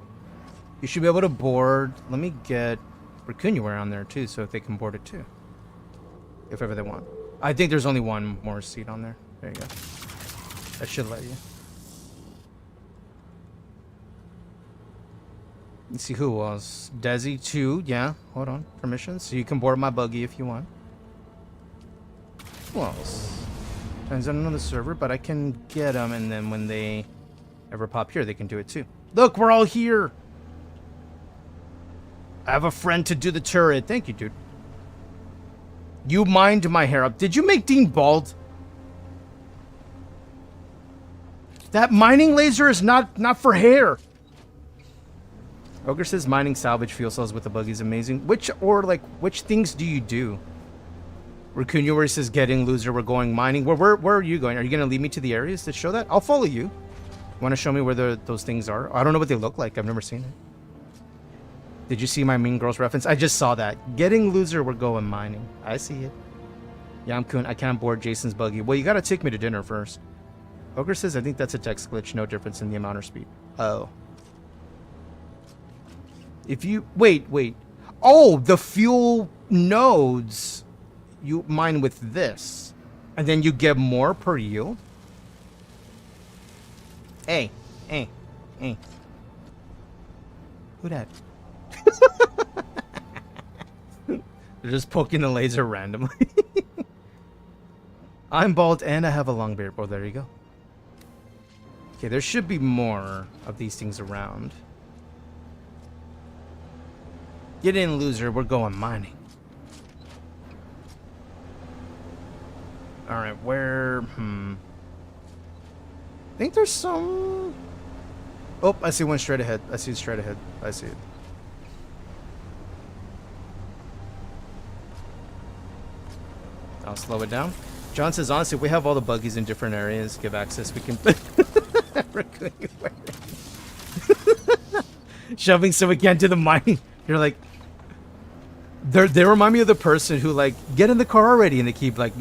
You should be able to board. Let me get Raccoonware on there too, so if they can board it too, if ever they want. I think there's only one more seat on there. There you go. That should let you. Let's see who was. Desi 2, yeah. Hold on. Permissions. So you can board my buggy if you want. Who else? Turns on another server, but I can get them, and then when they ever pop here, they can do it too. Look, we're all here. I have a friend to do the turret. Thank you, dude. You mined my hair up. Did you make Dean bald? That mining laser is not for hair. Ogre says mining salvage fuel cells with the buggy is amazing. Which things do you do? Raccoon says getting loser, we're going mining. Where are you going? Are you going to lead me to the areas that show that? I'll follow you. Want to show me where those things are? I don't know what they look like. I've never seen it. Did you see my Mean Girls reference? I just saw that. Getting loser, we're going mining. I see it. Yeah, I'm Coon. I can't board Jason's buggy. Well, you got to take me to dinner first. Ogre says, I think that's a text glitch. No difference in the amount or speed. Oh. If you... Wait. Oh, the fuel nodes you mine with this. And then you get more per yield? Hey. Who that? They're just poking the laser randomly. I'm bald and I have a long beard. Oh, there you go. Okay, there should be more of these things around. Get in, loser. We're going mining. Alright, where... I think there's some... Oh, I see one straight ahead. I see it straight ahead. I see it. I'll slow it down. John says, honestly, if we have all the buggies in different areas, give access, we can... Shoving so we can't do the mining. You're like... They remind me of the person who, like, get in the car already, and they keep, like,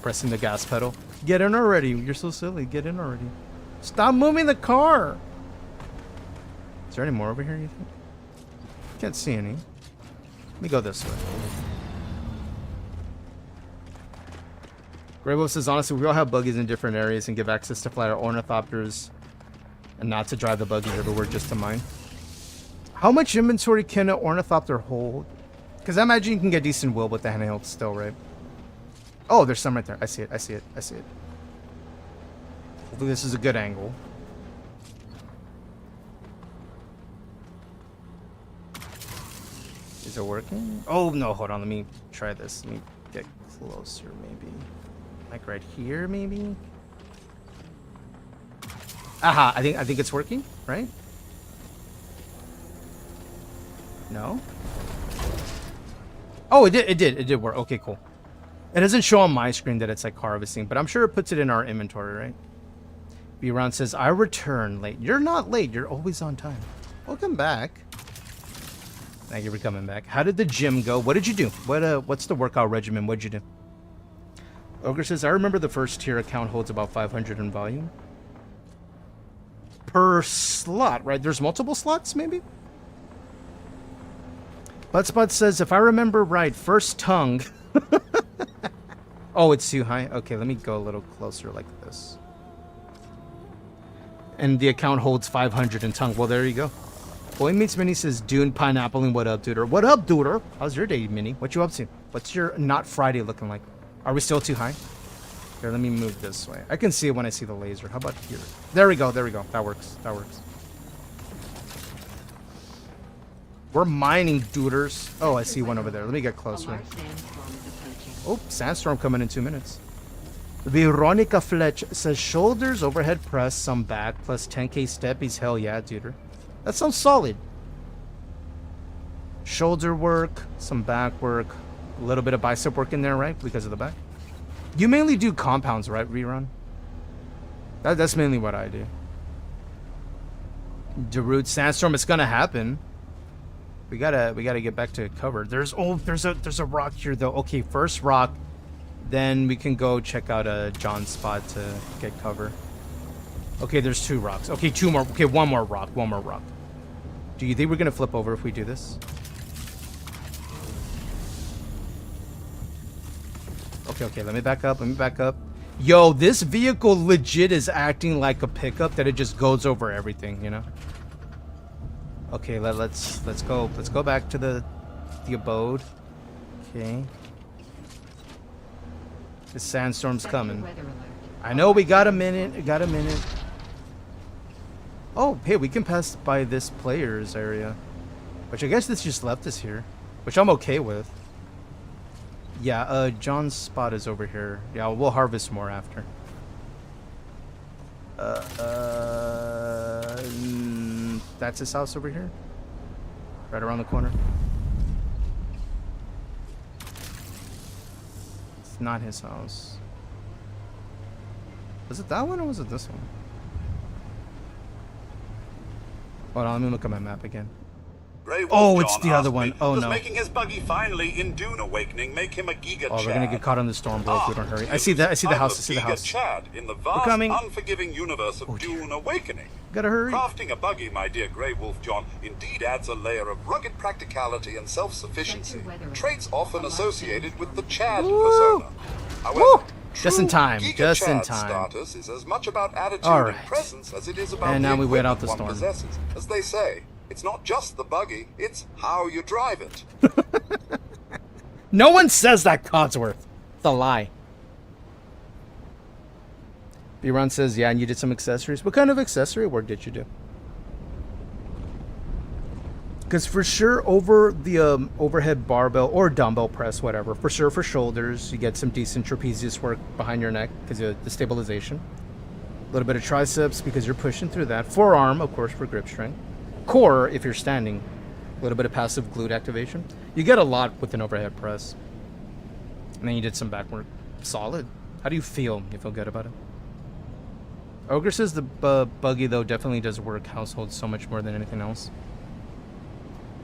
pressing the gas pedal. Get in already. You're so silly. Get in already. Stop moving the car. Is there any more over here, you think? Can't see any. Let me go this way. Grey Wolf says, honestly, we all have buggies in different areas and give access to fly our ornithopters and not to drive the buggies everywhere, just to mine. How much inventory can an ornithopter hold? Because I imagine you can get decent will with the handheld still, right? Oh, there's some right there. I see it. Hopefully this is a good angle. Is it working? Oh, no, hold on. Let me try this. Let me get closer, maybe. Like right here, maybe? Aha, I think it's working, right? No? Oh, it did work. Okay, cool. It doesn't show on my screen that it's like harvesting, but I'm sure it puts it in our inventory, right? B-Round says, I return late. You're not late. You're always on time. Welcome back. Thank you for coming back. How did the gym go? What did you do? What's the workout regimen? What'd you do? Ogre says, I remember the first tier account holds about 500 in volume. Per slot, right? There's multiple slots, maybe? Butspot says, if I remember right, first tongue. Oh, it's too high? Okay, let me go a little closer like this. And the account holds 500 in tongue. Well, there you go. Boy Meets Mini says, Dune, pineapple, and what up, duder? What up, duder? How's your day, Mini? What you up to? What's your not Friday looking like? Are we still too high? Here, let me move this way. I can see it when I see the laser. How about here? There we go. That works. We're mining, duders. Oh, I see one over there. Let me get closer. Oh, sandstorm coming in 2 minutes. Veronica Fletch says, shoulders, overhead press, some back, plus 10k steppies. Hell yeah, duder. That sounds solid. Shoulder work, some back work, a little bit of bicep work in there, right? Because of the back. You mainly do compounds, right, Rerun? That's mainly what I do. Darude sandstorm, it's gonna happen. We gotta get back to cover. There's a rock here though. Okay, first rock, then we can go check out John's spot to get cover. Okay, there's 2 rocks. Okay, 2 more. Okay, one more rock. Do you think we're gonna flip over if we do this? Okay, let me back up. Yo, this vehicle legit is acting like a pickup that it just goes over everything, you know? Okay, let's go back to the abode. Okay. The sandstorm's coming. I know we got a minute. Oh, hey, we can pass by this player's area. Which I guess this just left us here. Which I'm okay with. Yeah, John's spot is over here. Yeah, we'll harvest more after. That's his house over here. Right around the corner. It's not his house. Was it that one or was it this one? Hold on, let me look at my map again. Grey Wolf Oh, it's John the other asked one. me, Oh, does no. making his buggy finally in Dune Awakening make him a Giga Oh, Chad? we're gonna get caught on the storm, bro, if we don't hurry. I see that. I see the I'm house. a I see the Giga house. Chad in the We're vast, coming. unforgiving universe of Dune Awakening. Gotta hurry. Crafting a buggy, my dear Grey Wolf John, indeed adds a layer of rugged practicality and self-sufficiency, traits often associated with the Chad persona. However, Woo! Just in true time. Giga Just in Chad time. status is as much about attitude All right. and presence as it is about And the now we wait out the equipment one storm. possesses. As they say, it's not just the buggy, it's how you drive it. No one says that, Codsworth. It's a lie. B-Ron says, yeah, and you did some accessories. What kind of accessory work did you do? Because for sure, over the overhead barbell or dumbbell press, whatever, for sure for shoulders, you get some decent trapezius work behind your neck because of the stabilization. A little bit of triceps because you're pushing through that. Forearm, of course, for grip strength. Core, if you're standing. A little bit of passive glute activation. You get a lot with an overhead press. And then you did some back work. Solid. How do you feel? You feel good about it? Ogre says the buggy, though, definitely does work household so much more than anything else.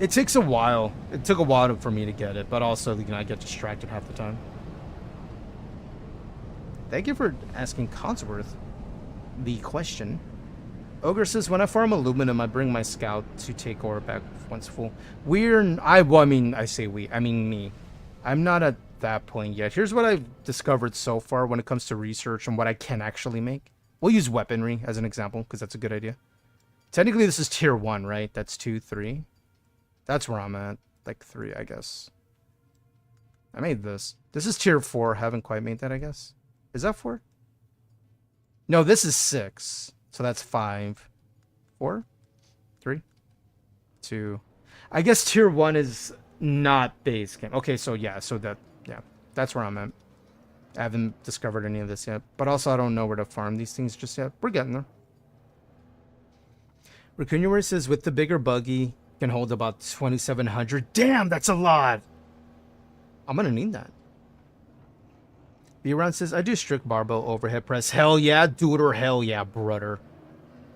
It takes a while. It took a while for me to get it, but also, you know, I get distracted half the time. Thank you for asking Codsworth the question. Ogre says, when I farm aluminum, I bring my scout to take ore back once full. I mean, I say we. I mean me. I'm not at that point yet. Here's what I've discovered so far when it comes to research and what I can actually make. We'll use weaponry as an example, because that's a good idea. Technically, this is tier 1, right? That's 2, 3. That's where I'm at. Like 3, I guess. I made this. This is tier 4. Haven't quite made that, I guess. Is that 4? No, this is 6. So that's 5. 4? 3? 2. I guess tier 1 is not base game. Okay, so yeah. So yeah. That's where I'm at. I haven't discovered any of this yet. But also, I don't know where to farm these things just yet. We're getting there. Racunuary says, with the bigger buggy, can hold about 2,700. Damn, that's a lot. I'm gonna need that. B-Ron says, I do strict barbell overhead press. Hell yeah, dude, or hell yeah, brother.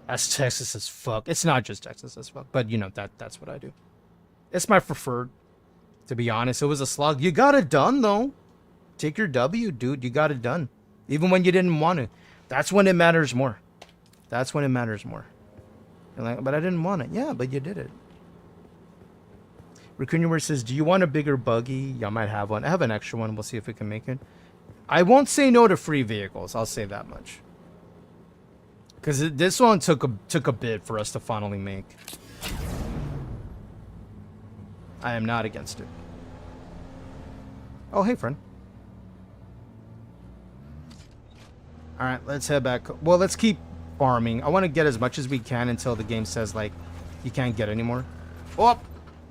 That's Texas as fuck. It's not just Texas as fuck, but you know, that's what I do. It's my preferred. To be honest, it was a slog. You got it done, though. Take your W, dude. You got it done. Even when you didn't want to. That's when it matters more. That's when it matters more. You're like, but I didn't want it. Yeah, but you did it. Racunuary says, do you want a bigger buggy? Y'all might have one. I have an extra one. We'll see if we can make it. I won't say no to free vehicles. I'll say that much. Because this one took a bit for us to finally make. I am not against it. Oh, hey, friend. Alright, let's head back. Well, let's keep farming. I want to get as much as we can until the game says, like, you can't get anymore. Oh,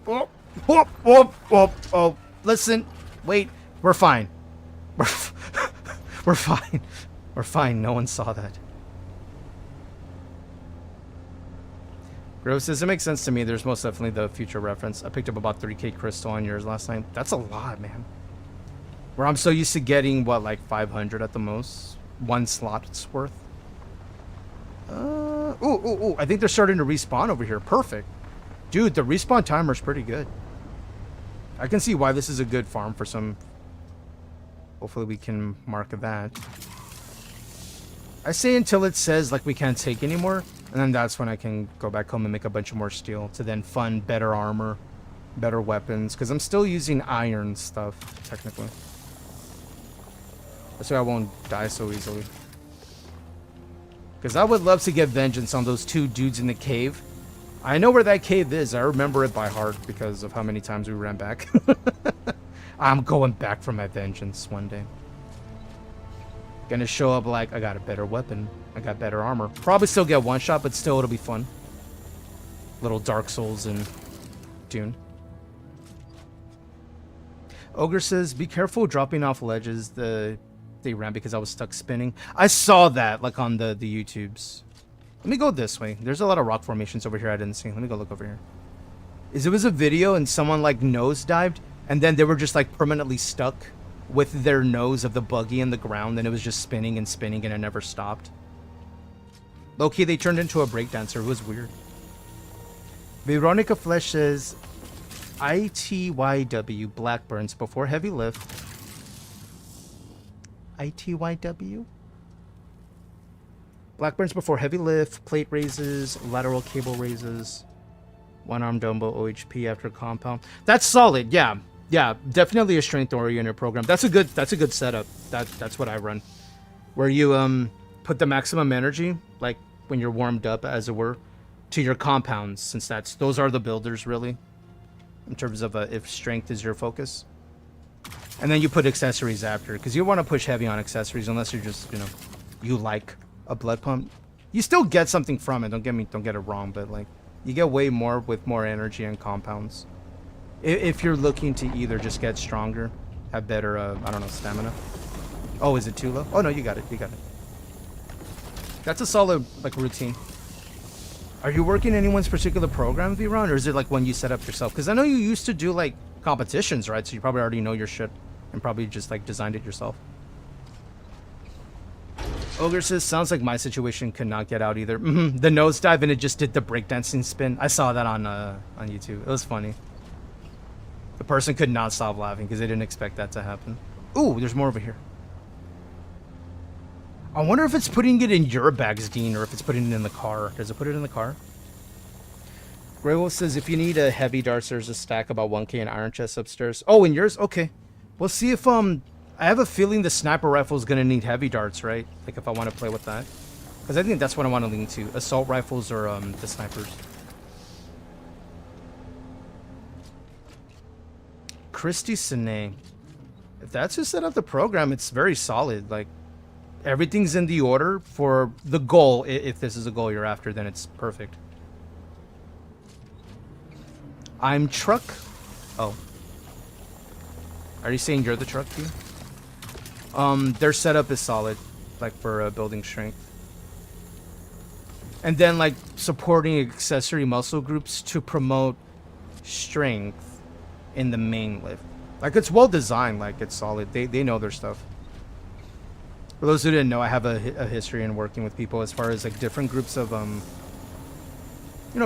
oh, oh, oh, oh, oh. Listen. Wait. We're fine. We're fine. We're fine. No one saw that. Grove says, it makes sense to me. There's most definitely the future reference. I picked up about 3k crystal on yours last night. That's a lot, man. Where I'm so used to getting, what, like 500 at the most? One slot's worth. Ooh. I think they're starting to respawn over here. Perfect. Dude, the respawn timer's pretty good. I can see why this is a good farm for some. Hopefully we can mark that. I say until it says, like, we can't take anymore. And then that's when I can go back home and make a bunch of more steel to then fund better armor, better weapons. Because I'm still using iron stuff, technically. That's why I won't die so easily. Because I would love to get vengeance on those two dudes in the cave. I know where that cave is. I remember it by heart because of how many times we ran back. I'm going back for my vengeance one day. Gonna show up like, I got a better weapon. I got better armor. Probably still get one shot, but still it'll be fun. Little Dark Souls and Dune. Ogre says, be careful dropping off ledges. They ran because I was stuck spinning. I saw that, like, on the YouTubes. Let me go this way. There's a lot of rock formations over here I didn't see. Let me go look over here. It was a video and someone, like, nose dived, and then they were just, like, permanently stuck with their nose of the buggy in the ground, and it was just spinning and spinning, and it never stopped. Low-key, they turned into a breakdancer. It was weird. Veronica Flesh says, ITYW Blackburns before heavy lift. ITYW? Blackburns before heavy lift, plate raises, lateral cable raises, one arm dumbbell OHP after compound. That's solid, yeah. Yeah, definitely a strength oriented program. That's a good setup. That's what I run. Where you put the maximum energy, like when you're warmed up as it were, to your compounds, since those are the builders really, in terms of if strength is your focus. And then you put accessories after, because you want to push heavy on accessories unless you're just, you like a blood pump. You still get something from it, don't get it wrong, but like you get way more with more energy and compounds. If you're looking to either just get stronger, have better, I don't know, stamina. Oh, is it too low? Oh no, you got it. That's a solid like routine. Are you working anyone's particular program, V-Ron, or is it like one you set up yourself? Because I know you used to do like competitions, right? So you probably already know your shit and probably just like designed it yourself. Ogre says, sounds like my situation could not get out either. The nosedive and it just did the breakdancing spin. I saw that on YouTube. It was funny. The person could not stop laughing because they didn't expect that to happen. Ooh, there's more over here. I wonder if it's putting it in your bags, Dean, or if it's putting it in the car. Does it put it in the car? Grey Wolf says, if you need a heavy darts, there's a stack about 1K in iron chest upstairs. Oh, in yours? Okay. We'll see if, I have a feeling the sniper rifle is going to need heavy darts, right? Like, if I want to play with that. Because I think that's what I want to lean to. Assault rifles or, the snipers. Christy Sine. If that's who set up the program, it's very solid. Like, everything's in the order for the goal. If this is a goal you're after, then it's perfect. I'm truck. Oh. Are you saying you're the truck, too? Their setup is solid, like for building strength. And then like supporting accessory muscle groups to promote strength in the main lift. Like it's well designed, like it's solid. They know their stuff. For those who didn't know, I have a history in working with people as far as like different groups of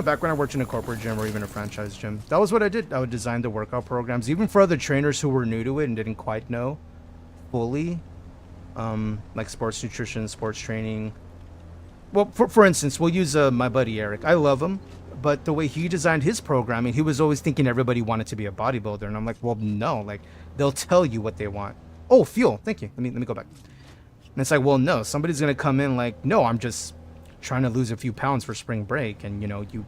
back when I worked in a corporate gym or even a franchise gym. That was what I did. I would design the workout programs, even for other trainers who were new to it and didn't quite know fully, like sports nutrition, sports training. Well, for instance, we'll use my buddy Eric. I love him, but the way he designed his programming, he was always thinking everybody wanted to be a bodybuilder, and I'm like, well, no, like they'll tell you what they want. Oh, fuel, thank you. Let me go back. And it's like, well, no, somebody's gonna come in like, no, I'm just trying to lose a few pounds for spring break, and you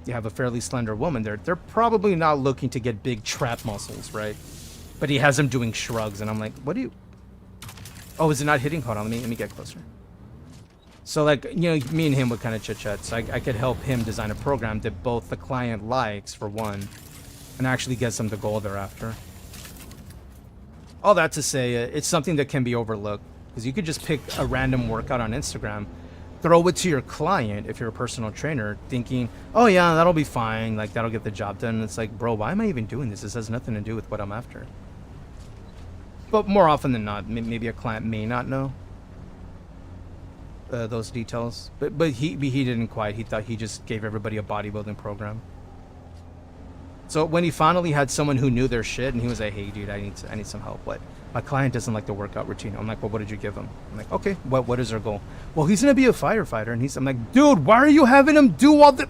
have a fairly slender woman there. They're probably not looking to get big trap muscles, right? But he has them doing shrugs, and I'm like, what do you? Oh, is it not hitting? Hold on, let me get closer. So like, me and him would kind of chit chat. So I could help him design a program that both the client likes, for one, and actually gets them the goal they're after. All that to say, it's something that can be overlooked, because you could just pick a random workout on Instagram, throw it to your client if you're a personal trainer, thinking, oh yeah, that'll be fine, like that'll get the job done. And it's like, bro, why am I even doing this? This has nothing to do with what I'm after. But more often than not, maybe a client may not know those details. But he didn't quite. He thought he just gave everybody a bodybuilding program. So when he finally had someone who knew their shit, and he was like, hey dude, I need some help. What? My client doesn't like the workout routine. I'm like, well, what did you give him? I'm like, okay, what is their goal? Well, he's gonna be a firefighter, and I'm like, dude, why are you having him do all the?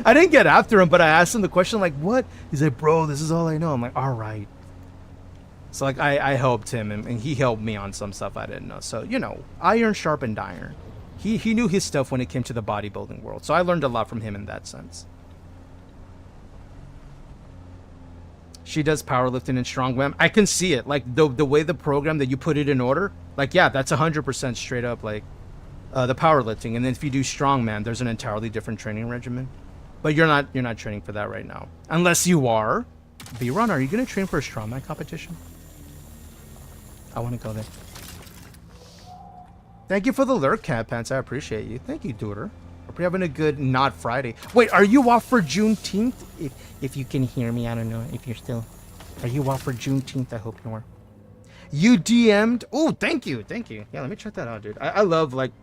I didn't get after him, but I asked him the question, like, what? He's like, bro, this is all I know. I'm like, all right. So like, I helped him, and he helped me on some stuff I didn't know. So iron sharpened iron. He knew his stuff when it came to the bodybuilding world. So I learned a lot from him in that sense. She does powerlifting and strongman. I can see it. Like the way the program that you put it in order. Like, yeah, that's 100% straight up like the powerlifting. And then if you do strongman, there's an entirely different training regimen. But you're not training for that right now, unless you are. V-Ron, are you gonna train for a strongman competition? I want to go there. Thank you for the lurk, Cat Pants. I appreciate you. Thank you, Duder. Hope you're having a good not Friday. Wait, are you off for Juneteenth? If you can hear me, I don't know if you're still. Are you off for Juneteenth? I hope you are. You DM'd. Oh, thank you. Yeah, let me check that out, dude. I love like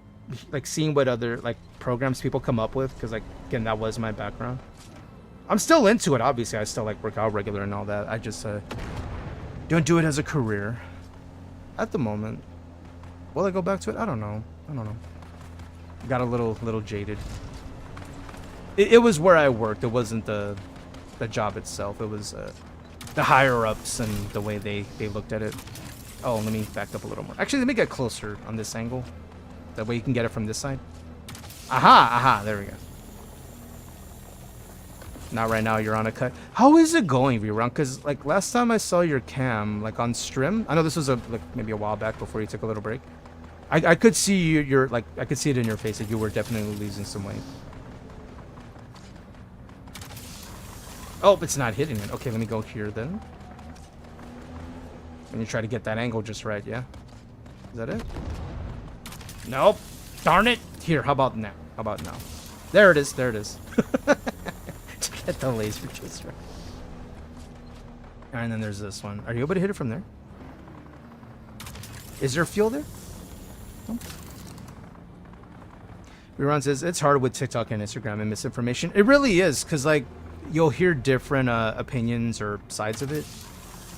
seeing what other like programs people come up with, because like again, that was my background. I'm still into it, obviously. I still like work out regular and all that. I just don't do it as a career at the moment. Will I go back to it? I don't know. Got a little jaded. It was where I worked. It wasn't the job itself. It was the higher ups and the way they looked at it. Oh, let me back up a little more. Actually, let me get closer on this angle. That way you can get it from this side. Aha, there we go. Not right now, you're on a cut. How is it going, V-Run? Because, like, last time I saw your cam, like, on stream, I know this was, maybe a while back before you took a little break. I could see you're, like, I could see it in your face that you were definitely losing some weight. Oh, it's not hitting it. Okay, let me go here, then. When you try to get that angle just right, yeah? Is that it? Nope. Darn it. Here, how about now? There it is. Get the laser just right. And then there's this one. Are you able to hit it from there? Is there fuel there? Nope. Rerun says, it's hard with TikTok and Instagram and misinformation. It really is, because, like, you'll hear different opinions or sides of it.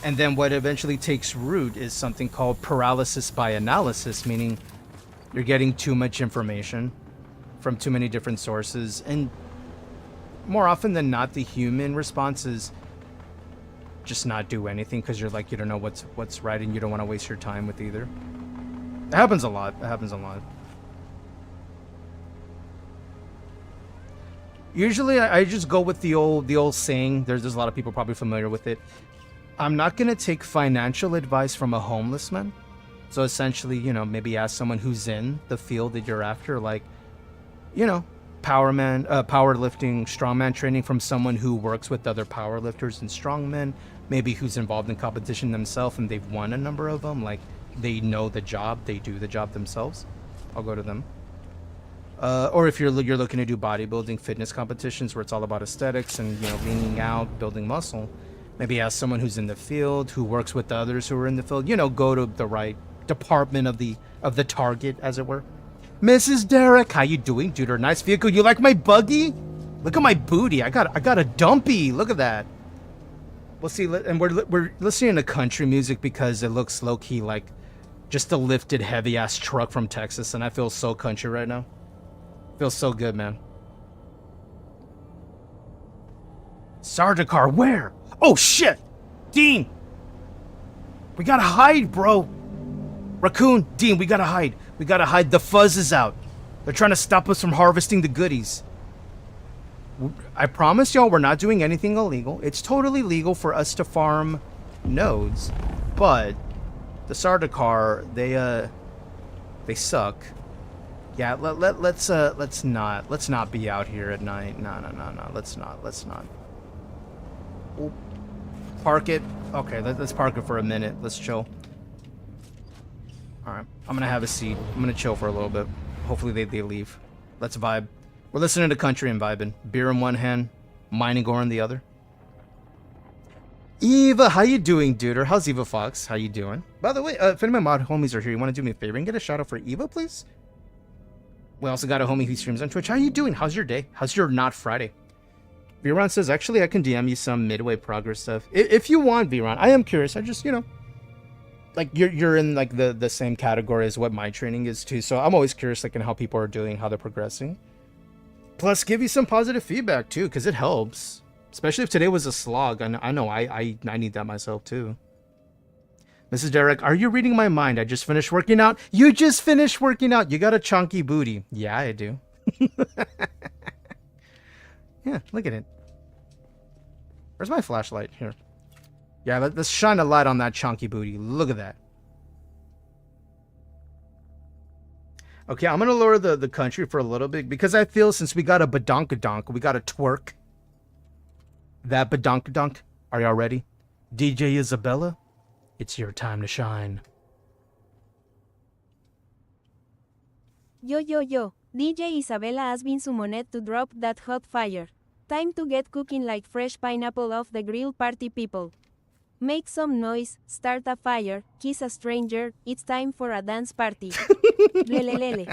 And then what eventually takes root is something called paralysis by analysis, meaning you're getting too much information from too many different sources. And more often than not, the human response is just not do anything because you're like, you don't know what's right and you don't want to waste your time with either. It happens a lot. Usually I just go with the old saying. There's a lot of people probably familiar with it. I'm not going to take financial advice from a homeless man. So essentially, maybe ask someone who's in the field that you're after, like, powerlifting, strongman training from someone who works with other powerlifters and strongmen, maybe who's involved in competition themselves and they've won a number of them, like they know the job, they do the job themselves. I'll go to them. Or if you're looking to do bodybuilding, fitness competitions where it's all about aesthetics and leaning out, building muscle, maybe ask someone who's in the field, who works with others who are in the field. Go to the right department of the target, as it were. Mrs. Derek, how you doing, dude? Or nice vehicle. You like my buggy? Look at my booty. I got a dumpy. Look at that. We'll see. And we're listening to country music because it looks low key like just a lifted heavy ass truck from Texas, and I feel so country right now. Feels so good, man. Sardaukar, where? Oh shit! Dean! We gotta hide, bro! Raccoon, Dean, we gotta hide. We gotta hide. The fuzz is out. They're trying to stop us from harvesting the goodies. I promise y'all we're not doing anything illegal. It's totally legal for us to farm nodes. But the Sardaukar, they suck. Yeah, let's not be out here at night. No. Let's not. We'll park it. Okay, let's park it for a minute. Let's chill. All right, I'm gonna have a seat. I'm gonna chill for a little bit. Hopefully they leave. Let's vibe. We're listening to country and vibing. Beer in one hand, mining ore in the other. Eva, how you doing, dude? Or how's Eva Fox? How you doing? By the way, if any of my mod homies are here, you want to do me a favor and get a shout out for Eva, please? We also got a homie who streams on Twitch. How you doing? How's your day? How's your not Friday? V-Ron says, actually, I can DM you some midway progress stuff. If you want, V-Ron. I am curious. I just, like, you're in, like, the same category as what my training is, too. So I'm always curious, like, in how people are doing, how they're progressing. Plus, give you some positive feedback, too, because it helps. Especially if today was a slog. I know I need that myself, too. Mrs. Derek, are you reading my mind? I just finished working out. You just finished working out. You got a chunky booty. Yeah, I do. Yeah, look at it. Where's my flashlight? Here. Yeah, let's shine a light on that chunky booty. Look at that. Okay, I'm going to lower the country for a little bit because I feel since we got a badonkadonk, we got a twerk. That badonkadonk. Are y'all ready? DJ Isabella, it's your time to shine. Yo. DJ Isabella has been summoned to drop that hot fire. Time to get cooking like fresh pineapple off the grill, party people. Make some noise, start a fire, kiss a stranger, it's time for a dance party. Lele.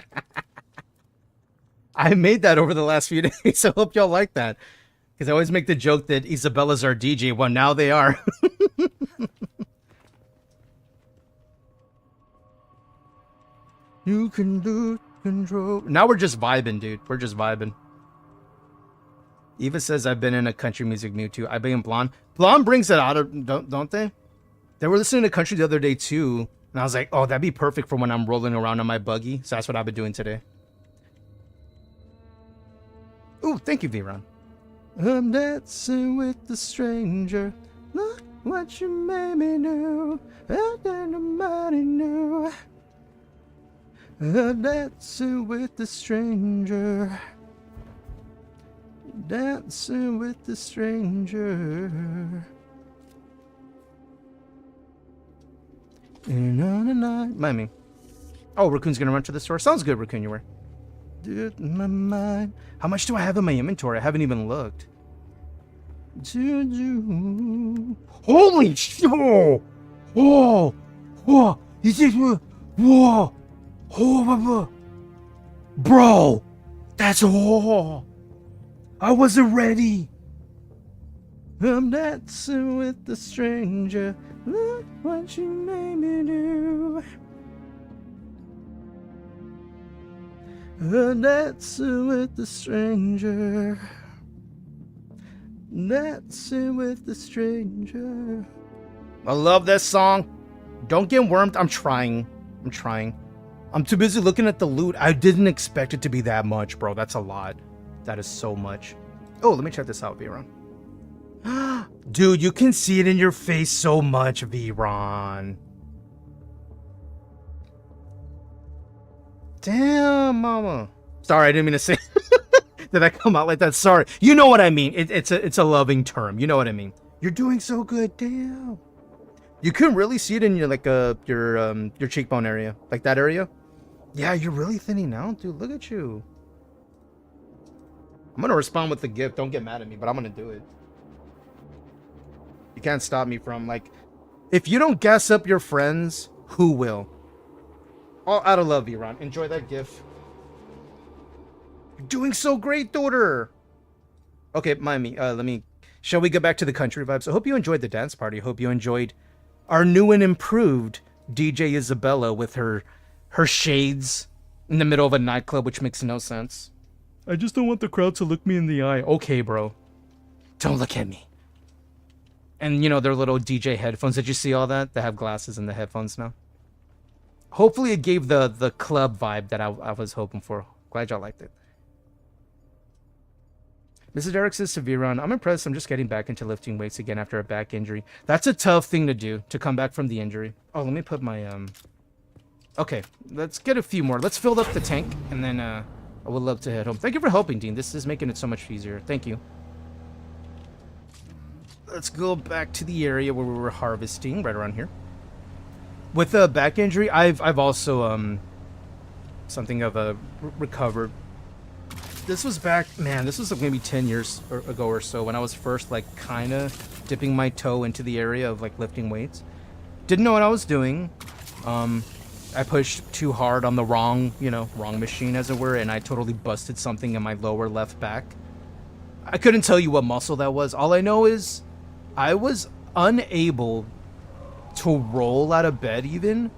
I made that over the last few days. I hope y'all like that. Because I always make the joke that Isabella's our DJ. Well, now they are. You can do control. Now we're just vibing, dude. We're just vibing. Eva says I've been in a country music mood too. I blame Blonde. Blonde brings it out of, don't they? They were listening to country the other day too. And I was like, oh, that'd be perfect for when I'm rolling around on my buggy. So that's what I've been doing today. Ooh, thank you, V-Ron. I'm dancing with the stranger. Look what you made me do. And nobody knew. I'm dancing with the stranger. Dancing with the stranger. And on a night. Mind me. Oh, Raccoon's gonna run to the store. Sounds good, Raccoon. You were. Dude, my mind. How much do I have in my inventory? I haven't even looked. Holy shit! Whoa! Whoa! Is this? Whoa! Oh, bro! That's all! I wasn't ready! I'm dancing with the stranger. Look what you made me do. I'm dancing with the stranger. Dancing with the stranger. I love this song. Don't get wormed. I'm trying. I'm too busy looking at the loot. I didn't expect it to be that much, bro. That's a lot. That is so much. Oh, let me check this out, V-Ron. Dude, you can see it in your face so much, V-Ron. Damn, mama. Sorry, I didn't mean to say. Did I come out like that? Sorry. You know what I mean. It's a loving term. You know what I mean. You're doing so good. Damn. You can really see it in your your cheekbone area, like that area. Yeah, you're really thinning out, dude. Look at you. I'm gonna respond with the gift. Don't get mad at me, but I'm gonna do it. You can't stop me from, like, if you don't gas up your friends, who will? All out of love, Iran. Enjoy that gift. You're doing so great, daughter. Okay, mind me. Shall we go back to the country vibes? I hope you enjoyed the dance party. I hope you enjoyed our new and improved DJ Isabella with her shades in the middle of a nightclub, which makes no sense. I just don't want the crowd to look me in the eye. Okay, bro. Don't look at me. And, you know, their little DJ headphones. Did you see all that? They have glasses in the headphones now. Hopefully it gave the club vibe that I was hoping for. Glad y'all liked it. Mrs. Derek says to V-Ron, I'm impressed. I'm just getting back into lifting weights again after a back injury. That's a tough thing to do, to come back from the injury. Oh, let me put my... Okay, let's get a few more. Let's fill up the tank, and then I would love to head home. Thank you for helping, Dean. This is making it so much easier. Thank you. Let's go back to the area where we were harvesting, right around here. With a back injury, I've also something of a recovered. This was back, man, this was like maybe 10 years ago or so when I was first like kind of dipping my toe into the area of like lifting weights. Didn't know what I was doing. I pushed too hard on the wrong machine as it were, and I totally busted something in my lower left back. I couldn't tell you what muscle that was. All I know is I was unable to roll out of bed even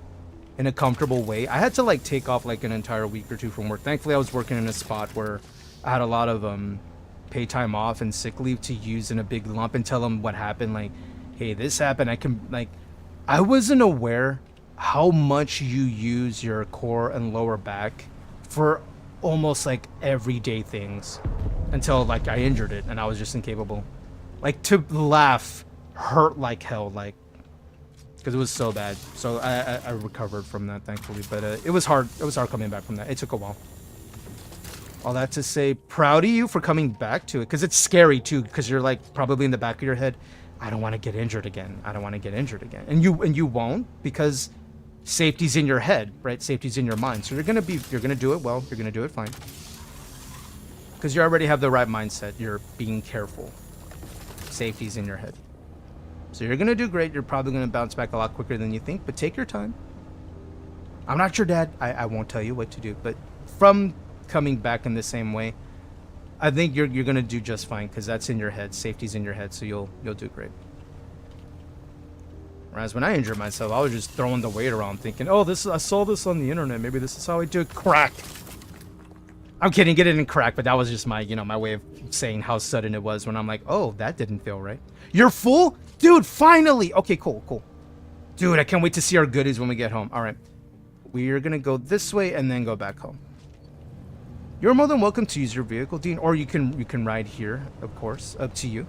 in a comfortable way. I had to like take off like an entire week or two from work. Thankfully I was working in a spot where I had a lot of pay time off and sick leave to use in a big lump and tell them what happened, like, hey, this happened. I wasn't aware how much you use your core and lower back for almost like everyday things until like I injured it and I was just incapable. Like to laugh hurt like hell, like, because it was so bad. So I recovered from that, thankfully, but it was hard. It was hard coming back from that. It took a while. All that to say, proud of you for coming back to it, because it's scary too, because you're like probably in the back of your head, I don't want to get injured again. I don't want to get injured again. And you won't, because safety's in your head, right? Safety's in your mind. So you're gonna do it well. You're gonna do it fine, because you already have the right mindset. You're being careful. Safety's in your head. So you're gonna do great. You're probably gonna bounce back a lot quicker than you think, but take your time. I'm not your dad. I won't tell you what to do, but from coming back in the same way, I think you're gonna do just fine because that's in your head. Safety's in your head, so you'll do great. Whereas when I injured myself, I was just throwing the weight around, thinking, "Oh, I saw this on the internet. Maybe this is how I do it." Crack. I'm kidding. Get it in crack, but that was just my my way of saying how sudden it was when I'm like, "Oh, that didn't feel right." You're full, dude. Finally. Okay, cool. Dude, I can't wait to see our goodies when we get home. All right, we are gonna go this way and then go back home. You're more than welcome to use your vehicle, Dean, or you can ride here, of course. Up to you.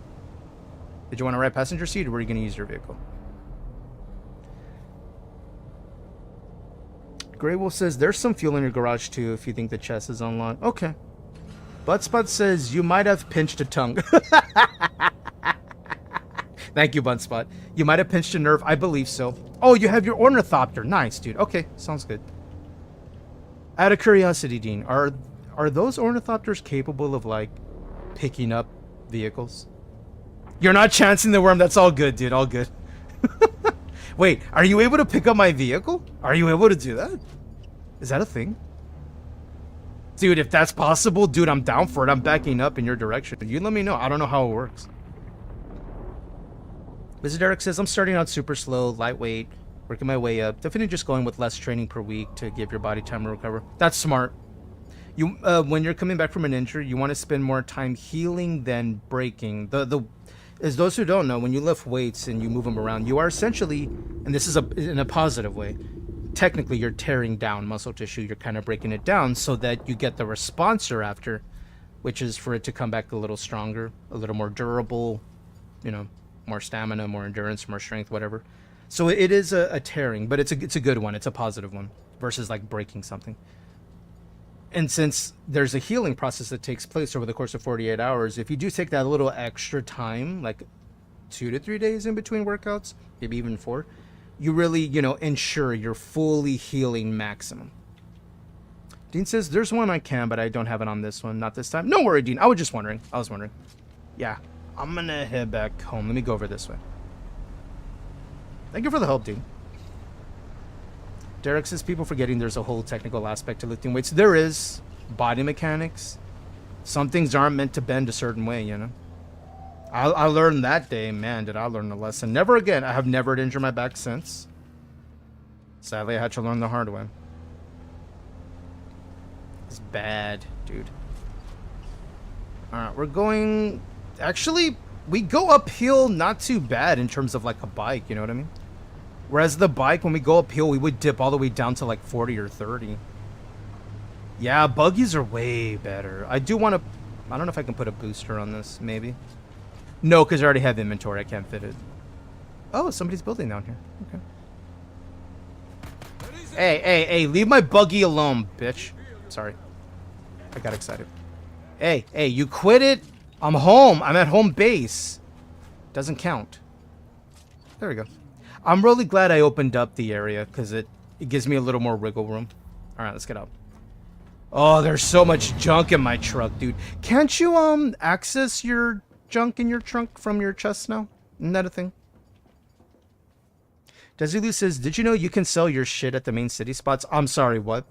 Did you want to ride passenger seat, or were you gonna use your vehicle? Grey Wolf says there's some fuel in your garage too if you think the chest is unlocked. Okay. Buttspot says you might have pinched a tongue. Thank you, Buttspot. You might have pinched a nerve. I believe so. Oh, you have your ornithopter. Nice, dude. Okay, sounds good. Out of curiosity, Dean, are those ornithopters capable of like picking up vehicles? You're not chancing the worm. That's all good, dude. All good. Wait, are you able to pick up my vehicle? Are you able to do that? Is that a thing? Dude, if that's possible, dude, I'm down for it. I'm backing up in your direction. You let me know. I don't know how it works. Mr. Derek says, I'm starting out super slow, lightweight, working my way up. Definitely just going with less training per week to give your body time to recover. That's smart. You, when you're coming back from an injury, you want to spend more time healing than breaking. As those who don't know, when you lift weights and you move them around, you are essentially, and this is in a positive way, technically you're tearing down muscle tissue. You're kind of breaking it down so that you get the response you're after, which is for it to come back a little stronger, a little more durable, more stamina, more endurance, more strength, whatever. So it is a tearing, but it's a good one. It's a positive one versus like breaking something. And since there's a healing process that takes place over the course of 48 hours, if you do take that little extra time, like 2 to 3 days in between workouts, maybe even 4, you really, ensure you're fully healing maximum. Dean says, there's one I can, but I don't have it on this one. Not this time. No worry, Dean. I was wondering. Yeah, I'm going to head back home. Let me go over this way. Thank you for the help, Dean. Derek says people forgetting there's a whole technical aspect to lifting weights. There is. Body mechanics. Some things aren't meant to bend a certain way, I learned that day. Man, did I learn a lesson. Never again. I have never injured my back since. Sadly, I had to learn the hard way. It's bad, dude. Alright, we're going... Actually, we go uphill not too bad in terms of like a bike, you know what I mean? Whereas the bike, when we go uphill, we would dip all the way down to like 40 or 30. Yeah, buggies are way better. I do want to... I don't know if I can put a booster on this, maybe. No, because I already have inventory. I can't fit it. Oh, somebody's building down here. Okay. Hey, leave my buggy alone, bitch. Sorry. I got excited. Hey, you quit it? I'm home. I'm at home base. Doesn't count. There we go. I'm really glad I opened up the area because it gives me a little more wiggle room. All right, let's get out. Oh, there's so much junk in my truck, dude. Can't you access your junk in your trunk from your chest now? Isn't that a thing? Desilu says, did you know you can sell your shit at the main city spots? I'm sorry, what?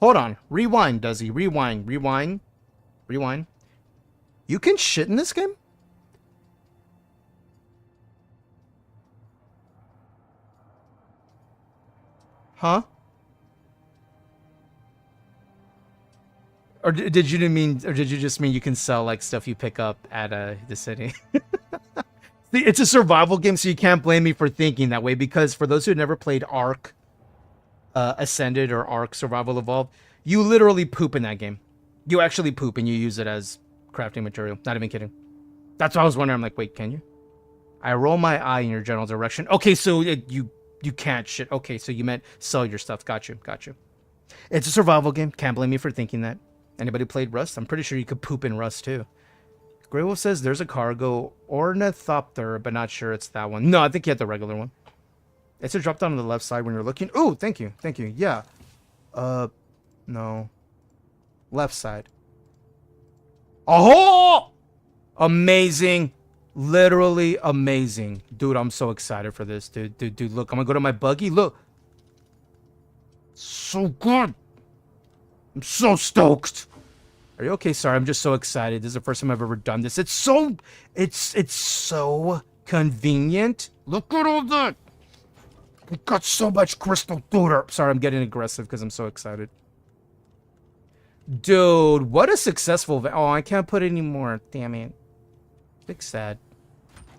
Hold on. Rewind, Desi. Rewind. You can shit in this game? Huh? Or did you just mean you can sell like stuff you pick up at the city? See, it's a survival game, so you can't blame me for thinking that way, because for those who never played Ark Ascended or Ark Survival Evolved, you literally poop in that game. You actually poop and you use it as crafting material. Not even kidding. That's what I was wondering. I'm like, wait, can you? I roll my eye in your general direction. Okay, so you can't shit. Okay, so you meant sell your stuff. Got you. It's a survival game. Can't blame me for thinking that. Anybody played Rust? I'm pretty sure you could poop in Rust too. Grey Wolf says there's a cargo ornithopter, but not sure it's that one. No, I think you had the regular one. It's a drop down on the left side when you're looking. Oh, thank you. Yeah. No. Left side. Oh! Amazing. Literally amazing. Dude, I'm so excited for this, dude. Dude, look. I'm gonna go to my buggy. Look. So good. I'm so stoked. Are you okay? Sorry, I'm just so excited. This is the first time I've ever done this. It's so convenient. Look at all that. We got so much crystal theater. Sorry, I'm getting aggressive because I'm so excited. Dude, what a successful... Oh, I can't put any more. Damn it. Big sad.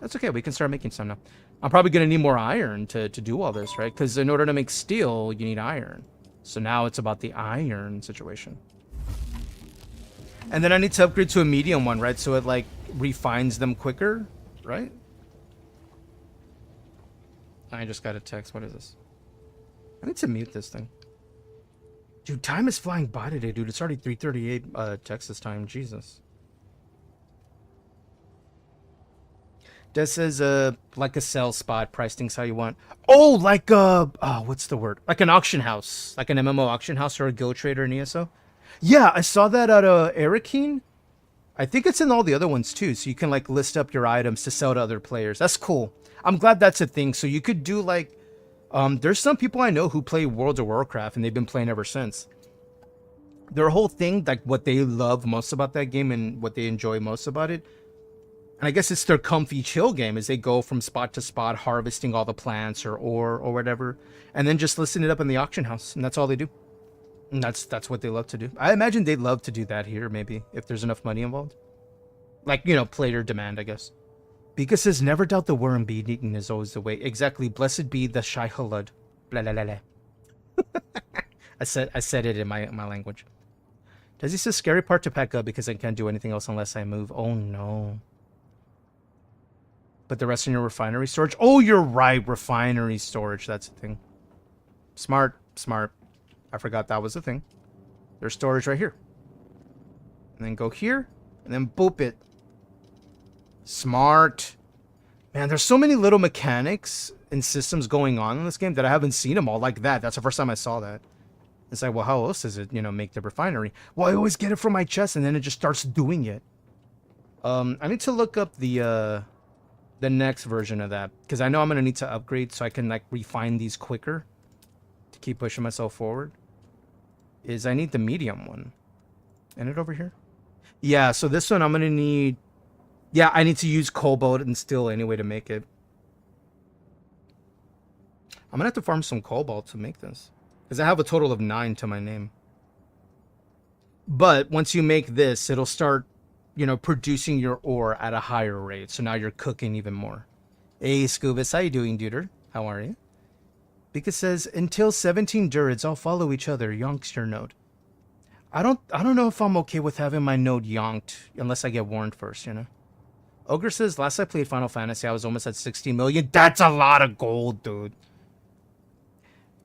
That's okay. We can start making some now. I'm probably going to need more iron to do all this, right? Because in order to make steel, you need iron. So now it's about the iron situation. And then I need to upgrade to a medium one, right? So it, like, refines them quicker, right? I just got a text. What is this? I need to mute this thing. Dude, time is flying by today, dude. It's already 3:38 Texas time. Jesus. That says, like a sell spot. Price things how you want. Oh, like what's the word? Like an auction house. Like an MMO auction house or a Go Trader in ESO. Yeah, I saw that at Arakeen. I think it's in all the other ones too. So you can like list up your items to sell to other players. That's cool. I'm glad that's a thing. So you could do like, there's some people I know who play World of Warcraft and they've been playing ever since. Their whole thing, like what they love most about that game and what they enjoy most about it, and I guess it's their comfy chill game, is they go from spot to spot harvesting all the plants or ore or whatever, and then just listing it up in the auction house, and that's all they do. And that's what they love to do. I imagine they'd love to do that here, maybe, if there's enough money involved. Like, you know, player demand, I guess. Pika says, never doubt the worm being eaten is always the way. Exactly. Blessed be the Shai Halud. Blah, blah, blah, blah. I said it in my language. Does he say scary part to pack up because I can't do anything else unless I move? Oh, no. But the rest in your refinery storage? Oh, you're right. Refinery storage. That's the thing. Smart. Smart. I forgot that was the thing. There's storage right here. And then go here. And then boop it. Smart. Man, there's so many little mechanics and systems going on in this game that I haven't seen them all like that. That's the first time I saw that. It's like, well, how else does it, you know, make the refinery? Well, I always get it from my chest and then it just starts doing it. I need to look up the next version of that because I know I'm going to need to upgrade so I can like refine these quicker to keep pushing myself forward. I need the medium one. Isn't it over here? Yeah, so this one I'm going to need... Yeah, I need to use cobalt and steel anyway to make it. I'm going to have to farm some cobalt to make this. Because I have a total of 9 to my name. But once you make this, it'll start, you know, producing your ore at a higher rate. So now you're cooking even more. Hey, Scubus, how you doing, duder? How are you? Because it says, until 17 Durids all follow each other, yonks your node. I don't know if I'm okay with having my node yonked unless I get warned first, you know? Ogre says, last I played Final Fantasy, I was almost at 60 million. That's a lot of gold, dude.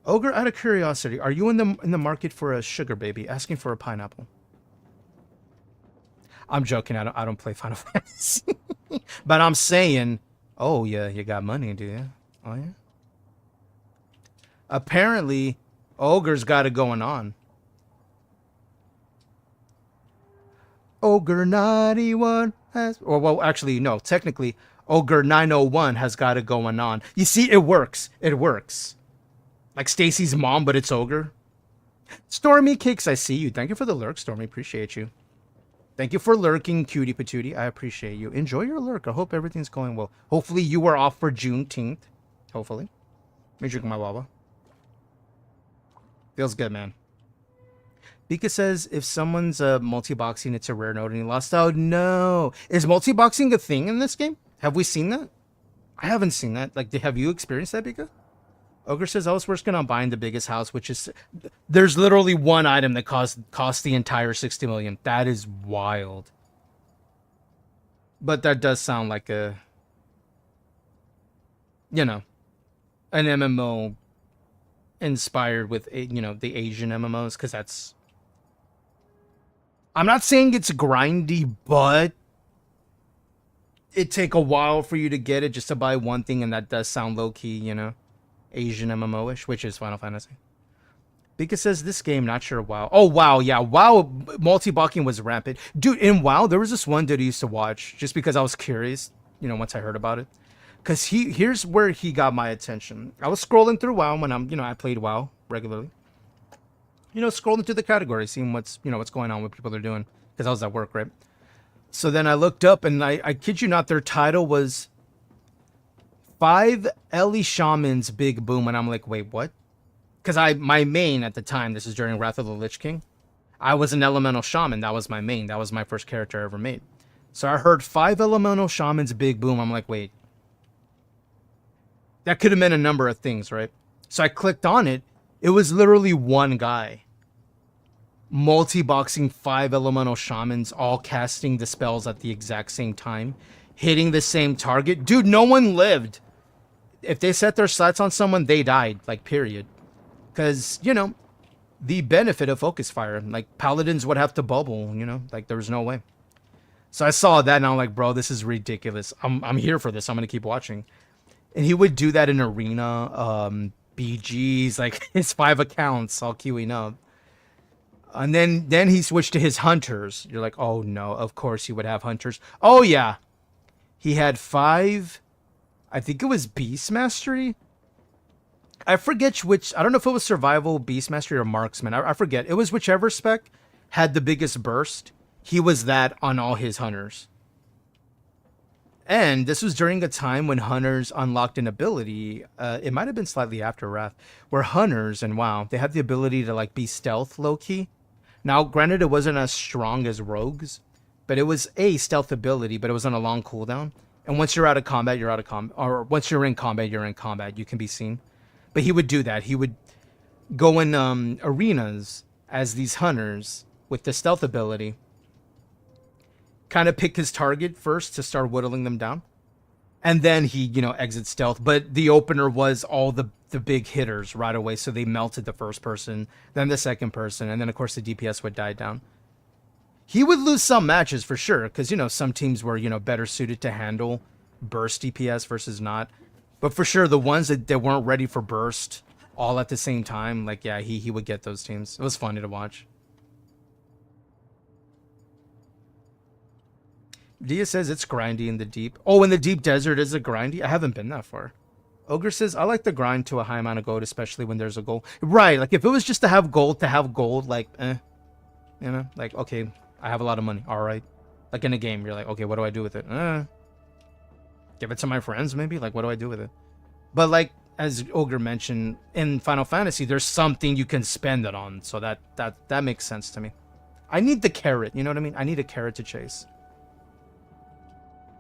Ogre, out of curiosity, are you in the market for a sugar baby? Asking for a pineapple. I'm joking. I don't play Final Fantasy. But I'm saying, oh, yeah, you got money, do you? Oh, yeah? Apparently, Ogre's got it going on. Ogre 91 has... Or, well, actually, no. Technically, Ogre 901 has got it going on. You see, it works. It works. Like Stacy's mom, but it's Ogre. Stormy Cakes, I see you. Thank you for the lurk, Stormy. Appreciate you. Thank you for lurking, cutie patootie. I appreciate you. Enjoy your lurk. I hope everything's going well. Hopefully you were off for Juneteenth. Hopefully. Let me drink my wawa. Feels good, man. Bika says, if someone's multi-boxing, it's a rare node and he lost. Oh, no. Is multi-boxing a thing in this game? Have we seen that? I haven't seen that. Like, have you experienced that, Bika? Ogre says, I was working on buying the biggest house, which is... There's literally one item that costs the entire 60 million. That is wild. But that does sound like a... You know, an MMO inspired with, you know, the Asian MMOs, because that's... I'm not saying it's grindy, but it'd take a while for you to get it just to buy one thing, and that does sound low-key, you know? Asian MMO-ish, which is Final Fantasy. Bika says, this game, not sure WoW. Oh, WoW, yeah. WoW, multi-blocking was rampant. Dude, in WoW, there was this one dude I used to watch just because I was curious, you know, once I heard about it. Because here's where he got my attention. I was scrolling through WoW when I played WoW regularly. You know, scrolling through the categories, seeing what's going on, what people are doing. because I was at work, right? So then I looked up, and I kid you not, their title was 5 Ellie Shamans Big Boom, and I'm like, wait, what? Because my main at the time, this is during Wrath of the Lich King, I was an elemental shaman. That was my main. That was my first character I ever made. So I heard 5 elemental shamans Big Boom. I'm like, wait. That could have meant a number of things, right? So I clicked on it. It was literally one guy. Multi-boxing 5 elemental shamans, all casting the spells at the exact same time. Hitting the same target. Dude, no one lived. If they set their sights on someone, they died. Like, period. Because, you know, the benefit of focus fire. Like, paladins would have to bubble, you know? Like, there was no way. So I saw that, and I'm like, bro, this is ridiculous. I'm here for this. I'm going to keep watching. And he would do that in Arena, BGs, like, his 5 accounts all queuing up. And then he switched to his hunters. You're like, oh, no, of course he would have hunters. Oh, yeah. He had 5, I think it was Beast Mastery. I forget which, I don't know if it was Survival, Beast Mastery, or Marksman. I forget. It was whichever spec had the biggest burst. He was that on all his hunters. And this was during a time when hunters unlocked an ability. It might have been slightly after Wrath, where hunters, and wow, they had the ability to like be stealth low-key. Now, granted, it wasn't as strong as rogues, but it was a stealth ability, but it was on a long cooldown. And once you're out of combat, you're out of combat. Or once you're in combat, you're in combat. You can be seen. But he would do that. He would go in arenas as these hunters with the stealth ability. Kind of pick his target first to start whittling them down. And then he, you know, exits stealth. But the opener was all the big hitters right away. So they melted the first person, then the second person. And then, of course, the DPS would die down. He would lose some matches for sure. Because, you know, some teams were, you know, better suited to handle burst DPS versus not. But for sure, the ones that weren't ready for burst all at the same time, like, yeah, he would get those teams. It was funny to watch. Dia says it's grindy in the deep. Oh, in the deep desert, is it grindy? I haven't been that far. Ogre says, I like the grind to a high amount of gold, especially when there's a goal. Right, like if it was just to have gold, like, you know, like, okay, I have a lot of money. All right. Like in a game, you're like, okay, what do I do with it? Give it to my friends, maybe? Like, what do I do with it? But like, as Ogre mentioned, in Final Fantasy, there's something you can spend it on. So that makes sense to me. I need the carrot, you know what I mean? I need a carrot to chase.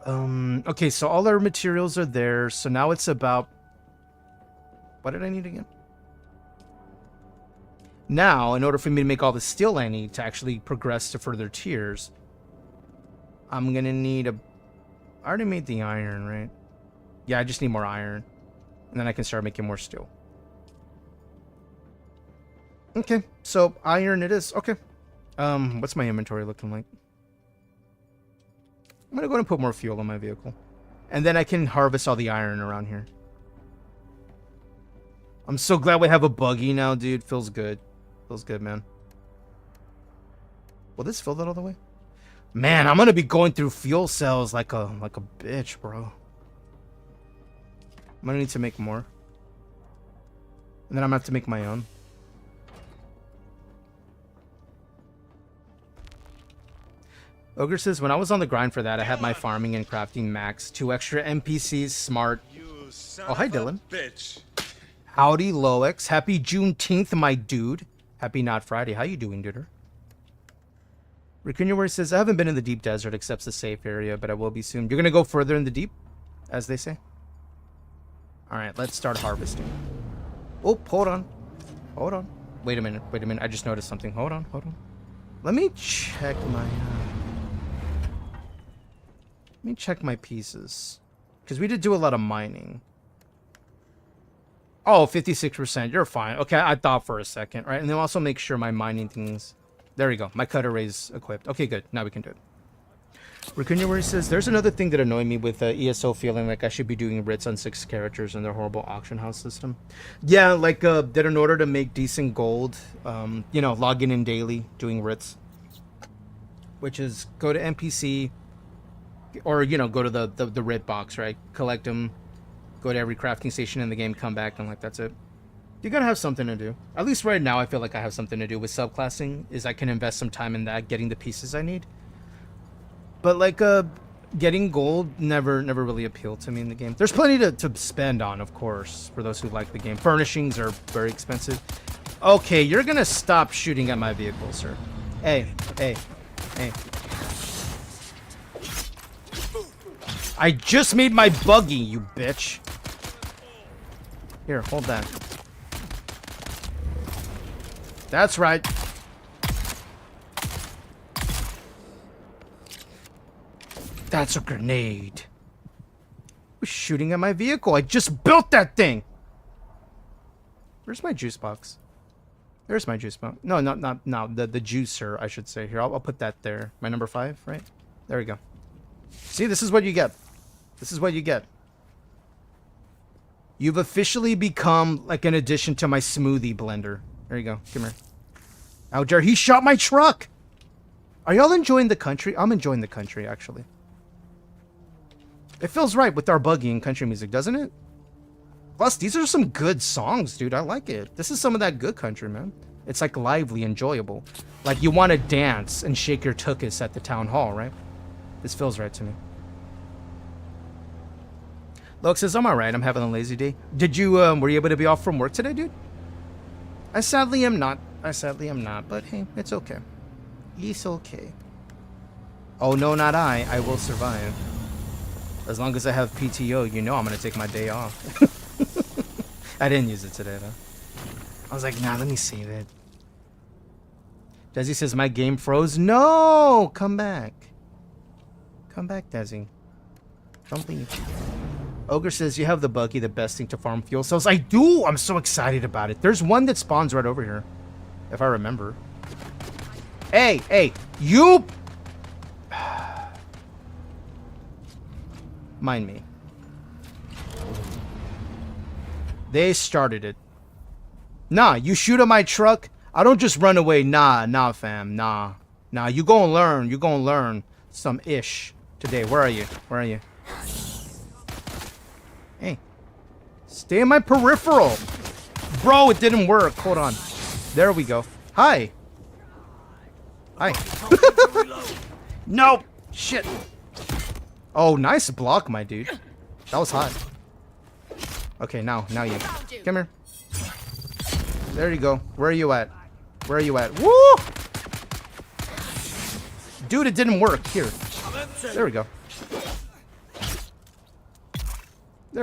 Okay, so all our materials are there. So now it's about... What did I need again? Now, in order for me to make all the steel I need to actually progress to further tiers, I'm going to need a... I already made the iron, right? Yeah, I just need more iron. And then I can start making more steel. Okay, so iron it is. Okay. What's my inventory looking like? I'm going to go and put more fuel on my vehicle. And then I can harvest all the iron around here. I'm so glad we have a buggy now, dude. Feels good. Feels good, man. Will this fill that all the way? Man, I'm going to be going through fuel cells like a bitch, bro. I'm going to need to make more. And then I'm going to have to make my own. Ogre says, when I was on the grind for that, I had my farming and crafting max. 2 extra NPCs, smart. Oh, hi, Dylan. Bitch. Howdy, Loex. Happy Juneteenth, my dude. Happy Not Friday. How you doing, dude? Raccoon says, I haven't been in the deep desert except the safe area, but I will be soon. You're going to go further in the deep, as they say? All right, let's start harvesting. Oh, hold on. Hold on. Wait a minute. Wait a minute. I just noticed something. Hold on. Hold on. Let me check my... Let me check my pieces. Because we did do a lot of mining. Oh, 56%. You're fine. Okay, I thought for a second, right? And then also make sure my mining things... There we go. My cutter ray's equipped. Okay, good. Now we can do it. Raccoon says, there's another thing that annoyed me with ESO feeling like I should be doing writs on 6 characters in their horrible auction house system. Yeah, like that in order to make decent gold, you know, logging in daily, doing writs. Which is go to NPC... Or, you know, go to the writ box, right? Collect them. Go to every crafting station in the game, come back, and, like, that's it. You gotta have something to do. At least right now, I feel like I have something to do with subclassing. Is I can invest some time in that, getting the pieces I need. But like, getting gold never really appealed to me in the game. There's plenty to spend on, of course, for those who like the game. Furnishings are very expensive. Okay, you're gonna stop shooting at my vehicle, sir. Hey. I just made my buggy, you bitch. Here, hold that. That's right. That's a grenade. Who's shooting at my vehicle? I just built that thing. Where's my juice box? There's my juice box. No, not the juicer, I should say. Here, I'll put that there. My number 5, right? There we go. See, this is what you get. This is what you get. You've officially become like an addition to my smoothie blender. There you go. Come here. Aljar, he shot my truck. Are y'all enjoying the country? I'm enjoying the country, actually. It feels right with our buggy and country music, doesn't it? Plus, these are some good songs, dude. I like it. This is some of that good country, man. It's like lively, enjoyable. Like you want to dance and shake your tuchus at the town hall, right? This feels right to me. Loke says, I'm alright. I'm having a lazy day. Did you, were you able to be off from work today, dude? I sadly am not. But hey, it's okay. It's okay. Oh, no, not I. I will survive. As long as I have PTO, you know I'm going to take my day off. I didn't use it today, though. I was like, nah, let me save it. Desi says, my game froze. No! Come back. Come back, Desi. Don't leave. Ogre says, you have the buggy, the best thing to farm fuel cells. I do! I'm so excited about it. There's one that spawns right over here. If I remember. Hey! You... Mind me. They started it. Nah, you shoot at my truck, I don't just run away. Nah, fam. Nah, you gonna learn. You gonna learn some ish today. Where are you? Hey. Stay in my peripheral. Bro, it didn't work. Hold on. There we go. Hi. No. Shit. Oh, nice block, my dude. That was hot. Okay, now you. Come here. There you go. Where are you at? Woo! Dude, it didn't work. Here. There we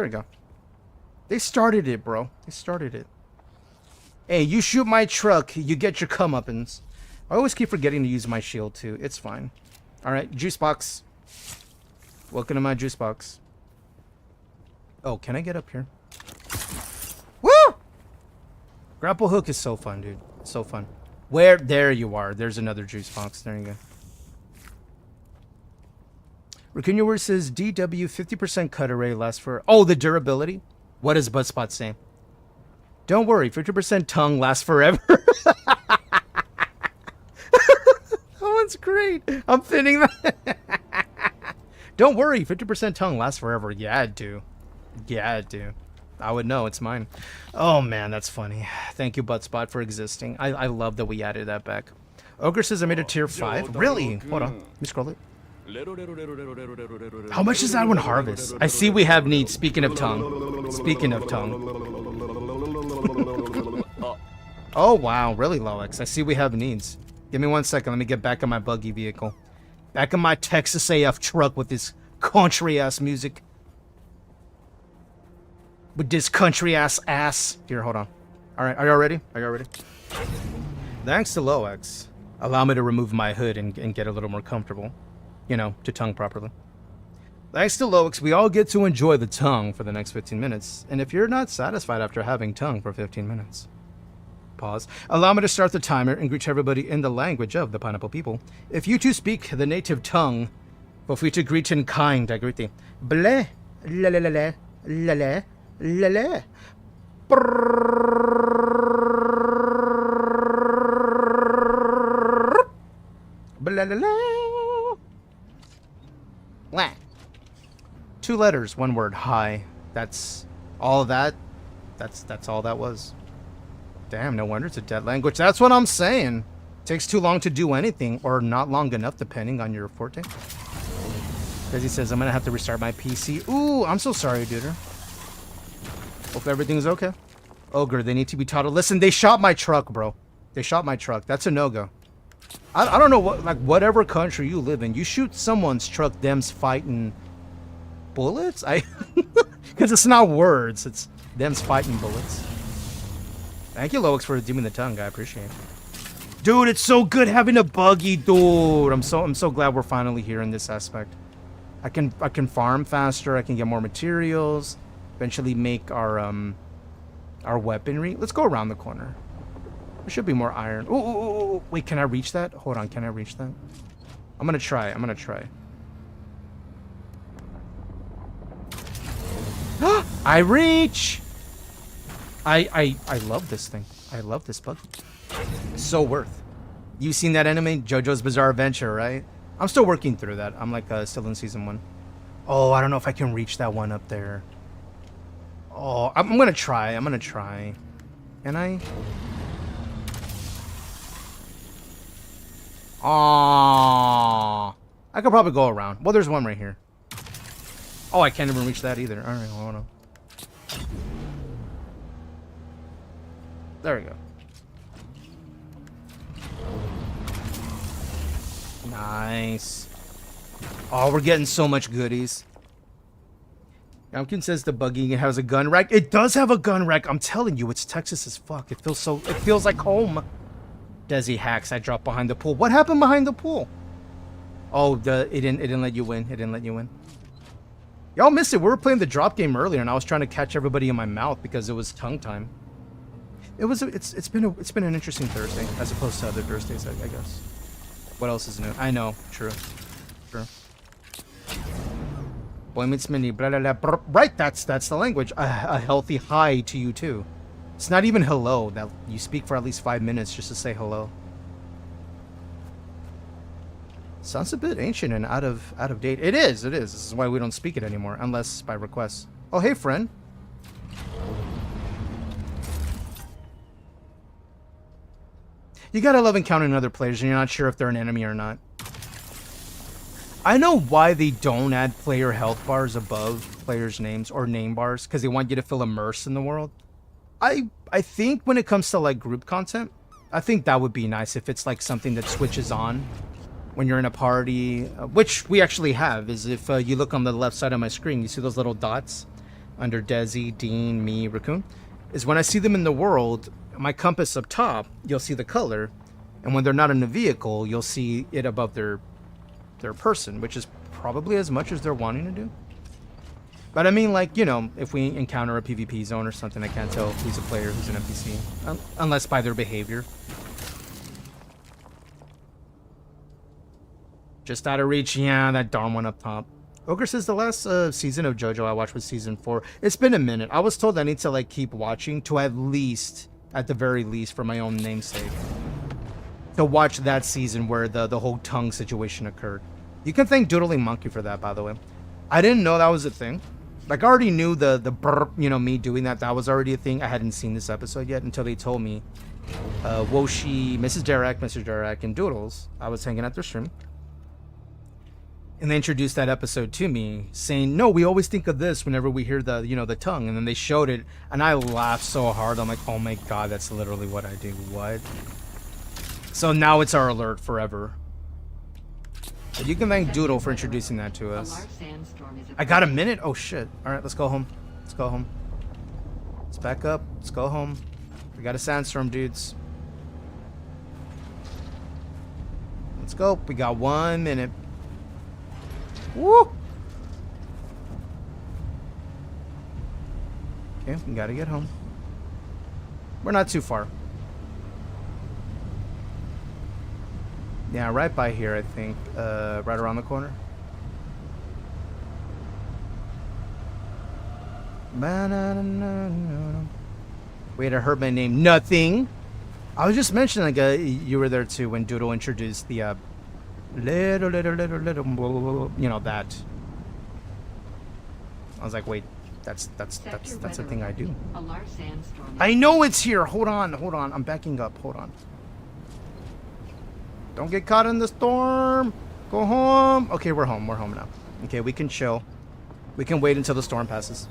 go. They started it, bro. Hey, you shoot my truck, you get your comeuppance. I always keep forgetting to use my shield, too. It's fine. Alright, juice box. Welcome to my juice box. Oh, can I get up here? Woo! Grapple hook is so fun, dude. So fun. Where? There you are. There's another juice box. There you go. Raccoon says DW 50% cut array lasts for... Oh, the durability? What does Buttspot say? Don't worry, 50% tongue lasts forever. That one's great. I'm thinning that. Don't worry, 50% tongue lasts forever. Yeah, it do. I would know. It's mine. Oh, man, that's funny. Thank you, Buttspot, for existing. I love that we added that back. Ogre says I made a tier 5. Really? Hold on. Let me scroll it. How much does that one harvest? I see we have needs. Speaking of tongue. Oh, wow. Really, Loex. I see we have needs. Give me 1 second. Let me get back in my buggy vehicle. Back in my Texas AF truck with this country-ass music. With this country-ass. Here, hold on. Alright, are y'all ready? Thanks to Loex. Allow me to remove my hood and get a little more comfortable. You know, to tongue properly. Thanks to Loex, we all get to enjoy the tongue for the next 15 minutes. And if you're not satisfied after having tongue for 15 minutes... Pause. Allow me to start the timer and greet everybody in the language of the pineapple people. If you two speak the native tongue, feel free to greet in kind. I greet thee. Bleh, la la la la, la la, la la. Blah la la. Wah. 2 letters, 1 word. Hi. That's all that. That's all that was. Damn, no wonder it's a dead language. That's what I'm saying. Takes too long to do anything, or not long enough, depending on your forte. Because he says, I'm gonna have to restart my PC. Ooh, I'm so sorry, dude. Hope everything's okay. Ogre, they need to be taught to listen. They shot my truck, bro. They shot my truck. That's a no-go. I don't know what, like, whatever country you live in, you shoot someone's truck, them's fighting bullets? Because it's not words, it's them's fighting bullets. Thank you, Loix, for redeeming the tongue. I appreciate it. Dude, it's so good having a buggy, dude. I'm so glad we're finally here in this aspect. I can farm faster. I can get more materials. Eventually make our weaponry. Let's go around the corner. There should be more iron. Ooh, wait, can I reach that? Hold on, can I reach that? I'm gonna try. I reach. I love this thing. I love this buggy. So worth. You've seen that anime, JoJo's Bizarre Adventure, right? I'm still working through that. I'm like still in season 1. Oh, I don't know if I can reach that one up there. Oh, I'm gonna try. Can I? Aww. I could probably go around. Well, there's one right here. Oh, I can't even reach that either. Alright, hold on. There we go. Nice. Oh, we're getting so much goodies. Yamkin says the buggy has a gun rack. It does have a gun rack. I'm telling you, it's Texas as fuck. It feels like home. Desi hacks. I dropped behind the pool. What happened behind the pool? Oh, it didn't let you win. It didn't let you win. Y'all missed it. We were playing the drop game earlier, and I was trying to catch everybody in my mouth because it was tongue time. It's been an interesting Thursday as opposed to other Thursdays, I guess. What else is new? I know. True. Boy meets mini. Blah, blah, blah, blah. Right. That's the language. A healthy hi to you too. It's not even hello. That you speak for at least 5 minutes just to say hello. Sounds a bit ancient and out of date. It is. This is why we don't speak it anymore, unless by request. Oh, hey, friend. You gotta love encountering other players and you're not sure if they're an enemy or not. I know why they don't add player health bars above players' names or name bars, because they want you to feel immersed in the world. I think when it comes to like group content, I think that would be nice if it's like something that switches on when you're in a party, which we actually have. Is if you look on the left side of my screen, you see those little dots under Desi, Dean, me, Raccoon. Is when I see them in the world, my compass up top, you'll see the color, and when they're not in the vehicle, you'll see it above their person, which is probably as much as they're wanting to do. But I mean, like, you know, if we encounter a PvP zone or something, I can't tell who's a player, who's an NPC, unless by their behavior. Just out of reach. Yeah, that darn one up top. Ogre says the last season of JoJo I watched was season 4. It's been a minute. I was told I need to like keep watching to at the very least, for my own namesake, to watch that season where the whole tongue situation occurred. You can thank Doodling Monkey for that, by the way. I didn't know that was a thing. Like, I already knew the burp, you know, me doing that was already a thing. I hadn't seen this episode yet until they told me. Woshi, Mrs. Derek, and Doodles. I was hanging at their stream. And they introduced that episode to me, saying, no, we always think of this whenever we hear the, you know, the tongue. And then they showed it, and I laughed so hard. I'm like, oh my god, that's literally what I do. What? So now it's our alert forever. But you can thank Doodle for introducing that to us. I got a minute? Oh shit. Alright, let's go home. Let's back up. Let's go home. We got a sandstorm, dudes. Let's go. We got 1 minute. Woo! Okay, we gotta get home. We're not too far. Yeah, right by here, I think. Right around the corner. Wait, I heard my name. Nothing. I was just mentioning, like, you were there too when Doodle introduced the, little, you know, that. I was like, wait, That's a thing I do. I know it's here. Hold on. I'm backing up. Hold on. Don't get caught in the storm. Go home. Okay, we're home. We're home now. Okay, we can chill. We can wait until the storm passes.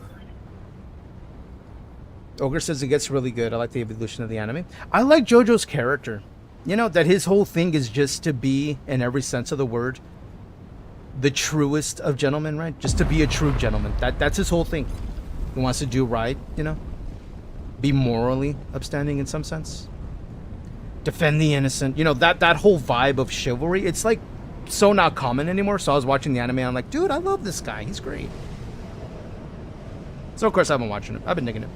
Ogre says it gets really good. I like the evolution of the anime. I like JoJo's character. You know, that his whole thing is just to be, in every sense of the word, the truest of gentlemen, right? Just to be a true gentleman. That's his whole thing. He wants to do right, you know? Be morally upstanding in some sense. Defend the innocent. You know, that whole vibe of chivalry, it's like so not common anymore. So I was watching the anime and I'm like, dude, I love this guy. He's great. So of course I've been watching it. I've been digging it.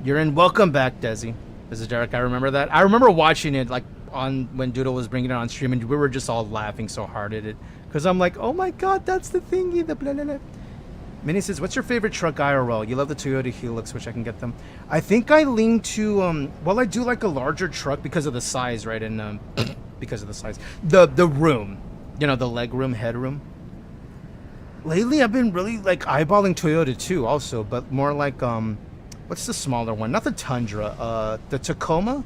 You're in. Welcome back, Desi. This is Derek. I remember that. I remember watching it like on when Doodle was bringing it on stream, and we were just all laughing so hard at it because I'm like, oh my god, that's the thingy. The blah blah blah. Minnie says, "What's your favorite truck IRL?" You love the Toyota Helix, which I can get them. I think I lean to well, I do like a larger truck because of the size, right? And because of the size, the room, you know, the leg room, head room. Lately, I've been really like eyeballing Toyota too, also, but more like what's the smaller one? Not the Tundra, the Tacoma?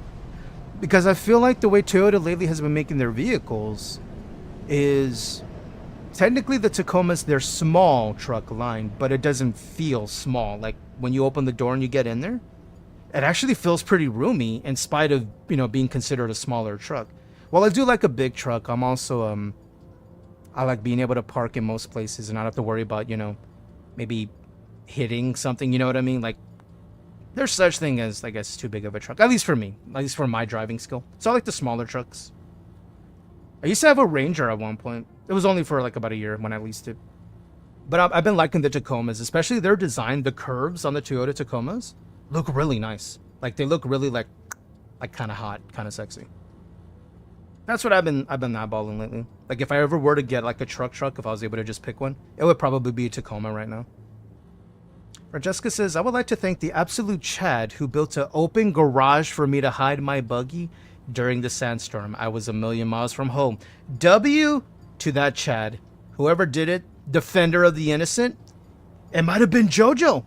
Because I feel like the way Toyota lately has been making their vehicles is... Technically, the Tacoma's their small truck line, but it doesn't feel small. Like, when you open the door and you get in there, it actually feels pretty roomy in spite of, you know, being considered a smaller truck. While I do like a big truck, I'm also, I like being able to park in most places and not have to worry about, you know, maybe hitting something, you know what I mean? Like, there's such thing as, I guess, too big of a truck. At least for me. At least for my driving skill. So I like the smaller trucks. I used to have a Ranger at one point. It was only for like about a year when I leased it. But I've been liking the Tacomas. Especially their design. The curves on the Toyota Tacomas look really nice. Like, they look really like kind of hot. Kind of sexy. That's what I've been eyeballing lately. Like, if I ever were to get like a truck, if I was able to just pick one, it would probably be a Tacoma right now. Francesca says, I would like to thank the absolute Chad who built an open garage for me to hide my buggy during the sandstorm. I was a million miles from home. W to that Chad. Whoever did it, defender of the innocent. It might have been JoJo.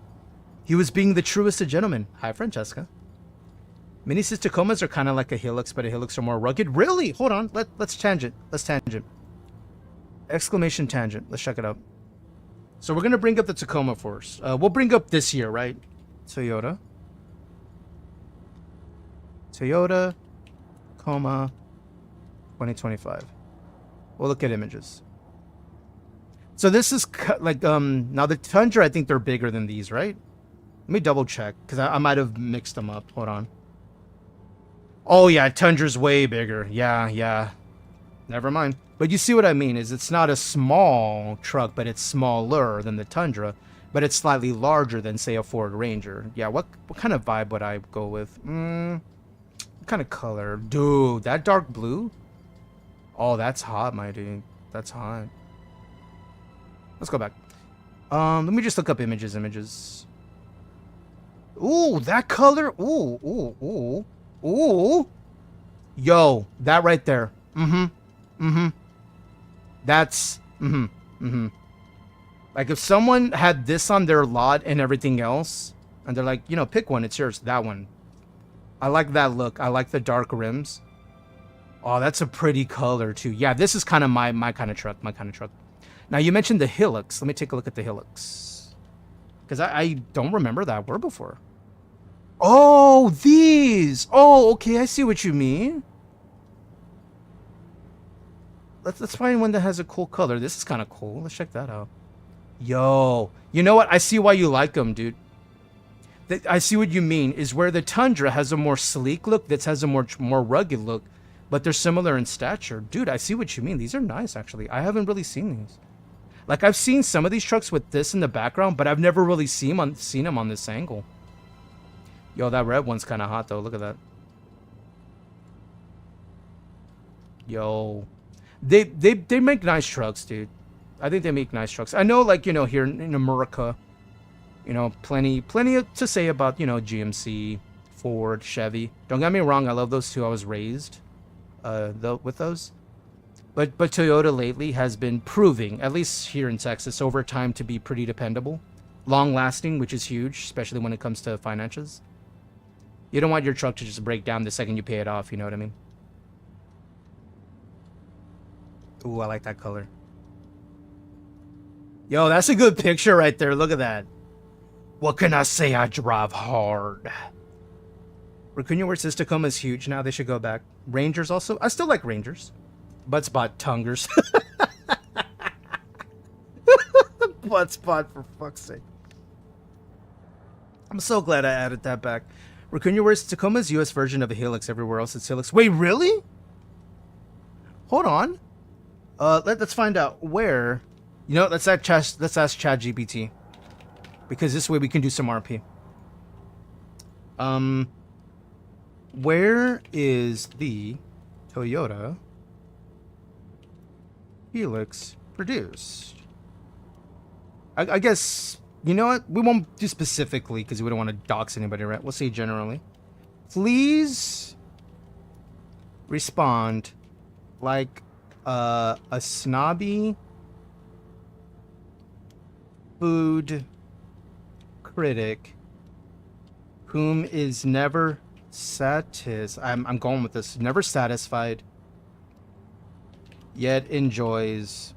He was being the truest of gentlemen. Hi, Francesca. Minnie says Tacomas are kind of like a Helix, but a Helix are more rugged. Really? Hold on. Let's tangent. Let's tangent. Exclamation tangent. Let's check it out. So we're going to bring up the Tacoma first. We'll bring up this year, right? Toyota. Tacoma 2025. We'll look at images. So this is like, now the Tundra, I think they're bigger than these, right? Let me double check, because I might have mixed them up. Hold on. Oh yeah, Tundra's way bigger. Yeah. Never mind. But you see what I mean, is it's not a small truck, but it's smaller than the Tundra, but it's slightly larger than, say, a Ford Ranger. Yeah, what kind of vibe would I go with? What kind of color? Dude, that dark blue? Oh, that's hot, my dude. That's hot. Let's go back. Let me just look up images. Ooh, that color? Ooh. Yo, that right there. That's like if someone had this on their lot and everything else, and they're like, you know, pick one, it's yours. That one. I like that look. I like the dark rims. Oh, that's a pretty color too. Yeah, this is kind of my kind of truck. Now you mentioned the Helix. Let me take a look at the Helix, because I don't remember that word before. Oh, these. Oh, okay. I see what you mean. Let's find one that has a cool color. This is kind of cool. Let's check that out. Yo, you know what? I see why you like them, dude. I see what you mean. Is where the Tundra has a more sleek look. This has a more rugged look, but they're similar in stature. Dude, I see what you mean. These are nice, actually. I haven't really seen these. Like, I've seen some of these trucks with this in the background, but I've never really seen them on this angle. Yo, that red one's kind of hot, though. Look at that. Yo. They make nice trucks, dude. I think they make nice trucks. I know, like, you know, here in America, you know, plenty to say about, you know, GMC, Ford, Chevy. Don't get me wrong, I love those two. I was raised with those. But Toyota lately has been proving, at least here in Texas, over time to be pretty dependable. Long-lasting, which is huge, especially when it comes to financials. You don't want your truck to just break down the second you pay it off, you know what I mean? Ooh, I like that color. Yo, that's a good picture right there. Look at that. What can I say? I drive hard. Raccoon, where says Tacoma is huge now. They should go back. Rangers also. I still like Rangers. Butt spot tungers. Butt spot, for fuck's sake. I'm so glad I added that back. Raccoon, where's Tacoma's US version of a Helix? Everywhere else it's Helix. Wait, really? Hold on. Let's find out where. You know, let's ask ChatGPT, because this way we can do some RP. Where is the Toyota Helix produced? I guess, you know what? We won't do specifically because we don't want to dox anybody, right? We'll say generally. Please respond like a snobby food critic whom is never I'm going with this. Never satisfied, yet enjoys.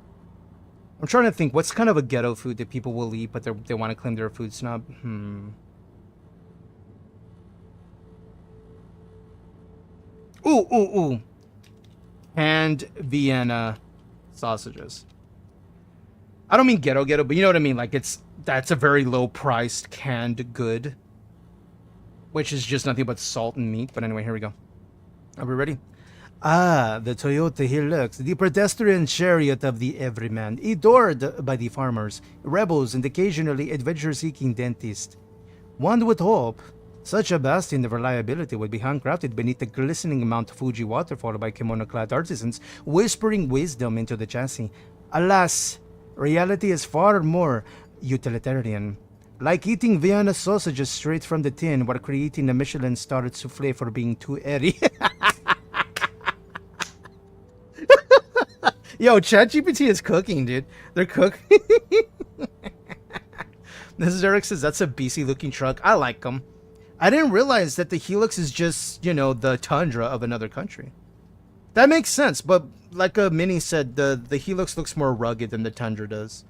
I'm trying to think what's kind of a ghetto food that people will eat, but they want to claim they're a food snob. Ooh. Canned Vienna sausages. I don't mean ghetto, but you know what I mean. Like that's a very low priced canned good, which is just nothing but salt and meat. But anyway, here we go. Are we ready? Ah, the Toyota Hilux, the pedestrian chariot of the everyman, adored by the farmers, rebels, and occasionally adventure-seeking dentists. One would hope such a bastion of reliability would be handcrafted beneath the glistening Mount Fuji waterfall by kimono-clad artisans, whispering wisdom into the chassis. Alas, reality is far more utilitarian. Like eating Vienna sausages straight from the tin while creating a Michelin-starred soufflé for being too airy. Yo, ChatGPT is cooking, dude. They're cooking. Mrs. Eric says that's a BC-looking truck. I like them. I didn't realize that the Helix is just, you know, the Tundra of another country. That makes sense, but like Minnie said, the Helix looks more rugged than the Tundra does.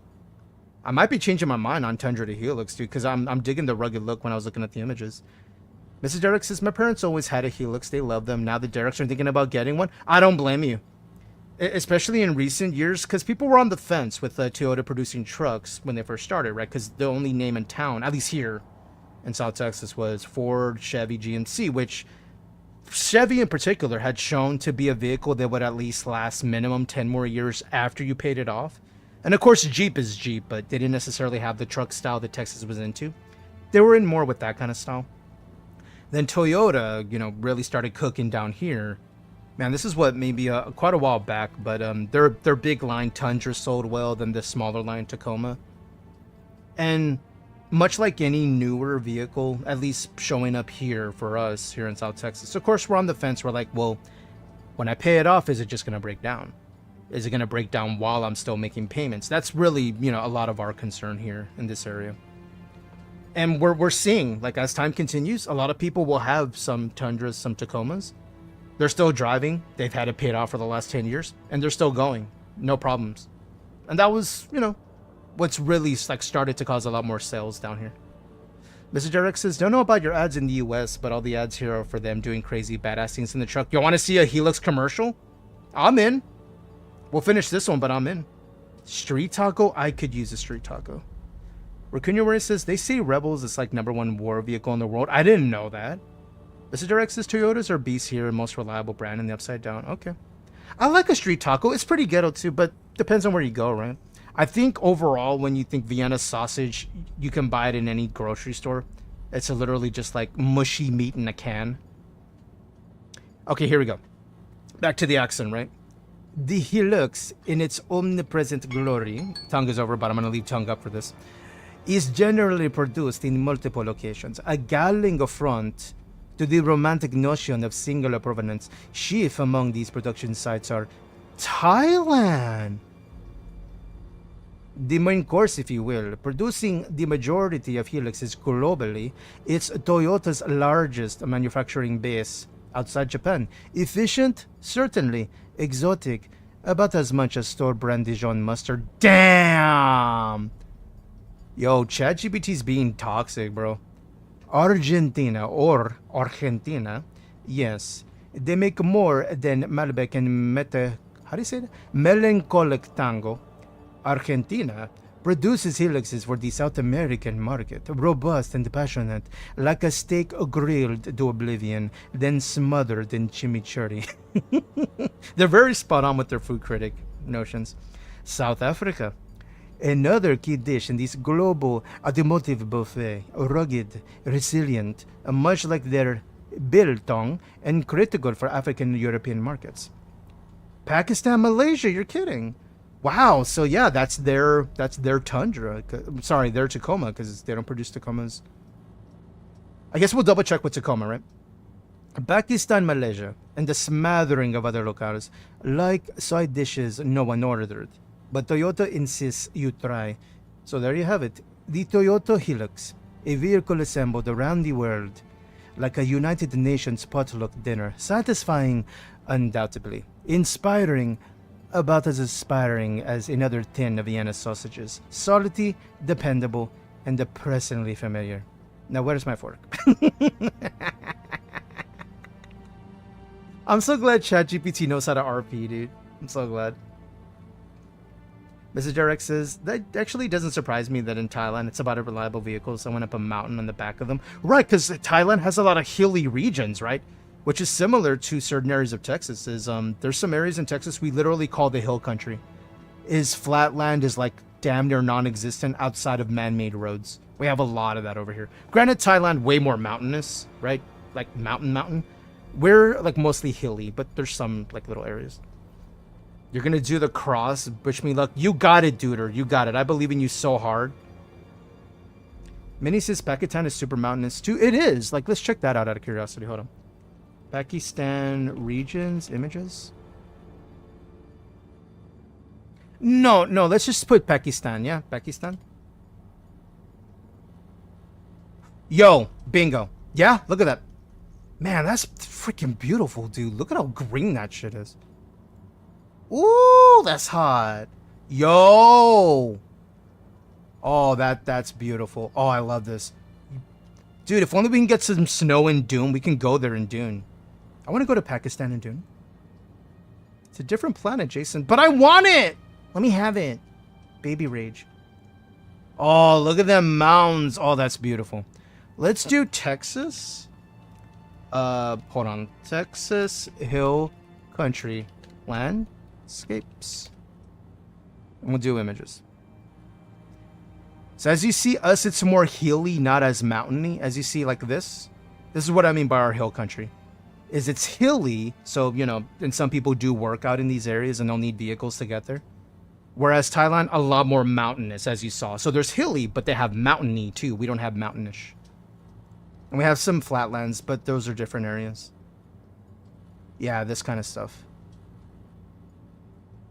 I might be changing my mind on Tundra to Helix, dude, because I'm digging the rugged look when I was looking at the images. Mrs. Derek says, my parents always had a Helix. They love them. Now the Dereks are thinking about getting one. I don't blame you. Especially in recent years, because people were on the fence with Toyota producing trucks when they first started, right? Because the only name in town, at least here in South Texas, was Ford, Chevy, GMC, which Chevy in particular had shown to be a vehicle that would at least last minimum 10 more years after you paid it off. And of course, Jeep is Jeep, but they didn't necessarily have the truck style that Texas was into. They were in more with that kind of style. Then Toyota, you know, really started cooking down here. Man, this is what maybe quite a while back, but their big line Tundra sold well than the smaller line Tacoma. And much like any newer vehicle, at least showing up here for us here in South Texas, of course we're on the fence. We're like, well, when I pay it off, is it just going to break down? Is it going to break down while I'm still making payments? That's really, you know, a lot of our concern here in this area. And we're seeing, like, as time continues, a lot of people will have some Tundras, some Tacomas. They're still driving. They've had it paid off for the last 10 years, and they're still going. No problems. And that was, you know, what's really, like, started to cause a lot more sales down here. Mr. Derek says, don't know about your ads in the US, but all the ads here are for them doing crazy badass things in the truck. You want to see a Helix commercial? I'm in. We'll finish this one, but I'm in. Street taco? I could use a street taco. Raccoon says, they say Rebels is like #1 war vehicle in the world. I didn't know that. Mr. Direct says, Toyotas are beasts here, most reliable brand in the Upside Down. Okay. I like a street taco. It's pretty ghetto too, but depends on where you go, right? I think overall, when you think Vienna sausage, you can buy it in any grocery store. It's literally just like mushy meat in a can. Okay, here we go. Back to the accent, right? The Hilux, in its omnipresent glory, tongue is over, but I'm going to leave tongue up for this, is generally produced in multiple locations. A galling affront to the romantic notion of singular provenance. Chief among these production sites are Thailand. The main course, if you will, producing the majority of Helixes globally, it's Toyota's largest manufacturing base outside Japan. Efficient? Certainly. Exotic? About as much as store brand Dijon mustard. Damn! Yo, ChatGPT's being toxic, bro. Argentina or Argentina, yes. They make more than Malbec and how do you say that? Melancholic Tango. Argentina produces helixes for the South American market, robust and passionate, like a steak grilled to oblivion, then smothered in chimichurri. They're very spot on with their food critic notions. South Africa, another key dish in this global automotive buffet, rugged, resilient, much like their biltong, and critical for African and European markets. Pakistan, Malaysia, you're kidding. Wow, so yeah, that's their tundra. Sorry, their Tacoma, because they don't produce Tacomas. I guess we'll double check with Tacoma, right? Pakistan, Malaysia, and the smattering of other locales, like side dishes no one ordered. But Toyota insists you try. So there you have it. The Toyota Hilux, a vehicle assembled around the world, like a United Nations potluck dinner. Satisfying, undoubtedly. Inspiring, about as aspiring as another tin of Vienna sausages. Salty, dependable, and depressingly familiar. Now, where's my fork? I'm so glad ChatGPT knows how to RP, dude. I'm so glad. Mrs. Derek says, that actually doesn't surprise me that in Thailand it's about a reliable vehicle. Someone up a mountain on the back of them. Right, because Thailand has a lot of hilly regions, right? Which is similar to certain areas of Texas. There's some areas in Texas we literally call the hill country. Flatland is like damn near non-existent outside of man-made roads. We have a lot of that over here. Granted, Thailand way more mountainous, right? Like mountain. We're like mostly hilly, but there's some like little areas. You're gonna do the cross. Wish me luck. You got it, duder. You got it. I believe in you so hard. Minnie says Pakistan is super mountainous too. It is. Like, let's check that out of curiosity. Hold on. Pakistan regions, images. No, let's just put Pakistan, yeah? Pakistan. Yo, bingo. Yeah, look at that. Man, that's freaking beautiful, dude. Look at how green that shit is. Ooh, that's hot. Yo. Oh, that's beautiful. Oh, I love this. Dude, if only we can get some snow in Dune, we can go there in Dune. I want to go to Pakistan and Dune. It's a different planet, Jason. But I want it! Let me have it. Baby rage. Oh, look at them mountains. Oh, that's beautiful. Let's do Texas. Hold on. Texas Hill Country Landscapes. And we'll do images. So as you see us, it's more hilly, not as mountainy. As you see like this. This is what I mean by our hill country. Is it's hilly, so, you know, and some people do work out in these areas and they'll need vehicles to get there. Whereas Thailand, a lot more mountainous, as you saw. So there's hilly, but they have mountainy too. We don't have mountainish. And we have some flatlands, but those are different areas. Yeah, this kind of stuff.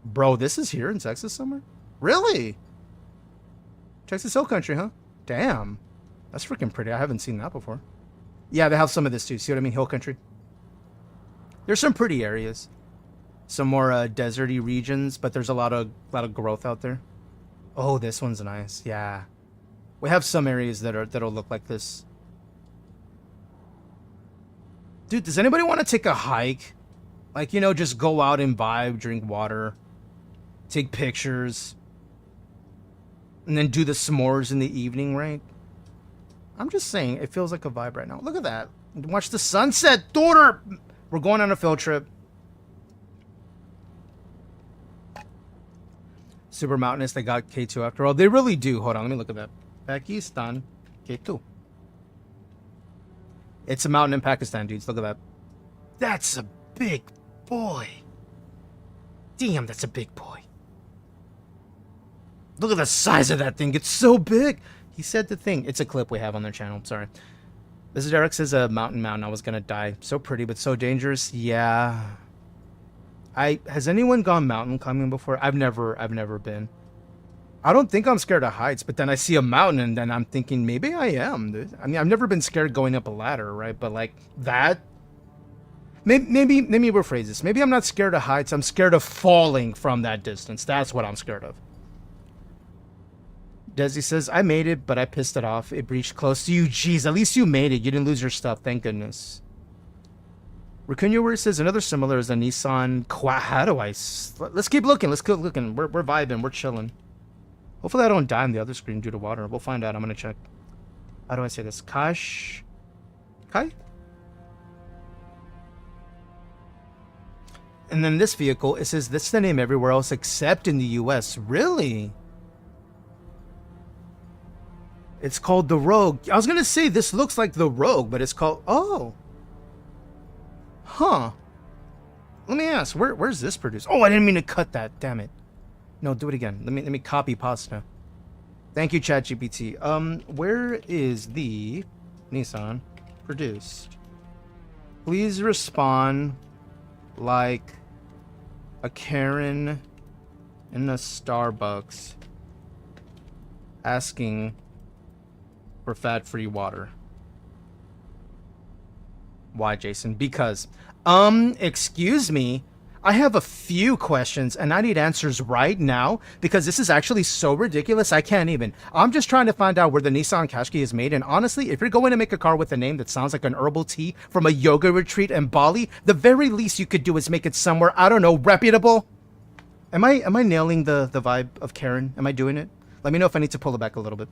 Bro, this is here in Texas somewhere? Really? Texas Hill Country, huh? Damn. That's freaking pretty. I haven't seen that before. Yeah, they have some of this too. See what I mean? Hill Country. There's some pretty areas. Some more deserty regions, but there's a lot of growth out there. Oh, this one's nice. Yeah. We have some areas that'll look like this. Dude, does anybody want to take a hike? Like, you know, just go out and vibe, drink water, take pictures, and then do the s'mores in the evening, right? I'm just saying, it feels like a vibe right now. Look at that. Watch the sunset, daughter. We're going on a field trip. Super mountainous. They got K2 after all. They really do. Hold on, let me look at that. Pakistan K2. It's a mountain in Pakistan, dudes. Look at that. That's a big boy. Damn, that's a big boy. Look at the size of that thing. It's so big. He said the thing. It's a clip we have on their channel. Sorry. This is Eric says a mountain. I was gonna die. So pretty, but so dangerous. Yeah. Has anyone gone mountain climbing before? I've never been. I don't think I'm scared of heights, but then I see a mountain and then I'm thinking maybe I am. Dude. I mean, I've never been scared going up a ladder, right? But like that. Maybe let me rephrase this. Maybe I'm not scared of heights. I'm scared of falling from that distance. That's what I'm scared of. Desi says, I made it, but I pissed it off. It breached close to you. Jeez, at least you made it. You didn't lose your stuff. Thank goodness. Raccoon says, another similar is a Nissan How do I... Let's keep looking. Let's keep looking. We're vibing. We're chilling. Hopefully I don't die on the other screen due to water. We'll find out. I'm going to check. How do I say this? Kai? And then this vehicle, it says this is the name everywhere else except in the US. Really? It's called the Rogue. I was going to say this looks like the Rogue, but it's called... Oh. Huh. Let me ask, where's this produced? Oh, I didn't mean to cut that. Damn it. No, do it again. Let me copy pasta. Thank you, ChatGPT. Where is the Nissan produced? Please respond like a Karen in a Starbucks asking for fat-free water. Why, Jason? Because, excuse me, I have a few questions and I need answers right now because this is actually so ridiculous I can't even. I'm just trying to find out where the Nissan Qashqai is made, and honestly, if you're going to make a car with a name that sounds like an herbal tea from a yoga retreat in Bali, the very least you could do is make it somewhere, I don't know, reputable. Am I nailing the vibe of Karen? Am I doing it? Let me know if I need to pull it back a little bit.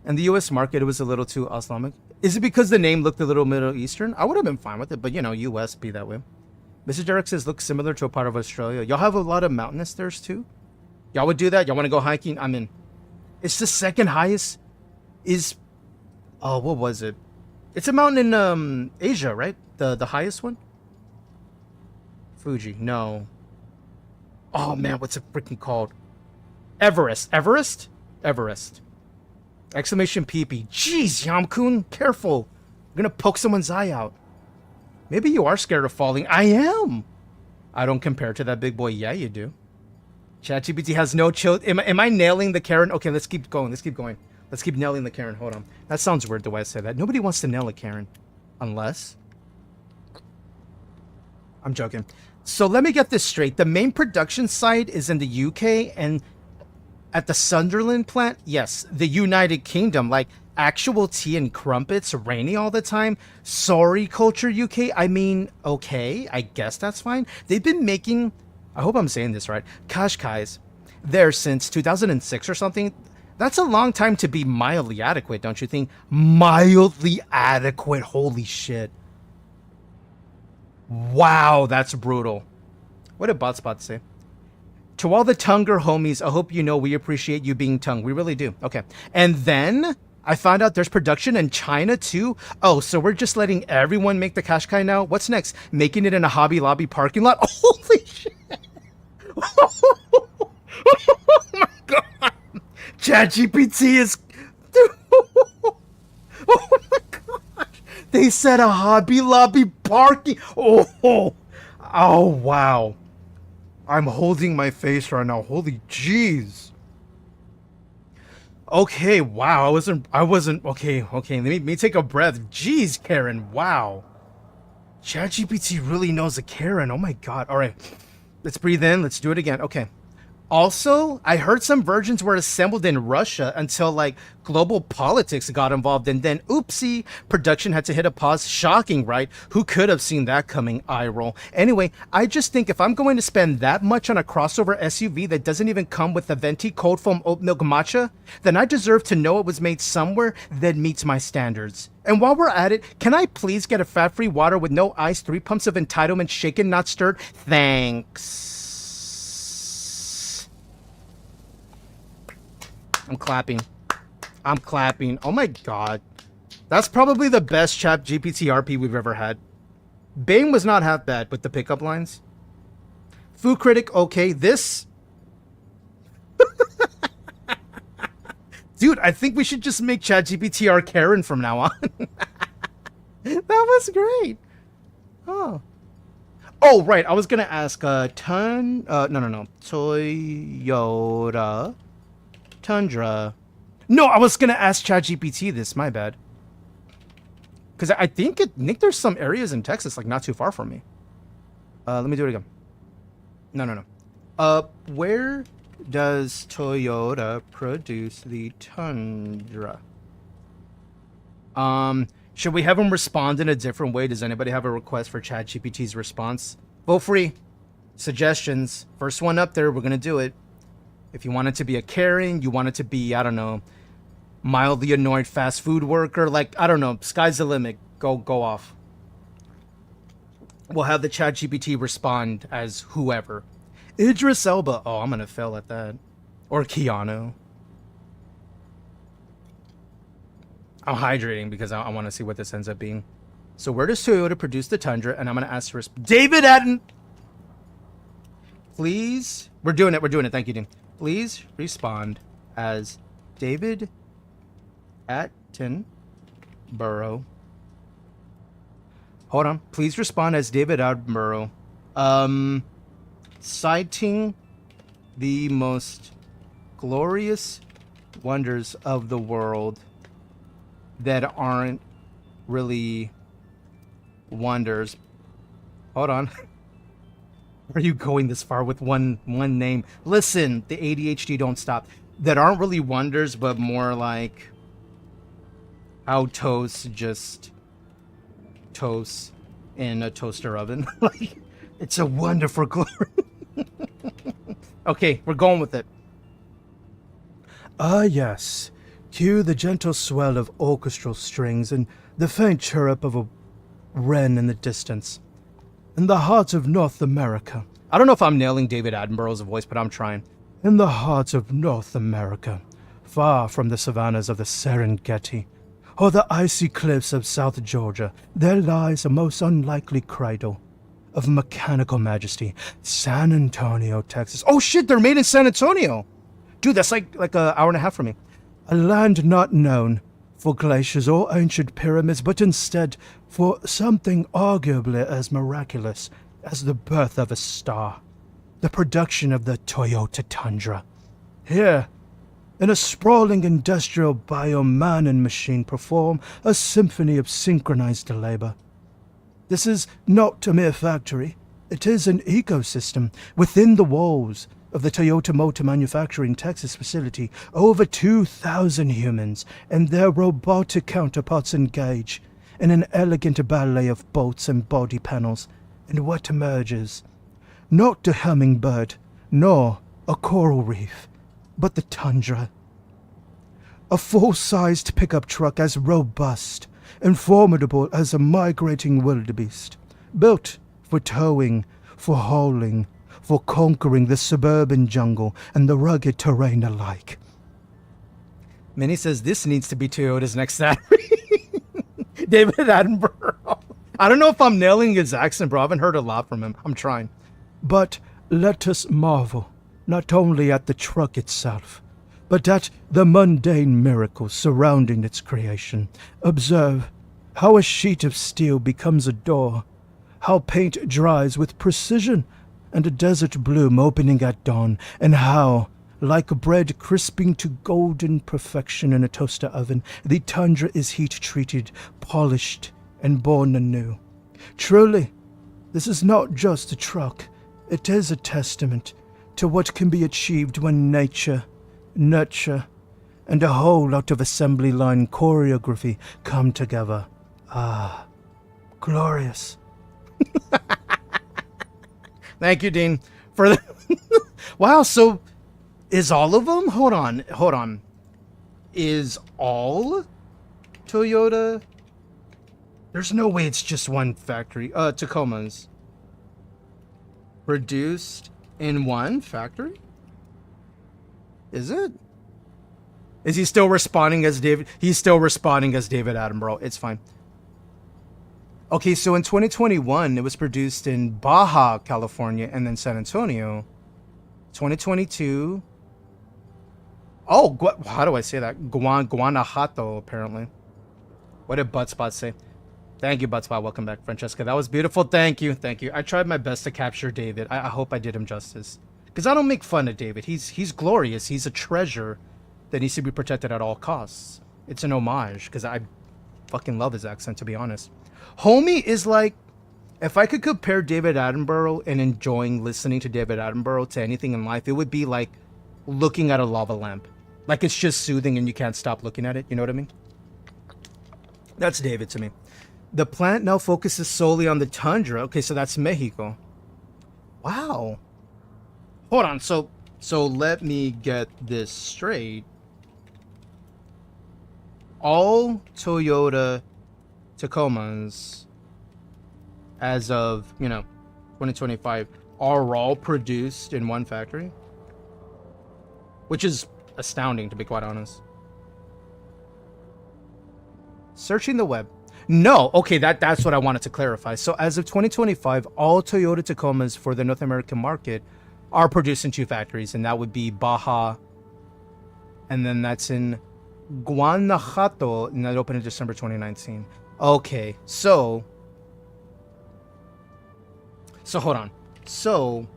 And the US market, it was a little too Islamic. Is it because the name looked a little Middle Eastern? I would have been fine with it, but you know, US be that way. Mr. Derek says, looks similar to a part of Australia. Y'all have a lot of mountainous theirs too? Y'all would do that? Y'all want to go hiking? I'm in. It's the second highest is... Oh, what was it? It's a mountain in Asia, right? The highest one? Fuji, no. Oh man, what's it freaking called? Everest. Everest? Everest. Exclamation PP. Jeez, Yamkun, careful. I'm gonna poke someone's eye out. Maybe you are scared of falling. I am. I don't compare to that big boy. Yeah, you do. ChatGPT has no chill. Am I nailing the Karen? Okay, let's keep going. Let's keep going. Let's keep nailing the Karen. Hold on. That sounds weird the way I say that. Nobody wants to nail a Karen. Unless... I'm joking. So let me get this straight. The main production site is in the UK, and at the Sunderland plant, yes, the United Kingdom, like actual tea and crumpets, rainy all the time. Sorry, Culture UK. I mean, okay, I guess that's fine. They've been making, I hope I'm saying this right, Qashqais there since 2006 or something. That's a long time to be mildly adequate, don't you think? Mildly adequate, holy shit. Wow, that's brutal. What did Botspot say? To all the Tunger homies, I hope you know we appreciate you being Tung. We really do. Okay. And then I found out there's production in China too. Oh, so we're just letting everyone make the Qashqai now? What's next? Making it in a Hobby Lobby parking lot? Holy shit. Oh my god. ChatGPT is... Oh my gosh. They said a Hobby Lobby parking... Oh wow. I'm holding my face right now. Holy jeez. Okay, wow. I wasn't okay. Let me take a breath. Jeez, Karen. Wow. ChatGPT really knows a Karen. Oh my god. All right. Let's breathe in. Let's do it again. Okay. Also, I heard some versions were assembled in Russia until like global politics got involved, and then oopsie, production had to hit a pause. Shocking, right? Who could have seen that coming? Eye roll. Anyway, I just think if I'm going to spend that much on a crossover SUV that doesn't even come with the venti cold foam oat milk matcha, then I deserve to know it was made somewhere that meets my standards. And while we're at it, can I please get a fat-free water with no ice, 3 pumps of entitlement, shaken, not stirred? Thanks. I'm clapping. Oh my god. That's probably the best ChatGPT RP we've ever had. Bane was not half bad with the pickup lines. Food critic, okay. This... Dude, I think we should just make ChatGPT our Karen from now on. That was great. Oh. Oh, right. I was gonna ask no. Toyota Tundra. No, I was gonna ask ChatGPT this. My bad. Because I think there's some areas in Texas like not too far from me. Let me do it again. No. Where does Toyota produce the Tundra? Should we have them respond in a different way? Does anybody have a request for ChatGPT's response? Vote free. Suggestions. First one up there, we're gonna do it. If you want it to be a Karen, you want it to be, I don't know, mildly annoyed fast food worker, like, I don't know, sky's the limit. Go off. We'll have the ChatGPT respond as whoever. Idris Elba. Oh, I'm gonna fail at that. Or Keanu. I'm hydrating because I want to see what this ends up being. So where does Toyota produce the Tundra? And I'm going to ask David Attenborough. Please. We're doing it. Thank you, Dean. Please respond as David Attenborough. Hold on. Please respond as David Attenborough. Citing the most glorious wonders of the world that aren't really wonders. Hold on. Are you going this far with one name? Listen, the ADHD don't stop. That aren't really wonders, but more like how toast just toast in a toaster oven. Like, it's a wonderful glory. Okay, we're going with it. Ah, yes. Cue the gentle swell of orchestral strings and the faint chirrup of a wren in the distance. In the heart of North America. I don't know if I'm nailing David Attenborough's voice, but I'm trying. In the heart of North America, far from the savannas of the Serengeti, or the icy cliffs of South Georgia, there lies a most unlikely cradle of mechanical majesty, San Antonio, Texas. Oh shit, they're made in San Antonio! Dude, that's like an hour and a half from me. A land not known for glaciers or ancient pyramids, but instead for something arguably as miraculous as the birth of a star. The production of the Toyota Tundra. Here, in a sprawling industrial biome, man and machine perform a symphony of synchronized labor. This is not a mere factory. It is an ecosystem within the walls of the Toyota Motor Manufacturing Texas facility. Over 2,000 humans and their robotic counterparts engage in an elegant ballet of bolts and body panels, and what emerges? Not a hummingbird, nor a coral reef, but the Tundra. A full-sized pickup truck as robust and formidable as a migrating wildebeest, built for towing, for hauling, for conquering the suburban jungle and the rugged terrain alike. Minnie says this needs to be Toyota's next Saturday. David Attenborough. I don't know if I'm nailing his accent, bro. I haven't heard a lot from him. I'm trying. But let us marvel, not only at the truck itself, but at the mundane miracles surrounding its creation. Observe how a sheet of steel becomes a door, how paint dries with precision and a desert bloom opening at dawn, and how, like bread crisping to golden perfection in a toaster oven, the Tundra is heat-treated, polished, and born anew. Truly, this is not just a truck. It is a testament to what can be achieved when nature, nurture, and a whole lot of assembly line choreography come together. Ah, glorious. Thank you, Dean, for the wow, so is all of them? Hold on. Is all Toyota? There's no way it's just one factory. Tacomas. Produced in one factory? Is it? Is he still responding as David? He's still responding as David Attenborough. It's fine. Okay, so in 2021, it was produced in Baja, California, and then San Antonio. 2022. Oh, how do I say that? Guanajuato, apparently. What did Buttspot say? Thank you, Butspot. Welcome back, Francesca. That was beautiful. Thank you. Thank you. I tried my best to capture David. I hope I did him justice. Because I don't make fun of David. He's glorious. He's a treasure that needs to be protected at all costs. It's an homage, because I fucking love his accent, to be honest. Homie is like, if I could compare David Attenborough and enjoying listening to David Attenborough to anything in life, it would be like looking at a lava lamp. Like it's just soothing and you can't stop looking at it. You know what I mean? That's David to me. The plant now focuses solely on the tundra. Okay, so that's Mexico. Wow. Hold on. So let me get this straight. All Toyota Tacomas as of, 2025 are all produced in one factory, which is astounding, to be quite honest. Searching the web. No, okay, that's what I wanted to clarify. So as of 2025, all Toyota Tacomas for the North American market are produced in two factories, and that would be Baja, and then that's in Guanajuato, and that opened in December 2019. Okay, so hold on. So,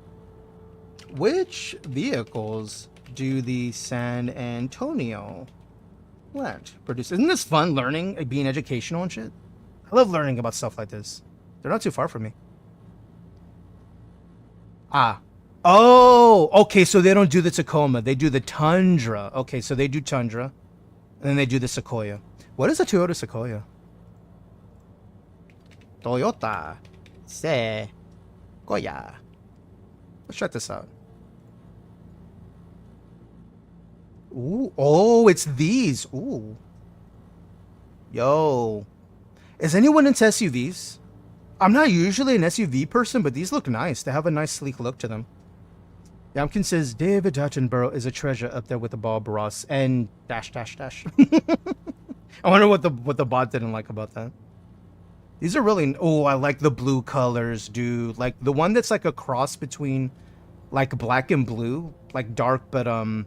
which vehicles do the San Antonio plant produce? Isn't this fun learning, being educational and shit? I love learning about stuff like this. They're not too far from me. Oh, okay, so they don't do the Tacoma. They do the Tundra. Okay, so they do Tundra, and then they do the Sequoia. What is a Toyota Sequoia? Toyota Sequoia. Let's check this out. Ooh, oh, it's these. Ooh. Yo. Is anyone into SUVs? I'm not usually an SUV person, but these look nice. They have a nice sleek look to them. Yamkin says, David Attenborough is a treasure up there with the Bob Ross and ... I wonder what the bot didn't like about that. These are really... Oh, I like the blue colors, dude. Like, the one that's like a cross between, like, black and blue. Like, dark, but, kind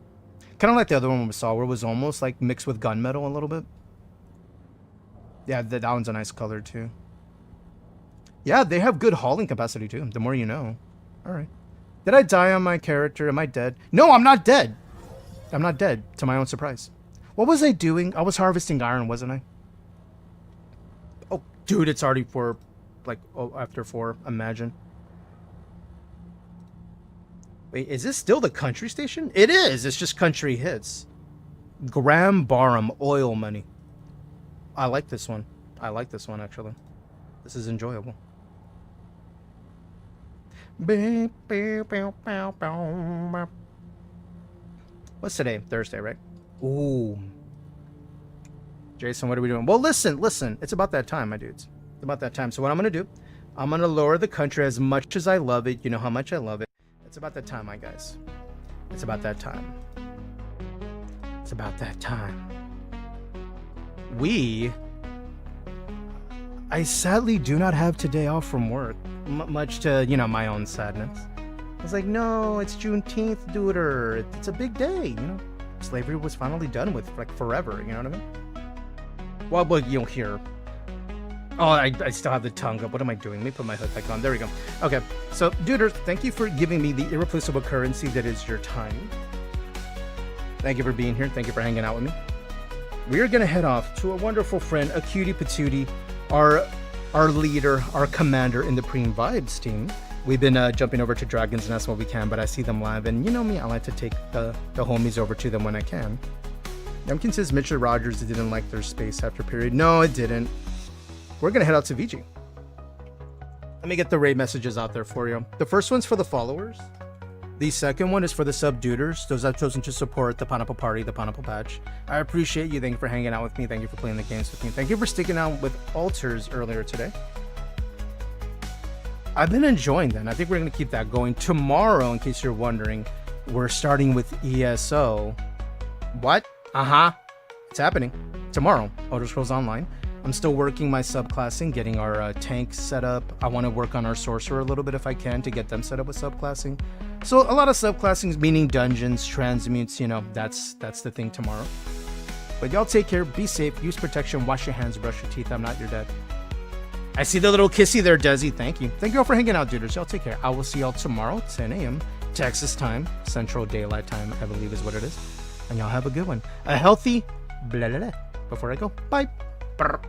of like the other one we saw, where it was almost, like, mixed with gunmetal a little bit. Yeah, that one's a nice color, too. Yeah, they have good hauling capacity, too. The more you know. Alright. Did I die on my character? Am I dead? No, I'm not dead. I'm not dead, to my own surprise. What was I doing? I was harvesting iron, wasn't I? Oh, dude, it's already after 4, imagine. Wait, is this still the country station? It is. It's just country hits. Graham Barham, oil money. I like this one. I like this one, actually. This is enjoyable. What's today? Thursday, right? Ooh. Jason, what are we doing? Well, listen. It's about that time, my dudes. It's about that time. So what I'm going to do, I'm going to lower the country as much as I love it. You know how much I love it. It's about that time, my guys. It's about that time. It's about that time. I sadly do not have today off from work. Much to, my own sadness. I was like, no, it's Juneteenth, duder. It's a big day, Slavery was finally done with, like, forever, you know what I mean? Well, you'll hear. Oh, I still have the tongue up. What am I doing? Let me put my hood back on. There we go. Okay, so, duder, thank you for giving me the irreplaceable currency that is your time. Thank you for being here. Thank you for hanging out with me. We are going to head off to a wonderful friend, a cutie patootie, our leader, our commander in the Preem Vibes team. We've been jumping over to Dragon's Nest when we can, but I see them live, and you know me, I like to take the homies over to them when I can. Yumkin says Mitchell Rogers didn't like their space after period. No, it didn't. We're going to head out to VG. Let me get the raid messages out there for you. The first one's for the followers. The second one is for the sub-duders, those I've chosen to support the Pineapple Party, the Pineapple Patch. I appreciate you. Thank you for hanging out with me. Thank you for playing the games with me. Thank you for sticking out with Alters earlier today. I've been enjoying that. I think we're going to keep that going. Tomorrow, in case you're wondering, we're starting with ESO. What? It's happening. Tomorrow, Elder Scrolls Online. I'm still working my subclassing, getting our tanks set up. I want to work on our sorcerer a little bit if I can to get them set up with subclassing. So a lot of subclassings, meaning dungeons, transmutes, that's the thing tomorrow. But y'all take care, be safe, use protection, wash your hands, brush your teeth. I'm not your dad. I see the little kissy there, Desi. Thank you. Thank you all for hanging out, duders. Y'all take care. I will see y'all tomorrow, 10 a.m. Texas time, Central Daylight Time, I believe is what it is. And y'all have a good one. A healthy blah, blah, blah. Before I go, bye. Brr.